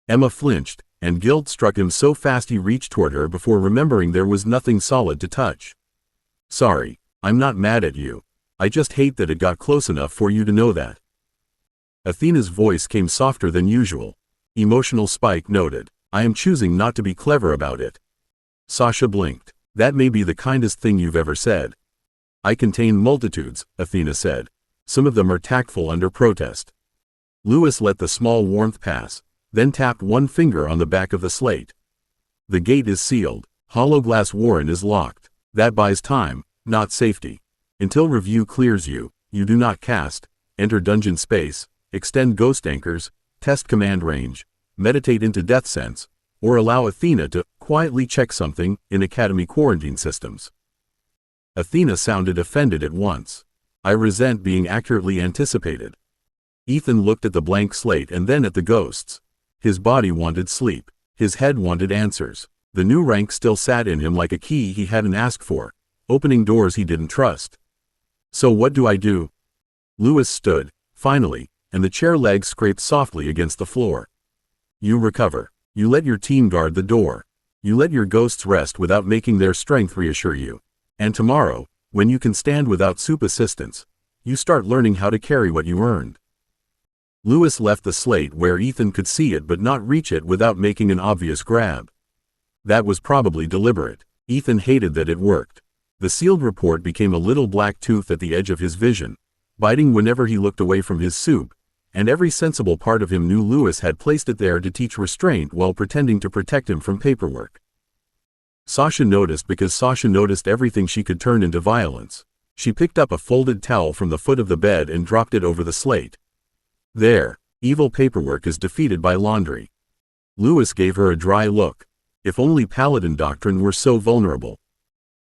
Emma flinched, and guilt struck him so fast he reached toward her before remembering there was nothing solid to touch. Sorry. I'm not mad at you. I just hate that it got close enough for you to know that. Athena's voice came softer than usual. Emotional Spike noted. I am choosing not to be clever about it. Sasha blinked. That may be the kindest thing you've ever said. I contain multitudes, Athena said. Some of them are tactful under protest. Lewis let the small warmth pass, then tapped one finger on the back of the slate. The gate is sealed. Hollow glass warren is locked. That buys time. Not safety. Until review clears you, you do not cast, enter dungeon space, extend ghost anchors, test command range, meditate into death sense, or allow Athena to quietly check something in Academy quarantine systems. Athena sounded offended at once. I resent being accurately anticipated. Ethan looked at the blank slate and then at the ghosts. His body wanted sleep. His head wanted answers. The new rank still sat in him like a key he hadn't asked for, opening doors he didn't trust. So what do I do? Lewis stood, finally, and the chair legs scraped softly against the floor. You recover. You let your team guard the door. You let your ghosts rest without making their strength reassure you. And tomorrow, when you can stand without soup assistance, you start learning how to carry what you earned. Lewis left the slate where Ethan could see it but not reach it without making an obvious grab. That was probably deliberate. Ethan hated that it worked. The sealed report became a little black tooth at the edge of his vision, biting whenever he looked away from his soup, and every sensible part of him knew Lewis had placed it there to teach restraint while pretending to protect him from paperwork. Sasha noticed because Sasha noticed everything she could turn into violence. She picked up a folded towel from the foot of the bed and dropped it over the slate. There, evil paperwork is defeated by laundry. Lewis gave her a dry look. If only Paladin doctrine were so vulnerable.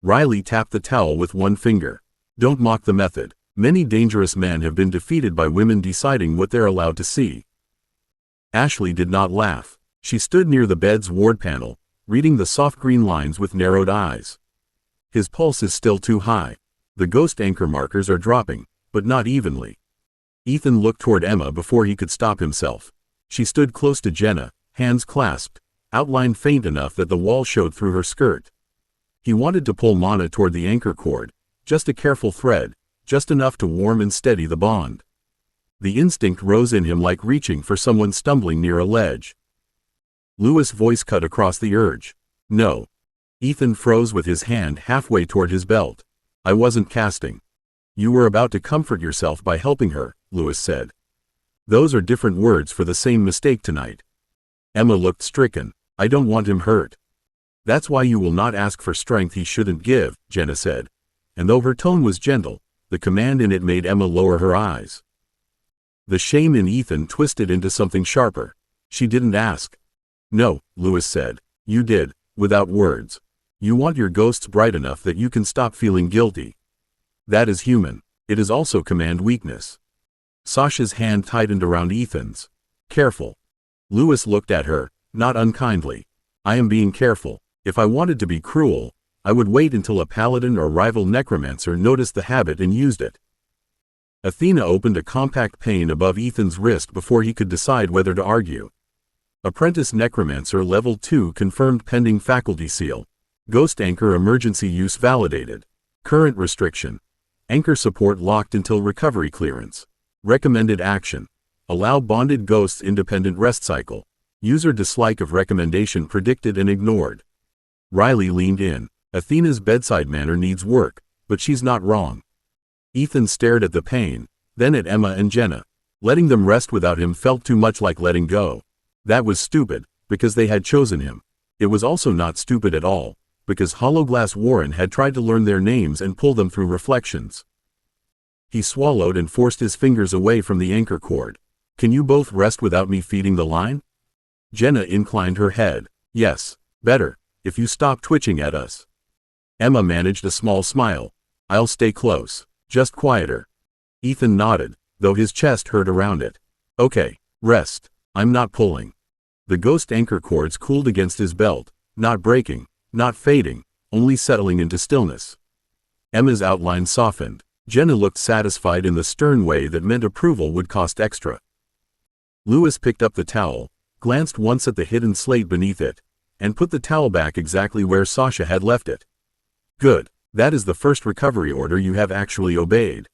Riley tapped the towel with one finger. Don't mock the method. Many dangerous men have been defeated by women deciding what they're allowed to see. Ashley did not laugh. She stood near the bed's ward panel, reading the soft green lines with narrowed eyes. His pulse is still too high. The ghost anchor markers are dropping, but not evenly. Ethan looked toward Emma before he could stop himself. She stood close to Jenna, hands clasped, outline faint enough that the wall showed through her skirt. He wanted to pull Mana toward the anchor cord, just a careful thread, just enough to warm and steady the bond. The instinct rose in him like reaching for someone stumbling near a ledge. Lewis' voice cut across the urge. No. Ethan froze with his hand halfway toward his belt. I wasn't casting. You were about to comfort yourself by helping her, Lewis said. Those are different words for the same mistake tonight. Emma looked stricken. I don't want him hurt. That's why you will not ask for strength he shouldn't give, Jenna said. And though her tone was gentle, the command in it made Emma lower her eyes. The shame in Ethan twisted into something sharper. She didn't ask. No, Lewis said. You did, without words. You want your ghosts bright enough that you can stop feeling guilty. That is human. It is also command weakness. Sasha's hand tightened around Ethan's. Careful. Lewis looked at her, not unkindly. I am being careful. If I wanted to be cruel, I would wait until a paladin or rival necromancer noticed the habit and used it. Athena opened a compact pane above Ethan's wrist before he could decide whether to argue. Apprentice Necromancer Level 2 confirmed pending faculty seal. Ghost Anchor emergency use validated. Current restriction. Anchor support locked until recovery clearance. Recommended action. Allow bonded ghosts independent rest cycle. User dislike of recommendation predicted and ignored. Riley leaned in. Athena's bedside manner needs work, but she's not wrong. Ethan stared at the pane, then at Emma and Jenna. Letting them rest without him felt too much like letting go. That was stupid, because they had chosen him. It was also not stupid at all, because Hollowglass Warren had tried to learn their names and pull them through reflections. He swallowed and forced his fingers away from the anchor cord. Can you both rest without me feeding the line? Jenna inclined her head. Yes, better, if you stop twitching at us. Emma managed a small smile. I'll stay close. Just quieter. Ethan nodded, though his chest hurt around it. Okay, rest. I'm not pulling. The ghost anchor cords cooled against his belt, not breaking, not fading, only settling into stillness. Emma's outline softened. Jenna looked satisfied in the stern way that meant approval would cost extra. Lewis picked up the towel, glanced once at the hidden slate beneath it, and put the towel back exactly where Sasha had left it. Good. That is the first recovery order you have actually obeyed.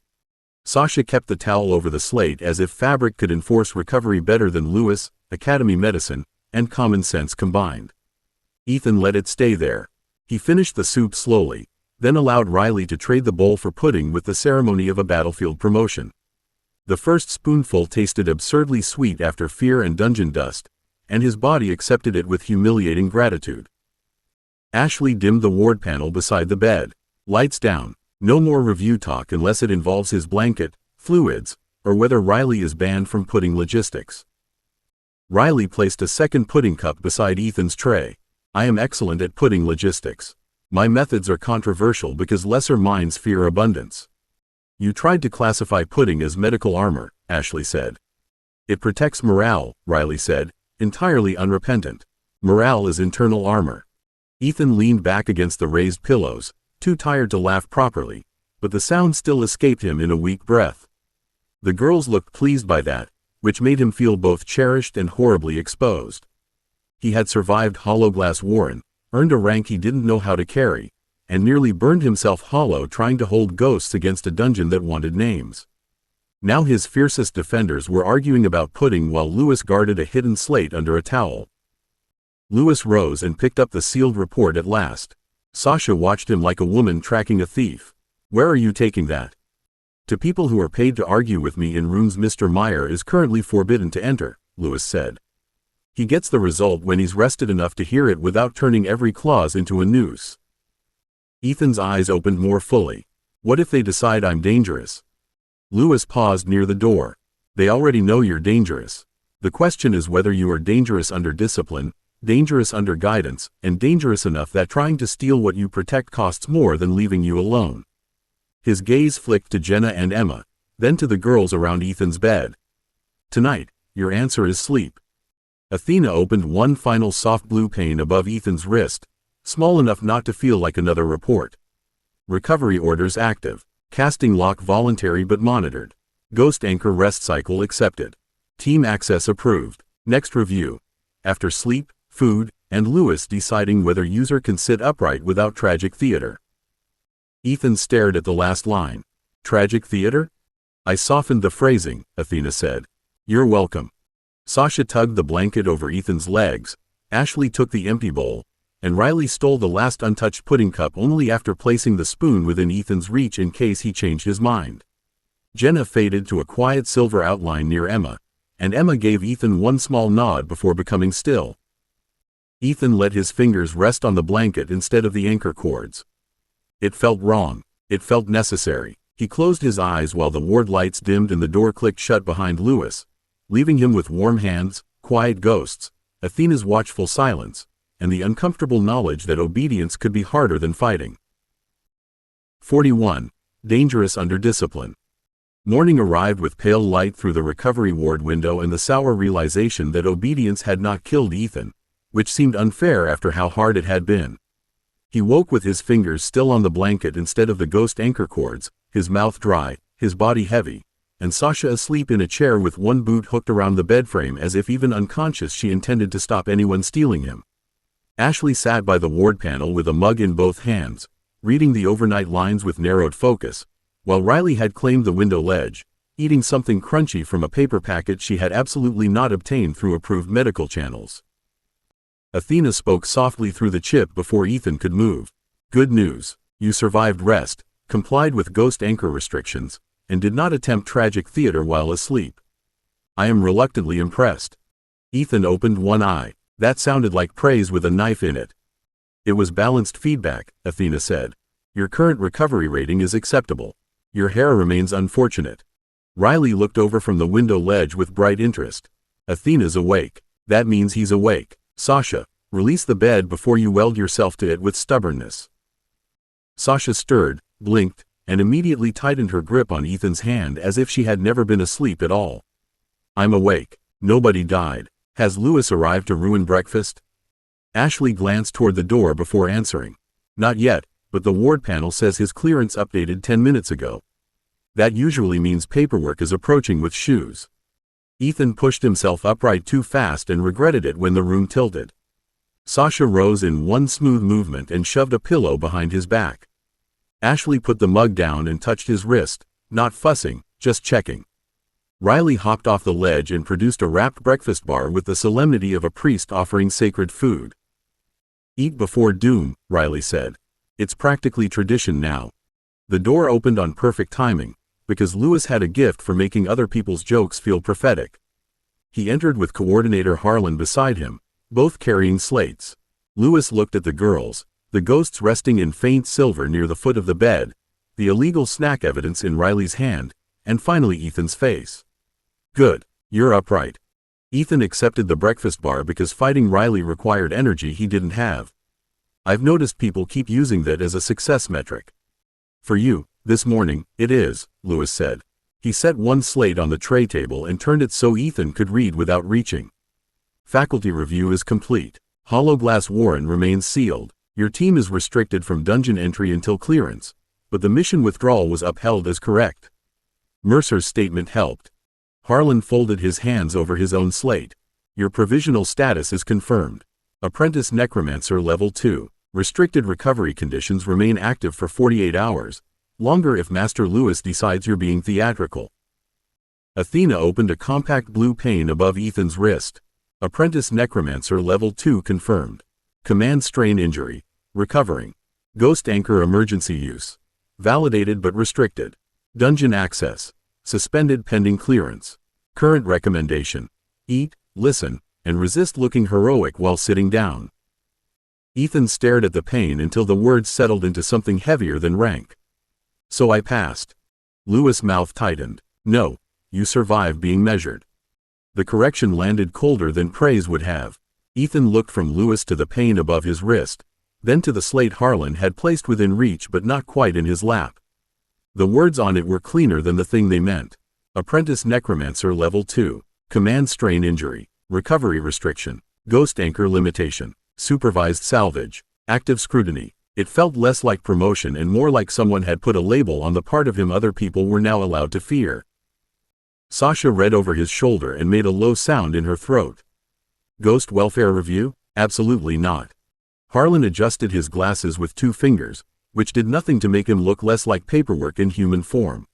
Sasha kept the towel over the slate as if fabric could enforce recovery better than Lewis, Academy medicine, and common sense combined. Ethan let it stay there. He finished the soup slowly, then allowed Riley to trade the bowl for pudding with the ceremony of a battlefield promotion. The first spoonful tasted absurdly sweet after fear and dungeon dust, and his body accepted it with humiliating gratitude. Ashley dimmed the ward panel beside the bed. Lights down. No more review talk unless it involves his blanket, fluids, or whether Riley is banned from pudding logistics. Riley placed a second pudding cup beside Ethan's tray. I am excellent at pudding logistics. My methods are controversial because lesser minds fear abundance. You tried to classify pudding as medical armor, Ashley said. It protects morale, Riley said, entirely unrepentant. Morale is internal armor. Ethan leaned back against the raised pillows, too tired to laugh properly, but the sound still escaped him in a weak breath. The girls looked pleased by that, which made him feel both cherished and horribly exposed. He had survived Hollowglass Warren, earned a rank he didn't know how to carry, and nearly burned himself hollow trying to hold ghosts against a dungeon that wanted names. Now his fiercest defenders were arguing about pudding while Lewis guarded a hidden slate under a towel. Lewis rose and picked up the sealed report at last. Sasha watched him like a woman tracking a thief. Where are you taking that? To people who are paid to argue with me in rooms Mr. Meyer is currently forbidden to enter, Lewis said. He gets the result when he's rested enough to hear it without turning every clause into a noose. Ethan's eyes opened more fully. What if they decide I'm dangerous? Lewis paused near the door. They already know you're dangerous. The question is whether you are dangerous under discipline, dangerous under guidance, and dangerous enough that trying to steal what you protect costs more than leaving you alone. His gaze flicked to Jenna and Emma, then to the girls around Ethan's bed. Tonight, your answer is sleep. Athena opened one final soft blue pane above Ethan's wrist, small enough not to feel like another report. Recovery orders active. Casting lock voluntary but monitored. Ghost Anchor rest cycle accepted. Team access approved. Next review. After sleep, food, and Lewis deciding whether user can sit upright without tragic theater. Ethan stared at the last line. Tragic theater? I softened the phrasing, Athena said. You're welcome. Sasha tugged the blanket over Ethan's legs, Ashley took the empty bowl, and Riley stole the last untouched pudding cup only after placing the spoon within Ethan's reach in case he changed his mind. Jenna faded to a quiet silver outline near Emma, and Emma gave Ethan one small nod before becoming still. Ethan let his fingers rest on the blanket instead of the anchor cords. It felt wrong. It felt necessary. He closed his eyes while the ward lights dimmed and the door clicked shut behind Lewis, leaving him with warm hands, quiet ghosts, Athena's watchful silence, and the uncomfortable knowledge that obedience could be harder than fighting. 41. Dangerous under discipline. Morning arrived with pale light through the recovery ward window and the sour realization that obedience had not killed Ethan, which seemed unfair after how hard it had been. He woke with his fingers still on the blanket instead of the ghost anchor cords, his mouth dry, his body heavy, and Sasha asleep in a chair with one boot hooked around the bed frame as if even unconscious she intended to stop anyone stealing him. Ashley sat by the ward panel with a mug in both hands, reading the overnight lines with narrowed focus, while Riley had claimed the window ledge, eating something crunchy from a paper packet she had absolutely not obtained through approved medical channels. Athena spoke softly through the chip before Ethan could move. Good news. You survived rest, complied with ghost anchor restrictions, and did not attempt tragic theater while asleep. I am reluctantly impressed. Ethan opened one eye. That sounded like praise with a knife in it. It was balanced feedback, Athena said. Your current recovery rating is acceptable. Your hair remains unfortunate. Riley looked over from the window ledge with bright interest. Athena's awake. That means he's awake. Sasha, release the bed before you weld yourself to it with stubbornness. Sasha stirred, blinked, and immediately tightened her grip on Ethan's hand as if she had never been asleep at all. I'm awake. Nobody died. Has Lewis arrived to ruin breakfast? Ashley glanced toward the door before answering. Not yet, but the ward panel says his clearance updated 10 minutes ago. That usually means paperwork is approaching with shoes. Ethan pushed himself upright too fast and regretted it when the room tilted. Sasha rose in one smooth movement and shoved a pillow behind his back. Ashley put the mug down and touched his wrist, not fussing, just checking. Riley hopped off the ledge and produced a wrapped breakfast bar with the solemnity of a priest offering sacred food. Eat before doom, Riley said. It's practically tradition now. The door opened on perfect timing, because Lewis had a gift for making other people's jokes feel prophetic. He entered with coordinator Harlan beside him, both carrying slates. Lewis looked at the girls, the ghosts resting in faint silver near the foot of the bed, the illegal snack evidence in Riley's hand, and finally Ethan's face. Good, you're upright. Ethan accepted the breakfast bar because fighting Riley required energy he didn't have. I've noticed people keep using that as a success metric. For you, this morning, it is, Lewis said. He set one slate on the tray table and turned it so Ethan could read without reaching. Faculty review is complete. Hollowglass Warren remains sealed. Your team is restricted from dungeon entry until clearance, but the mission withdrawal was upheld as correct. Mercer's statement helped. Harlan folded his hands over his own slate. Your provisional status is confirmed. Apprentice Necromancer Level 2. Restricted recovery conditions remain active for 48 hours, longer if Master Lewis decides you're being theatrical. Athena opened a compact blue pane above Ethan's wrist. Apprentice Necromancer Level 2 confirmed. Command strain injury. Recovering. Ghost anchor emergency use. Validated but restricted. Dungeon access. Suspended pending clearance. Current recommendation. Eat, listen, and resist looking heroic while sitting down. Ethan stared at the pane until the words settled into something heavier than rank. So I passed. Lewis' mouth tightened. No, you survived being measured. The correction landed colder than praise would have. Ethan looked from Lewis to the pane above his wrist, then to the slate Harlan had placed within reach but not quite in his lap. The words on it were cleaner than the thing they meant. Apprentice Necromancer Level 2. Command strain injury. Recovery restriction. Ghost anchor limitation. Supervised salvage. Active scrutiny. It felt less like promotion and more like someone had put a label on the part of him other people were now allowed to fear. Sasha read over his shoulder and made a low sound in her throat. Ghost welfare review? Absolutely not. Harlan adjusted his glasses with 2 fingers, which did nothing to make him look less like paperwork in human form.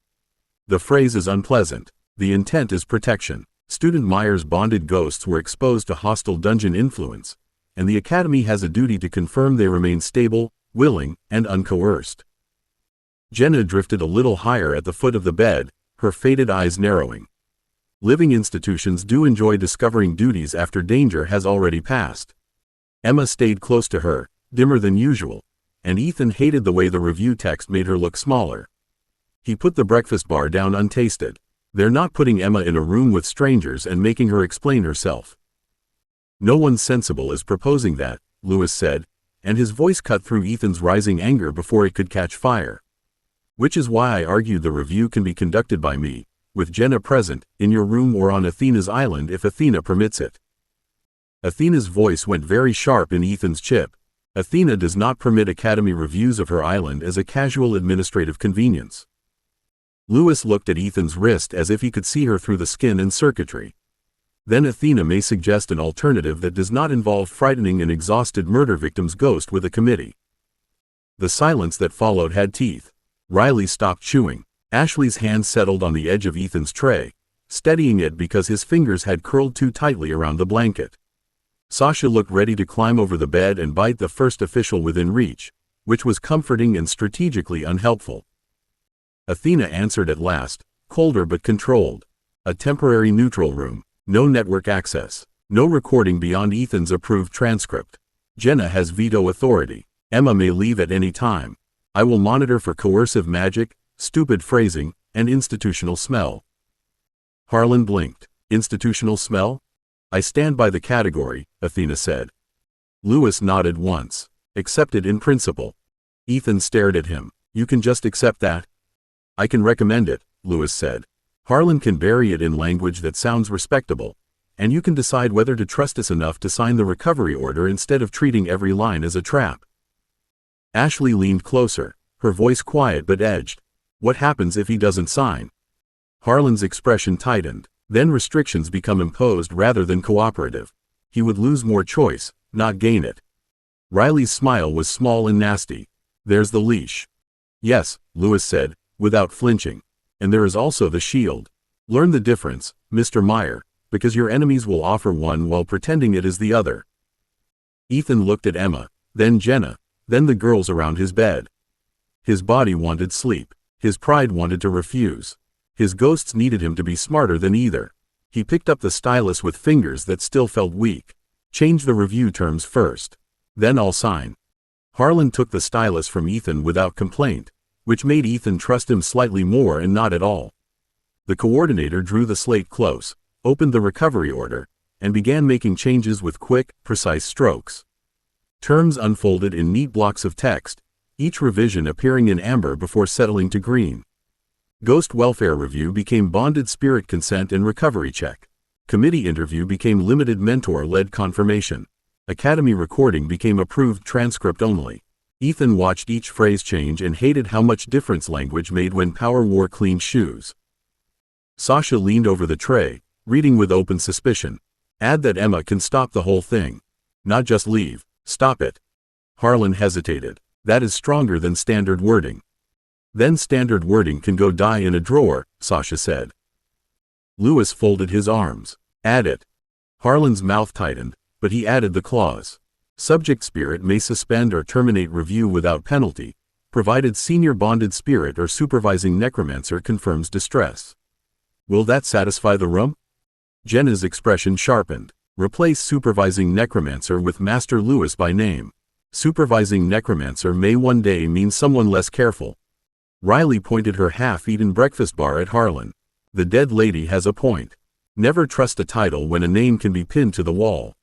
The phrase is unpleasant. The intent is protection. Student Meyer's bonded ghosts were exposed to hostile dungeon influence, and the Academy has a duty to confirm they remain stable, willing, and uncoerced. Jenna drifted a little higher at the foot of the bed, her faded eyes narrowing. Living institutions do enjoy discovering duties after danger has already passed. Emma stayed close to her, dimmer than usual, and Ethan hated the way the review text made her look smaller. He put the breakfast bar down untasted. They're not putting Emma in a room with strangers and making her explain herself. No one sensible is proposing that, Lewis said, and his voice cut through Ethan's rising anger before it could catch fire. Which is why I argued the review can be conducted by me, with Jenna present, in your room or on Athena's island if Athena permits it. Athena's voice went very sharp in Ethan's chip. Athena does not permit Academy reviews of her island as a casual administrative convenience. Lewis looked at Ethan's wrist as if he could see her through the skin and circuitry. Then Athena may suggest an alternative that does not involve frightening an exhausted murder victim's ghost with a committee. The silence that followed had teeth. Riley stopped chewing. Ashley's hand settled on the edge of Ethan's tray, steadying it because his fingers had curled too tightly around the blanket. Sasha looked ready to climb over the bed and bite the first official within reach, which was comforting and strategically unhelpful. Athena answered at last, colder but controlled. A temporary neutral room, no network access, no recording beyond Ethan's approved transcript. Jenna has veto authority. Emma may leave at any time. I will monitor for coercive magic, stupid phrasing, and institutional smell. Harlan blinked. Institutional smell? I stand by the category, Athena said. Lewis nodded once. Accepted in principle. Ethan stared at him. You can just accept that? I can recommend it, Lewis said. Harlan can bury it in language that sounds respectable, and you can decide whether to trust us enough to sign the recovery order instead of treating every line as a trap. Ashley leaned closer, her voice quiet but edged. What happens if he doesn't sign? Harlan's expression tightened. Then restrictions become imposed rather than cooperative. He would lose more choice, not gain it. Riley's smile was small and nasty. There's the leash. Yes, Lewis said, without flinching. And there is also the shield. Learn the difference, Mr. Meyer, because your enemies will offer one while pretending it is the other. Ethan looked at Emma, then Jenna, then the girls around his bed. His body wanted sleep. His pride wanted to refuse. His ghosts needed him to be smarter than either. He picked up the stylus with fingers that still felt weak. Change the review terms first. Then I'll sign. Harlan took the stylus from Ethan without complaint, which made Ethan trust him slightly more and not at all. The coordinator drew the slate close, opened the recovery order, and began making changes with quick, precise strokes. Terms unfolded in neat blocks of text, each revision appearing in amber before settling to green. Ghost welfare review became bonded spirit consent and recovery check. Committee interview became limited mentor-led confirmation. Academy recording became approved transcript only. Ethan watched each phrase change and hated how much difference language made when power wore clean shoes. Sasha leaned over the tray, reading with open suspicion. Add that Emma can stop the whole thing. Not just leave, stop it. Harlan hesitated. That is stronger than standard wording. Then standard wording can go die in a drawer, Sasha said. Lewis folded his arms. Add it. Harlan's mouth tightened, but he added the clause. Subject spirit may suspend or terminate review without penalty, provided senior bonded spirit or supervising necromancer confirms distress. Will that satisfy the room? Jenna's expression sharpened. Replace supervising necromancer with Master Lewis by name. Supervising necromancer may one day mean someone less careful. Riley pointed her half-eaten breakfast bar at Harlan. The dead lady has a point. Never trust a title when a name can be pinned to the wall.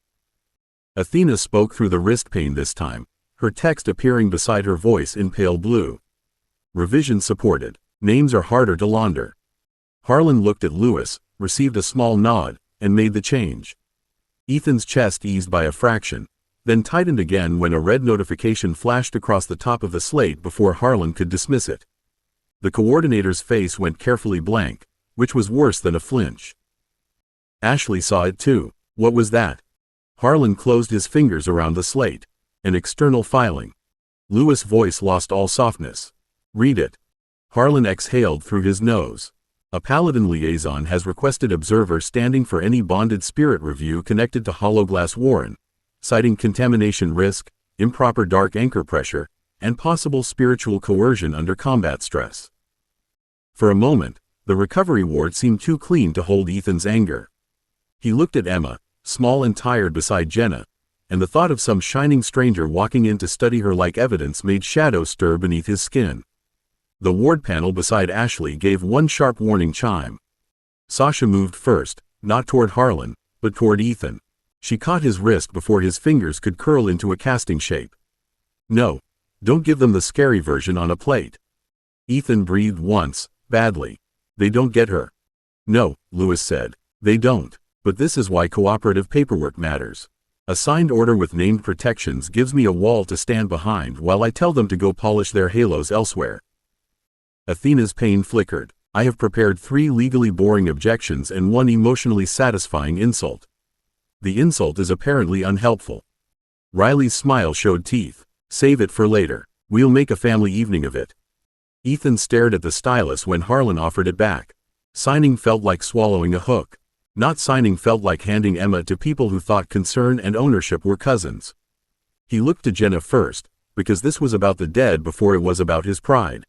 Athena spoke through the wrist pane this time, her text appearing beside her voice in pale blue. Revision supported. Names are harder to launder. Harlan looked at Lewis, received a small nod, and made the change. Ethan's chest eased by a fraction, then tightened again when a red notification flashed across the top of the slate before Harlan could dismiss it. The coordinator's face went carefully blank, which was worse than a flinch. Ashley saw it too. What was that? Harlan closed his fingers around the slate. An external filing. Lewis' voice lost all softness. Read it. Harlan exhaled through his nose. A Paladin liaison has requested observer standing for any bonded spirit review connected to Hollowglass Warren, citing contamination risk, improper dark anchor pressure, and possible spiritual coercion under combat stress. For a moment, the recovery ward seemed too clean to hold Ethan's anger. He looked at Emma, small and tired beside Jenna, and the thought of some shining stranger walking in to study her like evidence made shadows stir beneath his skin. The ward panel beside Ashley gave one sharp warning chime. Sasha moved first, not toward Harlan, but toward Ethan. She caught his wrist before his fingers could curl into a casting shape. No, don't give them the scary version on a plate. Ethan breathed once, badly. They don't get her. No, Lewis said. They don't, but this is why cooperative paperwork matters. A signed order with named protections gives me a wall to stand behind while I tell them to go polish their halos elsewhere. Athena's pain flickered. I have prepared 3 legally boring objections and 1 emotionally satisfying insult. The insult is apparently unhelpful. Riley's smile showed teeth. Save it for later. We'll make a family evening of it. Ethan stared at the stylus when Harlan offered it back. Signing felt like swallowing a hook. Not signing felt like handing Emma to people who thought concern and ownership were cousins. He looked to Jenna first, because this was about the dead before it was about his pride.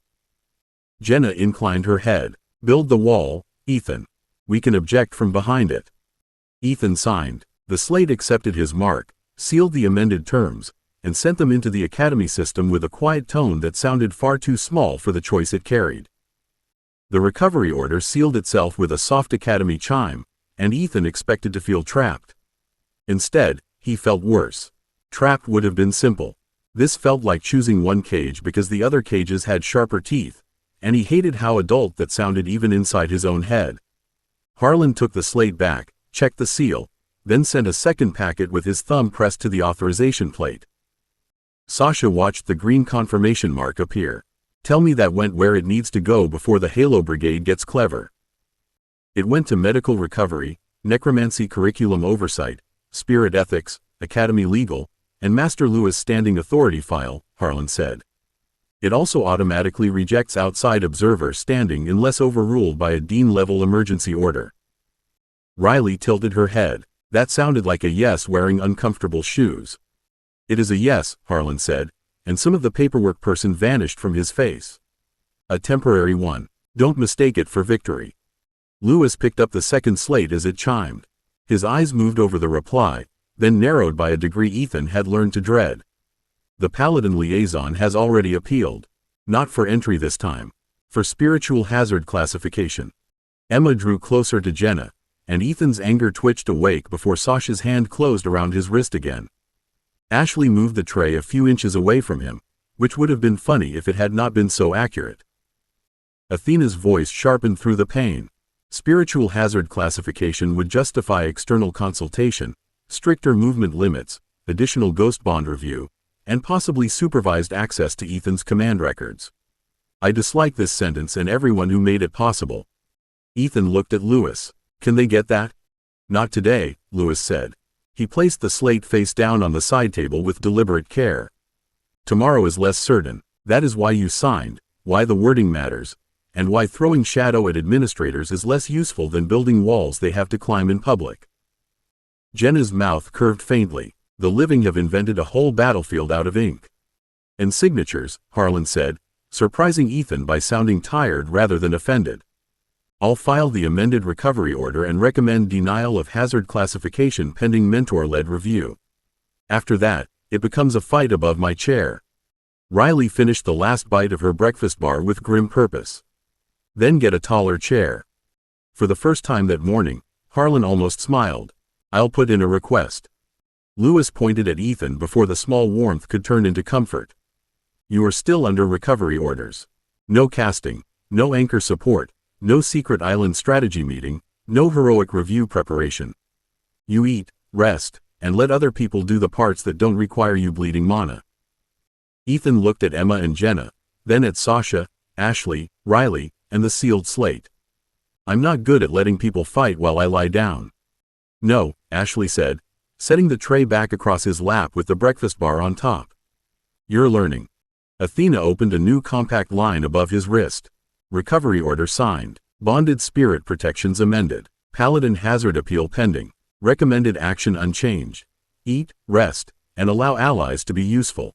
Jenna inclined her head. Build the wall, Ethan. We can object from behind it. Ethan signed. The slate accepted his mark, sealed the amended terms, and sent them into the Academy system with a quiet tone that sounded far too small for the choice it carried. The recovery order sealed itself with a soft Academy chime, and Ethan expected to feel trapped. Instead, he felt worse. Trapped would have been simple. This felt like choosing one cage because the other cages had sharper teeth, and he hated how adult that sounded even inside his own head. Harlan took the slate back, checked the seal, then sent a second packet with his thumb pressed to the authorization plate. Sasha watched the green confirmation mark appear. Tell me that went where it needs to go before the Halo Brigade gets clever. It went to Medical Recovery, Necromancy Curriculum Oversight, Spirit Ethics, Academy Legal, and Master Lewis Standing Authority File, Harlan said. It also automatically rejects outside observer standing unless overruled by a Dean-level emergency order. Riley tilted her head. That sounded like a yes wearing uncomfortable shoes. It is a yes, Harlan said, and some of the paperwork person vanished from his face. A temporary one. Don't mistake it for victory. Lewis picked up the second slate as it chimed. His eyes moved over the reply, then narrowed by a degree Ethan had learned to dread. The Paladin liaison has already appealed. Not for entry this time. For spiritual hazard classification. Emma drew closer to Jenna, and Ethan's anger twitched awake before Sasha's hand closed around his wrist again. Ashley moved the tray a few inches away from him, which would have been funny if it had not been so accurate. Athena's voice sharpened through the pain. Spiritual hazard classification would justify external consultation, stricter movement limits, additional ghost bond review, and possibly supervised access to Ethan's command records. I dislike this sentence and everyone who made it possible. Ethan looked at Lewis. Can they get that? Not today, Lewis said. He placed the slate face down on the side table with deliberate care. Tomorrow is less certain. That is why you signed, why the wording matters, and why throwing shadow at administrators is less useful than building walls they have to climb in public. Jenna's mouth curved faintly. The living have invented a whole battlefield out of ink. And signatures, Harlan said, surprising Ethan by sounding tired rather than offended. I'll file the amended recovery order and recommend denial of hazard classification pending mentor-led review. After that, it becomes a fight above my chair. Riley finished the last bite of her breakfast bar with grim purpose. Then get a taller chair. For the first time that morning, Harlan almost smiled. I'll put in a request. Lewis pointed at Ethan before the small warmth could turn into comfort. You are still under recovery orders. No casting, no anchor support, no secret island strategy meeting, no heroic review preparation. You eat, rest, and let other people do the parts that don't require you bleeding mana. Ethan looked at Emma and Jenna, then at Sasha, Ashley, Riley, and the sealed slate. I'm not good at letting people fight while I lie down. No, Ashley said, setting the tray back across his lap with the breakfast bar on top. You're learning. Athena opened a new compact line above his wrist. Recovery order signed. Bonded spirit protections amended. Paladin hazard appeal pending. Recommended action unchanged. Eat, rest, and allow allies to be useful.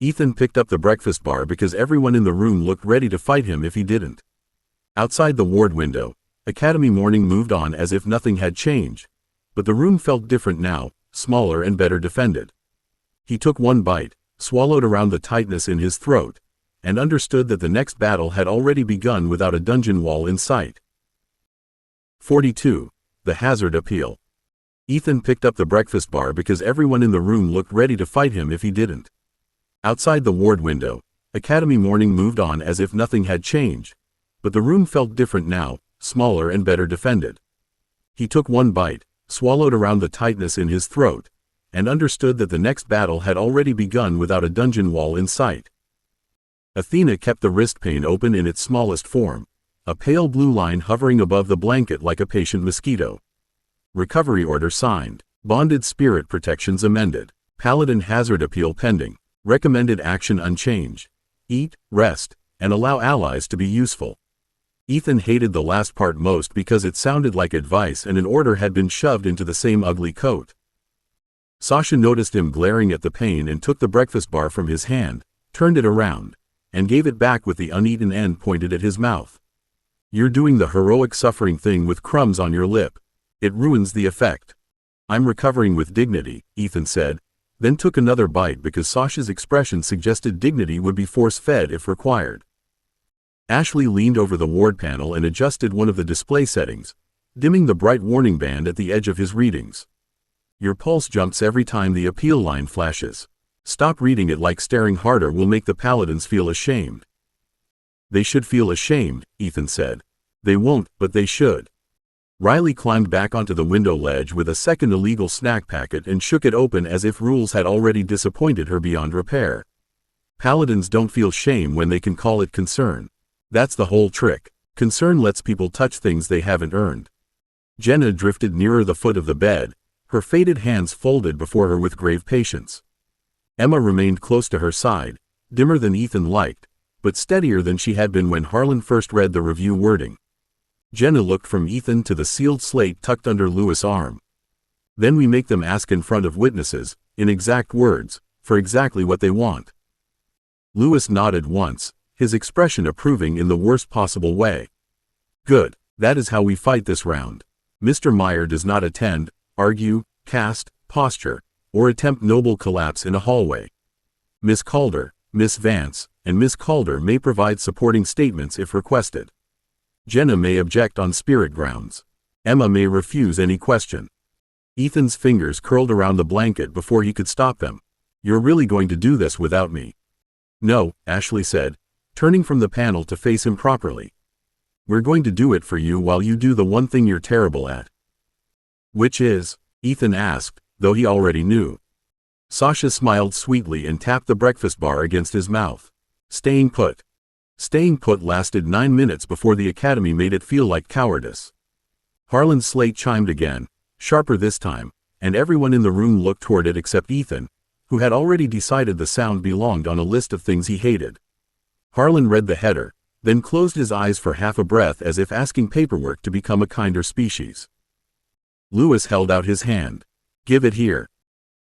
Ethan picked up the breakfast bar because everyone in the room looked ready to fight him if he didn't. Outside the ward window, Academy morning moved on as if nothing had changed, but the room felt different now, smaller and better defended. He took one bite, swallowed around the tightness in his throat, and understood that the next battle had already begun without a dungeon wall in sight. 42. The hazard appeal. Ethan picked up the breakfast bar because everyone in the room looked ready to fight him if he didn't. Outside the ward window, Academy morning moved on as if nothing had changed, but the room felt different now, smaller and better defended. He took one bite, swallowed around the tightness in his throat, and understood that the next battle had already begun without a dungeon wall in sight. Athena kept the wrist pane open in its smallest form, a pale blue line hovering above the blanket like a patient mosquito. Recovery order signed. Bonded spirit protections amended. Paladin hazard appeal pending. Recommended action unchanged. Eat, rest, and allow allies to be useful. Ethan hated the last part most because it sounded like advice and an order had been shoved into the same ugly coat. Sasha noticed him glaring at the pane and took the breakfast bar from his hand, turned it around, and gave it back with the uneaten end pointed at his mouth. You're doing the heroic suffering thing with crumbs on your lip. It ruins the effect. I'm recovering with dignity, Ethan said, then took another bite because Sasha's expression suggested dignity would be force-fed if required. Ashley leaned over the ward panel and adjusted one of the display settings, dimming the bright warning band at the edge of his readings. Your pulse jumps every time the appeal line flashes. Stop reading it like staring harder will make the Paladins feel ashamed. They should feel ashamed, Ethan said. They won't, but they should. Riley climbed back onto the window ledge with a second illegal snack packet and shook it open as if rules had already disappointed her beyond repair. Paladins don't feel shame when they can call it concern. That's the whole trick. Concern lets people touch things they haven't earned. Jenna drifted nearer the foot of the bed, her faded hands folded before her with grave patience. Emma remained close to her side, dimmer than Ethan liked, but steadier than she had been when Harlan first read the review wording. Jenna looked from Ethan to the sealed slate tucked under Lewis' arm. Then we make them ask in front of witnesses, in exact words, for exactly what they want. Lewis nodded once, his expression approving in the worst possible way. Good, that is how we fight this round. Mr. Meyer does not attend, argue, cast, posture, or attempt noble collapse in a hallway. Miss Calder, Miss Vance, and Miss Calder may provide supporting statements if requested. Jenna may object on spirit grounds. Emma may refuse any question. Ethan's fingers curled around the blanket before he could stop them. You're really going to do this without me? No, Ashley said, turning from the panel to face him properly. We're going to do it for you while you do the one thing you're terrible at. Which is? Ethan asked, though he already knew. Sasha smiled sweetly and tapped the breakfast bar against his mouth. Staying put. Staying put lasted 9 minutes before the Academy made it feel like cowardice. Harlan's slate chimed again, sharper this time, and everyone in the room looked toward it except Ethan, who had already decided the sound belonged on a list of things he hated. Harlan read the header, then closed his eyes for half a breath as if asking paperwork to become a kinder species. Lewis held out his hand. Give it here.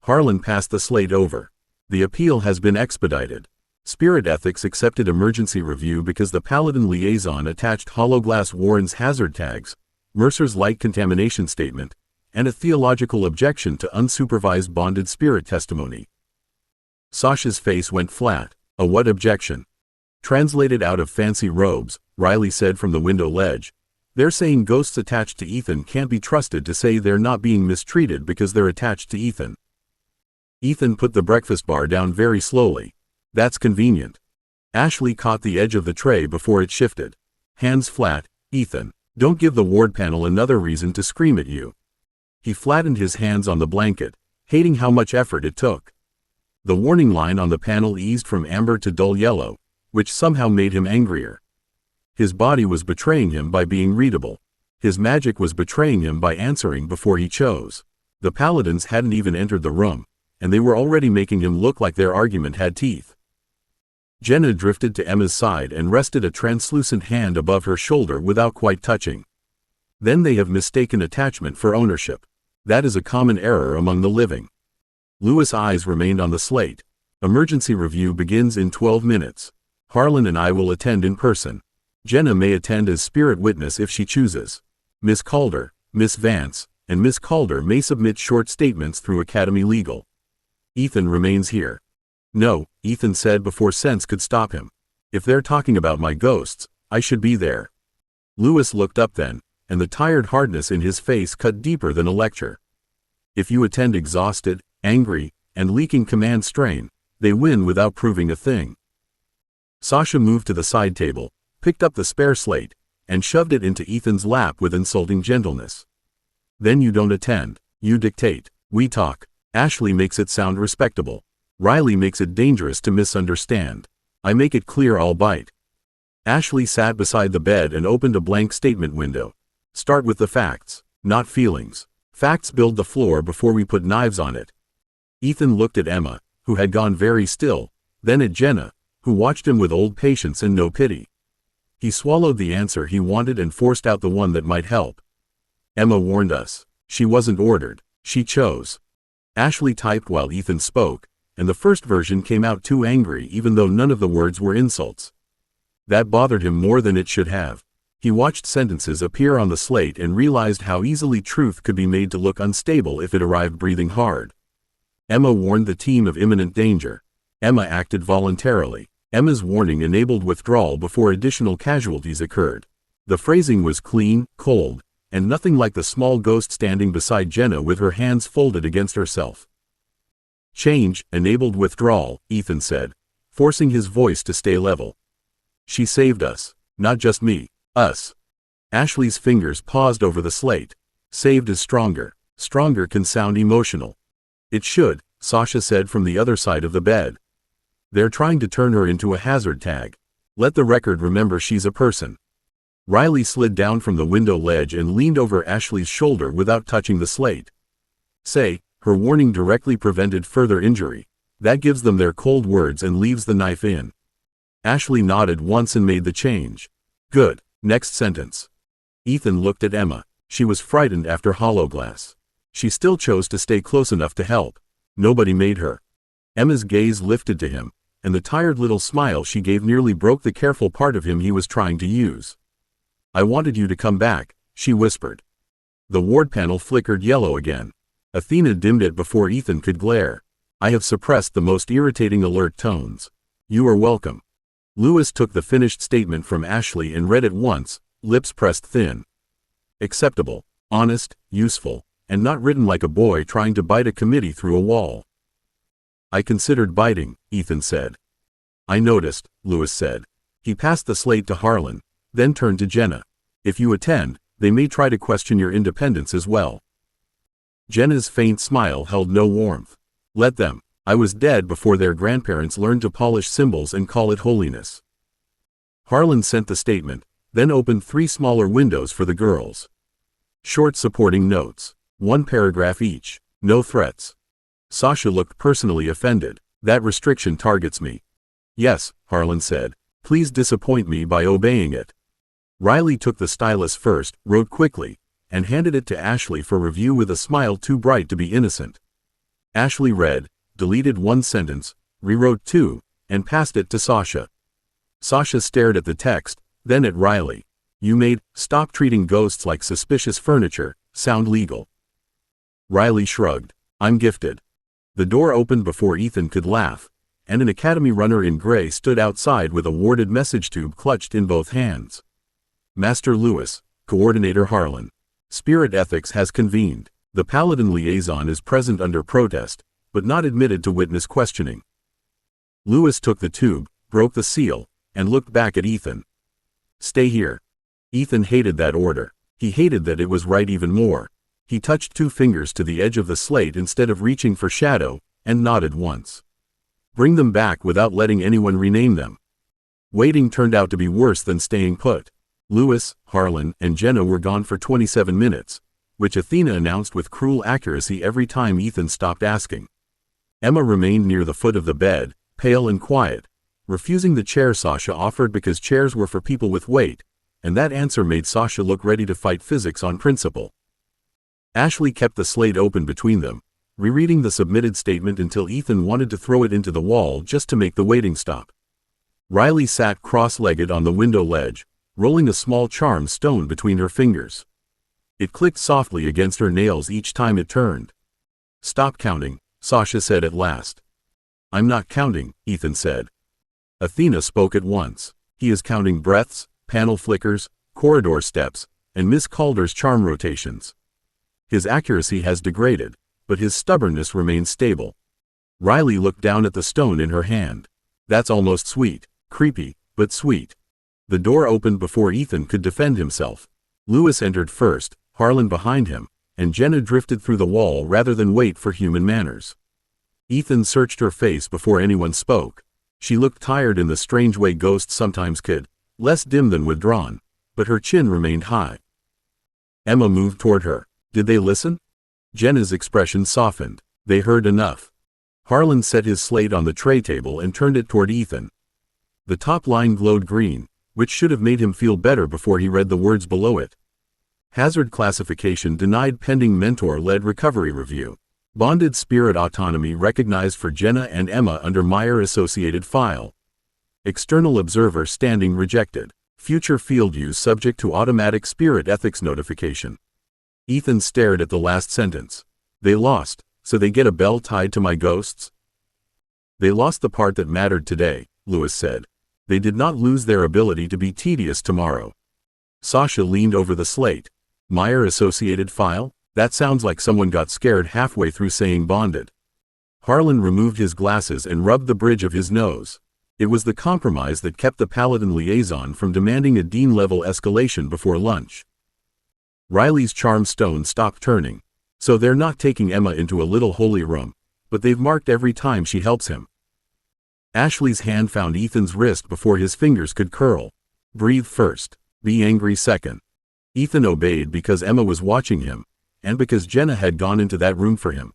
Harlan passed the slate over. The appeal has been expedited. Spirit Ethics accepted emergency review because the Paladin liaison attached Hollowglass Warren's hazard tags, Mercer's light contamination statement, and a theological objection to unsupervised bonded spirit testimony. Sasha's face went flat. A what objection? Translated out of fancy robes, Riley said from the window ledge. They're saying ghosts attached to Ethan can't be trusted to say they're not being mistreated because they're attached to Ethan. Ethan put the breakfast bar down very slowly. That's convenient. Ashley caught the edge of the tray before it shifted. Hands flat, Ethan. Don't give the ward panel another reason to scream at you. He flattened his hands on the blanket, hating how much effort it took. The warning line on the panel eased from amber to dull yellow, which somehow made him angrier. His body was betraying him by being readable. His magic was betraying him by answering before he chose. The Paladins hadn't even entered the room, and they were already making him look like their argument had teeth. Jenna drifted to Emma's side and rested a translucent hand above her shoulder without quite touching. Then they have mistaken attachment for ownership. That is a common error among the living. Lewis' eyes remained on the slate. Emergency review begins in 12 minutes. Harlan and I will attend in person. Jenna may attend as spirit witness if she chooses. Miss Calder, Miss Vance, and Miss Calder may submit short statements through Academy Legal. Ethan remains here. No, Ethan said before sense could stop him. If they're talking about my ghosts, I should be there. Lewis looked up then, and the tired hardness in his face cut deeper than a lecture. If you attend exhausted, angry, and leaking command strain, they win without proving a thing. Sasha moved to the side table, picked up the spare slate, and shoved it into Ethan's lap with insulting gentleness. Then you don't attend, you dictate. We talk. Ashley makes it sound respectable. Riley makes it dangerous to misunderstand. I make it clear I'll bite. Ashley sat beside the bed and opened a blank statement window. Start with the facts, not feelings. Facts build the floor before we put knives on it. Ethan looked at Emma, who had gone very still, then at Jenna, who watched him with old patience and no pity. He swallowed the answer he wanted and forced out the one that might help. Emma warned us. She wasn't ordered. She chose. Ashley typed while Ethan spoke, and the first version came out too angry even though none of the words were insults. That bothered him more than it should have. He watched sentences appear on the slate and realized how easily truth could be made to look unstable if it arrived breathing hard. Emma warned the team of imminent danger. Emma acted voluntarily. Emma's warning enabled withdrawal before additional casualties occurred. The phrasing was clean, cold, and nothing like the small ghost standing beside Jenna with her hands folded against herself. Change enabled withdrawal, Ethan said, forcing his voice to stay level. She saved us. Not just me. Us. Ashley's fingers paused over the slate. Saved is stronger. Stronger can sound emotional. It should, Sasha said from the other side of the bed. They're trying to turn her into a hazard tag. Let the record remember she's a person. Riley slid down from the window ledge and leaned over Ashley's shoulder without touching the slate. Say, her warning directly prevented further injury. That gives them their cold words and leaves the knife in. Ashley nodded once and made the change. Good. Next sentence. Ethan looked at Emma. She was frightened after Hollowglass. She still chose to stay close enough to help. Nobody made her. Emma's gaze lifted to him, and the tired little smile she gave nearly broke the careful part of him he was trying to use. I wanted you to come back, she whispered. The ward panel flickered yellow again. Athena dimmed it before Ethan could glare. I have suppressed the most irritating alert tones. You are welcome. Lewis took the finished statement from Ashley and read it once, lips pressed thin. Acceptable, honest, useful, and not written like a boy trying to bite a committee through a wall. I considered biting, Ethan said. I noticed, Lewis said. He passed the slate to Harlan, then turned to Jenna. If you attend, they may try to question your independence as well. Jenna's faint smile held no warmth. Let them. I was dead before their grandparents learned to polish symbols and call it holiness. Harlan sent the statement, then opened 3 smaller windows for the girls. Short supporting notes. 1 paragraph each. No threats. Sasha looked personally offended. That restriction targets me. Yes, Harlan said. Please disappoint me by obeying it. Riley took the stylus first, wrote quickly, and handed it to Ashley for review with a smile too bright to be innocent. Ashley read, deleted 1 sentence, rewrote 2, and passed it to Sasha. Sasha stared at the text, then at Riley. You made, stop treating ghosts like suspicious furniture, sound legal. Riley shrugged. I'm gifted. The door opened before Ethan could laugh, and an academy runner in gray stood outside with a warded message tube clutched in both hands. Master Lewis, Coordinator Harlan. Spirit Ethics has convened. The Paladin liaison is present under protest, but not admitted to witness questioning. Lewis took the tube, broke the seal, and looked back at Ethan. Stay here. Ethan hated that order. He hated that it was right even more. He touched 2 fingers to the edge of the slate instead of reaching for shadow, and nodded once. Bring them back without letting anyone rename them. Waiting turned out to be worse than staying put. Lewis, Harlan, and Jenna were gone for 27 minutes, which Athena announced with cruel accuracy every time Ethan stopped asking. Emma remained near the foot of the bed, pale and quiet, refusing the chair Sasha offered because chairs were for people with weight, and that answer made Sasha look ready to fight physics on principle. Ashley kept the slate open between them, rereading the submitted statement until Ethan wanted to throw it into the wall just to make the waiting stop. Riley sat cross-legged on the window ledge, rolling a small charm stone between her fingers. It clicked softly against her nails each time it turned. Stop counting, Sasha said at last. I'm not counting, Ethan said. Athena spoke at once. He is counting breaths, panel flickers, corridor steps, and Miss Calder's charm rotations. His accuracy has degraded, but his stubbornness remains stable. Riley looked down at the stone in her hand. That's almost sweet, creepy, but sweet. The door opened before Ethan could defend himself. Lewis entered first, Harlan behind him, and Jenna drifted through the wall rather than wait for human manners. Ethan searched her face before anyone spoke. She looked tired in the strange way ghosts sometimes could, less dim than withdrawn, but her chin remained high. Emma moved toward her. Did they listen? Jenna's expression softened. They heard enough. Harlan set his slate on the tray table and turned it toward Ethan. The top line glowed green, which should have made him feel better before he read the words below it. Hazard classification denied pending mentor-led recovery review. Bonded spirit autonomy recognized for Jenna and Emma under Meyer associated file. External observer standing rejected. Future field use subject to automatic spirit ethics notification. Ethan stared at the last sentence. They lost, so they get a bell tied to my ghosts? They lost the part that mattered today, Lewis said. They did not lose their ability to be tedious tomorrow. Sasha leaned over the slate. Meyer associated file? That sounds like someone got scared halfway through saying bonded. Harlan removed his glasses and rubbed the bridge of his nose. It was the compromise that kept the Paladin liaison from demanding a Dean-level escalation before lunch. Riley's charm stone stopped turning. So they're not taking Emma into a little holy room, but they've marked every time she helps him. Ashley's hand found Ethan's wrist before his fingers could curl. Breathe first. Be angry second. Ethan obeyed because Emma was watching him, and because Jenna had gone into that room for him.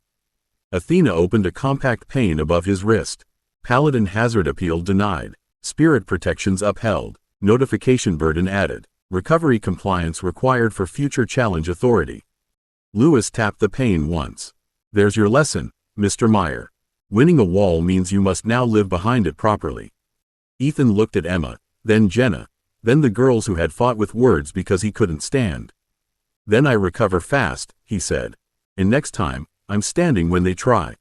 Athena opened a compact pane above his wrist. Paladin hazard appeal denied. Spirit protections upheld. Notification burden added. Recovery compliance required for future challenge authority. Lewis tapped the pane once. There's your lesson, Mr. Meyer. Winning a wall means you must now live behind it properly. Ethan looked at Emma, then Jenna, then the girls who had fought with words because he couldn't stand. Then I recover fast, he said. And next time, I'm standing when they try.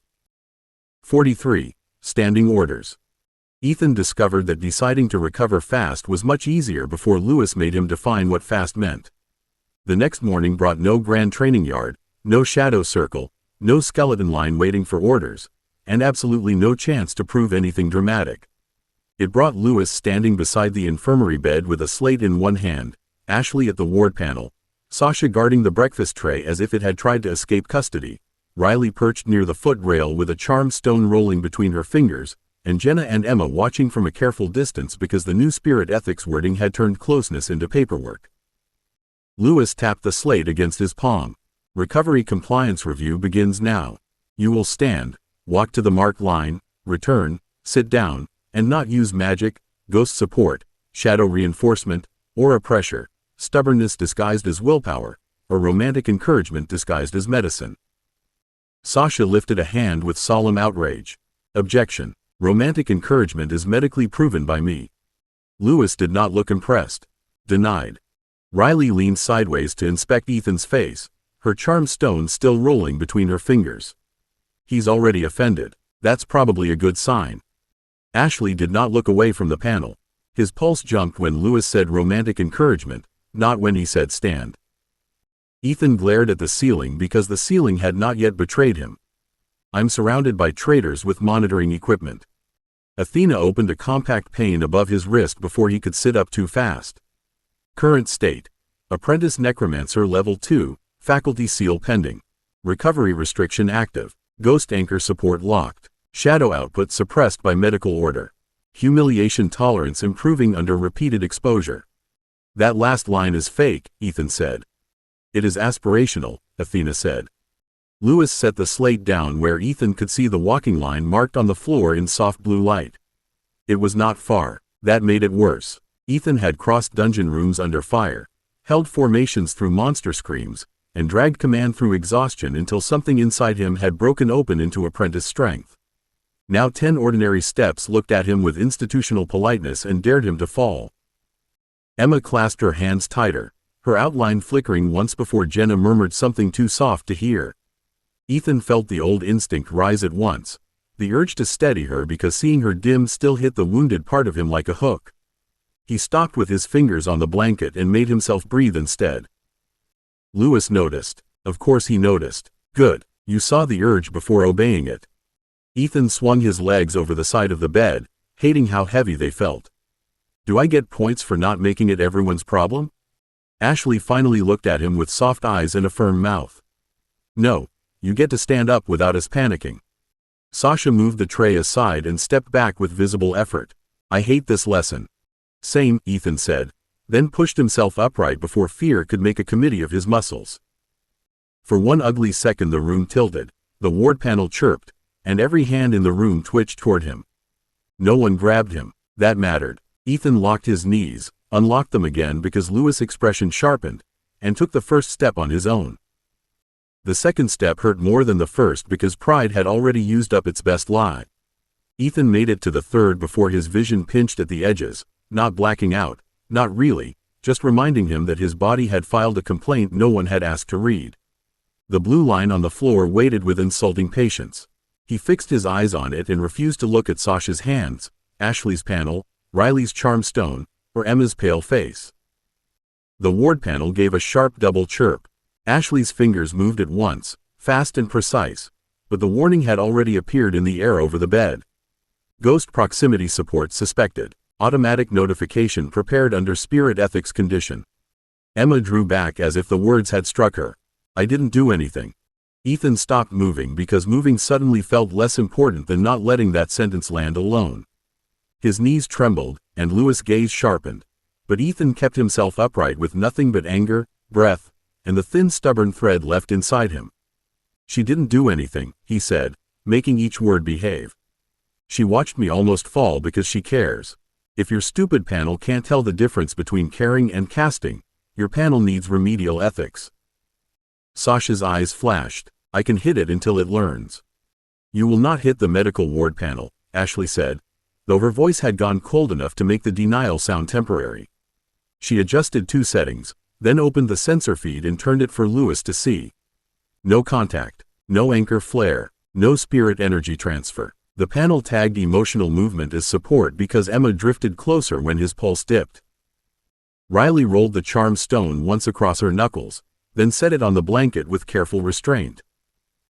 43. Standing orders. Ethan discovered that deciding to recover fast was much easier before Lewis made him define what fast meant. The next morning brought no grand training yard, no shadow circle, no skeleton line waiting for orders, and absolutely no chance to prove anything dramatic. It brought Lewis standing beside the infirmary bed with a slate in one hand, Ashley at the ward panel, Sasha guarding the breakfast tray as if it had tried to escape custody, Riley perched near the foot rail with a charm stone rolling between her fingers, and Jenna and Emma watching from a careful distance because the new spirit ethics wording had turned closeness into paperwork. Lewis tapped the slate against his palm. Recovery compliance review begins now. You will stand, walk to the marked line, return, sit down, and not use magic, ghost support, shadow reinforcement, or a pressure, stubbornness disguised as willpower, or romantic encouragement disguised as medicine. Sasha lifted a hand with solemn outrage. Objection. Romantic encouragement is medically proven by me. Lewis did not look impressed. Denied. Riley leaned sideways to inspect Ethan's face, her charm stone still rolling between her fingers. He's already offended. That's probably a good sign. Ashley did not look away from the panel. His pulse jumped when Lewis said romantic encouragement, not when he said stand. Ethan glared at the ceiling because the ceiling had not yet betrayed him. I'm surrounded by traitors with monitoring equipment. Athena opened a compact pane above his wrist before he could sit up too fast. Current state. Apprentice Necromancer Level 2, Faculty Seal pending. Recovery restriction active. Ghost anchor support locked. Shadow output suppressed by medical order. Humiliation tolerance improving under repeated exposure. That last line is fake, Ethan said. It is aspirational, Athena said. Lewis set the slate down where Ethan could see the walking line marked on the floor in soft blue light. It was not far. That made it worse. Ethan had crossed dungeon rooms under fire, held formations through monster screams, and dragged command through exhaustion until something inside him had broken open into apprentice strength. Now 10 ordinary steps looked at him with institutional politeness and dared him to fall. Emma clasped her hands tighter, her outline flickering once before Jenna murmured something too soft to hear. Ethan felt the old instinct rise at once, the urge to steady her because seeing her dim still hit the wounded part of him like a hook. He stopped with his fingers on the blanket and made himself breathe instead. Lewis noticed. Of course he noticed. Good. You saw the urge before obeying it. Ethan swung his legs over the side of the bed, hating how heavy they felt. Do I get points for not making it everyone's problem? Ashley finally looked at him with soft eyes and a firm mouth. No, you get to stand up without us panicking. Sasha moved the tray aside and stepped back with visible effort. I hate this lesson. Same, Ethan said, then pushed himself upright before fear could make a committee of his muscles. For one ugly second the room tilted, the ward panel chirped, and every hand in the room twitched toward him. No one grabbed him. That mattered. Ethan locked his knees, unlocked them again because Lewis' expression sharpened, and took the first step on his own. The second step hurt more than the first because pride had already used up its best lie. Ethan made it to the third before his vision pinched at the edges, not blacking out, not really, just reminding him that his body had filed a complaint no one had asked to read. The blue line on the floor waited with insulting patience. He fixed his eyes on it and refused to look at Sasha's hands, Ashley's panel, Riley's charm stone, or Emma's pale face. The ward panel gave a sharp double chirp. Ashley's fingers moved at once, fast and precise, but the warning had already appeared in the air over the bed. Ghost proximity support suspected. Automatic notification prepared under spirit ethics condition. Emma drew back as if the words had struck her. I didn't do anything. Ethan stopped moving because moving suddenly felt less important than not letting that sentence land alone. His knees trembled, and Lewis' gaze sharpened, but Ethan kept himself upright with nothing but anger, breath, and the thin stubborn thread left inside him. She didn't do anything, he said, making each word behave. She watched me almost fall because she cares. If your stupid panel can't tell the difference between caring and casting, your panel needs remedial ethics. Sasha's eyes flashed. I can hit it until it learns. You will not hit the medical ward panel, Ashley said, though her voice had gone cold enough to make the denial sound temporary. She adjusted 2 settings, then opened the sensor feed and turned it for Lewis to see. No contact, no anchor flare, no spirit energy transfer. The panel tagged emotional movement as support because Emma drifted closer when his pulse dipped. Riley rolled the charm stone once across her knuckles, then set it on the blanket with careful restraint.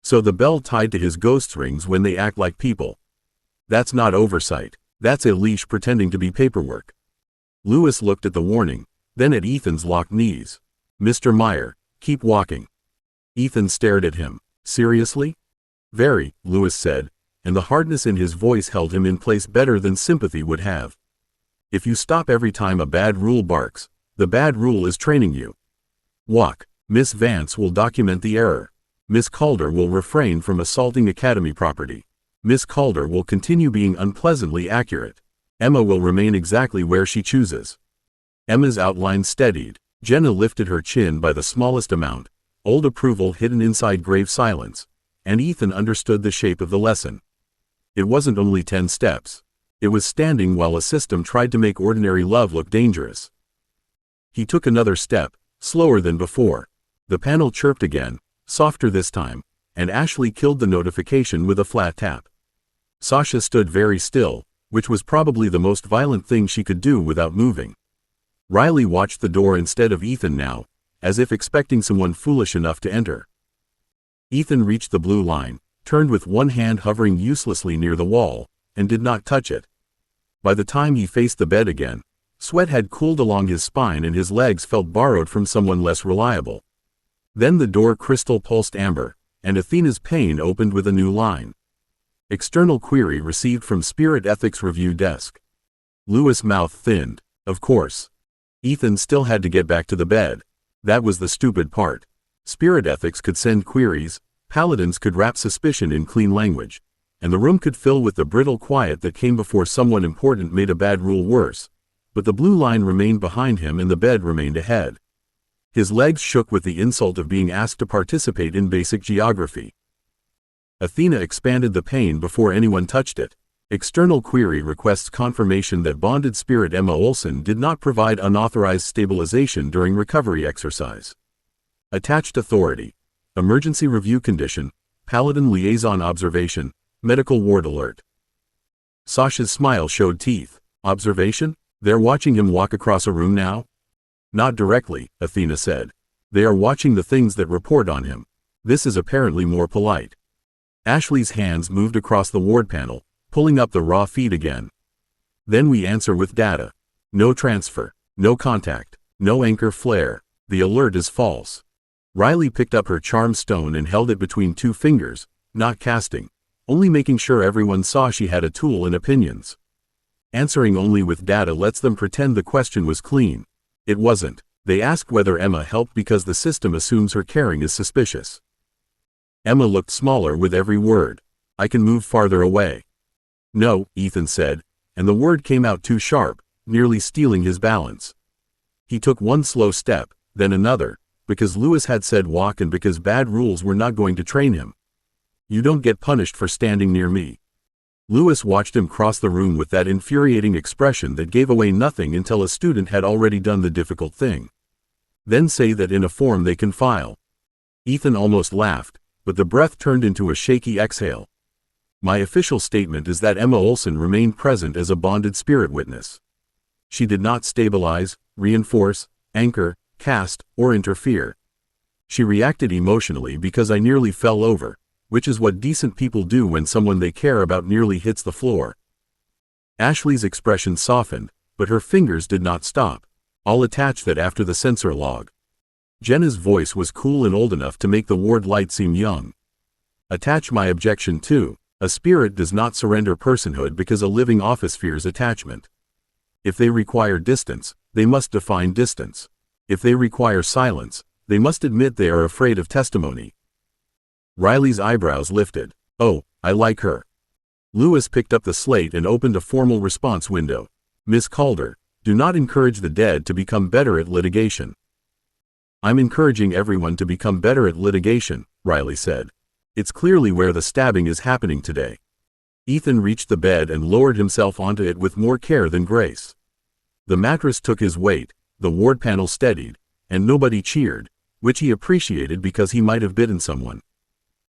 So the bell tied to his ghost rings when they act like people. That's not oversight. That's a leash pretending to be paperwork. Lewis looked at the warning, then at Ethan's locked knees. Mr. Meyer, keep walking. Ethan stared at him. Seriously? Very, Lewis said, and the hardness in his voice held him in place better than sympathy would have. If you stop every time a bad rule barks, the bad rule is training you. Walk. Miss Vance will document the error. Miss Calder will refrain from assaulting Academy property. Miss Calder will continue being unpleasantly accurate. Emma will remain exactly where she chooses. Emma's outline steadied. Jenna lifted her chin by the smallest amount, old approval hidden inside grave silence, and Ethan understood the shape of the lesson. It wasn't only 10 steps. It was standing while a system tried to make ordinary love look dangerous. He took another step, slower than before. The panel chirped again, softer this time, and Ashley killed the notification with a flat tap. Sasha stood very still, which was probably the most violent thing she could do without moving. Riley watched the door instead of Ethan now, as if expecting someone foolish enough to enter. Ethan reached the blue line, turned with one hand hovering uselessly near the wall, and did not touch it. By the time he faced the bed again, sweat had cooled along his spine and his legs felt borrowed from someone less reliable. Then the door crystal pulsed amber, and Athena's pane opened with a new line. External query received from Spirit Ethics Review Desk. Lewis' mouth thinned. Of course. Ethan still had to get back to the bed. That was the stupid part. Spirit Ethics could send queries, Paladins could wrap suspicion in clean language, and the room could fill with the brittle quiet that came before someone important made a bad rule worse, but the blue line remained behind him and the bed remained ahead. His legs shook with the insult of being asked to participate in basic geography. Athena expanded the pane before anyone touched it. External query requests confirmation that bonded spirit Emma Olsen did not provide unauthorized stabilization during recovery exercise. Attached authority. Emergency review condition, Paladin liaison observation, medical ward alert. Sasha's smile showed teeth. Observation? They're watching him walk across a room now? Not directly, Athena said. They are watching the things that report on him. This is apparently more polite. Ashley's hands moved across the ward panel, pulling up the raw feed again. Then we answer with data. No transfer, no contact, no anchor flare. The alert is false. Riley picked up her charm stone and held it between two fingers, not casting, only making sure everyone saw she had a tool and opinions. Answering only with data lets them pretend the question was clean. It wasn't. They asked whether Emma helped because the system assumes her caring is suspicious. Emma looked smaller with every word. I can move farther away. No, Ethan said, and the word came out too sharp, nearly stealing his balance. He took one slow step, then another, because Lewis had said walk and because bad rules were not going to train him. You don't get punished for standing near me. Lewis watched him cross the room with that infuriating expression that gave away nothing until a student had already done the difficult thing. Then say that in a form they can file. Ethan almost laughed, but the breath turned into a shaky exhale. My official statement is that Emma Olsen remained present as a bonded spirit witness. She did not stabilize, reinforce, anchor, cast, or interfere. She reacted emotionally because I nearly fell over, which is what decent people do when someone they care about nearly hits the floor. Ashley's expression softened, but her fingers did not stop. I'll attach that after the censor log. Jenna's voice was cool and old enough to make the ward light seem young. Attach my objection too. A spirit does not surrender personhood because a living office fears attachment. If they require distance, they must define distance. If they require silence, they must admit they are afraid of testimony. Riley's eyebrows lifted. Oh, I like her. Lewis picked up the slate and opened a formal response window. Miss Calder, do not encourage the dead to become better at litigation. I'm encouraging everyone to become better at litigation, Riley said. It's clearly where the stabbing is happening today. Ethan reached the bed and lowered himself onto it with more care than grace. The mattress took his weight, the ward panel steadied, and nobody cheered, which he appreciated because he might have bitten someone.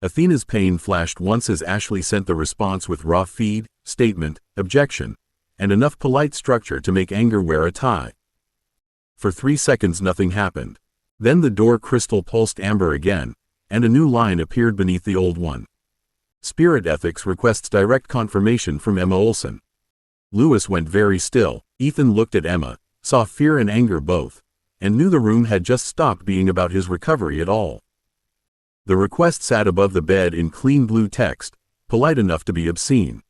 Athena's pain flashed once as Ashley sent the response with raw feed, statement, objection, and enough polite structure to make anger wear a tie. For 3 seconds nothing happened. Then the door crystal pulsed amber again, and a new line appeared beneath the old one. Spirit Ethics requests direct confirmation from Emma Olsen. Lewis went very still. Ethan looked at Emma, saw fear and anger both, and knew the room had just stopped being about his recovery at all. The request sat above the bed in clean blue text, polite enough to be obscene.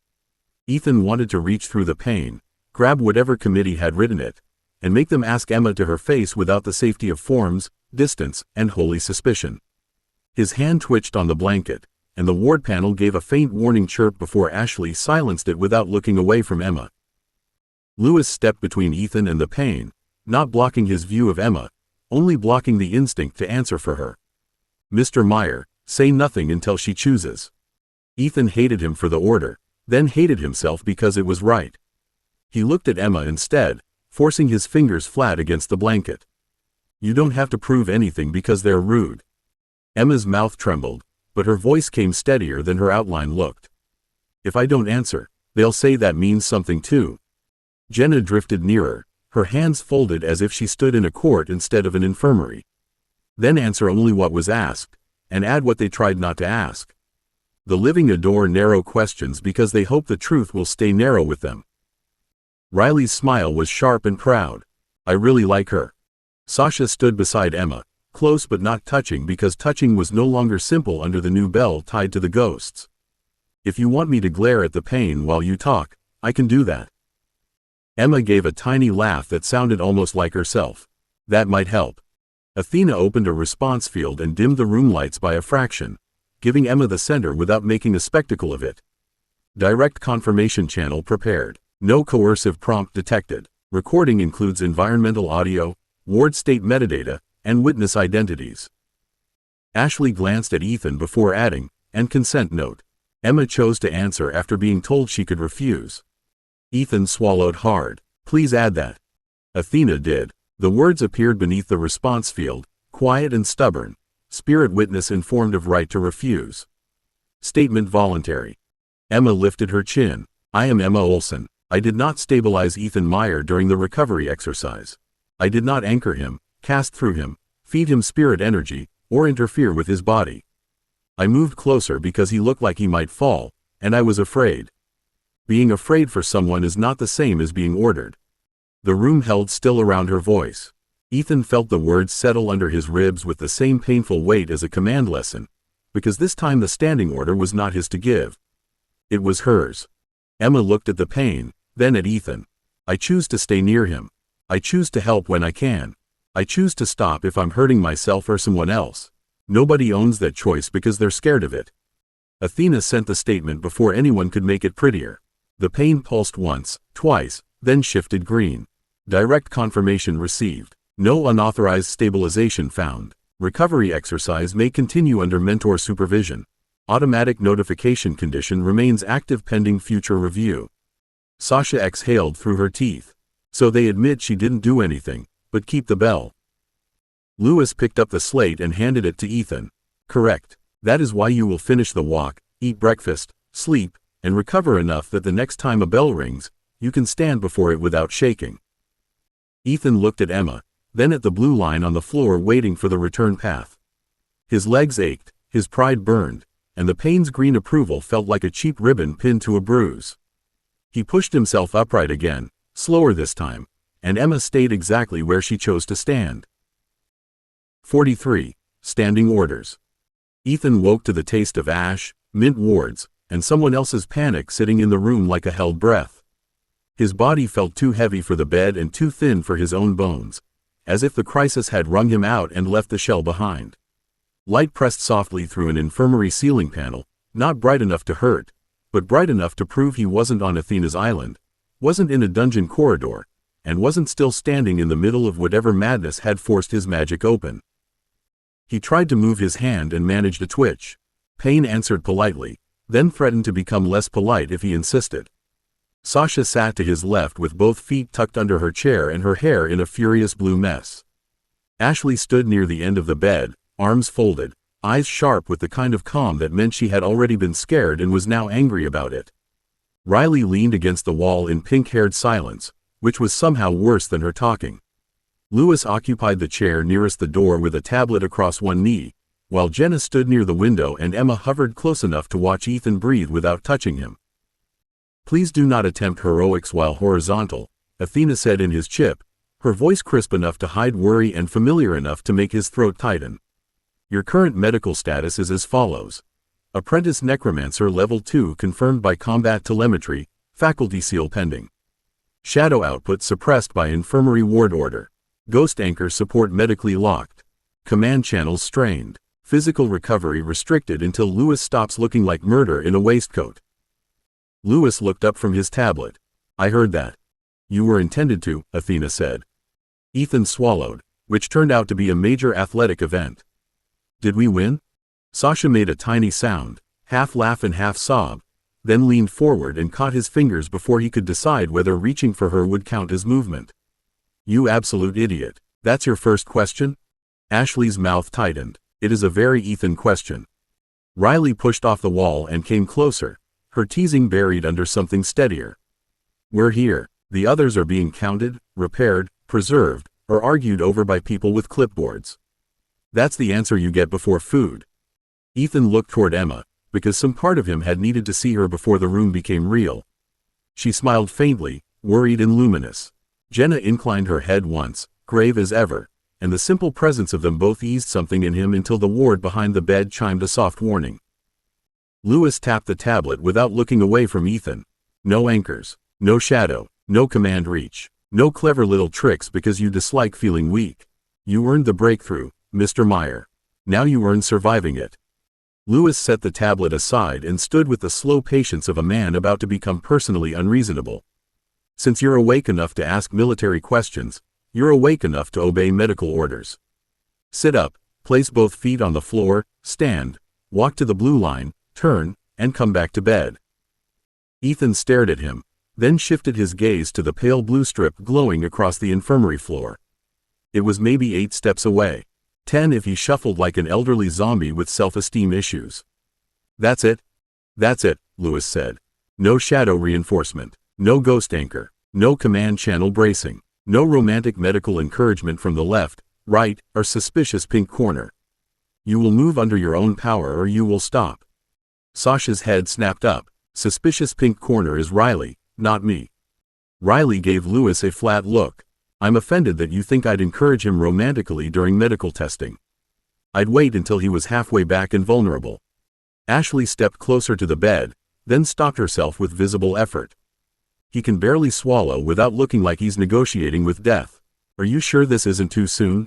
Ethan wanted to reach through the pain, grab whatever committee had written it, and make them ask Emma to her face without the safety of forms, distance, and holy suspicion. His hand twitched on the blanket, and the ward panel gave a faint warning chirp before Ashley silenced it without looking away from Emma. Lewis stepped between Ethan and the pain, not blocking his view of Emma, only blocking the instinct to answer for her. Mr. Meyer, say nothing until she chooses. Ethan hated him for the order, then hated himself because it was right. He looked at Emma instead, forcing his fingers flat against the blanket. You don't have to prove anything because they're rude. Emma's mouth trembled, but her voice came steadier than her outline looked. If I don't answer, they'll say that means something too. Jenna drifted nearer, her hands folded as if she stood in a court instead of an infirmary. Then answer only what was asked, and add what they tried not to ask. The living adore narrow questions because they hope the truth will stay narrow with them. Riley's smile was sharp and proud. I really like her. Sasha stood beside Emma, close but not touching because touching was no longer simple under the new bell tied to the ghosts. If you want me to glare at the pain while you talk, I can do that. Emma gave a tiny laugh that sounded almost like herself. That might help. Athena opened a response field and dimmed the room lights by a fraction, giving Emma the center without making a spectacle of it. Direct confirmation channel prepared. No coercive prompt detected. Recording includes environmental audio, ward state metadata, and witness identities. Ashley glanced at Ethan before adding, and consent note. Emma chose to answer after being told she could refuse. Ethan swallowed hard. Please add that. Athena did. The words appeared beneath the response field, quiet and stubborn. Spirit witness informed of right to refuse. Statement voluntary. Emma lifted her chin. I am Emma Olsen. I did not stabilize Ethan Meyer during the recovery exercise. I did not anchor him, cast through him, feed him spirit energy, or interfere with his body. I moved closer because he looked like he might fall, and I was afraid. Being afraid for someone is not the same as being ordered. The room held still around her voice. Ethan felt the words settle under his ribs with the same painful weight as a command lesson, because this time the standing order was not his to give. It was hers. Emma looked at the pain, then at Ethan. I choose to stay near him. I choose to help when I can. I choose to stop if I'm hurting myself or someone else. Nobody owns that choice because they're scared of it. Athena sent the statement before anyone could make it prettier. The pain pulsed once, twice, then shifted green. Direct confirmation received. No unauthorized stabilization found. Recovery exercise may continue under mentor supervision. Automatic notification condition remains active pending future review. Sasha exhaled through her teeth. So they admit she didn't do anything, but keep the bell. Lewis picked up the slate and handed it to Ethan. Correct. That is why you will finish the walk, eat breakfast, sleep, and recover enough that the next time a bell rings, you can stand before it without shaking. Ethan looked at Emma, then at the blue line on the floor waiting for the return path. His legs ached, his pride burned, and the pain's green approval felt like a cheap ribbon pinned to a bruise. He pushed himself upright again, slower this time, and Emma stayed exactly where she chose to stand. 43. Standing orders. Ethan woke to the taste of ash, mint wards, and someone else's panic sitting in the room like a held breath. His body felt too heavy for the bed and too thin for his own bones, as if the crisis had wrung him out and left the shell behind. Light pressed softly through an infirmary ceiling panel, not bright enough to hurt, but bright enough to prove he wasn't on Athena's island, wasn't in a dungeon corridor, and wasn't still standing in the middle of whatever madness had forced his magic open. He tried to move his hand and managed a twitch. Pain answered politely, then threatened to become less polite if he insisted. Sasha sat to his left with both feet tucked under her chair and her hair in a furious blue mess. Ashley stood near the end of the bed, arms folded, eyes sharp with the kind of calm that meant she had already been scared and was now angry about it. Riley leaned against the wall in pink-haired silence, which was somehow worse than her talking. Lewis occupied the chair nearest the door with a tablet across one knee, while Jenna stood near the window and Emma hovered close enough to watch Ethan breathe without touching him. Please do not attempt heroics while horizontal, Athena said in his chip, her voice crisp enough to hide worry and familiar enough to make his throat tighten. Your current medical status is as follows. Apprentice Necromancer Level 2 confirmed by combat telemetry, faculty seal pending. Shadow output suppressed by infirmary ward order. Ghost anchor support medically locked. Command channels strained. Physical recovery restricted until Lewis stops looking like murder in a waistcoat. Lewis looked up from his tablet. I heard that. You were intended to, Athena said. Ethan swallowed, which turned out to be a major athletic event. Did we win? Sasha made a tiny sound, half laugh and half sob, then leaned forward and caught his fingers before he could decide whether reaching for her would count as movement. You absolute idiot. That's your first question? Ashley's mouth tightened. It is a very Ethan question. Riley pushed off the wall and came closer, her teasing buried under something steadier. We're here. The others are being counted, repaired, preserved, or argued over by people with clipboards. That's the answer you get before food. Ethan looked toward Emma, because some part of him had needed to see her before the room became real. She smiled faintly, worried and luminous. Jenna inclined her head once, grave as ever, and the simple presence of them both eased something in him until the ward behind the bed chimed a soft warning. Lewis tapped the tablet without looking away from Ethan. No anchors, no shadow, no command reach, no clever little tricks because you dislike feeling weak. You earned the breakthrough, Mr. Meyer. Now you earn surviving it. Lewis set the tablet aside and stood with the slow patience of a man about to become personally unreasonable. Since you're awake enough to ask military questions, you're awake enough to obey medical orders. Sit up, place both feet on the floor, stand, walk to the blue line, turn, and come back to bed. Ethan stared at him, then shifted his gaze to the pale blue strip glowing across the infirmary floor. It was maybe 8 steps away. 10 if he shuffled like an elderly zombie with self-esteem issues. That's it? That's it, Lewis said. No shadow reinforcement, no ghost anchor, no command channel bracing, no romantic medical encouragement from the left, right, or suspicious pink corner. You will move under your own power or you will stop. Sasha's head snapped up. Suspicious pink corner is Riley, not me. Riley gave Lewis a flat look. I'm offended that you think I'd encourage him romantically during medical testing. I'd wait until he was halfway back and vulnerable. Ashley stepped closer to the bed, then stopped herself with visible effort. He can barely swallow without looking like he's negotiating with death. Are you sure this isn't too soon?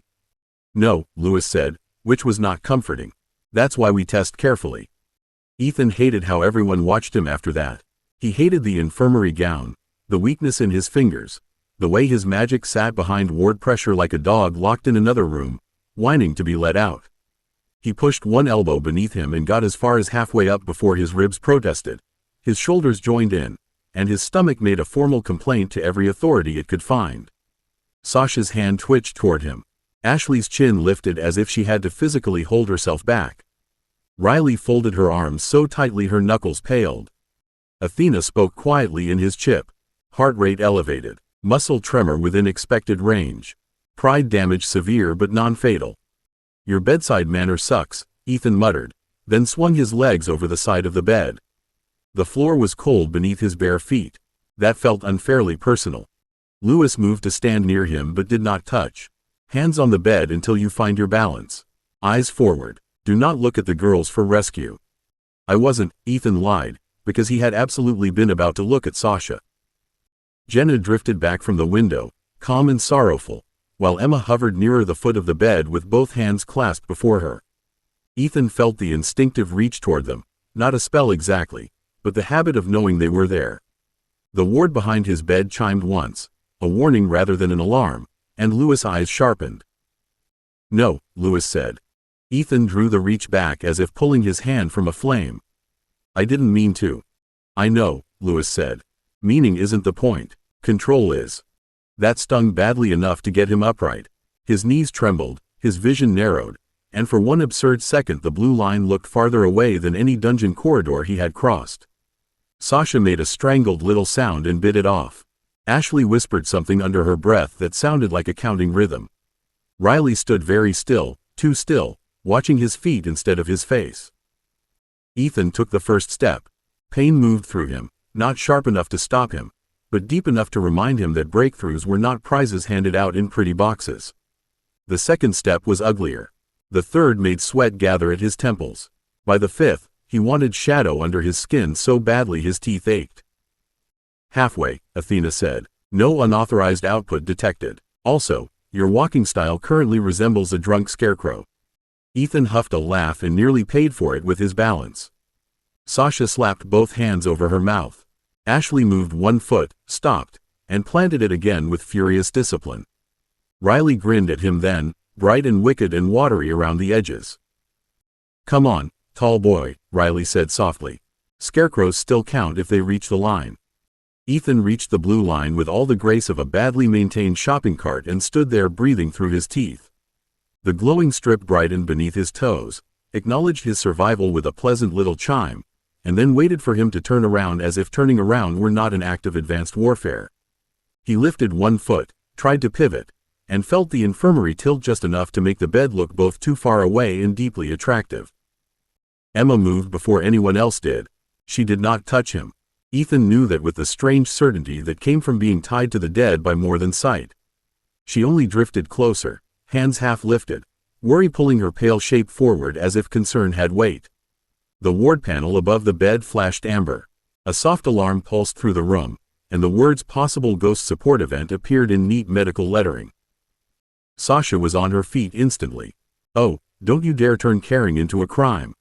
No, Lewis said, which was not comforting. That's why we test carefully. Ethan hated how everyone watched him after that. He hated the infirmary gown, the weakness in his fingers, the way his magic sat behind ward pressure like a dog locked in another room, whining to be let out. He pushed one elbow beneath him and got as far as halfway up before his ribs protested. His shoulders joined in, and his stomach made a formal complaint to every authority it could find. Sasha's hand twitched toward him. Ashley's chin lifted as if she had to physically hold herself back. Riley folded her arms so tightly her knuckles paled. Athena spoke quietly in his chip. Heart rate elevated. Muscle tremor within expected range. Pride damage severe but non-fatal. Your bedside manner sucks, Ethan muttered, then swung his legs over the side of the bed. The floor was cold beneath his bare feet. That felt unfairly personal. Lewis moved to stand near him but did not touch. Hands on the bed until you find your balance. Eyes forward. Do not look at the girls for rescue. I wasn't, Ethan lied, because he had absolutely been about to look at Sasha. Jenna drifted back from the window, calm and sorrowful, while Emma hovered nearer the foot of the bed with both hands clasped before her. Ethan felt the instinctive reach toward them, not a spell exactly, but the habit of knowing they were there. The ward behind his bed chimed once, a warning rather than an alarm, and Lewis' eyes sharpened. No, Lewis said. Ethan drew the reach back as if pulling his hand from a flame. I didn't mean to. I know, Lewis said. Meaning isn't the point. Control is. That stung badly enough to get him upright. His knees trembled, his vision narrowed, and for one absurd second the blue line looked farther away than any dungeon corridor he had crossed. Sasha made a strangled little sound and bit it off. Ashley whispered something under her breath that sounded like a counting rhythm. Riley stood very still, too still, watching his feet instead of his face. Ethan took the first step. Pain moved through him, not sharp enough to stop him, but deep enough to remind him that breakthroughs were not prizes handed out in pretty boxes. The second step was uglier. The third made sweat gather at his temples. By the fifth, he wanted shadow under his skin so badly his teeth ached. Halfway, Athena said. No unauthorized output detected. Also, your walking style currently resembles a drunk scarecrow. Ethan huffed a laugh and nearly paid for it with his balance. Sasha slapped both hands over her mouth. Ashley moved one foot, stopped, and planted it again with furious discipline. Riley grinned at him then, bright and wicked and watery around the edges. Come on, tall boy, Riley said softly. Scarecrows still count if they reach the line. Ethan reached the blue line with all the grace of a badly maintained shopping cart and stood there breathing through his teeth. The glowing strip brightened beneath his toes, acknowledged his survival with a pleasant little chime, and then waited for him to turn around as if turning around were not an act of advanced warfare. He lifted one foot, tried to pivot, and felt the infirmary tilt just enough to make the bed look both too far away and deeply attractive. Emma moved before anyone else did. She did not touch him. Ethan knew that with the strange certainty that came from being tied to the dead by more than sight. She only drifted closer, hands half lifted, worry pulling her pale shape forward as if concern had weight. The ward panel above the bed flashed amber. A soft alarm pulsed through the room, and the words "possible ghost support event" appeared in neat medical lettering. Sasha was on her feet instantly. Oh, don't you dare turn caring into a crime.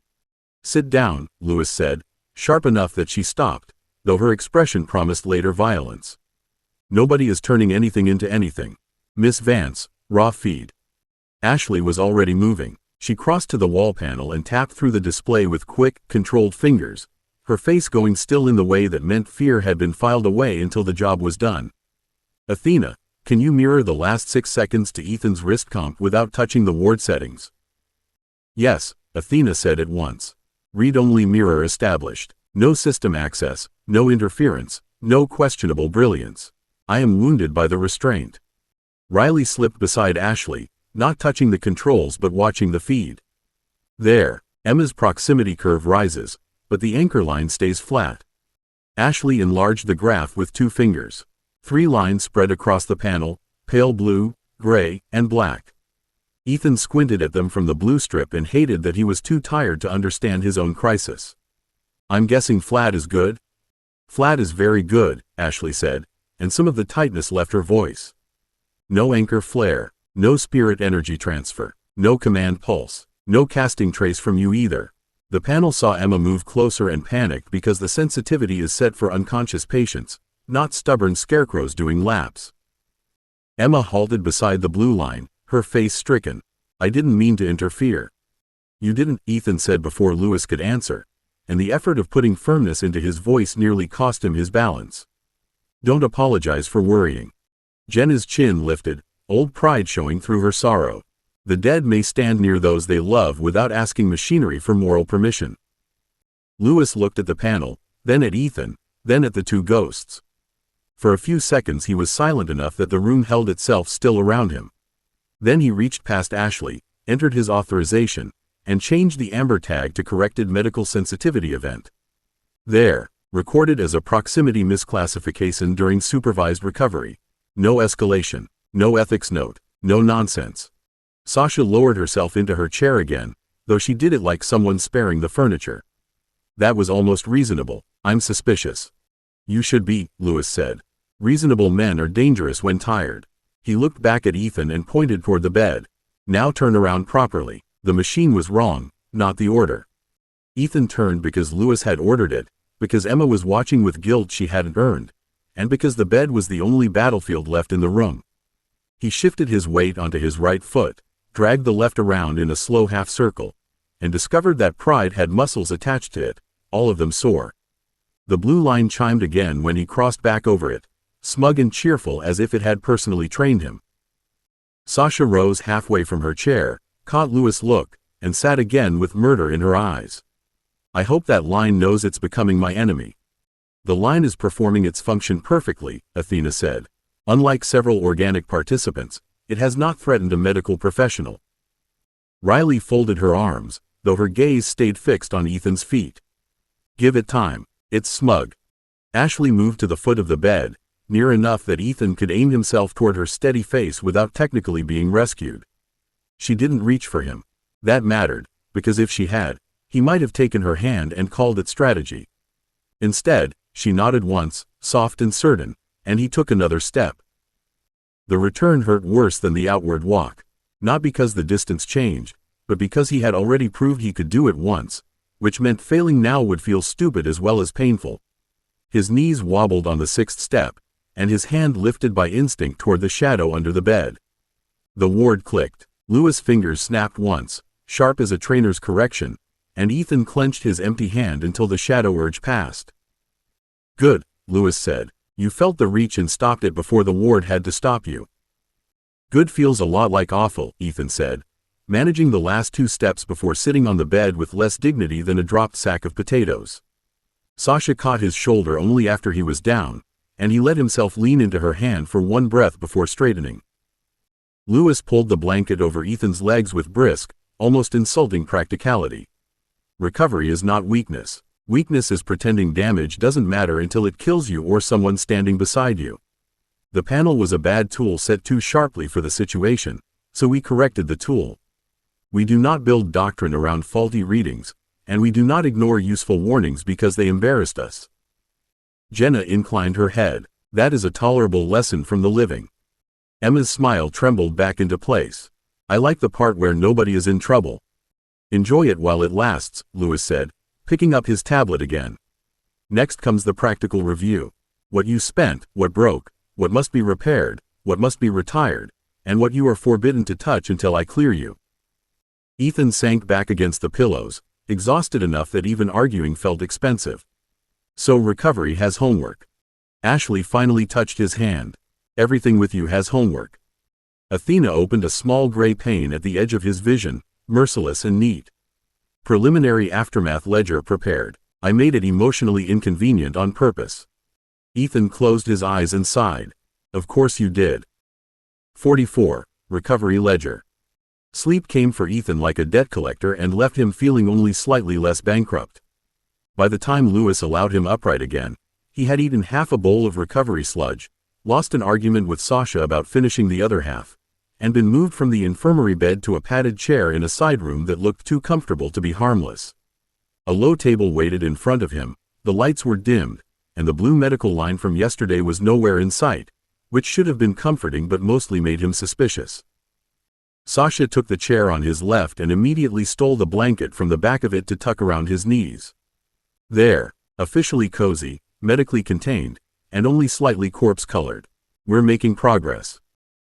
Sit down, Lewis said, sharp enough that she stopped, though her expression promised later violence. Nobody is turning anything into anything. Miss Vance, raw feed. Ashley was already moving. She crossed to the wall panel and tapped through the display with quick, controlled fingers, her face going still in the way that meant fear had been filed away until the job was done. Athena, can you mirror the last 6 seconds to Ethan's wrist comp without touching the ward settings? Yes, Athena said at once. Read-only mirror established. No system access, no interference, no questionable brilliance. I am wounded by the restraint. Riley slipped beside Ashley, not touching the controls but watching the feed. There, Emma's proximity curve rises, but the anchor line stays flat. Ashley enlarged the graph with 2 fingers. 3 lines spread across the panel, pale blue, gray, and black. Ethan squinted at them from the blue strip and hated that he was too tired to understand his own crisis. I'm guessing flat is good? Flat is very good, Ashley said, and some of the tightness left her voice. No anchor flare, no spirit energy transfer, no command pulse, no casting trace from you either. The panel saw Emma move closer and panicked because the sensitivity is set for unconscious patients, not stubborn scarecrows doing laps. Emma halted beside the blue line, her face stricken. I didn't mean to interfere. You didn't, Ethan said before Lewis could answer, and the effort of putting firmness into his voice nearly cost him his balance. Don't apologize for worrying. Jenna's chin lifted, old pride showing through her sorrow. The dead may stand near those they love without asking machinery for moral permission. Lewis looked at the panel, then at Ethan, then at the two ghosts. For a few seconds he was silent enough that the room held itself still around him. Then he reached past Ashley, entered his authorization, and changed the amber tag to corrected medical sensitivity event. There, recorded as a proximity misclassification during supervised recovery. No escalation, no ethics note, no nonsense. Sasha lowered herself into her chair again, though she did it like someone sparing the furniture. That was almost reasonable. I'm suspicious. You should be, Lewis said. Reasonable men are dangerous when tired. He looked back at Ethan and pointed toward the bed. Now turn around properly. The machine was wrong, not the order. Ethan turned because Lewis had ordered it, because Emma was watching with guilt she hadn't earned, and because the bed was the only battlefield left in the room. He shifted his weight onto his right foot, dragged the left around in a slow half-circle, and discovered that pride had muscles attached to it, all of them sore. The blue line chimed again when he crossed back over it, smug and cheerful as if it had personally trained him. Sasha rose halfway from her chair, caught Lewis' look, and sat again with murder in her eyes. I hope that line knows it's becoming my enemy. The line is performing its function perfectly, Athena said. Unlike several organic participants, it has not threatened a medical professional. Riley folded her arms, though her gaze stayed fixed on Ethan's feet. Give it time. It's smug. Ashley moved to the foot of the bed, near enough that Ethan could aim himself toward her steady face without technically being rescued. She didn't reach for him. That mattered, because if she had, he might have taken her hand and called it strategy. Instead, she nodded once, soft and certain, and he took another step. The return hurt worse than the outward walk, not because the distance changed, but because he had already proved he could do it once, which meant failing now would feel stupid as well as painful. His knees wobbled on the sixth step, and his hand lifted by instinct toward the shadow under the bed. The ward clicked. Lewis' fingers snapped once, sharp as a trainer's correction, and Ethan clenched his empty hand until the shadow urge passed. Good, Lewis said. You felt the reach and stopped it before the ward had to stop you. Good feels a lot like awful, Ethan said, managing the last two steps before sitting on the bed with less dignity than a dropped sack of potatoes. Sasha caught his shoulder only after he was down, and he let himself lean into her hand for one breath before straightening. Lewis pulled the blanket over Ethan's legs with brisk, almost insulting practicality. Recovery is not weakness. Weakness is pretending damage doesn't matter until it kills you or someone standing beside you. The panel was a bad tool set too sharply for the situation, so we corrected the tool. We do not build doctrine around faulty readings, and we do not ignore useful warnings because they embarrassed us. Jenna inclined her head. That is a tolerable lesson from the living. Emma's smile trembled back into place. I like the part where nobody is in trouble. Enjoy it while it lasts, Lewis said, picking up his tablet again. Next comes the practical review. What you spent, what broke, what must be repaired, what must be retired, and what you are forbidden to touch until I clear you. Ethan sank back against the pillows, exhausted enough that even arguing felt expensive. So recovery has homework. Ashley finally touched his hand. Everything with you has homework. Athena opened a small gray pane at the edge of his vision, merciless and neat. Preliminary aftermath ledger prepared. I made it emotionally inconvenient on purpose. Ethan closed his eyes and sighed. Of course you did. 44. Recovery ledger. Sleep came for Ethan like a debt collector and left him feeling only slightly less bankrupt. By the time Lewis allowed him upright again, he had eaten half a bowl of recovery sludge, lost an argument with Sasha about finishing the other half, and been moved from the infirmary bed to a padded chair in a side room that looked too comfortable to be harmless. A low table waited in front of him, the lights were dimmed, and the blue medical line from yesterday was nowhere in sight, which should have been comforting but mostly made him suspicious. Sasha took the chair on his left and immediately stole the blanket from the back of it to tuck around his knees. There, officially cozy, medically contained, and only slightly corpse-colored. We're making progress.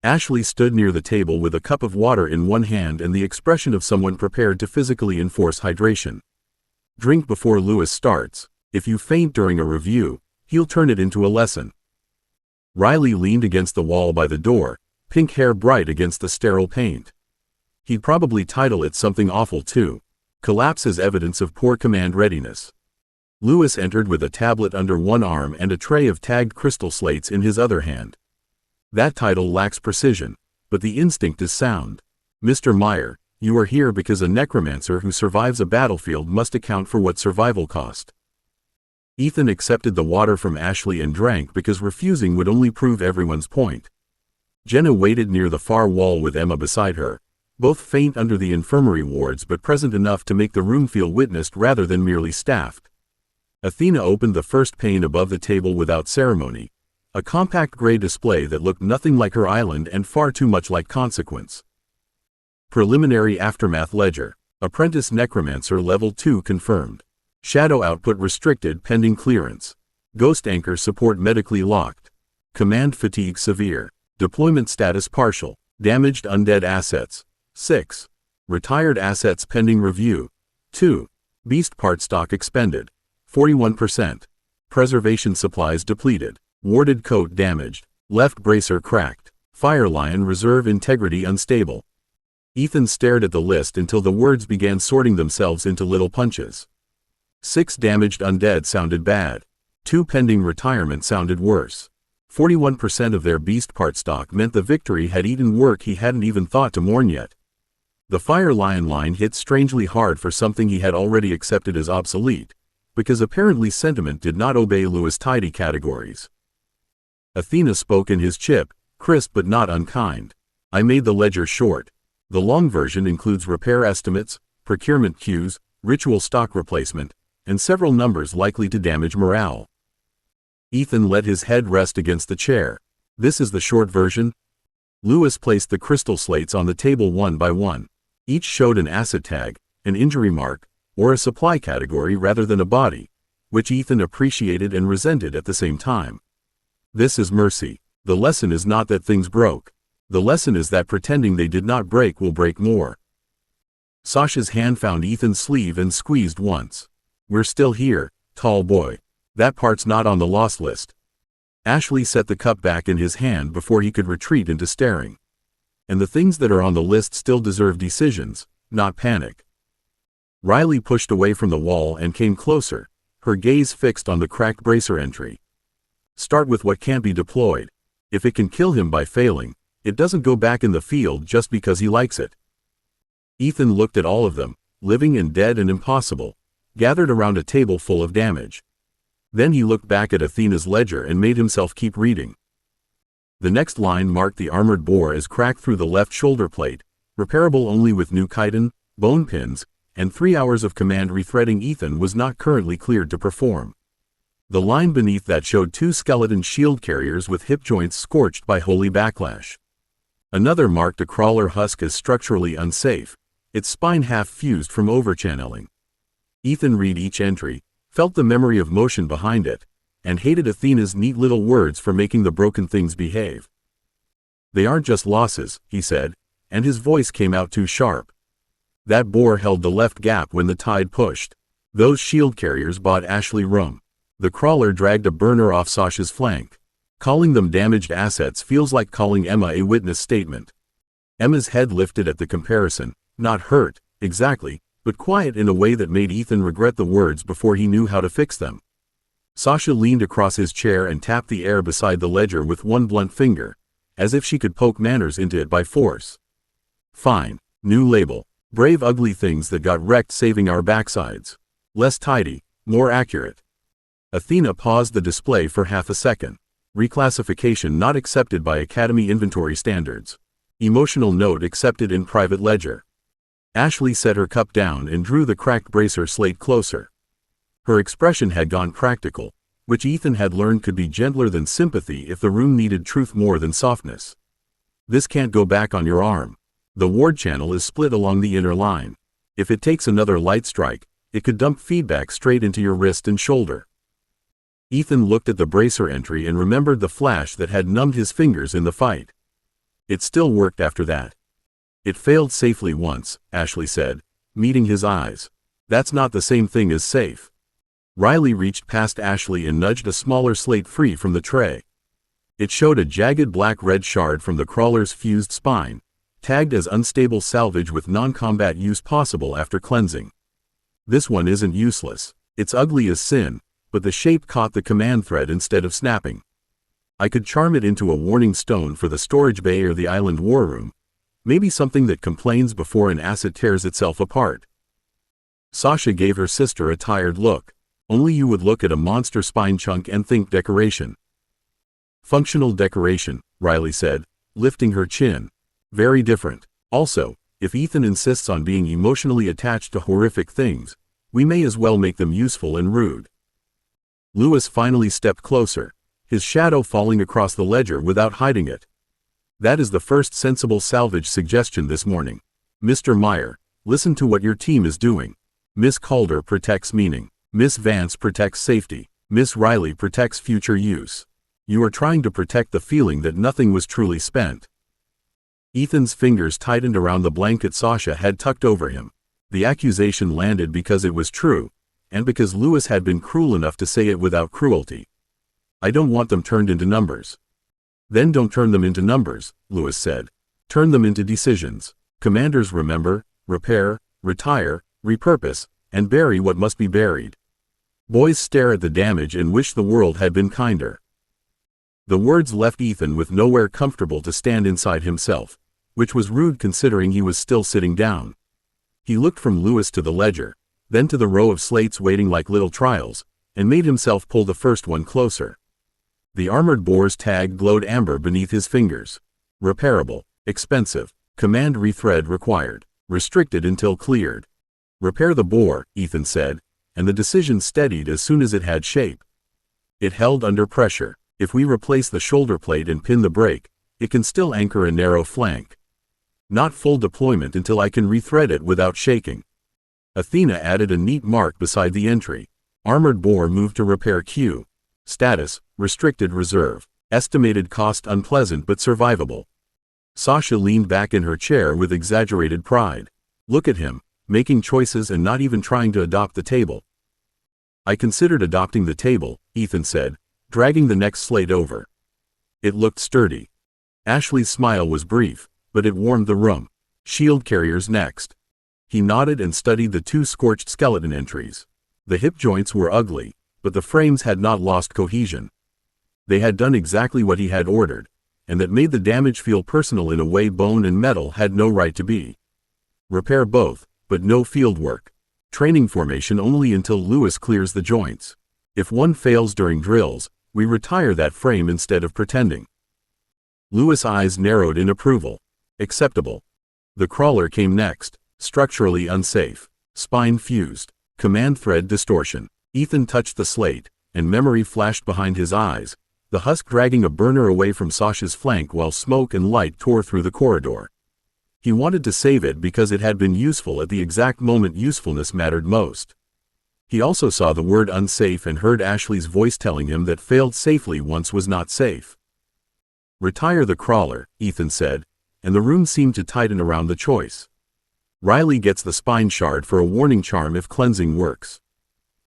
Ashley stood near the table with a cup of water in one hand and the expression of someone prepared to physically enforce hydration. Drink before Lewis starts. If you faint during a review, he'll turn it into a lesson. Riley leaned against the wall by the door, pink hair bright against the sterile paint. He'd probably title it something awful too. Collapse as evidence of poor command readiness. Lewis entered with a tablet under one arm and a tray of tagged crystal slates in his other hand. That title lacks precision, but the instinct is sound. Mr. Meyer, you are here because a necromancer who survives a battlefield must account for what survival cost. Ethan accepted the water from Ashley and drank because refusing would only prove everyone's point. Jenna waited near the far wall with Emma beside her, both faint under the infirmary wards but present enough to make the room feel witnessed rather than merely staffed. Athena opened the first pane above the table without ceremony, a compact gray display that looked nothing like her island and far too much like Consequence. Preliminary Aftermath Ledger. Apprentice Necromancer Level 2 confirmed. Shadow output restricted pending clearance. Ghost anchor support medically locked. Command fatigue severe. Deployment status partial. Damaged undead assets. 6. Retired assets pending review. 2. Beast part stock expended. 41%. Preservation supplies depleted. Warded coat damaged. Left bracer cracked. Fire lion reserve integrity unstable. Ethan stared at the list until the words began sorting themselves into little punches. 6 damaged undead sounded bad. 2 pending retirement sounded worse. 41% of their beast part stock meant the victory had eaten work he hadn't even thought to mourn yet. The Fire Lion line hit strangely hard for something he had already accepted as obsolete, because apparently sentiment did not obey Lewis' tidy categories. Athena spoke in his chip, crisp but not unkind. I made the ledger short. The long version includes repair estimates, procurement queues, ritual stock replacement, and several numbers likely to damage morale. Ethan let his head rest against the chair. This is the short version? Lewis placed the crystal slates on the table one by one. Each showed an asset tag, an injury mark, or a supply category rather than a body, which Ethan appreciated and resented at the same time. This is mercy. The lesson is not that things broke. The lesson is that pretending they did not break will break more. Sasha's hand found Ethan's sleeve and squeezed once. We're still here, tall boy. That part's not on the loss list. Ashley set the cup back in his hand before he could retreat into staring. And the things that are on the list still deserve decisions, not panic. Riley pushed away from the wall and came closer, her gaze fixed on the cracked bracer entry. Start with what can't be deployed. If it can kill him by failing, it doesn't go back in the field just because he likes it. Ethan looked at all of them, living and dead and impossible, gathered around a table full of damage. Then he looked back at Athena's ledger and made himself keep reading. The next line marked the armored bore as cracked through the left shoulder plate, repairable only with new chitin, bone pins, and 3 hours of command rethreading. Ethan was not currently cleared to perform. The line beneath that showed 2 skeleton shield carriers with hip joints scorched by holy backlash. Another marked a crawler husk as structurally unsafe, its spine half fused from overchanneling. Ethan read each entry, felt the memory of motion behind it, and hated Athena's neat little words for making the broken things behave. They aren't just losses, he said, and his voice came out too sharp. That bore held the left gap when the tide pushed. Those shield carriers bought Ashley room. The crawler dragged a burner off Sasha's flank. Calling them damaged assets feels like calling Emma a witness statement. Emma's head lifted at the comparison, not hurt, exactly, but quiet in a way that made Ethan regret the words before he knew how to fix them. Sasha leaned across his chair and tapped the air beside the ledger with one blunt finger, as if she could poke manners into it by force. Fine. New label. Brave ugly things that got wrecked saving our backsides. Less tidy, more accurate. Athena paused the display for half a second. Reclassification not accepted by Academy inventory standards. Emotional note accepted in private ledger. Ashley set her cup down and drew the cracked bracer slate closer. Her expression had gone practical, which Ethan had learned could be gentler than sympathy if the room needed truth more than softness. This can't go back on your arm. The ward channel is split along the inner line. If it takes another light strike, it could dump feedback straight into your wrist and shoulder. Ethan looked at the bracer entry and remembered the flash that had numbed his fingers in the fight. It still worked after that. It failed safely once, Ashley said, meeting his eyes. That's not the same thing as safe. Riley reached past Ashley and nudged a smaller slate free from the tray. It showed a jagged black-red shard from the crawler's fused spine, tagged as unstable salvage with non-combat use possible after cleansing. This one isn't useless. It's ugly as sin, but the shape caught the command thread instead of snapping. I could charm it into a warning stone for the storage bay or the island war room, maybe something that complains before an asset tears itself apart. Sasha gave her sister a tired look. Only you would look at a monster spine chunk and think decoration. Functional decoration, Riley said, lifting her chin. Very different. Also, if Ethan insists on being emotionally attached to horrific things, we may as well make them useful and rude. Lewis finally stepped closer, his shadow falling across the ledger without hiding it. That is the first sensible salvage suggestion this morning. Mr. Meyer, listen to what your team is doing. Miss Calder protects meaning. Miss Vance protects safety. Miss Riley protects future use. You are trying to protect the feeling that nothing was truly spent. Ethan's fingers tightened around the blanket Sasha had tucked over him. The accusation landed because it was true, and because Lewis had been cruel enough to say it without cruelty. I don't want them turned into numbers. Then don't turn them into numbers, Lewis said. Turn them into decisions. Commanders remember, repair, retire, repurpose, and bury what must be buried. Boys stare at the damage and wish the world had been kinder. The words left Ethan with nowhere comfortable to stand inside himself, which was rude considering he was still sitting down. He looked from Lewis to the ledger, then to the row of slates waiting like little trials, and made himself pull the first one closer. The armored bore's tag glowed amber beneath his fingers. Repairable, expensive, command rethread required, restricted until cleared. Repair the bore, Ethan said, and the decision steadied as soon as it had shape. It held under pressure. If we replace the shoulder plate and pin the brake, it can still anchor a narrow flank. Not full deployment until I can rethread it without shaking. Athena added a neat mark beside the entry. Armored bore moved to repair queue. Status, restricted reserve. Estimated cost unpleasant but survivable. Sasha leaned back in her chair with exaggerated pride. Look at him, making choices and not even trying to adopt the table. I considered adopting the table, Ethan said, dragging the next slate over. It looked sturdy. Ashley's smile was brief, but it warmed the room. Shield carriers next. He nodded and studied the two scorched skeleton entries. The hip joints were ugly, but the frames had not lost cohesion. They had done exactly what he had ordered, and that made the damage feel personal in a way bone and metal had no right to be. Repair both, but no field work. Training formation only until Lewis clears the joints. If one fails during drills, we retire that frame instead of pretending. Lewis' eyes narrowed in approval. Acceptable. The crawler came next. Structurally unsafe. Spine fused. Command thread distortion. Ethan touched the slate, and memory flashed behind his eyes, the husk dragging a burner away from Sasha's flank while smoke and light tore through the corridor. He wanted to save it because it had been useful at the exact moment usefulness mattered most. He also saw the word unsafe and heard Ashley's voice telling him that failed safely once was not safe. Retire the crawler, Ethan said, and the room seemed to tighten around the choice. Riley gets the spine shard for a warning charm if cleansing works.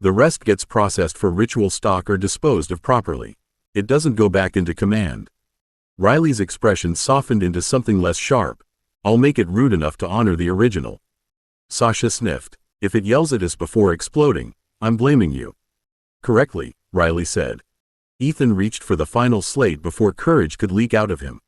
The rest gets processed for ritual stock or disposed of properly. It doesn't go back into command. Riley's expression softened into something less sharp. I'll make it rude enough to honor the original. Sasha sniffed. If it yells at us before exploding, I'm blaming you. Correctly, Riley said. Ethan reached for the final slate before courage could leak out of him.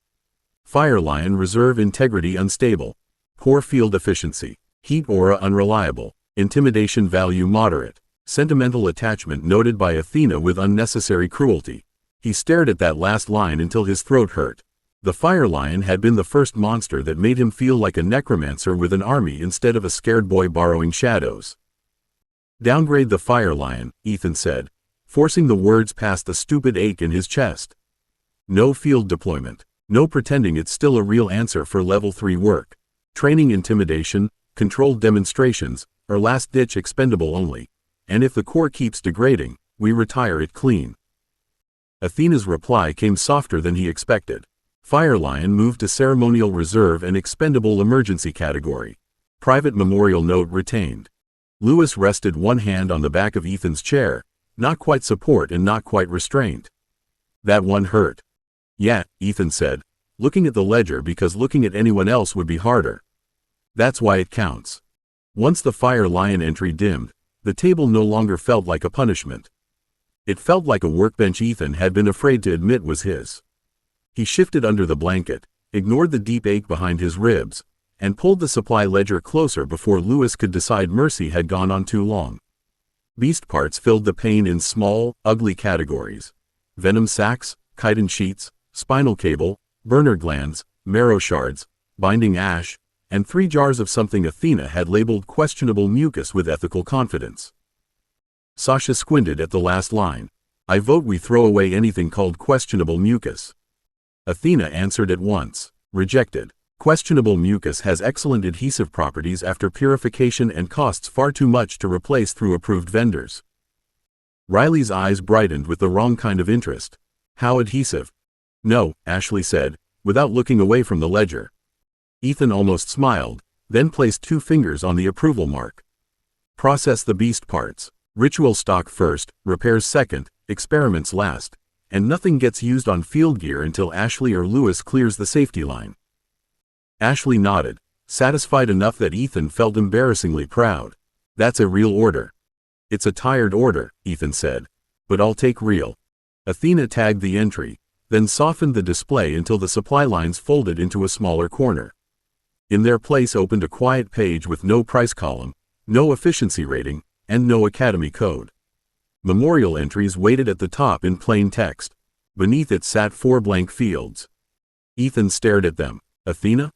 Fire Lion reserve integrity unstable. Poor field efficiency. Heat aura unreliable. Intimidation value moderate. Sentimental attachment noted by Athena with unnecessary cruelty. He stared at that last line until his throat hurt. The fire lion had been the first monster that made him feel like a necromancer with an army instead of a scared boy borrowing shadows. Downgrade the fire lion, Ethan said, forcing the words past the stupid ache in his chest. No field deployment. No pretending it's still a real answer for level 3 work. Training intimidation, controlled demonstrations, are last-ditch expendable only. And if the core keeps degrading, we retire it clean. Athena's reply came softer than he expected. Fire Lion moved to ceremonial reserve and expendable emergency category. Private memorial note retained. Lewis rested one hand on the back of Ethan's chair, not quite support and not quite restraint. That one hurt. Yeah, Ethan said, looking at the ledger because looking at anyone else would be harder. That's why it counts. Once the Fire Lion entry dimmed, the table no longer felt like a punishment. It felt like a workbench Ethan had been afraid to admit was his. He shifted under the blanket, ignored the deep ache behind his ribs, and pulled the supply ledger closer before Lewis could decide mercy had gone on too long. Beast parts filled the pain in small, ugly categories. Venom sacs, chitin sheets, spinal cable, burner glands, marrow shards, binding ash, and 3 jars of something Athena had labeled questionable mucus with ethical confidence. Sasha squinted at the last line. I vote we throw away anything called questionable mucus. Athena answered at once. Rejected. Questionable mucus has excellent adhesive properties after purification and costs far too much to replace through approved vendors. Riley's eyes brightened with the wrong kind of interest. How adhesive? No, Ashley said, without looking away from the ledger. Ethan almost smiled, then placed 2 fingers on the approval mark. Process the beast parts. Ritual stock first, repairs second, experiments last, and nothing gets used on field gear until Ashley or Lewis clears the safety line. Ashley nodded, satisfied enough that Ethan felt embarrassingly proud. That's a real order. It's a tired order, Ethan said, but I'll take real. Athena tagged the entry, then softened the display until the supply lines folded into a smaller corner. In their place opened a quiet page with no price column, no efficiency rating, and no academy code. Memorial entries waited at the top in plain text. Beneath it sat 4 blank fields. Ethan stared at them. Athena?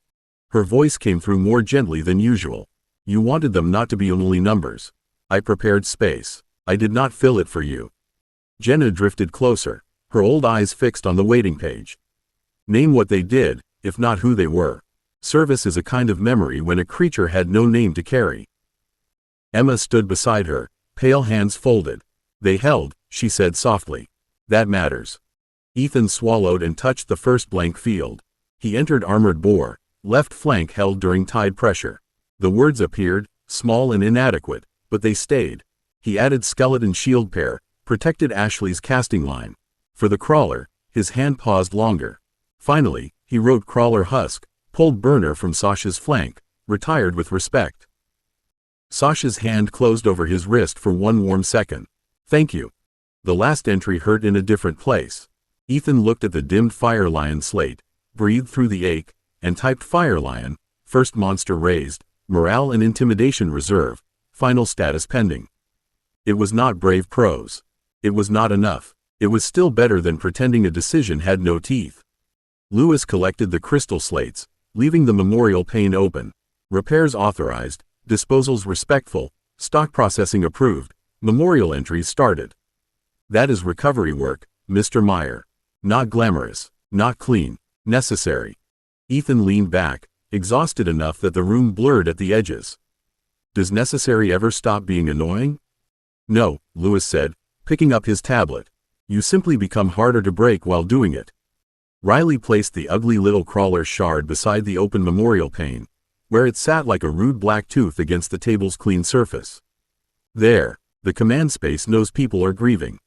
Her voice came through more gently than usual. You wanted them not to be only numbers. I prepared space. I did not fill it for you. Jenna drifted closer, her old eyes fixed on the waiting page. Name what they did, if not who they were. Service is a kind of memory when a creature had no name to carry. Emma stood beside her, pale hands folded. They held, she said softly. That matters. Ethan swallowed and touched the first blank field. He entered armored bore, left flank held during tide pressure. The words appeared, small and inadequate, but they stayed. He added skeleton shield pair, protected Ashley's casting line. For the crawler, his hand paused longer. Finally, he wrote crawler husk, pulled burner from Sasha's flank, retired with respect. Sasha's hand closed over his wrist for 1 warm second. Thank you. The last entry hurt in a different place. Ethan looked at the dimmed Fire Lion slate, breathed through the ache, and typed Fire Lion, first monster raised, morale and intimidation reserve, final status pending. It was not brave prose. It was not enough. It was still better than pretending a decision had no teeth. Lewis collected the crystal slates, leaving the memorial pane open. Repairs authorized, disposals respectful, stock processing approved, memorial entries started. That is recovery work, Mr. Meyer. Not glamorous, not clean, necessary. Ethan leaned back, exhausted enough that the room blurred at the edges. Does necessary ever stop being annoying? No, Lewis said, picking up his tablet. You simply become harder to break while doing it. Riley placed the ugly little crawler shard beside the open memorial pane, where it sat like a rude black tooth against the table's clean surface. There, the command space knows people are grieving.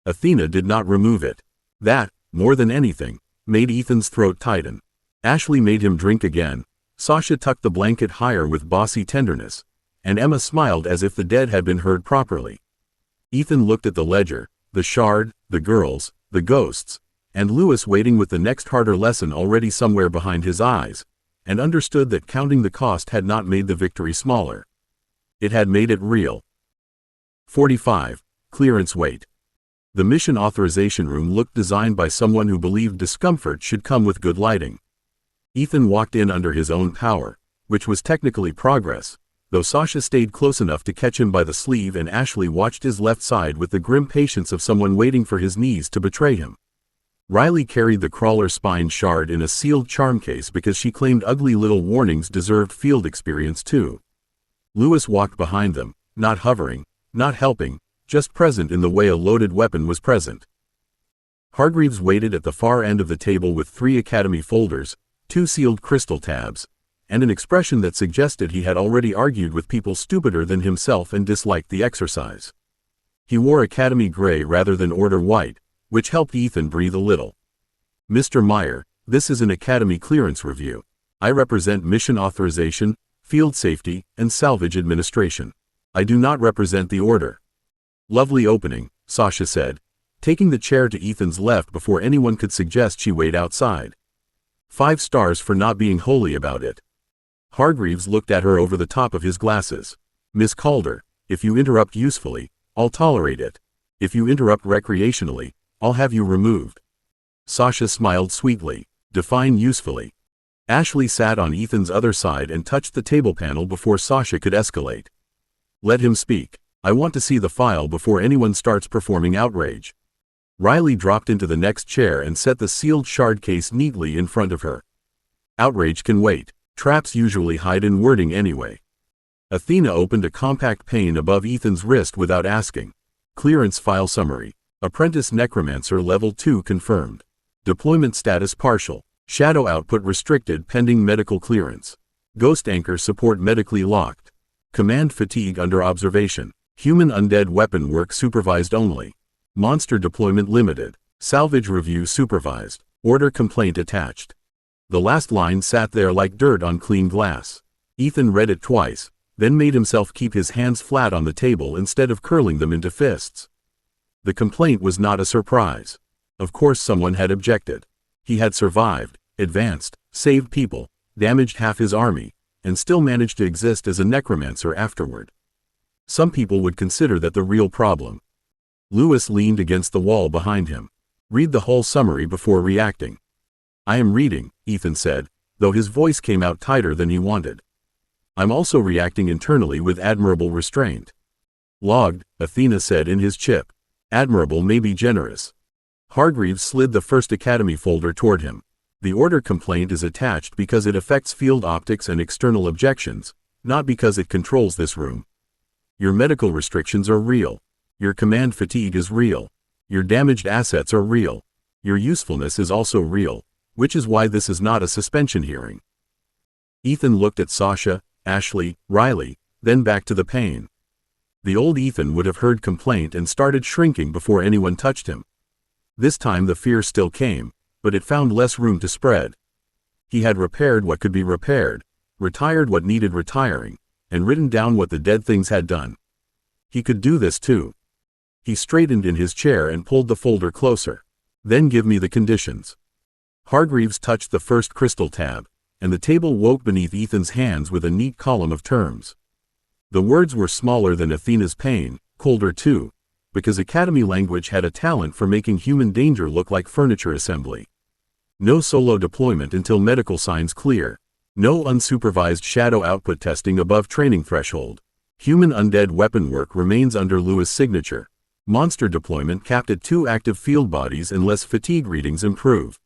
Athena did not remove it. That, more than anything, made Ethan's throat tighten. Ashley made him drink again. Sasha tucked the blanket higher with bossy tenderness, and Emma smiled as if the dead had been heard properly. Ethan looked at the ledger, the shard, the girls, the ghosts, and Lewis waiting with the next harder lesson already somewhere behind his eyes, and understood that counting the cost had not made the victory smaller. It had made it real. 45. Clearance weight. The mission authorization room looked designed by someone who believed discomfort should come with good lighting. Ethan walked in under his own power, which was technically progress, though Sasha stayed close enough to catch him by the sleeve and Ashley watched his left side with the grim patience of someone waiting for his knees to betray him. Riley carried the crawler spine shard in a sealed charm case because she claimed ugly little warnings deserved field experience too. Lewis walked behind them, not hovering, not helping, just present in the way a loaded weapon was present. Hargreaves waited at the far end of the table with 3 Academy folders, 2 sealed crystal tabs, and an expression that suggested he had already argued with people stupider than himself and disliked the exercise. He wore Academy gray rather than Order white, which helped Ethan breathe a little. Mr. Meyer, this is an Academy clearance review. I represent mission authorization, field safety, and salvage administration. I do not represent the Order. Lovely opening, Sasha said, taking the chair to Ethan's left before anyone could suggest she wait outside. 5 stars for not being holy about it. Hargreaves looked at her over the top of his glasses. Miss Calder, if you interrupt usefully, I'll tolerate it. If you interrupt recreationally, I'll have you removed. Sasha smiled sweetly. Define usefully. Ashley sat on Ethan's other side and touched the table panel before Sasha could escalate. Let him speak. I want to see the file before anyone starts performing outrage. Riley dropped into the next chair and set the sealed shard case neatly in front of her. Outrage can wait. Traps usually hide in wording anyway. Athena opened a compact pane above Ethan's wrist without asking. Clearance file summary. Apprentice Necromancer level 2 confirmed. Deployment status partial. Shadow output restricted pending medical clearance. Ghost anchor support medically locked. Command fatigue under observation. Human undead weapon work supervised only. Monster deployment limited. Salvage review supervised. Order complaint attached. The last line sat there like dirt on clean glass. Ethan read it twice, then made himself keep his hands flat on the table instead of curling them into fists. The complaint was not a surprise. Of course someone had objected. He had survived, advanced, saved people, damaged half his army, and still managed to exist as a necromancer afterward. Some people would consider that the real problem. Lewis leaned against the wall behind him. Read the whole summary before reacting. I am reading, Ethan said, though his voice came out tighter than he wanted. I'm also reacting internally with admirable restraint. Logged, Athena said in his chip. Admirable may be generous. Hargreaves slid the first Academy folder toward him. The Order complaint is attached because it affects field optics and external objections, not because it controls this room. Your medical restrictions are real. Your command fatigue is real. Your damaged assets are real. Your usefulness is also real, which is why this is not a suspension hearing. Ethan looked at Sasha, Ashley, Riley, then back to the pane. The old Ethan would have heard complaint and started shrinking before anyone touched him. This time the fear still came, but it found less room to spread. He had repaired what could be repaired, retired what needed retiring, and written down what the dead things had done. He could do this too. He straightened in his chair and pulled the folder closer. Then give me the conditions. Hargreaves touched the first crystal tab, and the table woke beneath Ethan's hands with a neat column of terms. The words were smaller than Athena's pain, colder too, because Academy language had a talent for making human danger look like furniture assembly. No solo deployment until medical signs clear. No unsupervised shadow output testing above training threshold. Human undead weapon work remains under Lewis' signature. Monster deployment capped at 2 active field bodies unless fatigue readings improve.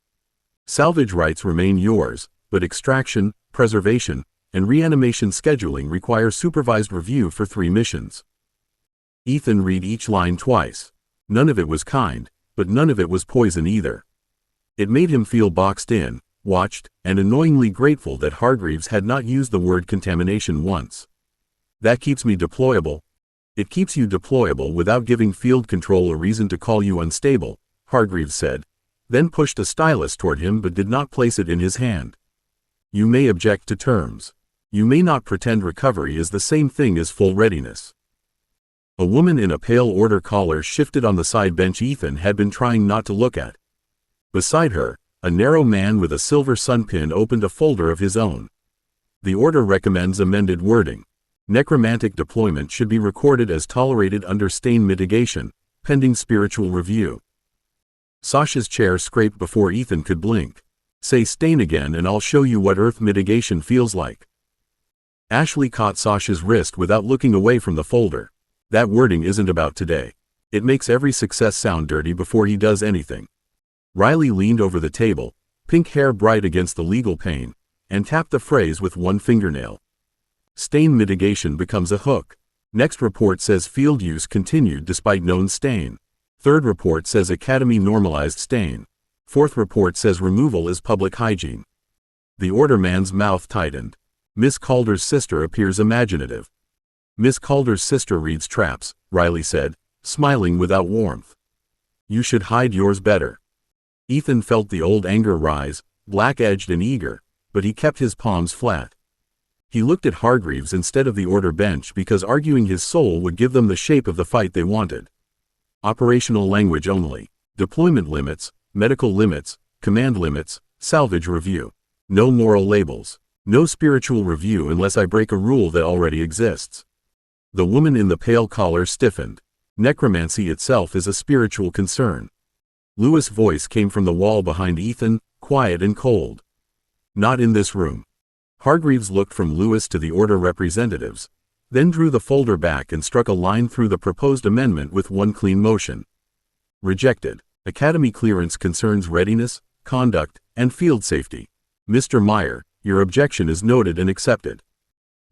Salvage rights remain yours, but extraction, preservation, and reanimation scheduling require supervised review for 3 missions. Ethan read each line twice. None of it was kind, but none of it was poison either. It made him feel boxed in, watched, and annoyingly grateful that Hargreaves had not used the word contamination once. That keeps me deployable. It keeps you deployable without giving field control a reason to call you unstable, Hargreaves said, then pushed a stylus toward him but did not place it in his hand. You may object to terms. You may not pretend recovery is the same thing as full readiness. A woman in a pale Order collar shifted on the side bench Ethan had been trying not to look at. Beside her, a narrow man with a silver sunpin opened a folder of his own. The Order recommends amended wording. Necromantic deployment should be recorded as tolerated under stain mitigation, pending spiritual review. Sasha's chair scraped before Ethan could blink. Say stain again and I'll show you what earth mitigation feels like. Ashley caught Sasha's wrist without looking away from the folder. That wording isn't about today. It makes every success sound dirty before he does anything. Riley leaned over the table, pink hair bright against the legal pane, and tapped the phrase with one fingernail. Stain mitigation becomes a hook. Next report says field use continued despite known stain. Third report says Academy normalized stain. Fourth report says removal is public hygiene. The order man's mouth tightened. Miss Calder's sister appears imaginative. Miss Calder's sister reads traps, Riley said, smiling without warmth. You should hide yours better. Ethan felt the old anger rise, black-edged and eager, but he kept his palms flat. He looked at Hargreaves instead of the order bench because arguing his soul would give them the shape of the fight they wanted. Operational language only. Deployment limits, medical limits, command limits, salvage review. No moral labels. No spiritual review unless I break a rule that already exists. The woman in the pale collar stiffened. Necromancy itself is a spiritual concern. Lewis' voice came from the wall behind Ethan, quiet and cold. Not in this room. Hargreaves looked from Lewis to the order representatives, then drew the folder back and struck a line through the proposed amendment with one clean motion. Rejected. Academy clearance concerns readiness, conduct, and field safety. Mr. Meyer, your objection is noted and accepted.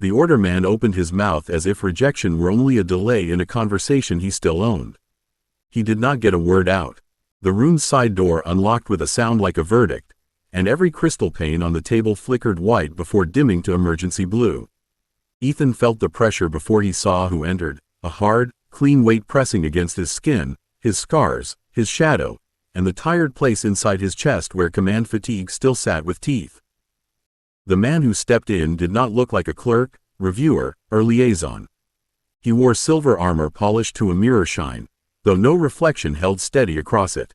The order man opened his mouth as if rejection were only a delay in a conversation he still owned. He did not get a word out. The room's side door unlocked with a sound like a verdict, and every crystal pane on the table flickered white before dimming to emergency blue. Ethan felt the pressure before he saw who entered, a hard, clean weight pressing against his skin, his scars, his shadow, and the tired place inside his chest where command fatigue still sat with teeth. The man who stepped in did not look like a clerk, reviewer, or liaison. He wore silver armor polished to a mirror shine, though no reflection held steady across it.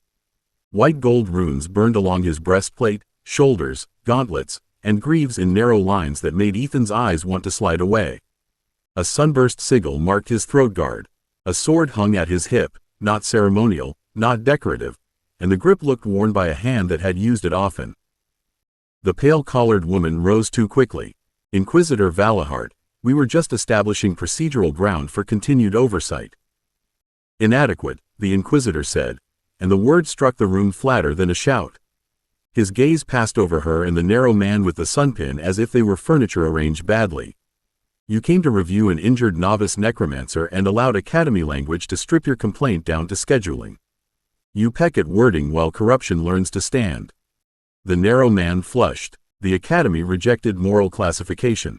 White gold runes burned along his breastplate, shoulders, gauntlets, and greaves in narrow lines that made Ethan's eyes want to slide away. A sunburst sigil marked his throat guard. A sword hung at his hip, not ceremonial, not decorative, and the grip looked worn by a hand that had used it often. The pale-collared woman rose too quickly. Inquisitor Valahart, we were just establishing procedural ground for continued oversight. Inadequate, the Inquisitor said, and the word struck the room flatter than a shout. His gaze passed over her and the narrow man with the sunpin as if they were furniture arranged badly. You came to review an injured novice necromancer and allowed Academy language to strip your complaint down to scheduling. You peck at wording while corruption learns to stand. The narrow man flushed. The Academy rejected moral classification.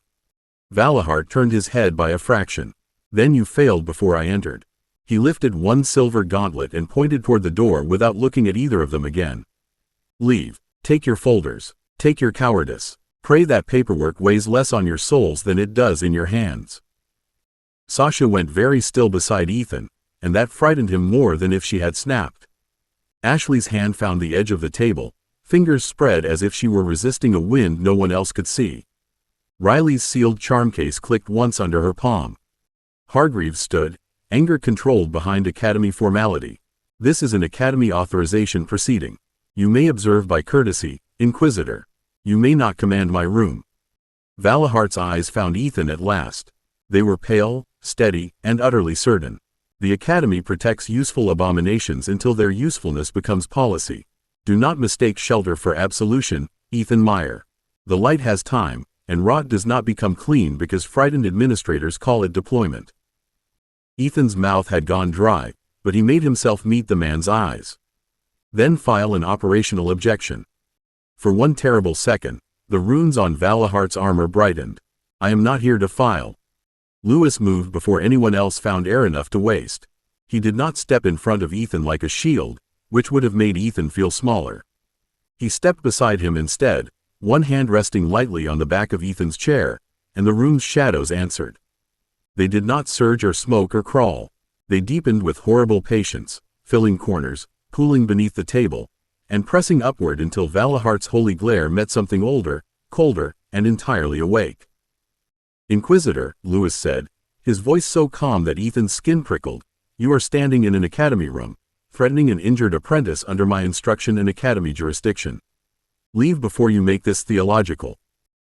Valahart turned his head by a fraction. Then you failed before I entered. He lifted one silver gauntlet and pointed toward the door without looking at either of them again. Leave. Take your folders. Take your cowardice. Pray that paperwork weighs less on your souls than it does in your hands. Sasha went very still beside Ethan, and that frightened him more than if she had snapped. Ashley's hand found the edge of the table, fingers spread as if she were resisting a wind no one else could see. Riley's sealed charm case clicked once under her palm. Hargreaves stood, anger controlled behind Academy formality. This is an Academy authorization proceeding. You may observe by courtesy, Inquisitor. You may not command my room. Valahart's eyes found Ethan at last. They were pale, steady, and utterly certain. The Academy protects useful abominations until their usefulness becomes policy. Do not mistake shelter for absolution, Ethan Meyer. The light has time, and rot does not become clean because frightened administrators call it deployment. Ethan's mouth had gone dry, but he made himself meet the man's eyes. Then file an operational objection. For one terrible second, the runes on Valahart's armor brightened. I am not here to file. Lewis moved before anyone else found air enough to waste. He did not step in front of Ethan like a shield, which would have made Ethan feel smaller. He stepped beside him instead, one hand resting lightly on the back of Ethan's chair, and the room's shadows answered. They did not surge or smoke or crawl. They deepened with horrible patience, filling corners, pooling beneath the table, and pressing upward until Valahart's holy glare met something older, colder, and entirely awake. Inquisitor, Lewis said, his voice so calm that Ethan's skin prickled, You are standing in an academy room, threatening an injured apprentice under my instruction and academy jurisdiction. Leave before you make this theological."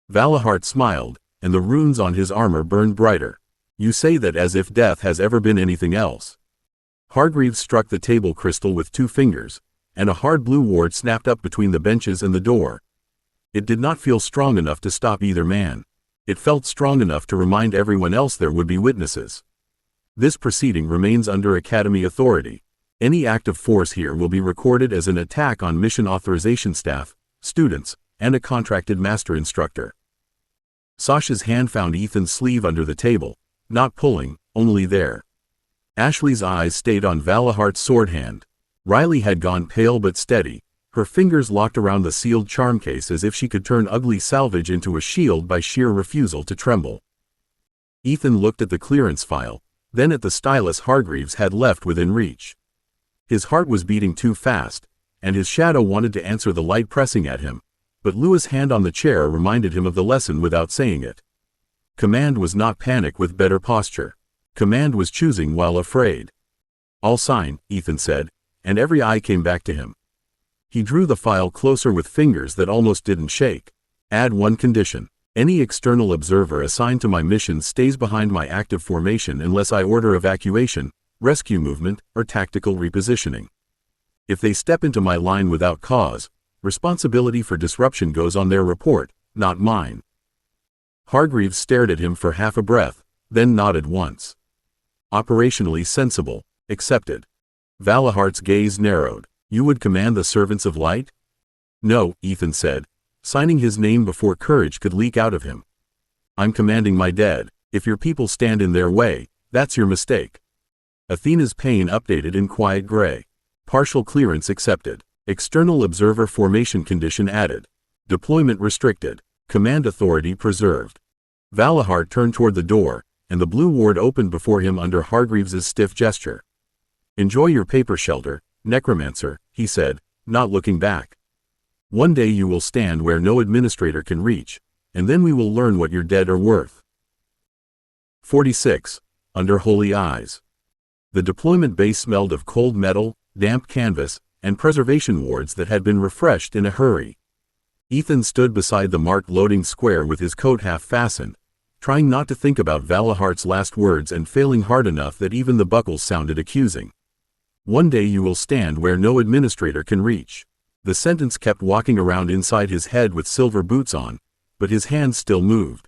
Valahart smiled, and the runes on his armor burned brighter. "You say that as if death has ever been anything else." Hargreaves struck the table crystal with 2 fingers, and a hard blue ward snapped up between the benches and the door. It did not feel strong enough to stop either man. It felt strong enough to remind everyone else there would be witnesses. "This proceeding remains under Academy authority. Any act of force here will be recorded as an attack on mission authorization staff, students, and a contracted master instructor." Sasha's hand found Ethan's sleeve under the table, not pulling, only there. Ashley's eyes stayed on Valahart's sword hand. Riley had gone pale but steady, her fingers locked around the sealed charm case as if she could turn ugly salvage into a shield by sheer refusal to tremble. Ethan looked at the clearance file, then at the stylus Hargreaves had left within reach. His heart was beating too fast, and his shadow wanted to answer the light pressing at him, but Lewis' hand on the chair reminded him of the lesson without saying it. Command was not panic with better posture. Command was choosing while afraid. "I'll sign," Ethan said, and every eye came back to him. He drew the file closer with fingers that almost didn't shake. "Add one condition. Any external observer assigned to my mission stays behind my active formation unless I order evacuation, rescue movement, or tactical repositioning. If they step into my line without cause, responsibility for disruption goes on their report, not mine." Hargreaves stared at him for half a breath, then nodded once. "Operationally sensible. Accepted." Valahart's gaze narrowed. "You would command the servants of light?" "No," Ethan said, signing his name before courage could leak out of him. "I'm commanding my dead. If your people stand in their way, that's your mistake." Athena's pane updated in quiet gray. Partial clearance accepted. External observer formation condition added. Deployment restricted. Command authority preserved. Valahart turned toward the door, and the blue ward opened before him under Hargreaves's stiff gesture. "Enjoy your paper shelter, Necromancer," he said, not looking back. "One day you will stand where no administrator can reach, and then we will learn what your dead are worth." 46. Under Holy Eyes. The deployment base smelled of cold metal, damp canvas, and preservation wards that had been refreshed in a hurry. Ethan stood beside the marked loading square with his coat half fastened, trying not to think about Valahart's last words and failing hard enough that even the buckles sounded accusing. "One day you will stand where no administrator can reach." The sentence kept walking around inside his head with silver boots on, but his hands still moved.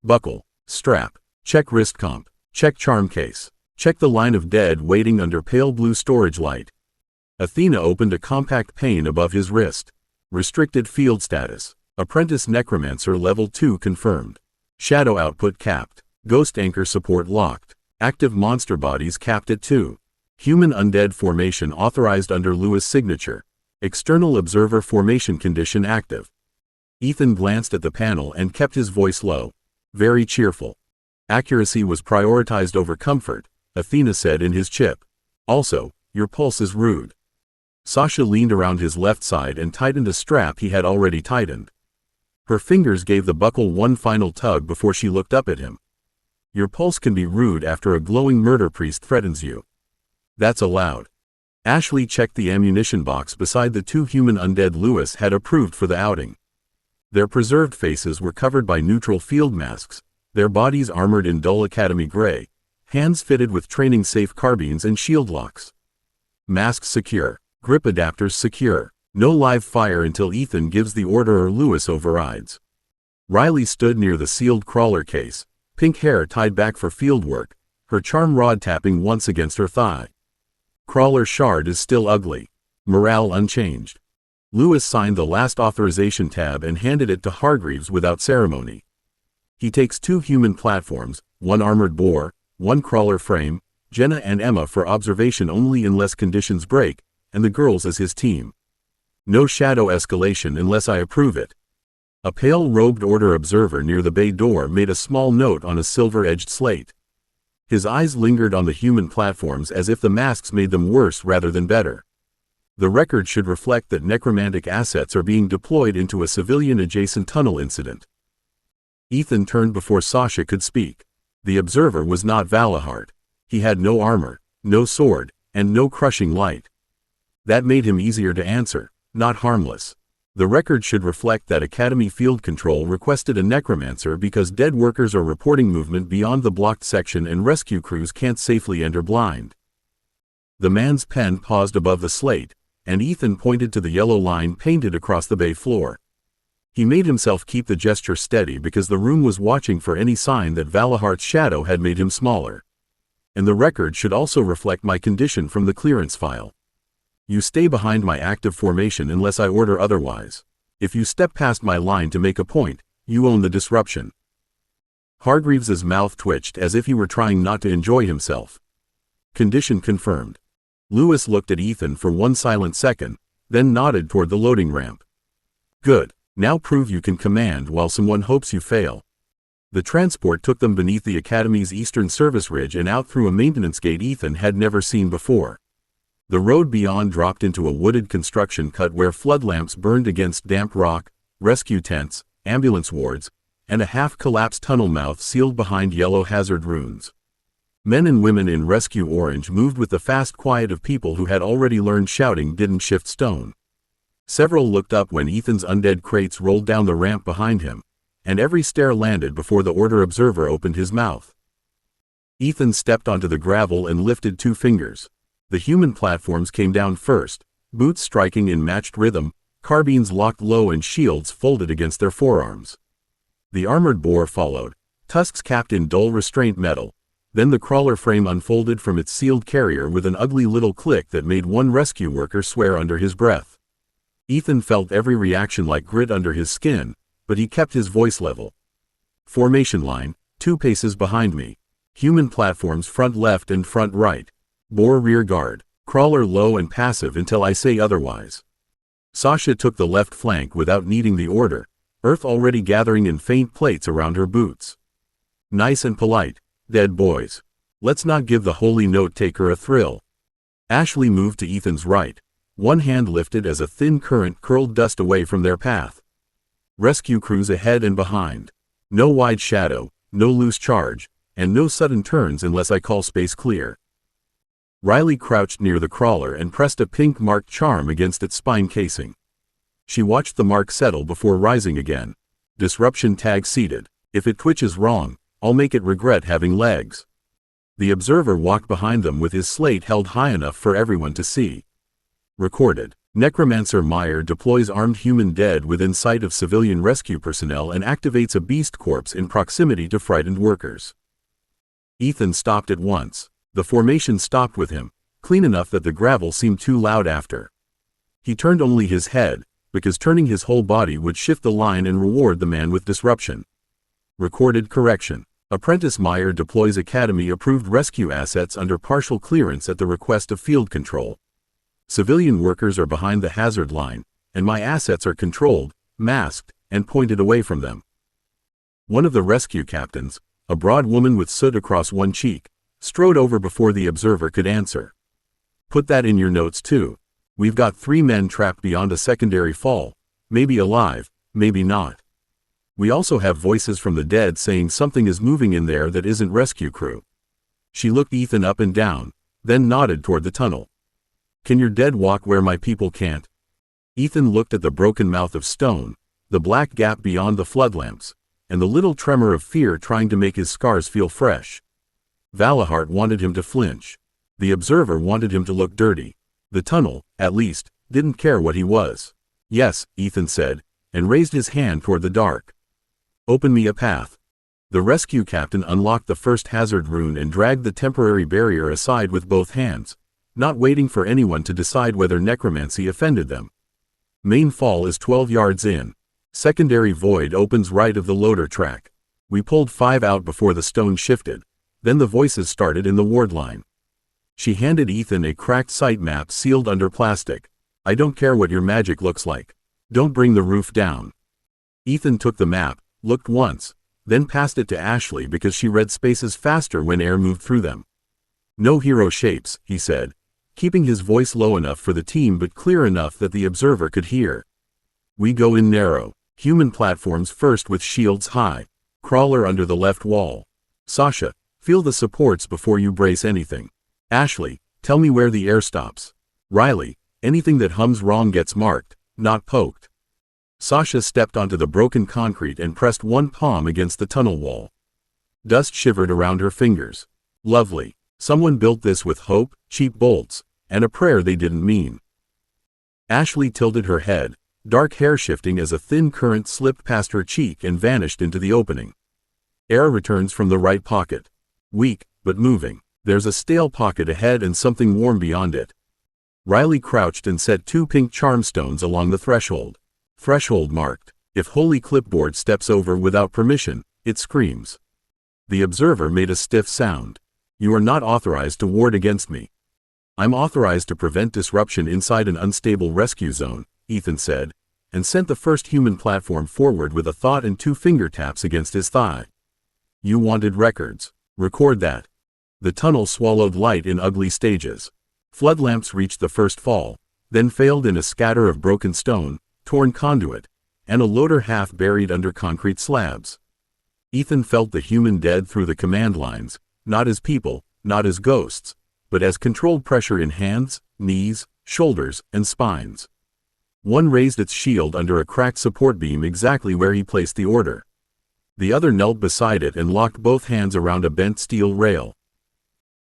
Buckle, strap, check wrist comp, check charm case, check the line of dead waiting under pale blue storage light. Athena opened a compact pane above his wrist. Restricted field status. Apprentice Necromancer Level 2 confirmed. Shadow output capped. Ghost anchor support locked. Active monster bodies capped at 2. Human undead formation authorized under Lewis' signature. External observer formation condition active. Ethan glanced at the panel and kept his voice low. Very cheerful. Accuracy was prioritized over comfort, Athena said in his chip. Also, your pulse is rude. Sasha leaned around his left side and tightened a strap he had already tightened. Her fingers gave the buckle one final tug before she looked up at him. Your pulse can be rude after a glowing murder priest threatens you. That's allowed. Ashley checked the ammunition box beside the 2 human undead Lewis had approved for the outing. Their preserved faces were covered by neutral field masks, their bodies armored in dull academy gray, hands fitted with training-safe carbines and shield locks. Masks secure, grip adapters secure, no live fire until Ethan gives the order or Lewis overrides. Riley stood near the sealed crawler case, pink hair tied back for field work, her charm rod tapping once against her thigh. Crawler shard is still ugly. Morale unchanged. Lewis signed the last authorization tab and handed it to Hargreaves without ceremony. He takes 2 human platforms, 1 armored boar, 1 crawler frame, Jenna and Emma for observation only unless conditions break, and the girls as his team. No shadow escalation unless I approve it. A pale-robed order observer near the bay door made a small note on a silver-edged slate. His eyes lingered on the human platforms as if the masks made them worse rather than better. The record should reflect that necromantic assets are being deployed into a civilian-adjacent tunnel incident. Ethan turned before Sasha could speak. The observer was not Valahart. He had no armor, no sword, and no crushing light. That made him easier to answer, not harmless. The record should reflect that Academy Field Control requested a necromancer because dead workers are reporting movement beyond the blocked section and rescue crews can't safely enter blind. The man's pen paused above the slate, and Ethan pointed to the yellow line painted across the bay floor. He made himself keep the gesture steady because the room was watching for any sign that Valahart's shadow had made him smaller. And the record should also reflect my condition from the clearance file. You stay behind my active formation unless I order otherwise. If you step past my line to make a point, you own the disruption. Hargreaves's mouth twitched as if he were trying not to enjoy himself. Condition confirmed. Lewis looked at Ethan for one silent second, then nodded toward the loading ramp. Good. Now prove you can command while someone hopes you fail. The transport took them beneath the Academy's eastern service ridge and out through a maintenance gate Ethan had never seen before. The road beyond dropped into a wooded construction cut where flood lamps burned against damp rock, rescue tents, ambulance wards, and a half-collapsed tunnel mouth sealed behind yellow hazard runes. Men and women in rescue orange moved with the fast quiet of people who had already learned shouting didn't shift stone. Several looked up when Ethan's undead crates rolled down the ramp behind him, and every stare landed before the Order observer opened his mouth. Ethan stepped onto the gravel and lifted 2 fingers. The human platforms came down first, boots striking in matched rhythm, carbines locked low and shields folded against their forearms. The armored boar followed, tusks capped in dull restraint metal. Then the crawler frame unfolded from its sealed carrier with an ugly little click that made one rescue worker swear under his breath. Ethan felt every reaction like grit under his skin, but he kept his voice level. Formation line, 2 paces behind me. Human platforms front left and front right. Boar rear guard. Crawler low and passive until I say otherwise. Sasha took the left flank without needing the order, earth already gathering in faint plates around her boots. Nice and polite, dead boys. Let's not give the holy note-taker a thrill. Ashley moved to Ethan's right, one hand lifted as a thin current curled dust away from their path. Rescue crews ahead and behind. No wide shadow, no loose charge, and no sudden turns unless I call space clear. Riley crouched near the crawler and pressed a pink marked charm against its spine casing. She watched the mark settle before rising again. Disruption tag seated. If it twitches wrong, I'll make it regret having legs. The observer walked behind them with his slate held high enough for everyone to see. Recorded. Necromancer Meyer deploys armed human dead within sight of civilian rescue personnel and activates a beast corpse in proximity to frightened workers. Ethan stopped at once. The formation stopped with him, clean enough that the gravel seemed too loud after. He turned only his head, because turning his whole body would shift the line and reward the man with disruption. Recorded correction. Apprentice Meyer deploys Academy-approved rescue assets under partial clearance at the request of field control. Civilian workers are behind the hazard line, and my assets are controlled, masked, and pointed away from them. One of the rescue captains, a broad woman with soot across one cheek, strode over before the observer could answer. Put that in your notes too. We've got 3 men trapped beyond a secondary fall, maybe alive, maybe not. We also have voices from the dead saying something is moving in there that isn't rescue crew. She looked Ethan up and down, then nodded toward the tunnel. Can your dead walk where my people can't? Ethan looked at the broken mouth of stone, the black gap beyond the flood lamps, and the little tremor of fear trying to make his scars feel fresh. Valahart wanted him to flinch. The observer wanted him to look dirty. The tunnel, at least, didn't care what he was. Yes, Ethan said, and raised his hand toward the dark. Open me a path. The rescue captain unlocked the first hazard rune and dragged the temporary barrier aside with both hands, not waiting for anyone to decide whether necromancy offended them. Main fall is 12 yards in. Secondary void opens right of the loader track. We pulled 5 out before the stone shifted. Then the voices started in the ward line. She handed Ethan a cracked site map sealed under plastic. I don't care what your magic looks like. Don't bring the roof down. Ethan took the map, looked once, then passed it to Ashley because she read spaces faster when air moved through them. No hero shapes, he said, keeping his voice low enough for the team but clear enough that the observer could hear. We go in narrow. Human platforms first with shields high. Crawler under the left wall. Sasha, feel the supports before you brace anything. Ashley, tell me where the air stops. Riley, anything that hums wrong gets marked, not poked. Sasha stepped onto the broken concrete and pressed one palm against the tunnel wall. Dust shivered around her fingers. Lovely. Someone built this with hope, cheap bolts, and a prayer they didn't mean. Ashley tilted her head, dark hair shifting as a thin current slipped past her cheek and vanished into the opening. Air returns from the right pocket. Weak, but moving. There's a stale pocket ahead and something warm beyond it. Riley crouched and set 2 pink charm stones along the threshold. Threshold marked. If Holy Clipboard steps over without permission, it screams. The observer made a stiff sound. You are not authorized to ward against me. I'm authorized to prevent disruption inside an unstable rescue zone, Ethan said, and sent the first human platform forward with a thought and 2 finger taps against his thigh. You wanted records. Record that. The tunnel swallowed light in ugly stages. Flood lamps reached the first fall, then failed in a scatter of broken stone, torn conduit, and a loader half buried under concrete slabs. Ethan felt the human dead through the command lines, not as people, not as ghosts, but as controlled pressure in hands, knees, shoulders, and spines. One raised its shield under a cracked support beam exactly where he placed the order. The other knelt beside it and locked both hands around a bent steel rail.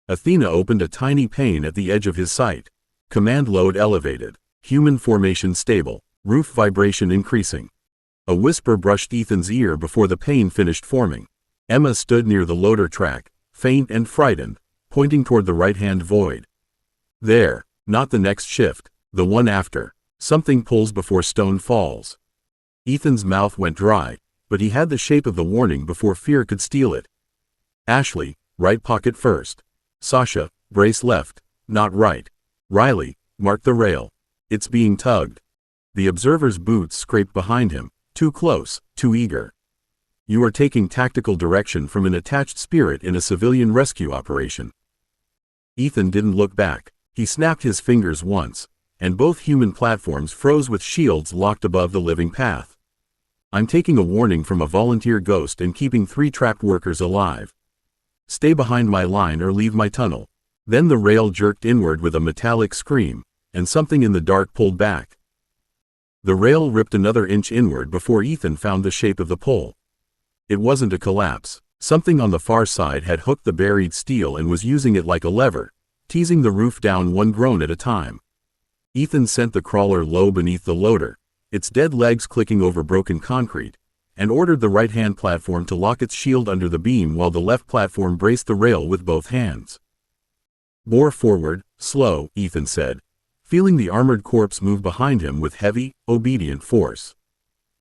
Athena opened a tiny pane at the edge of his sight. Command load elevated. Human formation stable. Roof vibration increasing. A whisper brushed Ethan's ear before the pane finished forming. Emma stood near the loader track, faint and frightened, pointing toward the right-hand void. There, not the next shift, the one after. Something pulls before stone falls. Ethan's mouth went dry, but he had the shape of the warning before fear could steal it. Ashley, right pocket first. Sasha, brace left, not right. Riley, mark the rail. It's being tugged. The observer's boots scraped behind him, too close, too eager. You are taking tactical direction from an attached spirit in a civilian rescue operation. Ethan didn't look back. He snapped his fingers once, and both human platforms froze with shields locked above the living path. I'm taking a warning from a volunteer ghost and keeping 3 trapped workers alive. Stay behind my line or leave my tunnel. Then the rail jerked inward with a metallic scream, and something in the dark pulled back. The rail ripped another inch inward before Ethan found the shape of the pull. It wasn't a collapse. Something on the far side had hooked the buried steel and was using it like a lever, teasing the roof down one groan at a time. Ethan sent the crawler low beneath the loader, its dead legs clicking over broken concrete, and ordered the right-hand platform to lock its shield under the beam while the left platform braced the rail with both hands. Bore forward, slow, Ethan said, feeling the armored corpse move behind him with heavy, obedient force.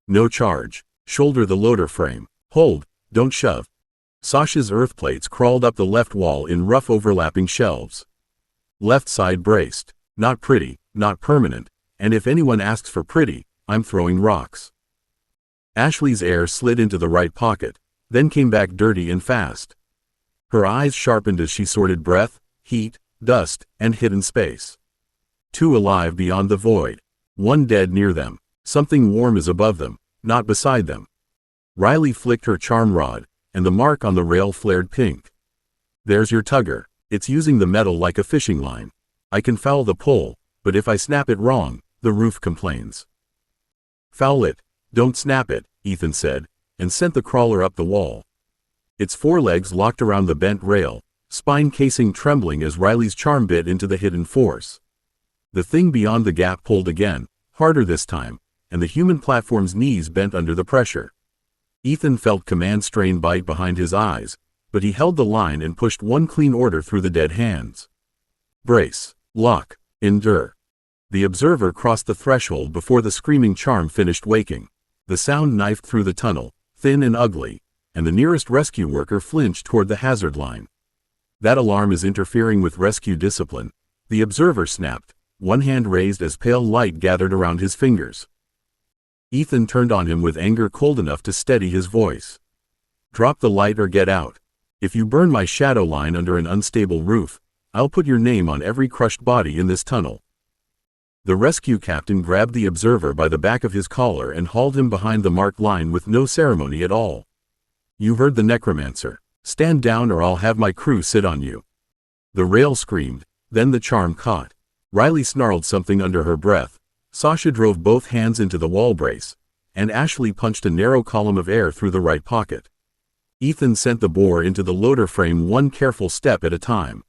No charge. Shoulder the loader frame. Hold, don't shove. Sasha's earth plates crawled up the left wall in rough overlapping shelves. Left side braced. Not pretty, not permanent, and if anyone asks for pretty, I'm throwing rocks. Ashley's air slid into the right pocket, then came back dirty and fast. Her eyes sharpened as she sorted breath, heat, dust, and hidden space. 2 alive beyond the void. 1 dead near them. Something warm is above them, not beside them. Riley flicked her charm rod, and the mark on the rail flared pink. There's your tugger. It's using the metal like a fishing line. I can foul the pull, but if I snap it wrong, the roof complains. Foul it. Don't snap it, Ethan said, and sent the crawler up the wall. Its forelegs locked around the bent rail, spine casing trembling as Riley's charm bit into the hidden force. The thing beyond the gap pulled again, harder this time, and the human platform's knees bent under the pressure. Ethan felt command strain bite behind his eyes, but he held the line and pushed one clean order through the dead hands. Brace, lock, endure. The observer crossed the threshold before the screaming charm finished waking. The sound knifed through the tunnel, thin and ugly, and the nearest rescue worker flinched toward the hazard line. That alarm is interfering with rescue discipline, the observer snapped, one hand raised as pale light gathered around his fingers. Ethan turned on him with anger cold enough to steady his voice. Drop the light or get out. If you burn my shadow line under an unstable roof, I'll put your name on every crushed body in this tunnel. The rescue captain grabbed the observer by the back of his collar and hauled him behind the marked line with no ceremony at all. You heard the necromancer. Stand down or I'll have my crew sit on you. The rail screamed, then the charm caught. Riley snarled something under her breath. Sasha drove both hands into the wall brace, and Ashley punched a narrow column of air through the right pocket. Ethan sent the bore into the loader frame one careful step at a time.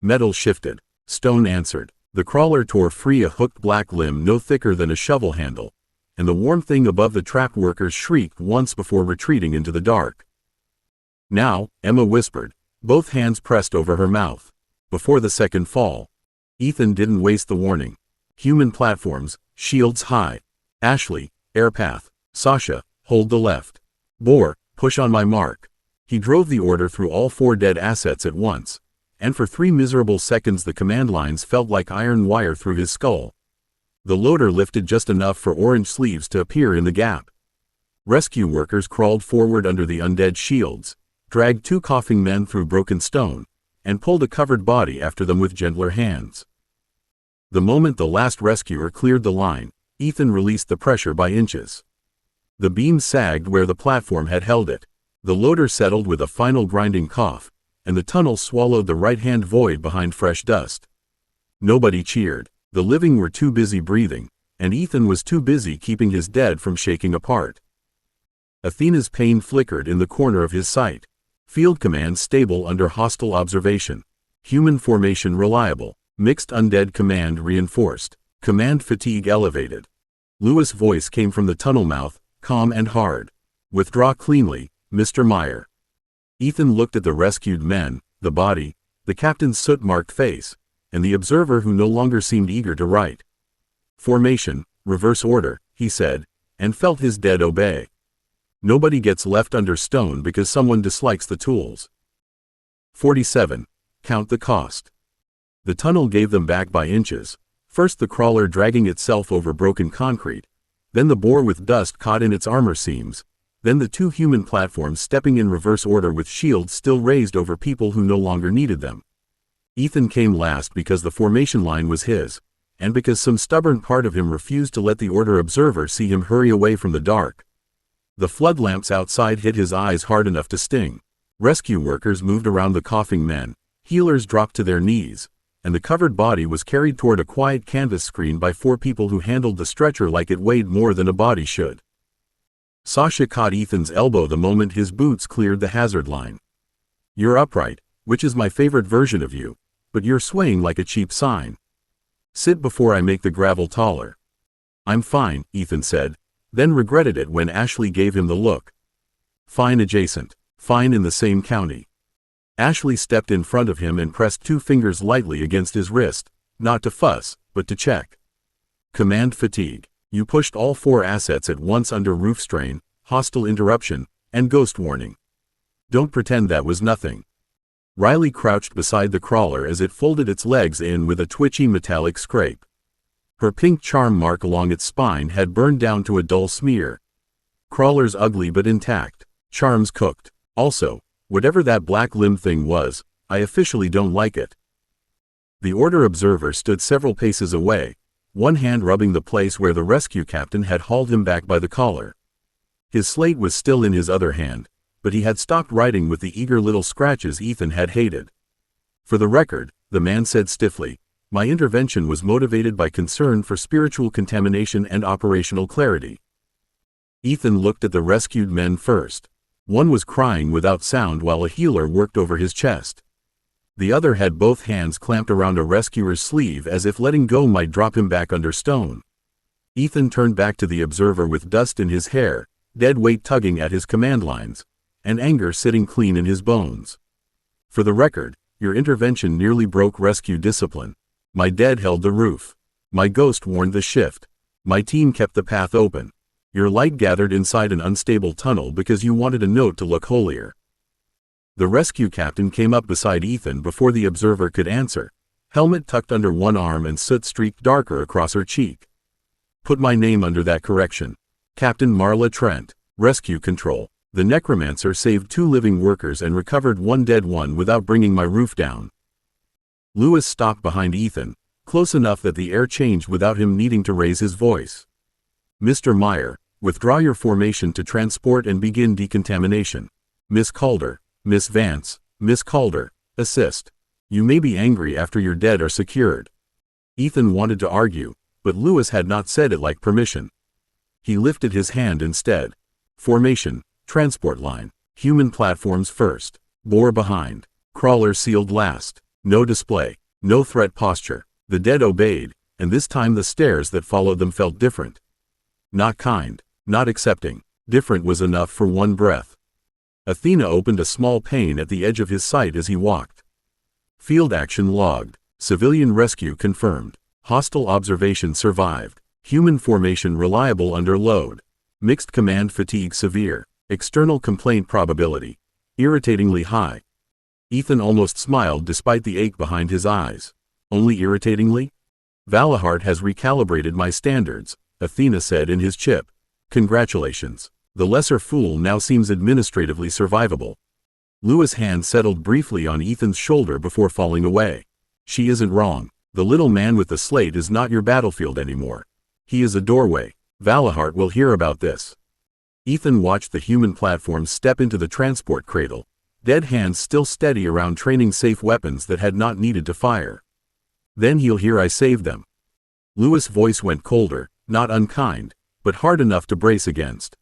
Metal shifted. Stone answered. The crawler tore free a hooked black limb no thicker than a shovel handle, and the warm thing above the trapped workers shrieked once before retreating into the dark. Now, Emma whispered, both hands pressed over her mouth. Before the second fall. Ethan didn't waste the warning. Human platforms, shields high. Ashley, air path. Sasha, hold the left. Bore, push on my mark. He drove the order through all 4 dead assets at once, and for 3 miserable seconds the command lines felt like iron wire through his skull. The loader lifted just enough for orange sleeves to appear in the gap. Rescue workers crawled forward under the undead shields, dragged 2 coughing men through broken stone, and pulled a covered body after them with gentler hands. The moment the last rescuer cleared the line, Ethan released the pressure by inches. The beam sagged where the platform had held it. The loader settled with a final grinding cough, and the tunnel swallowed the right-hand void behind fresh dust. Nobody cheered. The living were too busy breathing, and Ethan was too busy keeping his dead from shaking apart. Athena's pain flickered in the corner of his sight. Field command stable under hostile observation. Human formation reliable. Mixed undead command reinforced. Command fatigue elevated. Lewis' voice came from the tunnel mouth, calm and hard. Withdraw cleanly, Mr. Meyer. Ethan looked at the rescued men, the body, the captain's soot-marked face, and the observer who no longer seemed eager to write. Formation, reverse order, he said, and felt his dead obey. Nobody gets left under stone because someone dislikes the tools. 47. Count the cost. The tunnel gave them back by inches, first the crawler dragging itself over broken concrete, then the bore with dust caught in its armor seams, then the 2 human platforms stepping in reverse order with shields still raised over people who no longer needed them. Ethan came last because the formation line was his, and because some stubborn part of him refused to let the order observer see him hurry away from the dark. The flood lamps outside hit his eyes hard enough to sting. Rescue workers moved around the coughing men, healers dropped to their knees, and the covered body was carried toward a quiet canvas screen by 4 people who handled the stretcher like it weighed more than a body should. Sasha caught Ethan's elbow the moment his boots cleared the hazard line. You're upright, which is my favorite version of you, but you're swaying like a cheap sign. Sit before I make the gravel taller. I'm fine, Ethan said, then regretted it when Ashley gave him the look. Fine adjacent. Fine in the same county. Ashley stepped in front of him and pressed 2 fingers lightly against his wrist, not to fuss, but to check. Command fatigue. You pushed all 4 assets at once under roof strain, hostile interruption, and ghost warning. Don't pretend that was nothing. Riley crouched beside the crawler as it folded its legs in with a twitchy metallic scrape. Her pink charm mark along its spine had burned down to a dull smear. Crawler's ugly but intact. Charms cooked. Also, whatever that black limb thing was, I officially don't like it. The order observer stood several paces away, one hand rubbing the place where the rescue captain had hauled him back by the collar. His slate was still in his other hand, but he had stopped writing with the eager little scratches Ethan had hated. For the record, the man said stiffly, my intervention was motivated by concern for spiritual contamination and operational clarity. Ethan looked at the rescued men first. One was crying without sound while a healer worked over his chest. The other had both hands clamped around a rescuer's sleeve as if letting go might drop him back under stone. Ethan turned back to the observer with dust in his hair, dead weight tugging at his command lines, and anger sitting clean in his bones. For the record, your intervention nearly broke rescue discipline. My dead held the roof. My ghost warned the shift. My team kept the path open. Your light gathered inside an unstable tunnel because you wanted a note to look holier. The rescue captain came up beside Ethan before the observer could answer, helmet tucked under one arm and soot streaked darker across her cheek. Put my name under that correction. Captain Marla Trent, Rescue Control. The Necromancer saved 2 living workers and recovered 1 dead one without bringing my roof down. Lewis stopped behind Ethan, close enough that the air changed without him needing to raise his voice. Mr. Meyer, withdraw your formation to transport and begin decontamination. Miss Calder, Miss Vance, Miss Calder, assist. You may be angry after your dead are secured. Ethan wanted to argue, but Lewis had not said it like permission. He lifted his hand instead. Formation, transport line, human platforms first, boar behind, crawler sealed last. No display, no threat posture. The dead obeyed, and this time the stares that followed them felt different. Not kind, not accepting. Different was enough for one breath. Athena opened a small pane at the edge of his sight as he walked. Field action logged. Civilian rescue confirmed. Hostile observation survived. Human formation reliable under load. Mixed command fatigue severe. External complaint probability irritatingly high. Ethan almost smiled despite the ache behind his eyes. Only irritatingly? Valahart has recalibrated my standards, Athena said in his chip. Congratulations. The lesser fool now seems administratively survivable. Lewis' hand settled briefly on Ethan's shoulder before falling away. She isn't wrong. The little man with the slate is not your battlefield anymore. He is a doorway. Valahart will hear about this. Ethan watched the human platforms step into the transport cradle, dead hands still steady around training-safe weapons that had not needed to fire. Then he'll hear I saved them. Lewis' voice went colder, not unkind, but hard enough to brace against.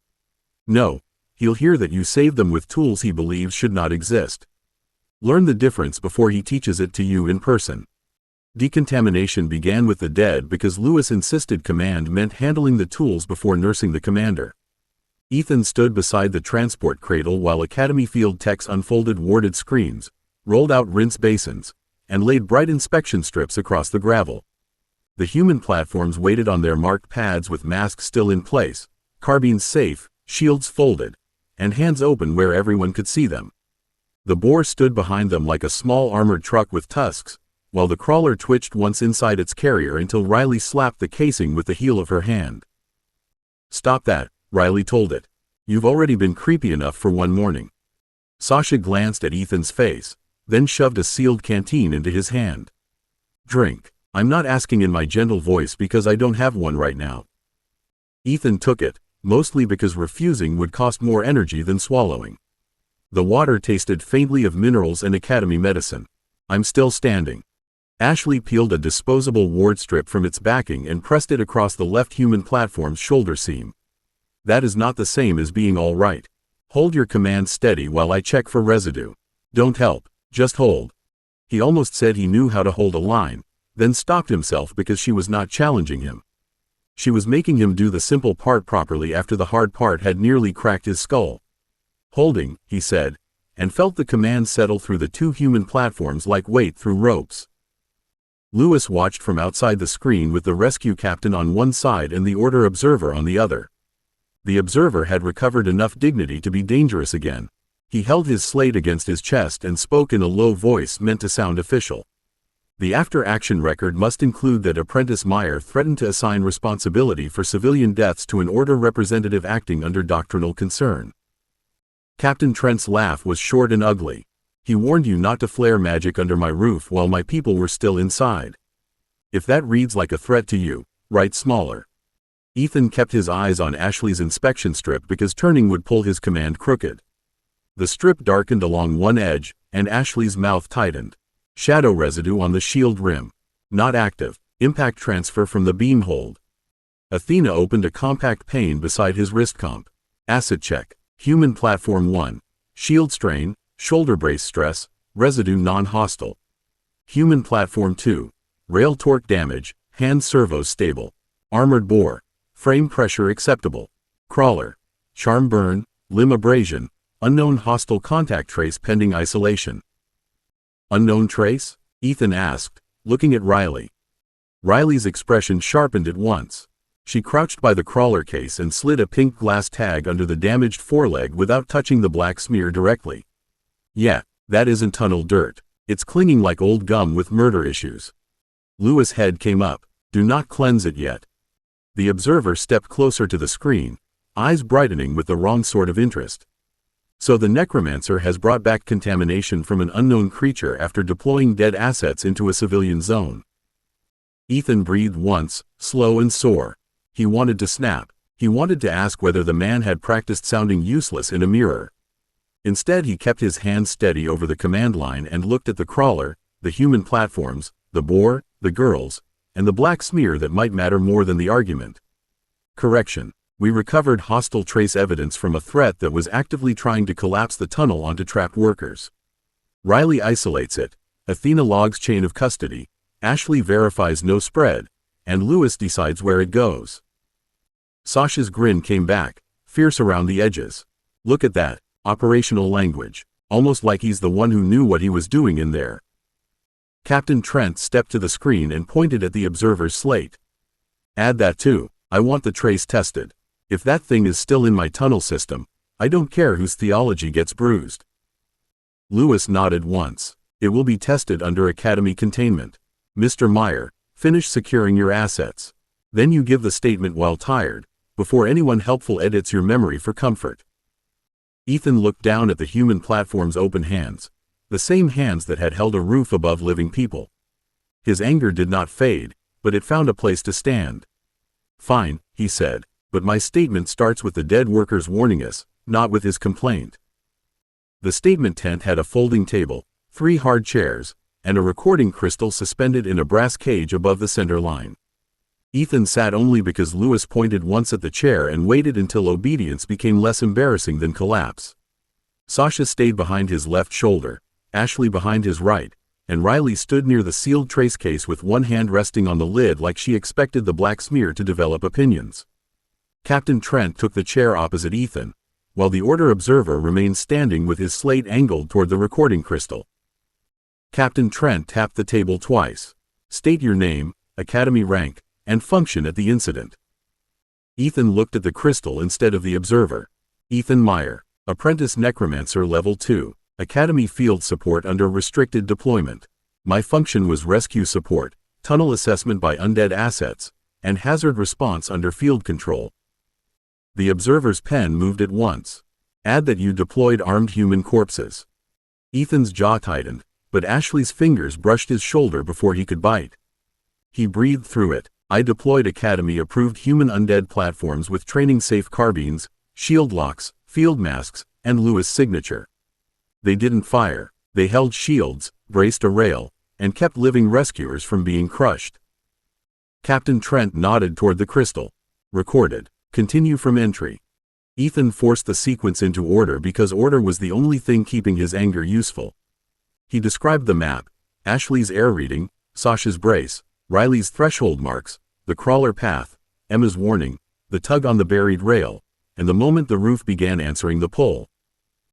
No, he'll hear that you saved them with tools he believes should not exist. Learn the difference before he teaches it to you in person. Decontamination began with the dead because Lewis insisted command meant handling the tools before nursing the commander. Ethan stood beside the transport cradle while Academy field techs unfolded warded screens, rolled out rinse basins, and laid bright inspection strips across the gravel. The human platforms waited on their marked pads with masks still in place, carbines safe, shields folded, and hands open where everyone could see them. The boar stood behind them like a small armored truck with tusks, while the crawler twitched once inside its carrier until Riley slapped the casing with the heel of her hand. Stop that, Riley told it. You've already been creepy enough for one morning. Sasha glanced at Ethan's face, then shoved a sealed canteen into his hand. Drink. I'm not asking in my gentle voice because I don't have one right now. Ethan took it, mostly because refusing would cost more energy than swallowing. The water tasted faintly of minerals and Academy medicine. I'm still standing. Ashley peeled a disposable ward strip from its backing and pressed it across the left human platform's shoulder seam. That is not the same as being all right. Hold your command steady while I check for residue. Don't help, just hold. He almost said he knew how to hold a line, then stopped himself because she was not challenging him. She was making him do the simple part properly after the hard part had nearly cracked his skull. Holding, he said, and felt the command settle through the two human platforms like weight through ropes. Lewis watched from outside the screen with the rescue captain on one side and the order observer on the other. The observer had recovered enough dignity to be dangerous again. He held his slate against his chest and spoke in a low voice meant to sound official. The after-action record must include that Apprentice Meyer threatened to assign responsibility for civilian deaths to an order representative acting under doctrinal concern. Captain Trent's laugh was short and ugly. He warned you not to flare magic under my roof while my people were still inside. If that reads like a threat to you, write smaller. Ethan kept his eyes on Ashley's inspection strip because turning would pull his command crooked. The strip darkened along one edge, and Ashley's mouth tightened. Shadow residue on the shield rim. Not active. Impact transfer from the beam hold. Athena opened a compact pane beside his wrist comp. Acid check. Human platform 1. Shield strain, shoulder brace stress, residue non-hostile. Human platform 2. Rail torque damage, hand servos stable. Armored bore. Frame pressure acceptable. Crawler. Charm burn, limb abrasion, unknown hostile contact trace pending isolation. Unknown trace? Ethan asked, looking at Riley. Riley's expression sharpened at once. She crouched by the crawler case and slid a pink glass tag under the damaged foreleg without touching the black smear directly. Yeah, that isn't tunnel dirt. It's clinging like old gum with murder issues. Lewis' head came up. Do not cleanse it yet. The observer stepped closer to the screen, eyes brightening with the wrong sort of interest. So the Necromancer has brought back contamination from an unknown creature after deploying dead assets into a civilian zone. Ethan breathed once, slow and sore. He wanted to snap. He wanted to ask whether the man had practiced sounding useless in a mirror. Instead he kept his hand steady over the command line and looked at the crawler, the human platforms, the boar, the girls, and the black smear that might matter more than the argument. Correction. We recovered hostile trace evidence from a threat that was actively trying to collapse the tunnel onto trapped workers. Riley isolates it, Athena logs chain of custody, Ashley verifies no spread, and Lewis decides where it goes. Sasha's grin came back, fierce around the edges. Look at that, operational language, almost like he's the one who knew what he was doing in there. Captain Trent stepped to the screen and pointed at the observer's slate. Add that too, I want the trace tested. If that thing is still in my tunnel system, I don't care whose theology gets bruised. Lewis nodded once. It will be tested under Academy containment. Mr. Meyer, finish securing your assets. Then you give the statement while tired, before anyone helpful edits your memory for comfort. Ethan looked down at the human platform's open hands, the same hands that had held a roof above living people. His anger did not fade, but it found a place to stand. Fine, he said, but my statement starts with the dead workers warning us, not with his complaint. The statement tent had a folding table, 3 hard chairs, and a recording crystal suspended in a brass cage above the center line. Ethan sat only because Lewis pointed once at the chair and waited until obedience became less embarrassing than collapse. Sasha stayed behind his left shoulder, Ashley behind his right, and Riley stood near the sealed trace case with one hand resting on the lid like she expected the black smear to develop opinions. Captain Trent took the chair opposite Ethan, while the Order observer remained standing with his slate angled toward the recording crystal. Captain Trent tapped the table twice. State your name, Academy rank, and function at the incident. Ethan looked at the crystal instead of the observer. Ethan Meyer, Apprentice Necromancer Level 2, Academy Field Support under Restricted Deployment. My function was Rescue Support, Tunnel Assessment by Undead Assets, and Hazard Response under Field Control. The observer's pen moved at once. Add that you deployed armed human corpses. Ethan's jaw tightened, but Ashley's fingers brushed his shoulder before he could bite. He breathed through it. I deployed Academy-approved human undead platforms with training-safe carbines, shield locks, field masks, and Lewis' signature. They didn't fire. They held shields, braced a rail, and kept living rescuers from being crushed. Captain Trent nodded toward the crystal. Recorded. Continue from entry. Ethan forced the sequence into order because order was the only thing keeping his anger useful. He described the map, Ashley's air reading, Sasha's brace, Riley's threshold marks, the crawler path, Emma's warning, the tug on the buried rail, and the moment the roof began answering the pull.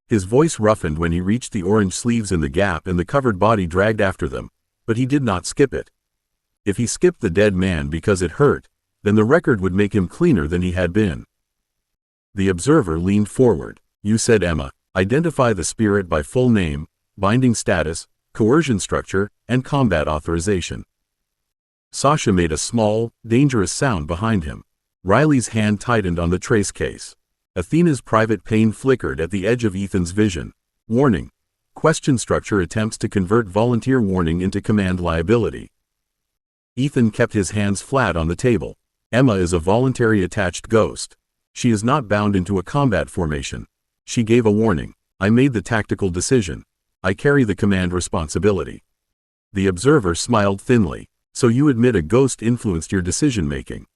His voice roughened when he reached the orange sleeves in the gap and the covered body dragged after them, but he did not skip it. If he skipped the dead man because it hurt, then the record would make him cleaner than he had been. The observer leaned forward. You said Emma. Identify the spirit by full name, binding status, coercion structure, and combat authorization. Sasha made a small, dangerous sound behind him. Riley's hand tightened on the trace case. Athena's private pain flickered at the edge of Ethan's vision. Warning. Question structure attempts to convert volunteer warning into command liability. Ethan kept his hands flat on the table. Emma is a voluntary attached ghost. She is not bound into a combat formation. She gave a warning. I made the tactical decision. I carry the command responsibility. The observer smiled thinly. So you admit a ghost influenced your decision-making.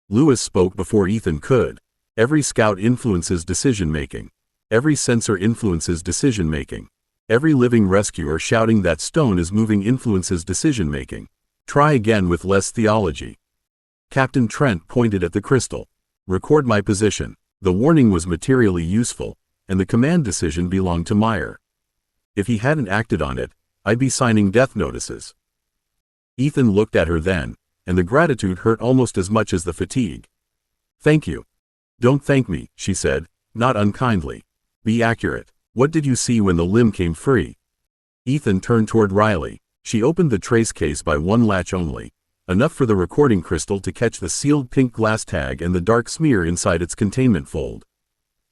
Lewis spoke before Ethan could. Every scout influences decision-making. Every sensor influences decision-making. Every living rescuer shouting that stone is moving influences decision-making. Try again with less theology. Captain Trent pointed at the crystal. Record my position. The warning was materially useful, and the command decision belonged to Meyer. If he hadn't acted on it, I'd be signing death notices. Ethan looked at her then, and the gratitude hurt almost as much as the fatigue. Thank you. Don't thank me, she said, not unkindly. Be accurate. What did you see when the limb came free? Ethan turned toward Riley. She opened the trace case by one latch only, enough for the recording crystal to catch the sealed pink glass tag and the dark smear inside its containment fold.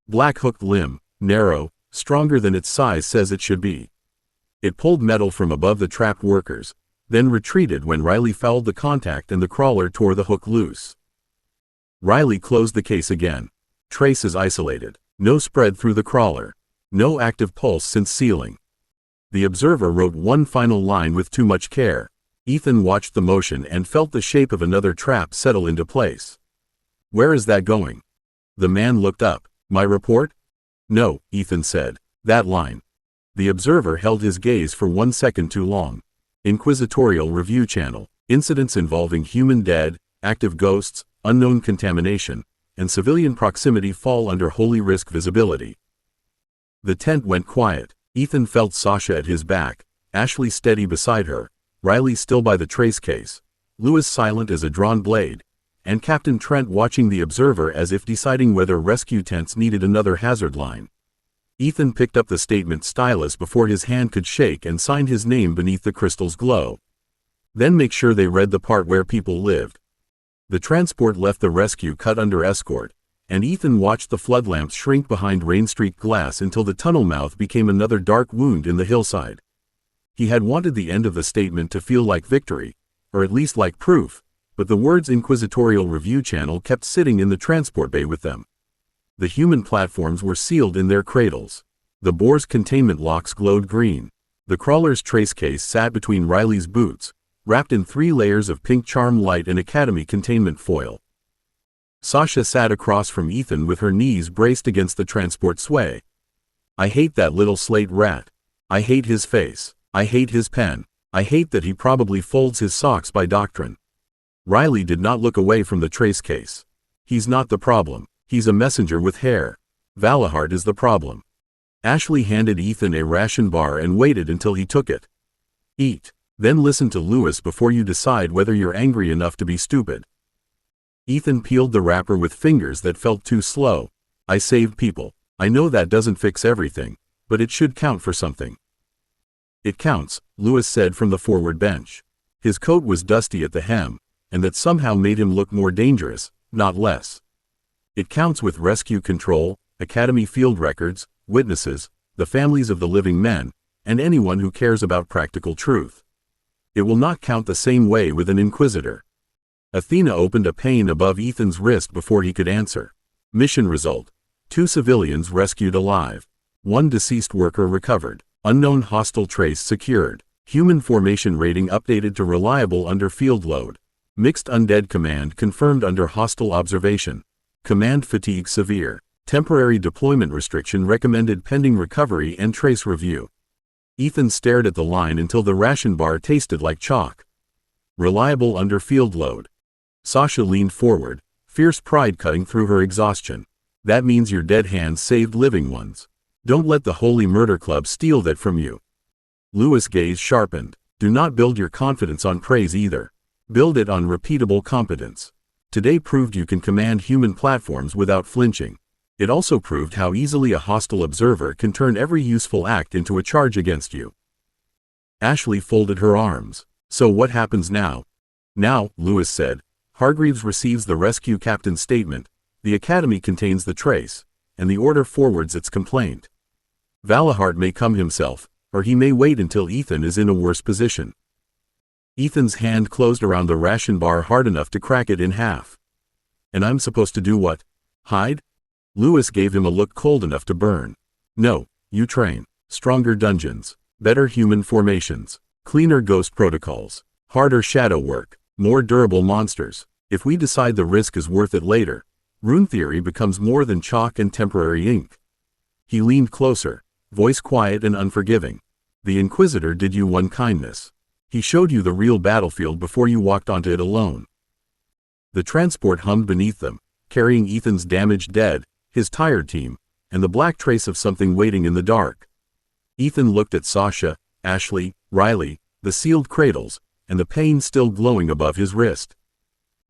Black hooked limb, narrow, stronger than its size says it should be. It pulled metal from above the trapped workers, then retreated when Riley fouled the contact and the crawler tore the hook loose. Riley closed the case again. Trace is isolated. No spread through the crawler. No active pulse since sealing. The observer wrote one final line with too much care. Ethan watched the motion and felt the shape of another trap settle into place. Where is that going? The man looked up. My report? No, Ethan said. That line. The observer held his gaze for 1 second too long. Inquisitorial Review Channel. Incidents involving human dead, active ghosts, unknown contamination, and civilian proximity fall under holy risk visibility. The tent went quiet. Ethan felt Sasha at his back, Ashley steady beside her, Riley still by the trace case, Lewis silent as a drawn blade, and Captain Trent watching the observer as if deciding whether rescue tents needed another hazard line. Ethan picked up the statement stylus before his hand could shake and signed his name beneath the crystal's glow. Then make sure they read the part where people lived. The transport left the rescue cut under escort, and Ethan watched the floodlamps shrink behind rain-streaked glass until the tunnel mouth became another dark wound in the hillside. He had wanted the end of the statement to feel like victory, or at least like proof, but the words Inquisitorial Review Channel kept sitting in the transport bay with them. The human platforms were sealed in their cradles. The Boar's containment locks glowed green. The crawler's trace case sat between Riley's boots, wrapped in 3 layers of pink charm light and Academy containment foil. Sasha sat across from Ethan with her knees braced against the transport sway. I hate that little slate rat. I hate his face. I hate his pen. I hate that he probably folds his socks by doctrine. Riley did not look away from the trace case. He's not the problem. He's a messenger with hair. Valahart is the problem. Ashley handed Ethan a ration bar and waited until he took it. Eat. Then listen to Lewis before you decide whether you're angry enough to be stupid. Ethan peeled the wrapper with fingers that felt too slow. I saved people. I know that doesn't fix everything, but it should count for something. It counts, Lewis said from the forward bench. His coat was dusty at the hem, and that somehow made him look more dangerous, not less. It counts with rescue control, Academy field records, witnesses, the families of the living men, and anyone who cares about practical truth. It will not count the same way with an Inquisitor. Athena opened a pane above Ethan's wrist before he could answer. Mission result. 2 civilians rescued alive. 1 deceased worker recovered. Unknown hostile trace secured. Human formation rating updated to reliable under field load. Mixed undead command confirmed under hostile observation. Command fatigue severe. Temporary deployment restriction recommended pending recovery and trace review. Ethan stared at the line until the ration bar tasted like chalk. Reliable under field load. Sasha leaned forward, fierce pride cutting through her exhaustion. That means your dead hands saved living ones. Don't let the Holy Murder Club steal that from you. Lewis' gaze sharpened. Do not build your confidence on praise either. Build it on repeatable competence. Today proved you can command human platforms without flinching. It also proved how easily a hostile observer can turn every useful act into a charge against you. Ashley folded her arms. So what happens now? Now, Lewis said, Hargreaves receives the rescue captain's statement, the Academy contains the trace, and the Order forwards its complaint. Valahart may come himself, or he may wait until Ethan is in a worse position. Ethan's hand closed around the ration bar hard enough to crack it in half. And I'm supposed to do what? Hide? Lewis gave him a look cold enough to burn. No, you train. Stronger dungeons. Better human formations. Cleaner ghost protocols. Harder shadow work. More durable monsters. If we decide the risk is worth it later, rune theory becomes more than chalk and temporary ink. He leaned closer, voice quiet and unforgiving. The Inquisitor did you one kindness. He showed you the real battlefield before you walked onto it alone. The transport hummed beneath them, carrying Ethan's damaged dead, his tired team, and the black trace of something waiting in the dark. Ethan looked at Sasha, Ashley, Riley, the sealed cradles, and the pain still glowing above his wrist.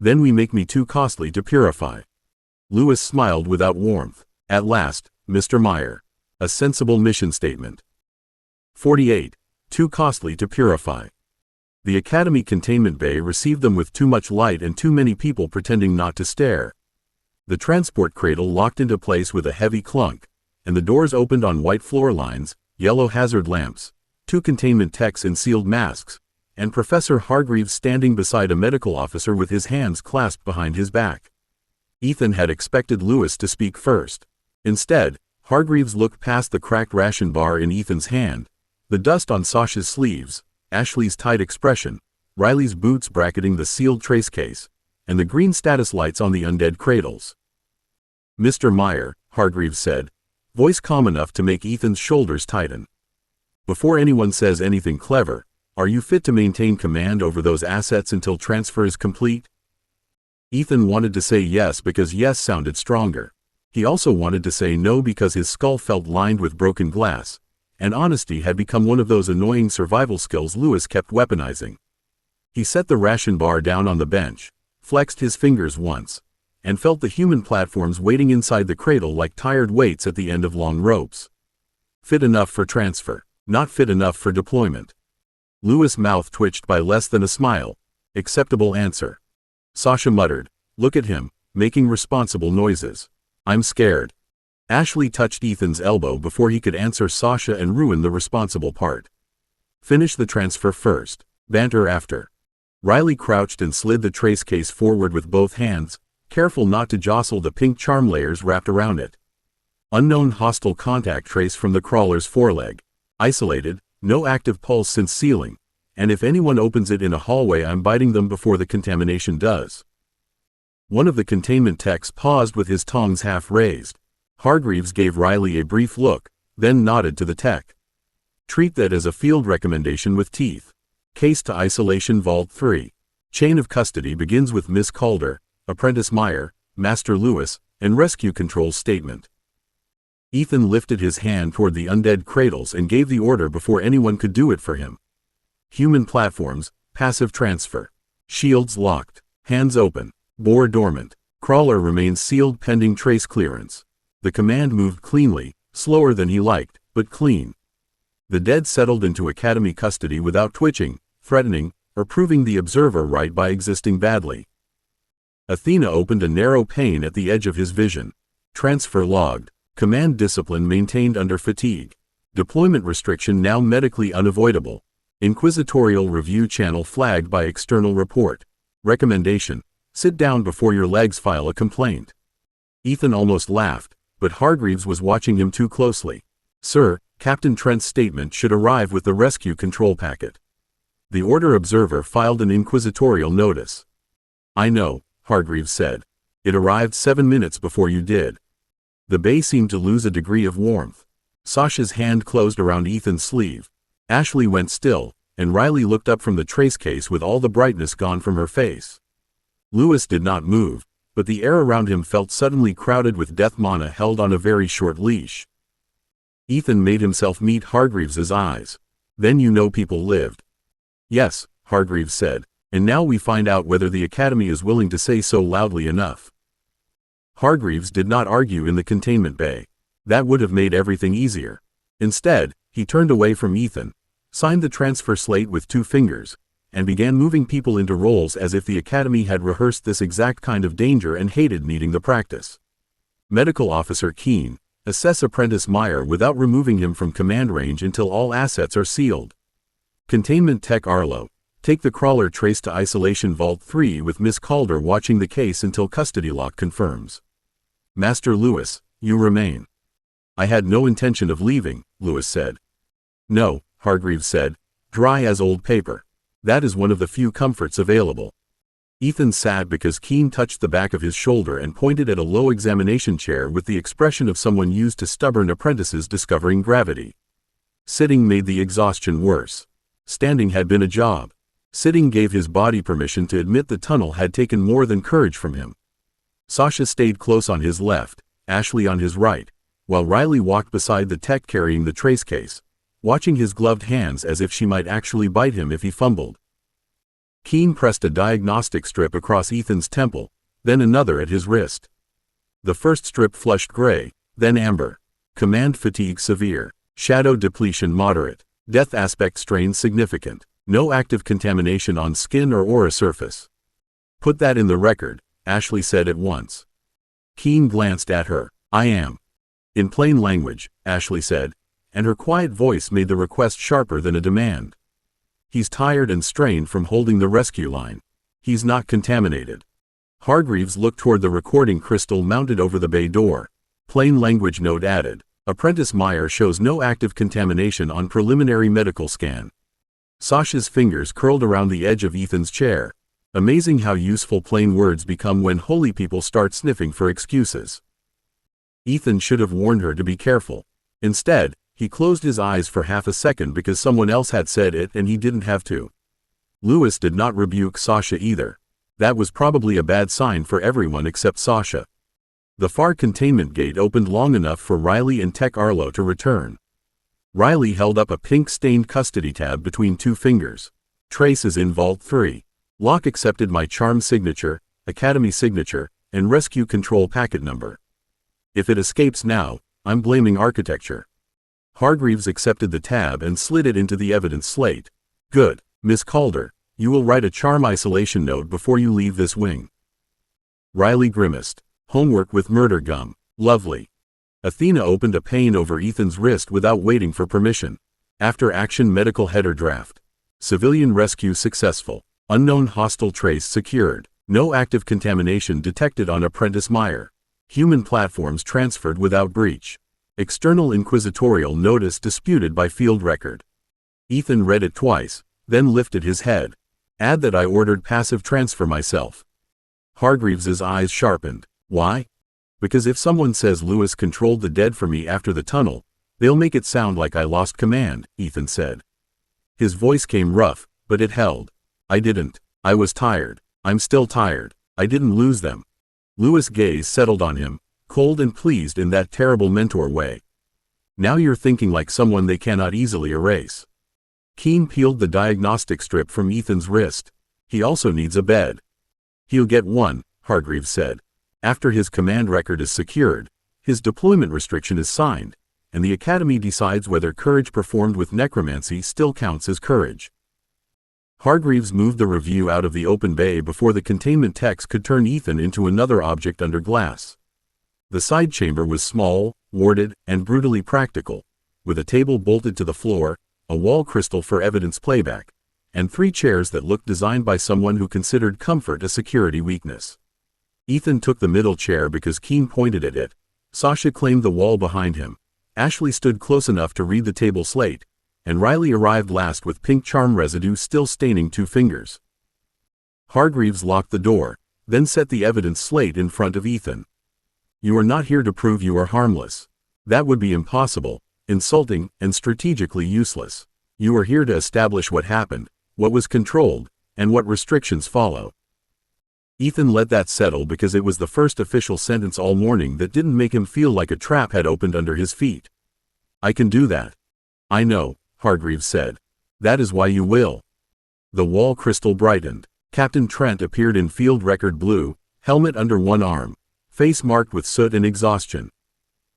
Then we make me too costly to purify. Lewis smiled without warmth. At last, Mr. Meyer. A sensible mission statement. 48. Too costly to purify. The Academy containment bay received them with too much light and too many people pretending not to stare. The transport cradle locked into place with a heavy clunk, and the doors opened on white floor lines, yellow hazard lamps, 2 containment techs in sealed masks, and Professor Hargreaves standing beside a medical officer with his hands clasped behind his back. Ethan had expected Lewis to speak first. Instead, Hargreaves looked past the cracked ration bar in Ethan's hand, The dust on Sasha's sleeves, Ashley's tight expression, Riley's boots bracketing the sealed trace case, and the green status lights on the undead cradles. "Mr. Meyer," Hargreaves said, voice calm enough to make Ethan's shoulders tighten. "Before anyone says anything clever, are you fit to maintain command over those assets until transfer is complete?" Ethan wanted to say yes because yes sounded stronger. He also wanted to say no because his skull felt lined with broken glass, and honesty had become one of those annoying survival skills Lewis kept weaponizing. He set the ration bar down on the bench, flexed his fingers once, and felt the human platforms waiting inside the cradle like tired weights at the end of long ropes. Fit enough for transfer, not fit enough for deployment. Lewis' mouth twitched by less than a smile. Acceptable answer. Sasha muttered, "Look at him, making responsible noises. I'm scared." Ashley touched Ethan's elbow before he could answer Sasha and ruin the responsible part. "Finish the transfer first, banter after." Riley crouched and slid the trace case forward with both hands, careful not to jostle the pink charm layers wrapped around it. Unknown hostile contact trace from the crawler's foreleg. Isolated, no active pulse since sealing, and if anyone opens it in a hallway I'm biting them before the contamination does. One of the containment techs paused with his tongs half raised. Hargreaves gave Riley a brief look, then nodded to the tech. "Treat that as a field recommendation with teeth. Case to Isolation Vault 3. Chain of custody begins with Miss Calder, Apprentice Meyer, Master Lewis, and Rescue Control's statement." Ethan lifted his hand toward the undead cradles and gave the order before anyone could do it for him. Human platforms, passive transfer. Shields locked. Hands open. Bore dormant. Crawler remains sealed pending trace clearance. The command moved cleanly, slower than he liked, but clean. The dead settled into Academy custody without twitching, threatening, or proving the observer right by existing badly. Athena opened a narrow pane at the edge of his vision. Transfer logged. Command discipline maintained under fatigue. Deployment restriction now medically unavoidable. Inquisitorial review channel flagged by external report. Recommendation: sit down before your legs file a complaint. Ethan almost laughed, but Hargreaves was watching him too closely. "Sir, Captain Trent's statement should arrive with the rescue control packet." The Order observer filed an inquisitorial notice. "I know," Hargreaves said. "It arrived 7 minutes before you did." The bay seemed to lose a degree of warmth. Sasha's hand closed around Ethan's sleeve. Ashley went still, and Riley looked up from the trace case with all the brightness gone from her face. Lewis did not move, but the air around him felt suddenly crowded with death mana held on a very short leash. Ethan made himself meet Hargreaves's eyes. "Then you know people lived." "Yes," Hargreaves said, "and now we find out whether the Academy is willing to say so loudly enough." Hargreaves did not argue in the containment bay. That would have made everything easier. Instead, he turned away from Ethan, signed the transfer slate with 2 fingers, and began moving people into roles as if the Academy had rehearsed this exact kind of danger and hated needing the practice. Medical Officer Keene, assess Apprentice Meyer without removing him from command range until all assets are sealed. Containment Tech Arlo, take the crawler trace to Isolation Vault 3 with Miss Calder watching the case until custody lock confirms. Master Lewis, you remain. "I had no intention of leaving," Lewis said. "No," Hargreaves said, dry as old paper. "That is one of the few comforts available." Ethan sat because Keene touched the back of his shoulder and pointed at a low examination chair with the expression of someone used to stubborn apprentices discovering gravity. Sitting made the exhaustion worse. Standing had been a job. Sitting gave his body permission to admit the tunnel had taken more than courage from him. Sasha stayed close on his left, Ashley on his right, while Riley walked beside the tech carrying the trace case, watching his gloved hands as if she might actually bite him if he fumbled. Keene pressed a diagnostic strip across Ethan's temple, then another at his wrist. The first strip flushed gray, then amber. Command fatigue severe. Shadow depletion moderate. Death aspect strain significant. No active contamination on skin or aura surface. "Put that in the record," Ashley said at once. Keene glanced at her. "I am." "In plain language," Ashley said, and her quiet voice made the request sharper than a demand. "He's tired and strained from holding the rescue line. He's not contaminated." Hargreaves looked toward the recording crystal mounted over the bay door. Plain language note added. Apprentice Meyer shows no active contamination on preliminary medical scan. Sasha's fingers curled around the edge of Ethan's chair. Amazing how useful plain words become when holy people start sniffing for excuses. Ethan should have warned her to be careful. Instead, he closed his eyes for half a second because someone else had said it and he didn't have to. Lewis did not rebuke Sasha either. That was probably a bad sign for everyone except Sasha. The far containment gate opened long enough for Riley and Tech Arlo to return. Riley held up a pink-stained custody tab between two fingers. Trace is in Vault 3. Locke accepted my charm signature, Academy signature, and rescue control packet number. If it escapes now, I'm blaming architecture. Hargreaves accepted the tab and slid it into the evidence slate. Good, Miss Calder, you will write a charm isolation note before you leave this wing. Riley grimaced. Homework with murder gum. Lovely. Athena opened a pane over Ethan's wrist without waiting for permission. After action medical header draft. Civilian rescue successful. Unknown hostile trace secured. No active contamination detected on Apprentice Meyer. Human platforms transferred without breach. External inquisitorial notice disputed by field record. Ethan read it twice, then lifted his head. Add that I ordered passive transfer myself. Hargreaves's eyes sharpened. Why? Because if someone says Lewis controlled the dead for me after the tunnel, they'll make it sound like I lost command, Ethan said. His voice came rough, but it held. I didn't. I was tired. I'm still tired. I didn't lose them. Lewis' gaze settled on him, cold and pleased in that terrible mentor way. Now you're thinking like someone they cannot easily erase. Keen peeled the diagnostic strip from Ethan's wrist. He also needs a bed. He'll get one, Hargreaves said. After his command record is secured, his deployment restriction is signed, and the Academy decides whether courage performed with necromancy still counts as courage. Hargreaves moved the review out of the open bay before the containment techs could turn Ethan into another object under glass. The side chamber was small, warded, and brutally practical, with a table bolted to the floor, a wall crystal for evidence playback, and 3 chairs that looked designed by someone who considered comfort a security weakness. Ethan took the middle chair because Keen pointed at it. Sasha claimed the wall behind him. Ashley stood close enough to read the table slate, and Riley arrived last with pink charm residue still staining 2 fingers. Hargreaves locked the door, then set the evidence slate in front of Ethan. You are not here to prove you are harmless. That would be impossible, insulting, and strategically useless. You are here to establish what happened, what was controlled, and what restrictions follow. Ethan let that settle because it was the first official sentence all morning that didn't make him feel like a trap had opened under his feet. I can do that. I know, Hargreaves said. That is why you will. The wall crystal brightened. Captain Trent appeared in field record blue, helmet under one arm, face marked with soot and exhaustion.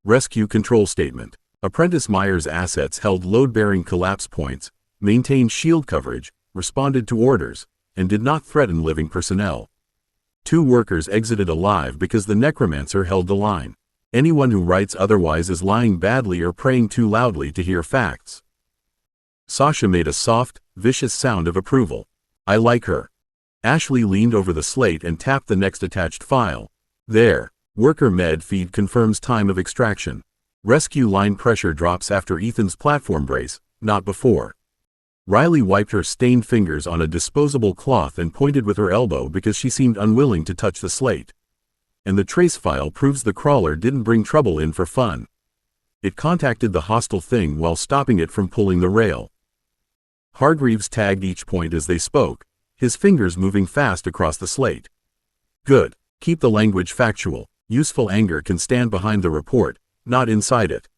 Rescue control statement. Apprentice Meyer's assets held load-bearing collapse points, maintained shield coverage, responded to orders, and did not threaten living personnel. 2 workers exited alive because the Necromancer held the line. Anyone who writes otherwise is lying badly or praying too loudly to hear facts. Sasha made a soft, vicious sound of approval. I like her. Ashley leaned over the slate and tapped the next attached file. There. Worker med feed confirms time of extraction. Rescue line pressure drops after Ethan's platform brace, not before. Riley wiped her stained fingers on a disposable cloth and pointed with her elbow because she seemed unwilling to touch the slate. And the trace file proves the crawler didn't bring trouble in for fun. It contacted the hostile thing while stopping it from pulling the rail. Hargreaves tagged each point as they spoke, his fingers moving fast across the slate. Good. Keep the language factual. Useful anger can stand behind the report, not inside it.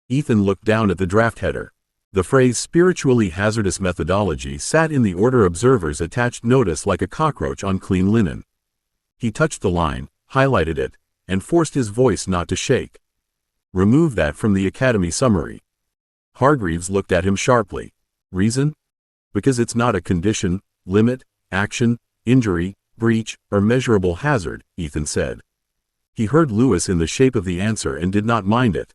Ethan looked down at the draft header. The phrase spiritually hazardous methodology sat in the order observer's attached notice like a cockroach on clean linen. He touched the line, highlighted it, and forced his voice not to shake. Remove that from the Academy summary. Hargreaves looked at him sharply. Reason? Because it's not a condition, limit, action, injury, breach, or measurable hazard, Ethan said. He heard Lewis in the shape of the answer and did not mind it.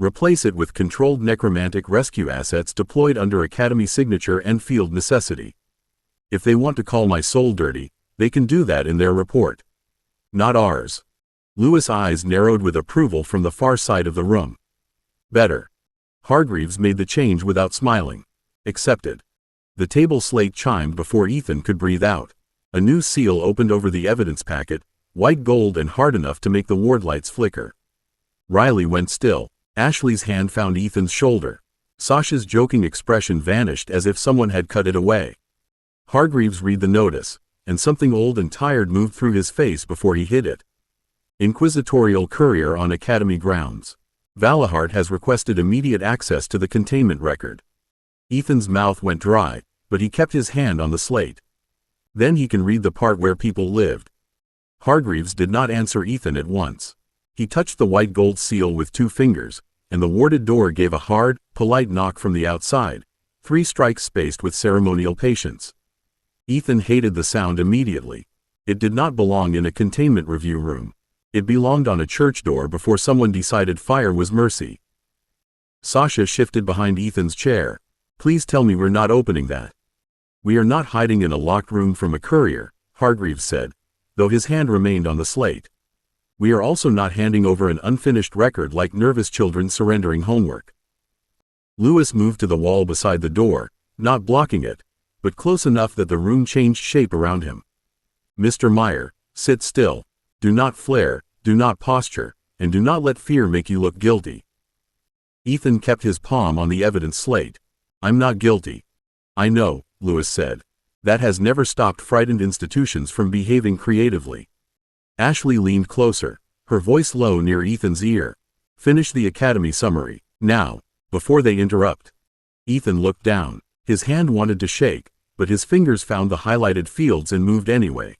Replace it with controlled necromantic rescue assets deployed under Academy signature and field necessity. If they want to call my soul dirty, they can do that in their report. Not ours. Lewis' eyes narrowed with approval from the far side of the room. Better. Hargreaves made the change without smiling. Accepted. The table slate chimed before Ethan could breathe out. A new seal opened over the evidence packet, white gold and hard enough to make the ward lights flicker. Riley went still. Ashley's hand found Ethan's shoulder. Sasha's joking expression vanished as if someone had cut it away. Hargreaves read the notice, and something old and tired moved through his face before he hid it. Inquisitorial courier on Academy grounds. Valahart has requested immediate access to the containment record. Ethan's mouth went dry, but he kept his hand on the slate. Then he can read the part where people lived. Hargreaves did not answer Ethan at once. He touched the white gold seal with 2 fingers, and the warded door gave a hard, polite knock from the outside, 3 strikes spaced with ceremonial patience. Ethan hated the sound immediately. It did not belong in a containment review room. It belonged on a church door before someone decided fire was mercy. Sasha shifted behind Ethan's chair. Please tell me we're not opening that. We are not hiding in a locked room from a courier, Hargreaves said, though his hand remained on the slate. We are also not handing over an unfinished record like nervous children surrendering homework. Lewis moved to the wall beside the door, not blocking it, but close enough that the room changed shape around him. Mr. Meyer, sit still. Do not flare, do not posture, and do not let fear make you look guilty. Ethan kept his palm on the evidence slate. I'm not guilty. I know, Lewis said. That has never stopped frightened institutions from behaving creatively. Ashley leaned closer, her voice low near Ethan's ear. Finish the Academy summary, now, before they interrupt. Ethan looked down. His hand wanted to shake, but his fingers found the highlighted fields and moved anyway.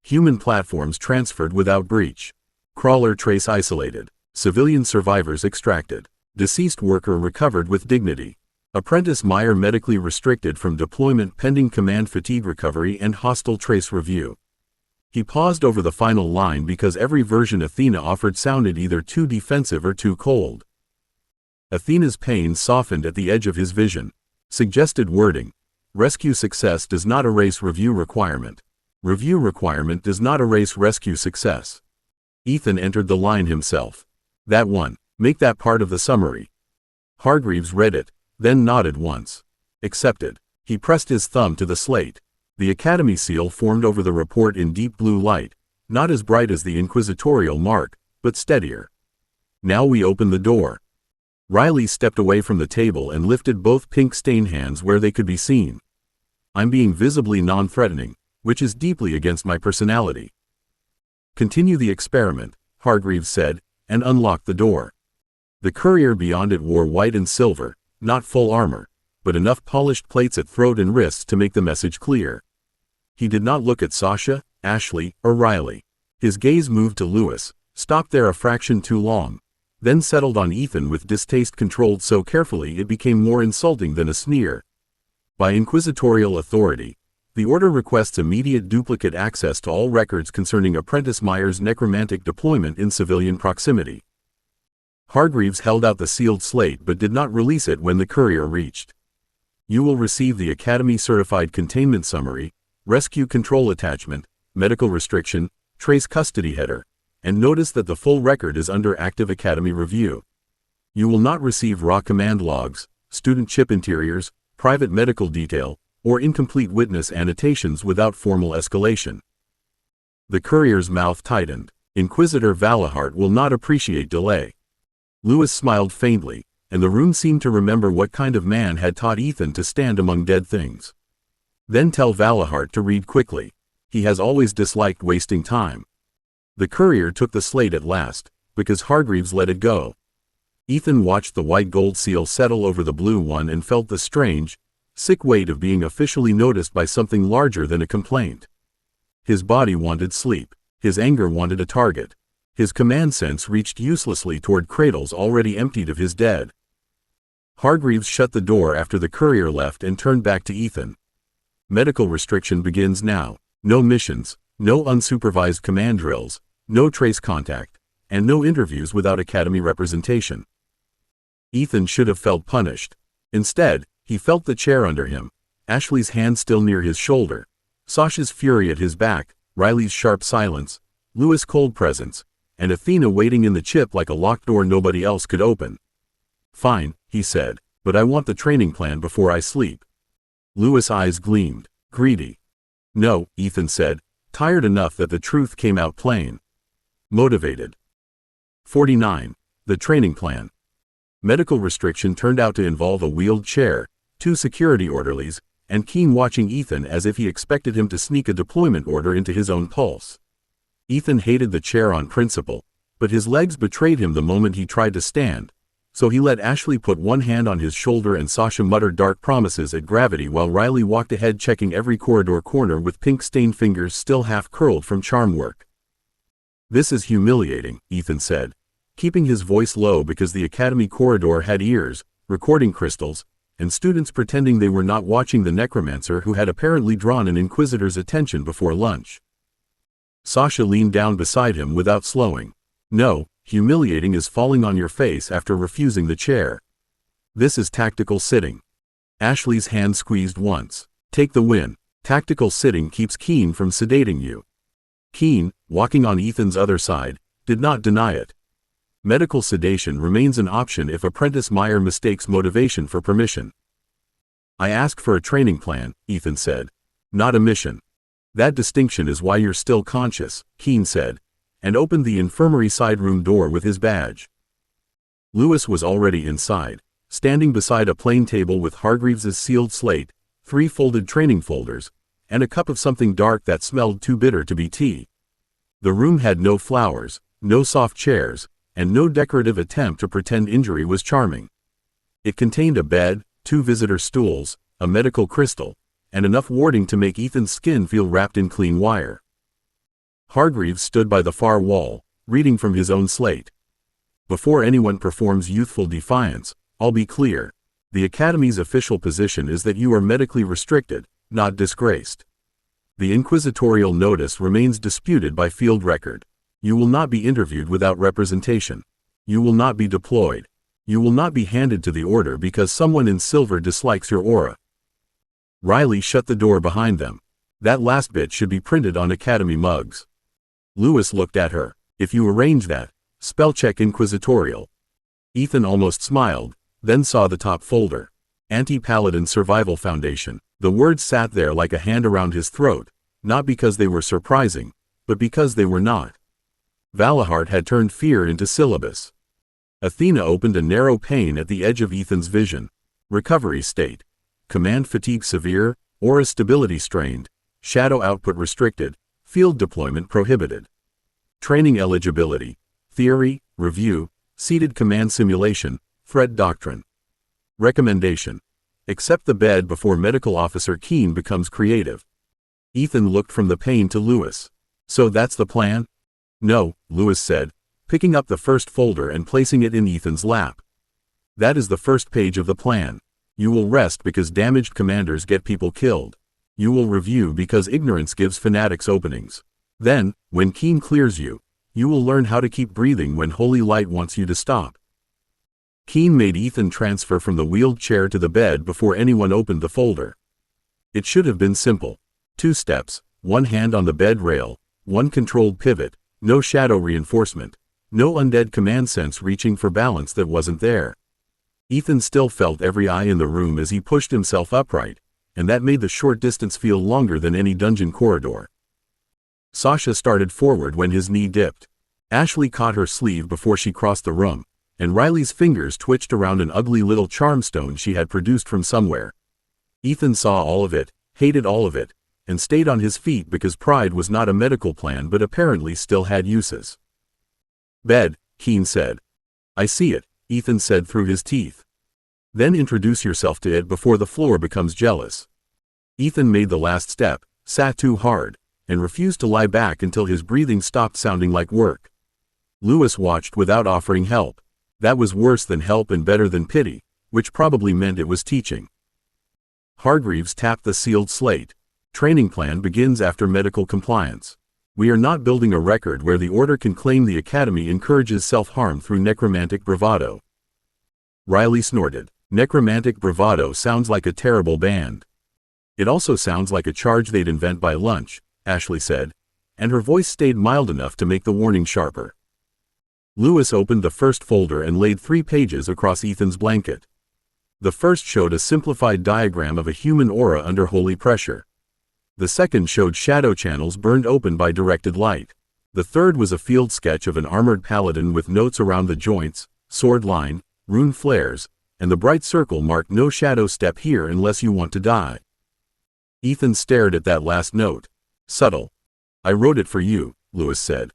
Human platforms transferred without breach. Crawler trace isolated. Civilian survivors extracted. Deceased worker recovered with dignity. Apprentice Meyer medically restricted from deployment pending command fatigue recovery and hostile trace review. He paused over the final line because every version Athena offered sounded either too defensive or too cold. Athena's pain softened at the edge of his vision. Suggested wording. Rescue success does not erase review requirement. Review requirement does not erase rescue success. Ethan entered the line himself. That one. Make that part of the summary. Hargreaves read it, then nodded once. Accepted. He pressed his thumb to the slate. The Academy seal formed over the report in deep blue light, not as bright as the inquisitorial mark, but steadier. Now we open the door. Riley stepped away from the table and lifted both pink-stained hands where they could be seen. I'm being visibly non-threatening, which is deeply against my personality. Continue the experiment, Hargreaves said, and unlocked the door. The courier beyond it wore white and silver, not full armor, but enough polished plates at throat and wrists to make the message clear. He did not look at Sasha, Ashley, or Riley. His gaze moved to Lewis, stopped there a fraction too long, then settled on Ethan with distaste controlled so carefully it became more insulting than a sneer. By inquisitorial authority, the order requests immediate duplicate access to all records concerning Apprentice Meyer's necromantic deployment in civilian proximity. Hargreaves held out the sealed slate but did not release it when the courier reached. You will receive the Academy-certified containment summary, rescue control attachment, medical restriction, trace custody header, and notice that the full record is under active Academy review. You will not receive raw command logs, student chip interiors, private medical detail, or incomplete witness annotations without formal escalation. The courier's mouth tightened. Inquisitor Valahart will not appreciate delay. Lewis smiled faintly, and the room seemed to remember what kind of man had taught Ethan to stand among dead things. Then tell Valahart to read quickly. He has always disliked wasting time. The courier took the slate at last, because Hargreaves let it go. Ethan watched the white gold seal settle over the blue one and felt the strange, sick weight of being officially noticed by something larger than a complaint. His body wanted sleep. His anger wanted a target. His command sense reached uselessly toward cradles already emptied of his dead. Hargreaves shut the door after the courier left and turned back to Ethan. Medical restriction begins now. No missions, no unsupervised command drills, no trace contact, and no interviews without Academy representation. Ethan should have felt punished. Instead, he felt the chair under him, Ashley's hand still near his shoulder, Sasha's fury at his back, Riley's sharp silence, Lewis' cold presence, and Athena waiting in the chip like a locked door nobody else could open. Fine, he said, but I want the training plan before I sleep. Lewis' eyes gleamed. Greedy. No, Ethan said, tired enough that the truth came out plain. Motivated. 49. The training plan. Medical restriction turned out to involve a wheeled chair, 2 security orderlies, and Keen watching Ethan as if he expected him to sneak a deployment order into his own pulse. Ethan hated the chair on principle, but his legs betrayed him the moment he tried to stand, so he let Ashley put one hand on his shoulder and Sasha muttered dark promises at gravity while Riley walked ahead checking every corridor corner with pink-stained fingers still half-curled from charm work. This is humiliating, Ethan said, keeping his voice low because the academy corridor had ears, recording crystals, and students pretending they were not watching the necromancer who had apparently drawn an inquisitor's attention before lunch. Sasha leaned down beside him without slowing. No, humiliating is falling on your face after refusing the chair. This is tactical sitting. Ashley's hand squeezed once. Take the win. Tactical sitting keeps Keen from sedating you. Keen, walking on Ethan's other side, did not deny it. Medical sedation remains an option if apprentice Meyer mistakes motivation for permission. I asked for a training plan, Ethan said. Not a mission. That distinction is why you're still conscious, Keen said, and opened the infirmary side room door with his badge. Lewis was already inside, standing beside a plain table with Hargreaves's sealed slate, 3 folded training folders, and a cup of something dark that smelled too bitter to be tea. The room had no flowers, no soft chairs, and no decorative attempt to pretend injury was charming. It contained a bed, 2 visitor stools, a medical crystal, and enough warding to make Ethan's skin feel wrapped in clean wire. Hargreaves stood by the far wall, reading from his own slate. Before anyone performs youthful defiance, I'll be clear. The Academy's official position is that you are medically restricted, not disgraced. The inquisitorial notice remains disputed by field record. You will not be interviewed without representation. You will not be deployed. You will not be handed to the order because someone in silver dislikes your aura. Riley shut the door behind them. That last bit should be printed on Academy mugs. Lewis looked at her. If you arrange that, spellcheck inquisitorial. Ethan almost smiled, then saw the top folder. Anti-Paladin Survival Foundation. The words sat there like a hand around his throat, not because they were surprising, but because they were not. Valahart had turned fear into syllabus. Athena opened a narrow pane at the edge of Ethan's vision. Recovery state. Command fatigue severe, aura stability strained, shadow output restricted, field deployment prohibited. Training eligibility. Theory, review, seated command simulation, threat doctrine. Recommendation. Accept the bed before Medical Officer Keen becomes creative. Ethan looked from the pane to Lewis. So that's the plan? No, Lewis said, picking up the first folder and placing it in Ethan's lap. That is the first page of the plan. You will rest because damaged commanders get people killed. You will review because ignorance gives fanatics openings. Then, when Keen clears you, you will learn how to keep breathing when holy light wants you to stop. Keen made Ethan transfer from the wheeled chair to the bed before anyone opened the folder. It should have been simple. 2 steps, 1 hand on the bed rail, 1 controlled pivot, no shadow reinforcement, no undead command sense reaching for balance that wasn't there. Ethan still felt every eye in the room as he pushed himself upright, and that made the short distance feel longer than any dungeon corridor. Sasha started forward when his knee dipped. Ashley caught her sleeve before she crossed the room, and Riley's fingers twitched around an ugly little charm stone she had produced from somewhere. Ethan saw all of it, hated all of it, and stayed on his feet because pride was not a medical plan but apparently still had uses. Bed, Keen said. I see it, Ethan said through his teeth. Then introduce yourself to it before the floor becomes jealous. Ethan made the last step, sat too hard, and refused to lie back until his breathing stopped sounding like work. Lewis watched without offering help. That was worse than help and better than pity, which probably meant it was teaching. Hargreaves tapped the sealed slate. Training plan begins after medical compliance. We are not building a record where the order can claim the Academy encourages self-harm through necromantic bravado. Riley snorted. Necromantic bravado sounds like a terrible band. It also sounds like a charge they'd invent by lunch, Ashley said, and her voice stayed mild enough to make the warning sharper. Lewis opened the first folder and laid 3 pages across Ethan's blanket. The first showed a simplified diagram of a human aura under holy pressure. The second showed shadow channels burned open by directed light. The third was a field sketch of an armored paladin with notes around the joints, sword line, rune flares, and the bright circle marked "No shadow step here unless you want to die." Ethan stared at that last note. "Subtle. I wrote it for you," Lewis said.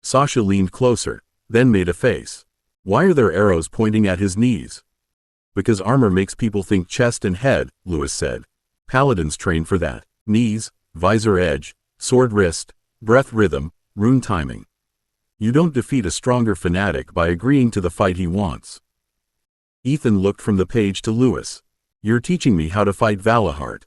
Sasha leaned closer, then made a face. "Why are there arrows pointing at his knees?" "Because armor makes people think chest and head," Lewis said. "Paladins train for that. Knees, visor edge, sword wrist, breath rhythm, rune timing. You don't defeat a stronger fanatic by agreeing to the fight he wants." Ethan looked from the page to Lewis. "You're teaching me how to fight Valahart."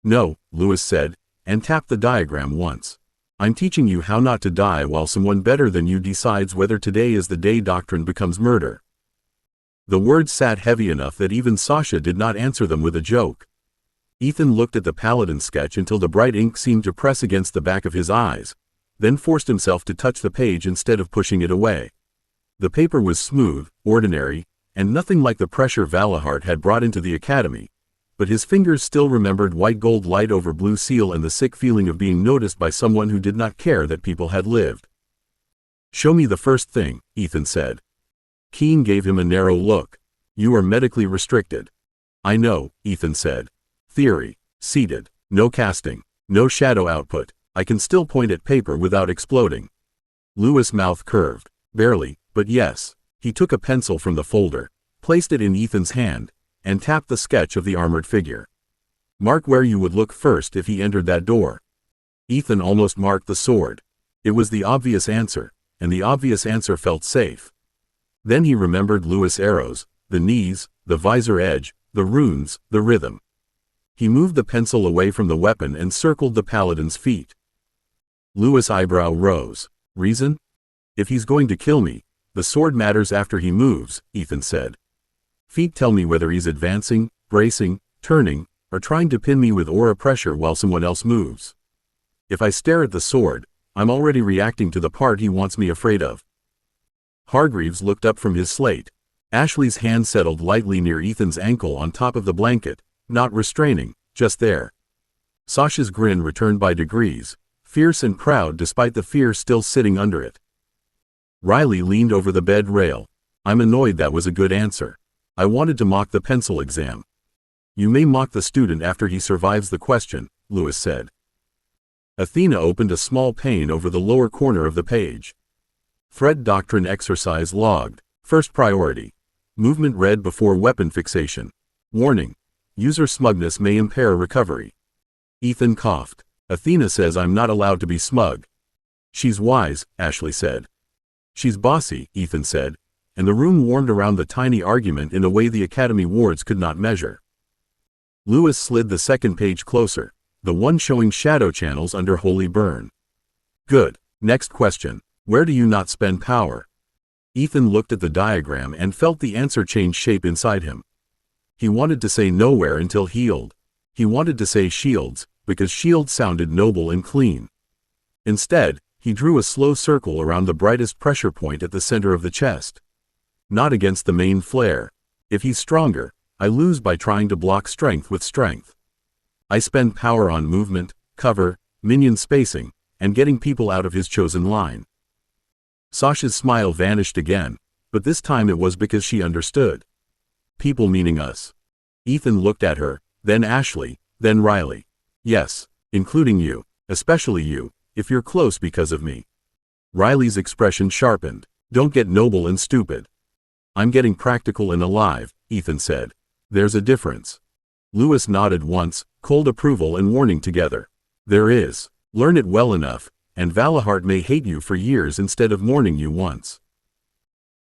"No," Lewis said, and tapped the diagram once. "I'm teaching you how not to die while someone better than you decides whether today is the day doctrine becomes murder." The words sat heavy enough that even Sasha did not answer them with a joke. Ethan looked at the paladin sketch until the bright ink seemed to press against the back of his eyes, then forced himself to touch the page instead of pushing it away. The paper was smooth, ordinary, and nothing like the pressure Valahart had brought into the academy, but his fingers still remembered white gold light over blue seal and the sick feeling of being noticed by someone who did not care that people had lived. "Show me the first thing," Ethan said. Keen gave him a narrow look. "You are medically restricted." "I know," Ethan said. "Theory. Seated. No casting. No shadow output. I can still point at paper without exploding." Lewis' mouth curved. "Barely, but yes." He took a pencil from the folder, placed it in Ethan's hand, and tapped the sketch of the armored figure. "Mark where you would look first if he entered that door." Ethan almost marked the sword. It was the obvious answer, and the obvious answer felt safe. Then he remembered Lewis' arrows, the knees, the visor edge, the runes, the rhythm. He moved the pencil away from the weapon and circled the paladin's feet. Lewis' eyebrow rose. "Reason? If he's going to kill me, the sword matters after he moves," Ethan said. "Feet tell me whether he's advancing, bracing, turning, or trying to pin me with aura pressure while someone else moves. If I stare at the sword, I'm already reacting to the part he wants me afraid of." Hargreaves looked up from his slate. Ashley's hand settled lightly near Ethan's ankle on top of the blanket, not restraining, just there. Sasha's grin returned by degrees, fierce and proud despite the fear still sitting under it. Riley leaned over the bed rail. "I'm annoyed that was a good answer. I wanted to mock the pencil exam." "You may mock the student after he survives the question," Lewis said. Athena opened a small pane over the lower corner of the page. "Threat doctrine exercise logged. First priority. Movement read before weapon fixation. Warning. User smugness may impair recovery." Ethan coughed. "Athena says I'm not allowed to be smug." "She's wise," Ashley said. "She's bossy," Ethan said, and the room warmed around the tiny argument in a way the academy wards could not measure. Lewis slid the second page closer, the one showing shadow channels under holy burn. "Good. Next question. Where do you not spend power?" Ethan looked at the diagram and felt the answer change shape inside him. He wanted to say nowhere until healed. He wanted to say shields, because shields sounded noble and clean. Instead, he drew a slow circle around the brightest pressure point at the center of the chest. "Not against the main flare. If he's stronger, I lose by trying to block strength with strength. I spend power on movement, cover, minion spacing, and getting people out of his chosen line." Sasha's smile vanished again, but this time it was because she understood. "People meaning us." Ethan looked at her, then Ashley, then Riley. "Yes, including you, especially you, if you're close because of me." Riley's expression sharpened. "Don't get noble and stupid." "I'm getting practical and alive," Ethan said. "There's a difference." Lewis nodded once, cold approval and warning together. "There is. Learn it well enough, and Valahart may hate you for years instead of mourning you once."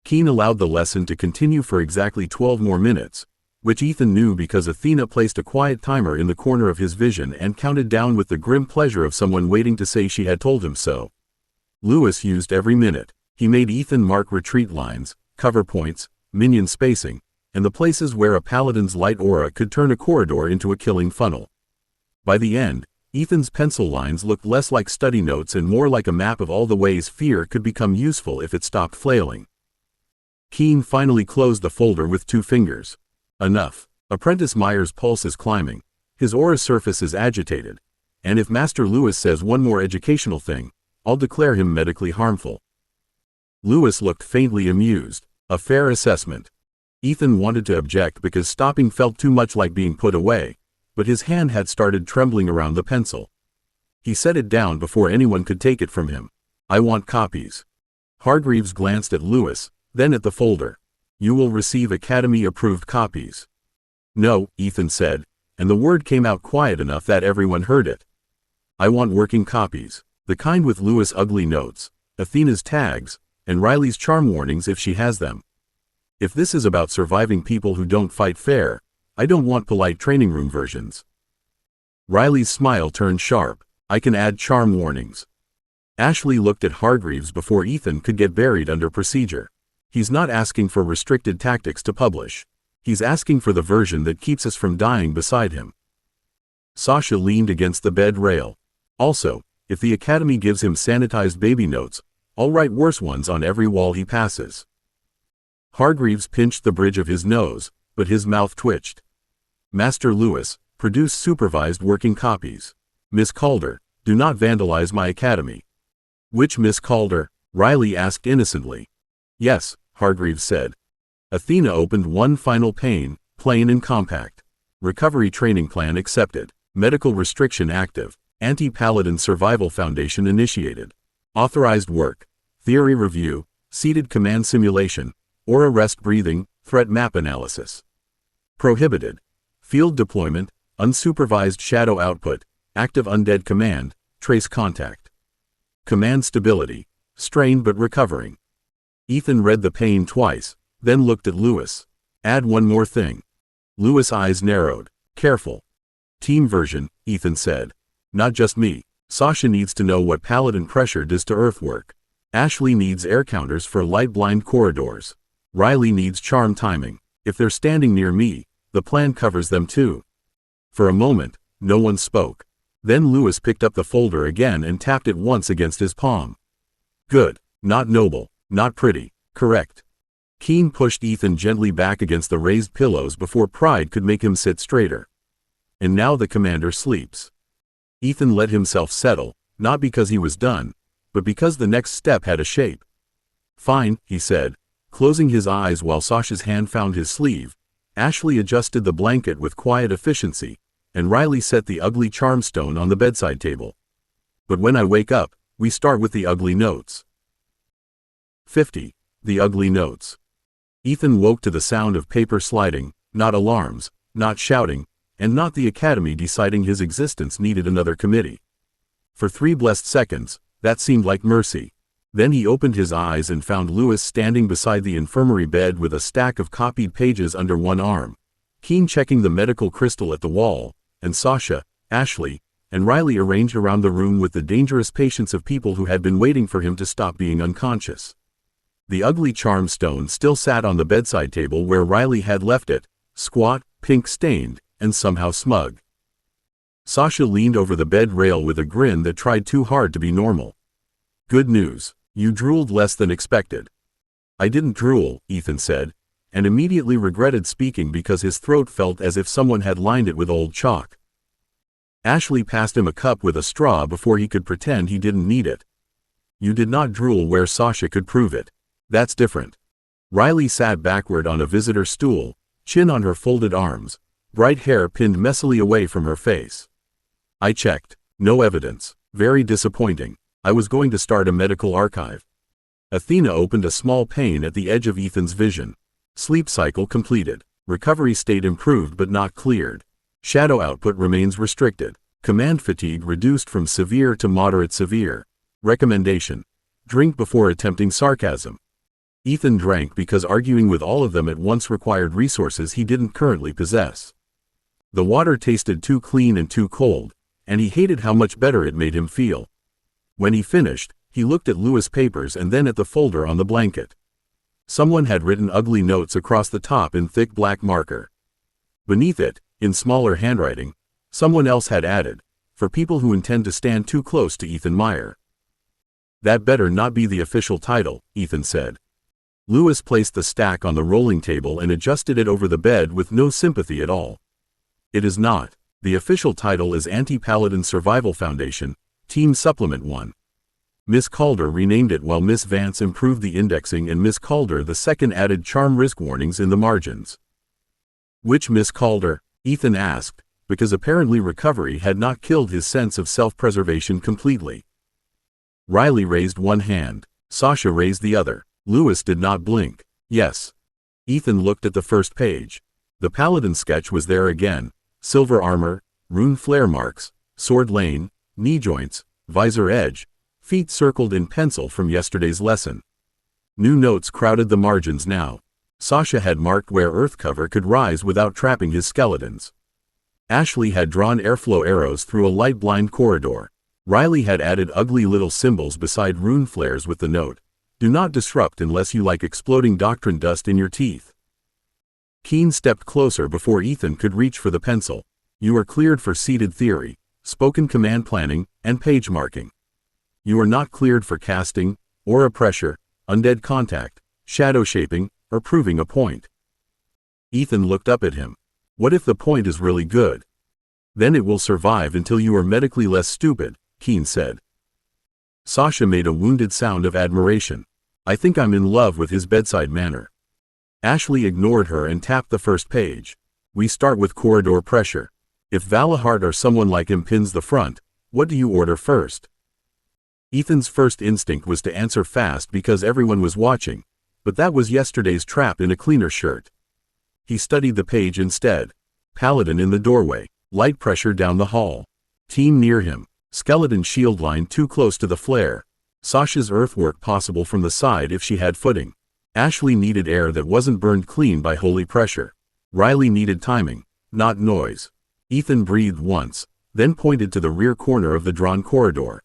Keen allowed the lesson to continue for exactly 12 more minutes, which Ethan knew because Athena placed a quiet timer in the corner of his vision and counted down with the grim pleasure of someone waiting to say she had told him so. Lewis used every minute. He made Ethan mark retreat lines, cover points, minion spacing, and the places where a paladin's light aura could turn a corridor into a killing funnel. By the end, Ethan's pencil lines looked less like study notes and more like a map of all the ways fear could become useful if it stopped flailing. Keen finally closed the folder with 2 fingers. Enough. Apprentice Meyer's pulse is climbing. His aura surface is agitated. And if Master Lewis says one more educational thing, I'll declare him medically harmful. Lewis looked faintly amused. A fair assessment. Ethan wanted to object because stopping felt too much like being put away, but his hand had started trembling around the pencil. He set it down before anyone could take it from him. I want copies. Hargreaves glanced at Lewis, then at the folder. You will receive Academy-approved copies. No, Ethan said, and the word came out quiet enough that everyone heard it. I want working copies, the kind with Lewis' ugly notes, Athena's tags, and Riley's charm warnings if she has them. If this is about surviving people who don't fight fair, I don't want polite training room versions. Riley's smile turned sharp. I can add charm warnings. Ashley looked at Hargreaves before Ethan could get buried under procedure. He's not asking for restricted tactics to publish. He's asking for the version that keeps us from dying beside him. Sasha leaned against the bed rail. Also, if the Academy gives him sanitized baby notes, I'll write worse ones on every wall he passes. Hargreaves pinched the bridge of his nose, but his mouth twitched. Master Lewis, produce supervised working copies. Miss Calder, do not vandalize my academy. Which Miss Calder? Riley asked innocently. Yes, Hargreaves said. Athena opened one final pane, plain and compact. Recovery training plan accepted. Medical restriction active. Anti-paladin survival foundation initiated. Authorized work. Theory review. Seated command simulation. Aura rest breathing. Threat map analysis. Prohibited. Field deployment. Unsupervised shadow output. Active undead command. Trace contact. Command stability. Strained but recovering. Ethan read the pane twice, then looked at Lewis. Add one more thing. Lewis' eyes narrowed. Careful. Team version, Ethan said. Not just me. Sasha needs to know what paladin pressure does to earthwork. Ashley needs air counters for light-blind corridors. Riley needs charm timing. If they're standing near me, the plan covers them too. For a moment, no one spoke. Then Lewis picked up the folder again and tapped it once against his palm. Good. Not noble. Not pretty. Correct. Keen pushed Ethan gently back against the raised pillows before pride could make him sit straighter. And now the commander sleeps. Ethan let himself settle, not because he was done, but because the next step had a shape. Fine, he said, closing his eyes while Sasha's hand found his sleeve. Ashley adjusted the blanket with quiet efficiency, and Riley set the ugly charm stone on the bedside table. But when I wake up, we start with the ugly notes. 50. The ugly notes. Ethan woke to the sound of paper sliding, not alarms, not shouting, and not the Academy deciding his existence needed another committee. For 3 blessed seconds, that seemed like mercy. Then he opened his eyes and found Lewis standing beside the infirmary bed with a stack of copied pages under one arm, Keen checking the medical crystal at the wall, and Sasha, Ashley, and Riley arranged around the room with the dangerous patience of people who had been waiting for him to stop being unconscious. The ugly charm stone still sat on the bedside table where Riley had left it, squat, pink-stained, and somehow smug. Sasha leaned over the bed rail with a grin that tried too hard to be normal. Good news. You drooled less than expected. I didn't drool, Ethan said, and immediately regretted speaking because his throat felt as if someone had lined it with old chalk. Ashley passed him a cup with a straw before he could pretend he didn't need it. You did not drool where Sasha could prove it. That's different. Riley sat backward on a visitor stool, chin on her folded arms, bright hair pinned messily away from her face. I checked. No evidence. Very disappointing. I was going to start a medical archive. Athena opened a small pane at the edge of Ethan's vision. Sleep cycle completed. Recovery state improved but not cleared. Shadow output remains restricted. Command fatigue reduced from severe to moderate severe. Recommendation. Drink before attempting sarcasm. Ethan drank because arguing with all of them at once required resources he didn't currently possess. The water tasted too clean and too cold, and he hated how much better it made him feel. When he finished, he looked at Lewis' papers and then at the folder on the blanket. Someone had written ugly notes across the top in thick black marker. Beneath it, in smaller handwriting, someone else had added, for people who intend to stand too close to Ethan Meyer. That better not be the official title, Ethan said. Lewis placed the stack on the rolling table and adjusted it over the bed with no sympathy at all. It is not. The official title is Anti-Paladin Survival Foundation, Team Supplement 1. Miss Calder renamed it while Miss Vance improved the indexing and Miss Calder II added charm risk warnings in the margins. Which Miss Calder? Ethan asked, because apparently recovery had not killed his sense of self-preservation completely. Riley raised one hand. Sasha raised the other. Lewis did not blink. Yes. Ethan looked at the first page. The paladin sketch was there again. Silver armor, rune flare marks, sword lane, knee joints, visor edge, feet circled in pencil from yesterday's lesson. New notes crowded the margins now. Sasha had marked where earth cover could rise without trapping his skeletons. Ashley had drawn airflow arrows through a light-blind corridor. Riley had added ugly little symbols beside rune flares with the note, "Do not disrupt unless you like exploding doctrine dust in your teeth." Keen stepped closer before Ethan could reach for the pencil. "You are cleared for seated theory, spoken command planning, and page marking. You are not cleared for casting, aura pressure, undead contact, shadow shaping, or proving a point." Ethan looked up at him. "What if the point is really good? Then it will survive until you are medically less stupid," Keen said. Sasha made a wounded sound of admiration. "I think I'm in love with his bedside manner." Ashley ignored her and tapped the first page. "We start with corridor pressure. If Valahart or someone like him pins the front, what do you order first?" Ethan's first instinct was to answer fast because everyone was watching, but that was yesterday's trap in a cleaner shirt. He studied the page instead. Paladin in the doorway, light pressure down the hall. Team near him, skeleton shield line too close to the flare. Sasha's earthwork possible from the side if she had footing. Ashley needed air that wasn't burned clean by holy pressure. Riley needed timing, not noise. Ethan breathed once, then pointed to the rear corner of the drawn corridor.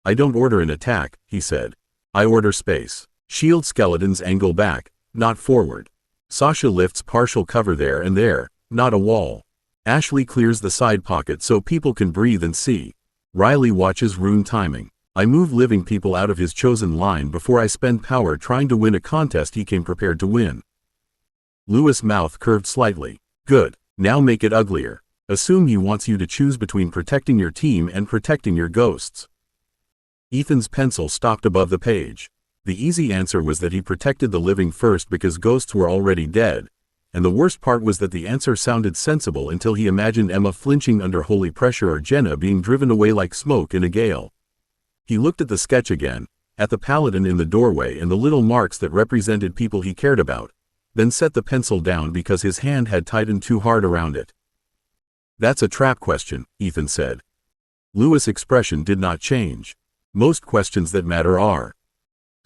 "I don't order an attack," he said. "I order space. Shield skeletons angle back, not forward. Sasha lifts partial cover there and there, not a wall. Ashley clears the side pocket so people can breathe and see. Riley watches rune timing. I move living people out of his chosen line before I spend power trying to win a contest he came prepared to win." Lewis' mouth curved slightly. "Good. Now make it uglier. Assume he wants you to choose between protecting your team and protecting your ghosts." Ethan's pencil stopped above the page. The easy answer was that he protected the living first because ghosts were already dead, and the worst part was that the answer sounded sensible until he imagined Emma flinching under holy pressure or Jenna being driven away like smoke in a gale. He looked at the sketch again, at the paladin in the doorway and the little marks that represented people he cared about, then set the pencil down because his hand had tightened too hard around it. "That's a trap question," Ethan said. Lewis' expression did not change. "Most questions that matter are."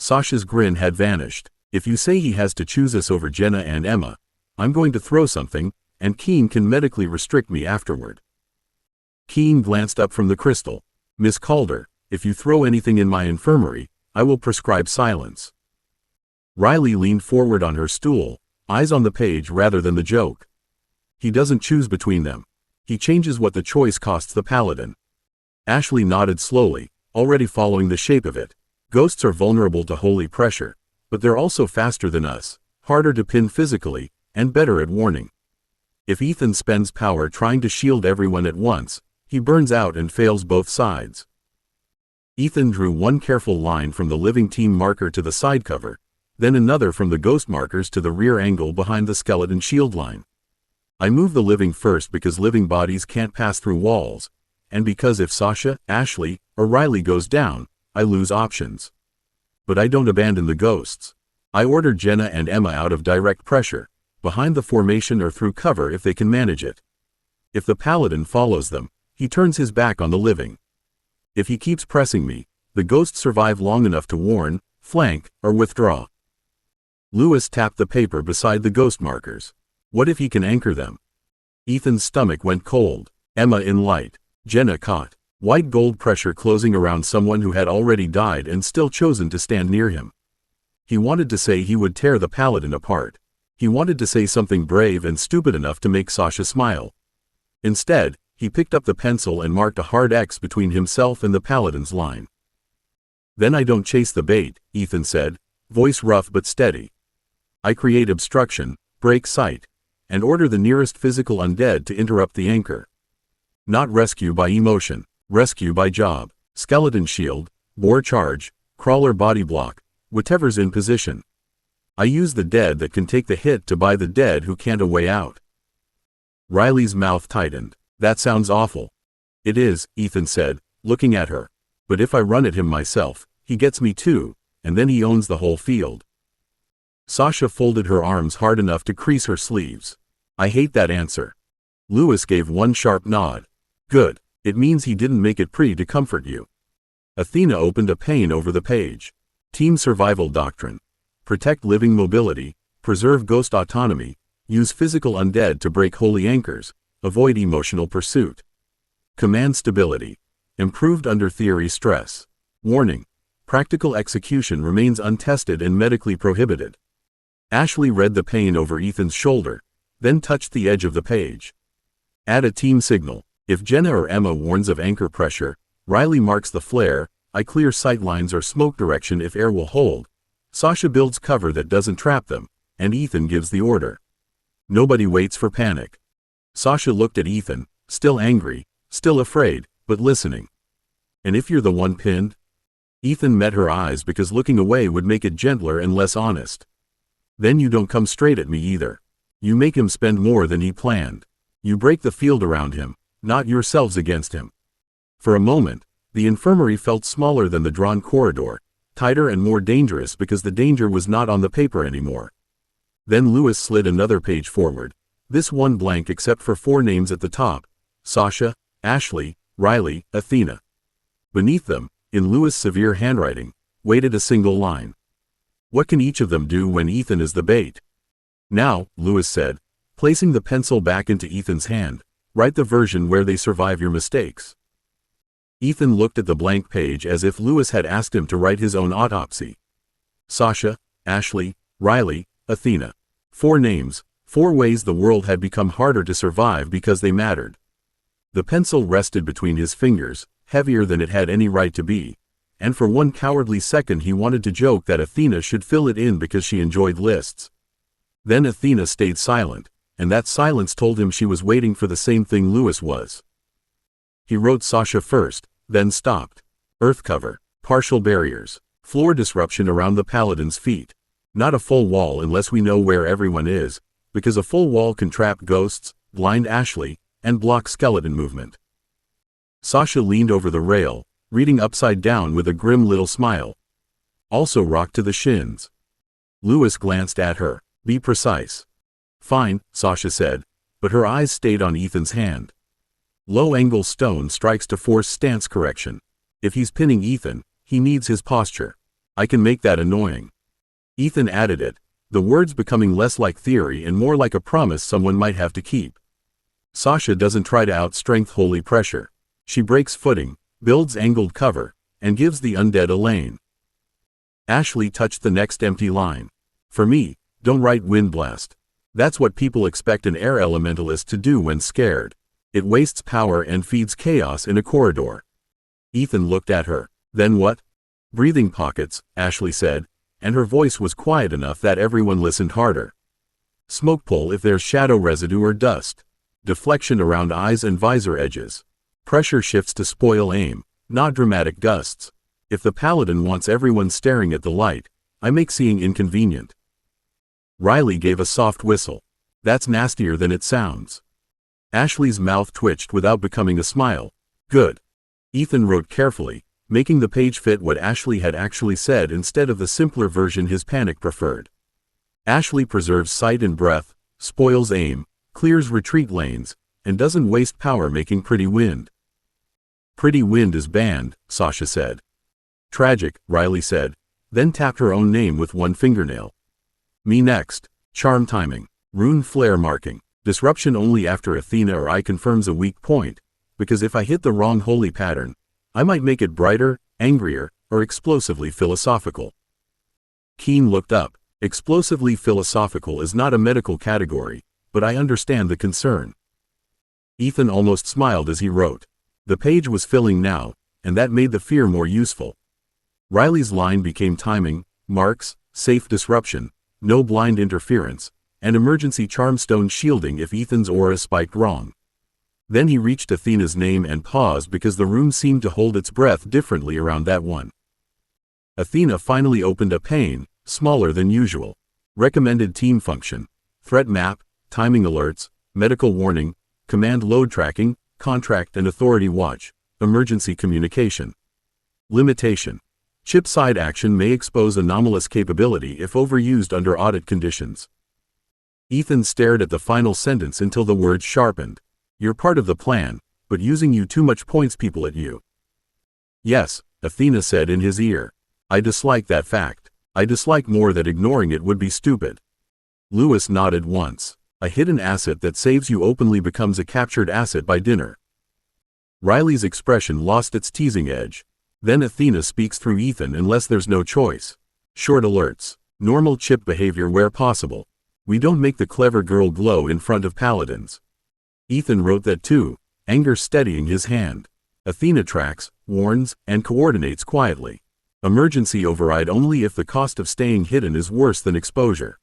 Sasha's grin had vanished. "If you say he has to choose us over Jenna and Emma, I'm going to throw something, and Keen can medically restrict me afterward." Keen glanced up from the crystal. "Miss Calder, if you throw anything in my infirmary, I will prescribe silence." Riley leaned forward on her stool, eyes on the page rather than the joke. "He doesn't choose between them. He changes what the choice costs the paladin." Ashley nodded slowly, already following the shape of it. "Ghosts are vulnerable to holy pressure, but they're also faster than us, harder to pin physically, and better at warning. If Ethan spends power trying to shield everyone at once, he burns out and fails both sides." Ethan drew one careful line from the living team marker to the side cover, then another from the ghost markers to the rear angle behind the skeleton shield line. "I move the living first because living bodies can't pass through walls, and because if Sasha, Ashley, or Riley goes down, I lose options. But I don't abandon the ghosts. I order Jenna and Emma out of direct pressure, behind the formation or through cover if they can manage it. If the paladin follows them, he turns his back on the living. If he keeps pressing me, the ghosts survive long enough to warn, flank, or withdraw." Lewis tapped the paper beside the ghost markers. "What if he can anchor them?" Ethan's stomach went cold. Emma in light. Jenna caught. White gold pressure closing around someone who had already died and still chosen to stand near him. He wanted to say he would tear the paladin apart. He wanted to say something brave and stupid enough to make Sasha smile. Instead, He picked up the pencil and marked a hard X between himself and the Paladins line. Then I don't chase the bait, Ethan said, voice rough but steady. I create obstruction, break sight, and order the nearest physical undead to interrupt the anchor. Not rescue by emotion, rescue by job. Skeleton shield, boar charge, crawler body block, whatever's in position. I use the dead that can take the hit to buy the dead who can't a way out. Riley's mouth tightened. That sounds awful. It is, Ethan said, looking at her. But if I run at him myself, he gets me too, and then he owns the whole field. Sasha folded her arms hard enough to crease her sleeves. I hate that answer. Lewis gave one sharp nod. Good. It means he didn't make it pretty to comfort you. Athena opened a pane over the page. Team survival doctrine. Protect living mobility, preserve ghost autonomy, use physical undead to break holy anchors, avoid emotional pursuit. Command stability. Improved under theory stress. Warning. Practical execution remains untested and medically prohibited. Ashley read the pane over Ethan's shoulder, then touched the edge of the page. Add a team signal. If Jenna or Emma warns of anchor pressure, Riley marks the flare, I clear sight lines or smoke direction if air will hold. Sasha builds cover that doesn't trap them, and Ethan gives the order. Nobody waits for panic. Sasha looked at Ethan, still angry, still afraid, but listening. And if you're the one pinned? Ethan met her eyes because looking away would make it gentler and less honest. Then you don't come straight at me either. You make him spend more than he planned. You break the field around him, not yourselves against him. For a moment, the infirmary felt smaller than the drawn corridor, tighter and more dangerous because the danger was not on the paper anymore. Then Lewis slid another page forward, this one blank except for 4 names at the top: Sasha, Ashley, Riley, Athena. Beneath them, in Lewis' severe handwriting, waited a single line. What can each of them do when Ethan is the bait? Now, Lewis said, placing the pencil back into Ethan's hand, write the version where they survive your mistakes. Ethan looked at the blank page as if Lewis had asked him to write his own autopsy. Sasha, Ashley, Riley, Athena. 4 names, 4 ways the world had become harder to survive because they mattered. The pencil rested between his fingers, heavier than it had any right to be, and for one cowardly second he wanted to joke that Athena should fill it in because she enjoyed lists. Then Athena stayed silent, and that silence told him she was waiting for the same thing Lewis was. He wrote Sasha first, then stopped. Earth cover, partial barriers, floor disruption around the Paladins' feet. Not a full wall unless we know where everyone is, because a full wall can trap ghosts, blind Ashley, and block skeleton movement. Sasha leaned over the rail, reading upside down with a grim little smile. Also rocked to the shins. Lewis glanced at her. Be precise. Fine, Sasha said, but her eyes stayed on Ethan's hand. Low-angle stone strikes to force stance correction. If he's pinning Ethan, he needs his posture. I can make that annoying. Ethan added it, the words becoming less like theory and more like a promise someone might have to keep. Sasha doesn't try to outstrength holy pressure. She breaks footing, builds angled cover, and gives the undead a lane. Ashley touched the next empty line. For me, don't write windblast. That's what people expect an air elementalist to do when scared. It wastes power and feeds chaos in a corridor. Ethan looked at her. Then what? Breathing pockets, Ashley said, and her voice was quiet enough that everyone listened harder. Smoke pull if there's shadow residue or dust. Deflection around eyes and visor edges. Pressure shifts to spoil aim, not dramatic gusts. If the paladin wants everyone staring at the light, I make seeing inconvenient. Riley gave a soft whistle. That's nastier than it sounds. Ashley's mouth twitched without becoming a smile. Good. Ethan wrote carefully, making the page fit what Ashley had actually said instead of the simpler version his panic preferred. Ashley preserves sight and breath, spoils aim, clears retreat lanes, and doesn't waste power making pretty wind. Pretty wind is banned, Sasha said. Tragic, Riley said, then tapped her own name with one fingernail. Me next. Charm timing. Rune flare marking. Disruption only after Athena or I confirms a weak point, because if I hit the wrong holy pattern, I might make it brighter, angrier, or explosively philosophical. Keen looked up. Explosively philosophical is not a medical category, but I understand the concern. Ethan almost smiled as he wrote. The page was filling now, and that made the fear more useful. Riley's line became timing, marks, safe disruption, no blind interference, and emergency charmstone shielding if Ethan's aura spiked wrong. Then he reached Athena's name and paused because the room seemed to hold its breath differently around that one. Athena finally opened a pane, smaller than usual. Recommended team function, threat map, timing alerts, medical warning, command load tracking, contract and authority watch, emergency communication. Limitation. Chip side action may expose anomalous capability if overused under audit conditions. Ethan stared at the final sentence until the words sharpened. You're part of the plan, but using you too much points people at you. Yes, Athena said in his ear. I dislike that fact. I dislike more that ignoring it would be stupid. Lewis nodded once. A hidden asset that saves you openly becomes a captured asset by dinner. Riley's expression lost its teasing edge. Then Athena speaks through Ethan unless there's no choice. Short alerts. Normal chip behavior where possible. We don't make the clever girl glow in front of paladins. Ethan wrote that too, anger steadying his hand. Athena tracks, warns, and coordinates quietly. Emergency override only if the cost of staying hidden is worse than exposure.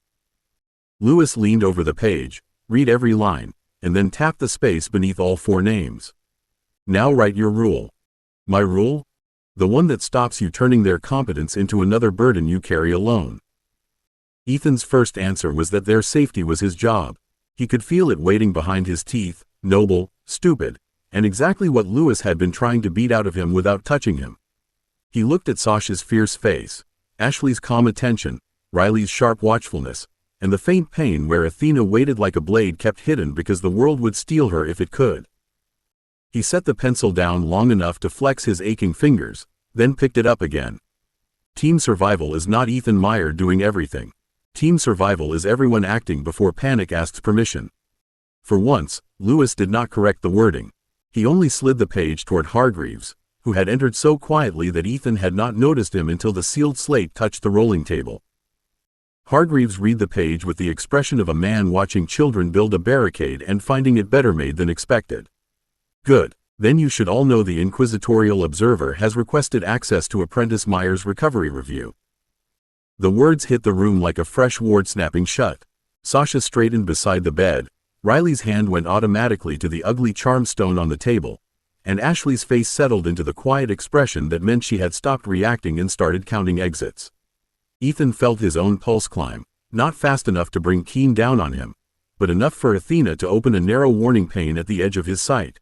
Lewis leaned over the page, read every line, and then tapped the space beneath all 4 names. Now write your rule. My rule? The one that stops you turning their competence into another burden you carry alone. Ethan's first answer was that their safety was his job. He could feel it waiting behind his teeth, noble, stupid, and exactly what Lewis had been trying to beat out of him without touching him. He looked at Sasha's fierce face, Ashley's calm attention, Riley's sharp watchfulness, and the faint pain where Athena waited like a blade kept hidden because the world would steal her if it could. He set the pencil down long enough to flex his aching fingers, then picked it up again. Team survival is not Ethan Meyer doing everything. Team survival is everyone acting before panic asks permission. For once, Lewis did not correct the wording. He only slid the page toward Hargreaves, who had entered so quietly that Ethan had not noticed him until the sealed slate touched the rolling table. Hargreaves read the page with the expression of a man watching children build a barricade and finding it better made than expected. Good. Then you should all know the Inquisitorial Observer has requested access to Apprentice Meyer's recovery review. The words hit the room like a fresh ward snapping shut. Sasha straightened beside the bed, Riley's hand went automatically to the ugly charmstone on the table, and Ashley's face settled into the quiet expression that meant she had stopped reacting and started counting exits. Ethan felt his own pulse climb, not fast enough to bring Keen down on him, but enough for Athena to open a narrow warning pane at the edge of his sight.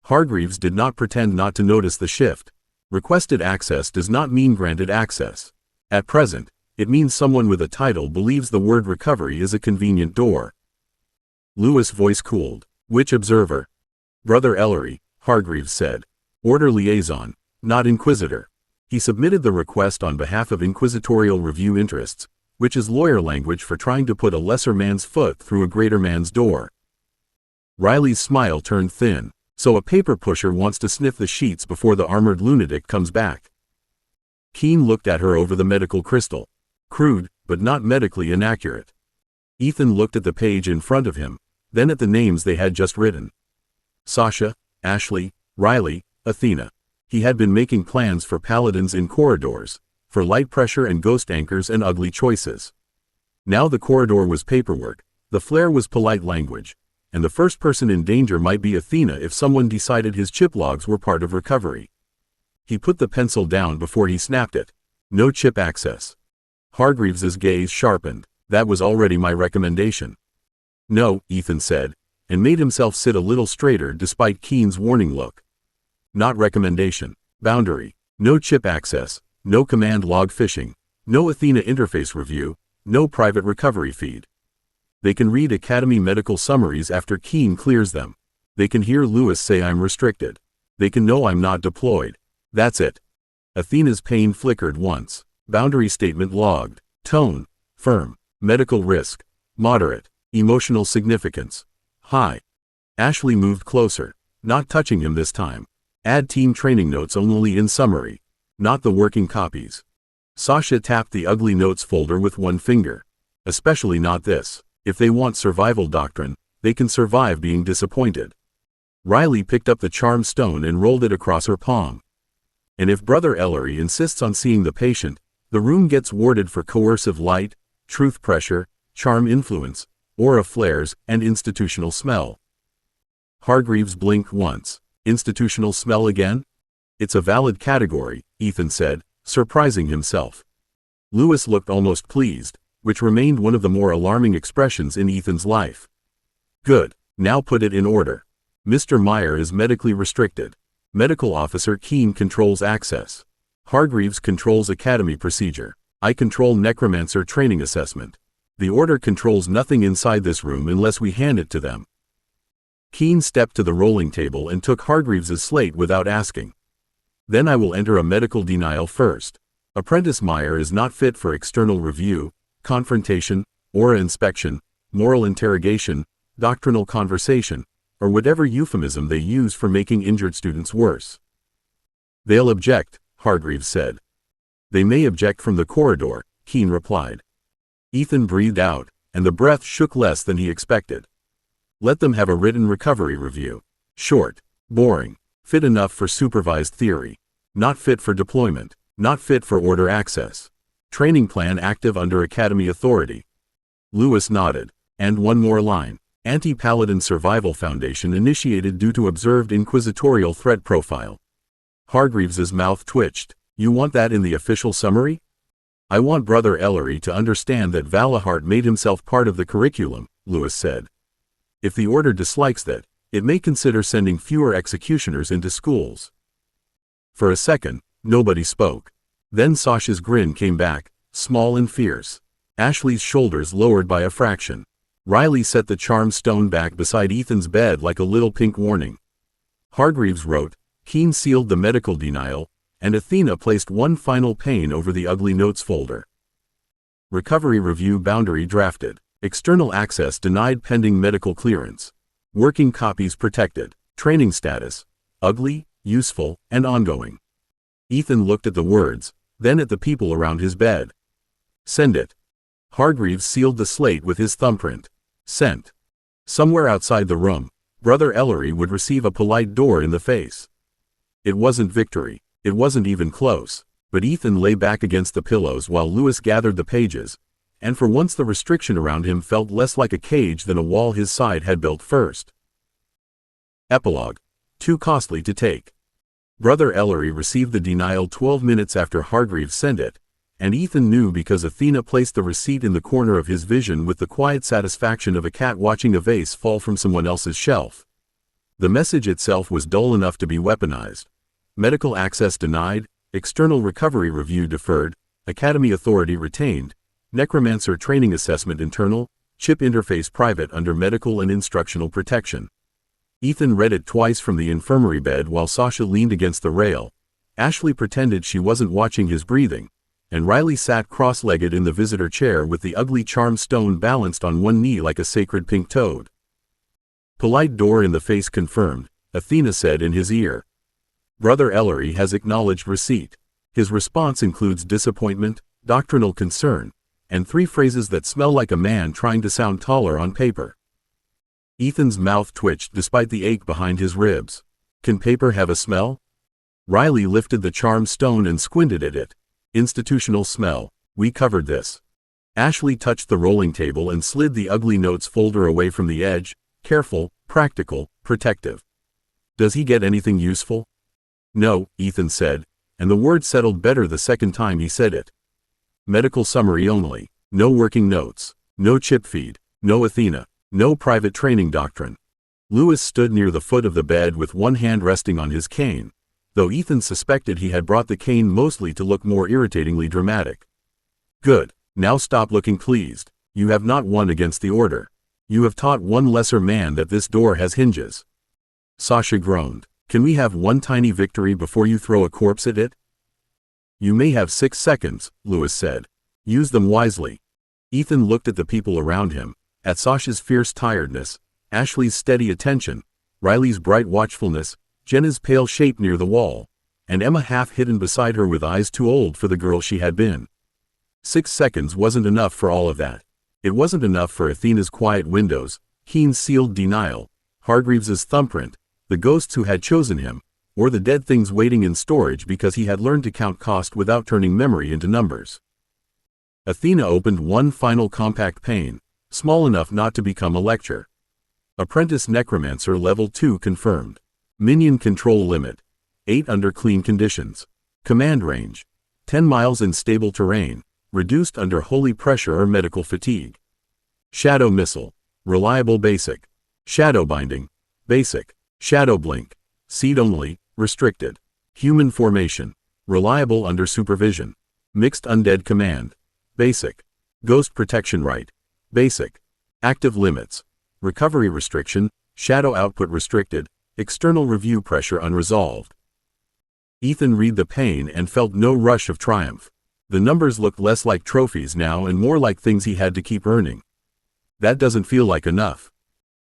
Hargreaves did not pretend not to notice the shift. Requested access does not mean granted access. At present, it means someone with a title believes the word recovery is a convenient door. Lewis' voice cooled. Which observer? Brother Ellery, Hargreaves said. Order liaison, not inquisitor. He submitted the request on behalf of inquisitorial review interests, which is lawyer language for trying to put a lesser man's foot through a greater man's door. Riley's smile turned thin. So a paper pusher wants to sniff the sheets before the armored lunatic comes back. Keen looked at her over the medical crystal. Crude, but not medically inaccurate. Ethan looked at the page in front of him, then at the names they had just written. Sasha, Ashley, Riley, Athena. He had been making plans for paladins in corridors, for light pressure and ghost anchors and ugly choices. Now the corridor was paperwork, the flare was polite language, and the first person in danger might be Athena if someone decided his chip logs were part of recovery. He put the pencil down before he snapped it. No chip access. Hargreaves's gaze sharpened. That was already my recommendation. No, Ethan said, and made himself sit a little straighter despite Keen's warning look. Not recommendation. Boundary. No chip access, no command log phishing, no Athena interface review, no private recovery feed. They can read Academy medical summaries after Keen clears them. They can hear Lewis say I'm restricted. They can know I'm not deployed. That's it. Athena's pain flickered once. Boundary statement logged. Tone. Firm. Medical risk. Moderate. Emotional significance. High. Ashley moved closer. Not touching him this time. Add team training notes only in summary. Not the working copies. Sasha tapped the ugly notes folder with one finger. Especially not this. If they want survival doctrine, they can survive being disappointed. Riley picked up the charm stone and rolled it across her palm. And if Brother Ellery insists on seeing the patient, the room gets warded for coercive light, truth pressure, charm influence, aura flares, and institutional smell. Hargreaves blinked once. Institutional smell again? It's a valid category, Ethan said, surprising himself. Lewis looked almost pleased, which remained one of the more alarming expressions in Ethan's life. Good. Now put it in order. Mr. Meyer is medically restricted. Medical Officer Keene controls access. Hargreaves controls Academy procedure. I control Necromancer training assessment. The Order controls nothing inside this room unless we hand it to them. Keene stepped to the rolling table and took Hargreaves's slate without asking. Then I will enter a medical denial first. Apprentice Meyer is not fit for external review, confrontation, aura inspection, moral interrogation, doctrinal conversation, or whatever euphemism they use for making injured students worse. They'll object, Hargreaves said. They may object from the corridor, Keene replied. Ethan breathed out, and the breath shook less than he expected. Let them have a written recovery review. Short, boring, fit enough for supervised theory. Not fit for deployment, not fit for order access. Training plan active under Academy authority. Lewis nodded. And one more line. Anti-paladin survival foundation initiated due to observed inquisitorial threat profile. Hargreaves's mouth twitched. You want that in the official summary? I want Brother Ellery to understand that Valahart made himself part of the curriculum, Lewis said. If the Order dislikes that, it may consider sending fewer executioners into schools. For a second, nobody spoke. Then Sasha's grin came back, small and fierce. Ashley's shoulders lowered by a fraction. Riley set the charm stone back beside Ethan's bed like a little pink warning. Hargreaves wrote, Keene sealed the medical denial, and Athena placed one final pane over the ugly notes folder. Recovery review boundary drafted. External access denied pending medical clearance. Working copies protected. Training status. Ugly, useful, and ongoing. Ethan looked at the words, then at the people around his bed. Send it. Hargreaves sealed the slate with his thumbprint. Sent. Somewhere outside the room, Brother Ellery would receive a polite door in the face. It wasn't victory. It wasn't even close. But Ethan lay back against the pillows while Lewis gathered the pages, and for once the restriction around him felt less like a cage than a wall his side had built first. Epilogue. Too costly to take. Brother Ellery received the denial 12 minutes after Hargreaves sent it, and Ethan knew because Athena placed the receipt in the corner of his vision with the quiet satisfaction of a cat watching a vase fall from someone else's shelf. The message itself was dull enough to be weaponized. Medical access denied, external recovery review deferred, Academy authority retained, Necromancer training assessment internal, chip interface private under medical and instructional protection. Ethan read it twice from the infirmary bed while Sasha leaned against the rail. Ashley pretended she wasn't watching his breathing, and Riley sat cross-legged in the visitor chair with the ugly charm stone balanced on one knee like a sacred pink toad. Polite door in the face confirmed, Athena said in his ear. Brother Ellery has acknowledged receipt. His response includes disappointment, doctrinal concern, and 3 phrases that smell like a man trying to sound taller on paper. Ethan's mouth twitched despite the ache behind his ribs. Can paper have a smell? Riley lifted the charm stone and squinted at it. Institutional smell. We covered this. Ashley touched the rolling table and slid the ugly notes folder away from the edge, careful, practical, protective. Does he get anything useful? No, Ethan said, and the word settled better the second time he said it. Medical summary only. No working notes. No chip feed. No Athena. No private training doctrine. Lewis stood near the foot of the bed with one hand resting on his cane, though Ethan suspected he had brought the cane mostly to look more irritatingly dramatic. Good. Now stop looking pleased. You have not won against the Order. You have taught one lesser man that this door has hinges. Sasha groaned. Can we have one tiny victory before you throw a corpse at it? You may have 6 seconds, Lewis said. Use them wisely. Ethan looked at the people around him, at Sasha's fierce tiredness, Ashley's steady attention, Riley's bright watchfulness, Jenna's pale shape near the wall, and Emma half hidden beside her with eyes too old for the girl she had been. 6 seconds wasn't enough for all of that. It wasn't enough for Athena's quiet windows, Keene's sealed denial, Hargreaves's thumbprint, the ghosts who had chosen him, or the dead things waiting in storage because he had learned to count cost without turning memory into numbers. Athena opened one final compact pane, small enough not to become a lecture. Apprentice Necromancer Level 2 confirmed. Minion control limit. 8 under clean conditions. Command range. 10 miles in stable terrain, reduced under holy pressure or medical fatigue. Shadow missile. Reliable basic. Shadow binding. Basic. Shadow blink. Seed only, restricted. Human formation. Reliable under supervision. Mixed undead command. Basic. Ghost protection right. Basic. Active limits. Recovery restriction, shadow output restricted, external review pressure unresolved. Ethan read the pane and felt no rush of triumph. The numbers looked less like trophies now and more like things he had to keep earning. That doesn't feel like enough.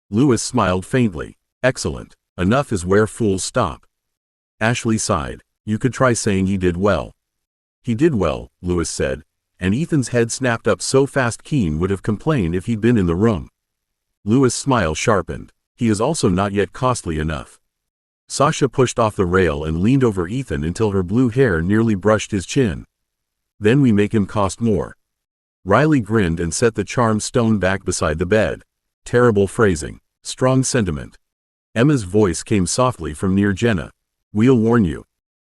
Lewis smiled faintly. Excellent. Enough is where fools stop. Ashley sighed. You could try saying he did well. He did well, Lewis said, and Ethan's head snapped up so fast Keen would have complained if he'd been in the room. Lewis' smile sharpened. He is also not yet costly enough. Sasha pushed off the rail and leaned over Ethan until her blue hair nearly brushed his chin. Then we make him cost more. Riley grinned and set the charm stone back beside the bed. Terrible phrasing. Strong sentiment. Emma's voice came softly from near Jenna. We'll warn you.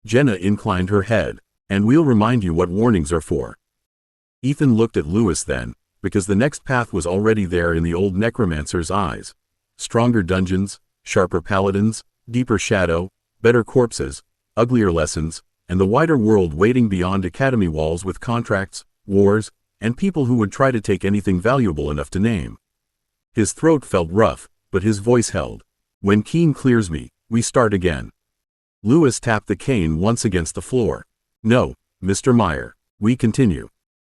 Jenna inclined her head. And we'll remind you what warnings are for. Ethan looked at Lewis then, because the next path was already there in the old necromancer's eyes. Stronger dungeons, sharper paladins, deeper shadow, better corpses, uglier lessons, and the wider world waiting beyond academy walls with contracts, wars, and people who would try to take anything valuable enough to name. His throat felt rough, but his voice held. When Keen clears me, we start again. Lewis tapped the cane once against the floor. No, Mr. Meyer, we continue.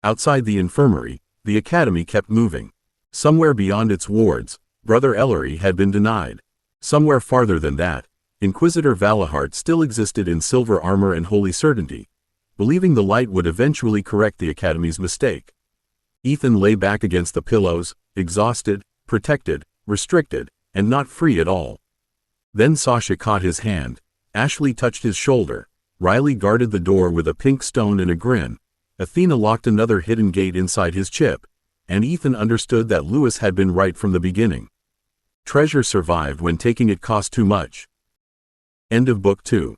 Outside the infirmary, the academy kept moving. Somewhere beyond its wards, Brother Ellery had been denied. Somewhere farther than that, Inquisitor Valahart still existed in silver armor and holy certainty, believing the light would eventually correct the academy's mistake. Ethan lay back against the pillows, exhausted, protected, restricted, and not free at all. Then Sasha caught his hand, Ashley touched his shoulder, Riley guarded the door with a pink stone and a grin, Athena locked another hidden gate inside his chip, and Ethan understood that Lewis had been right from the beginning. Treasure survived when taking it cost too much. End of Book 2.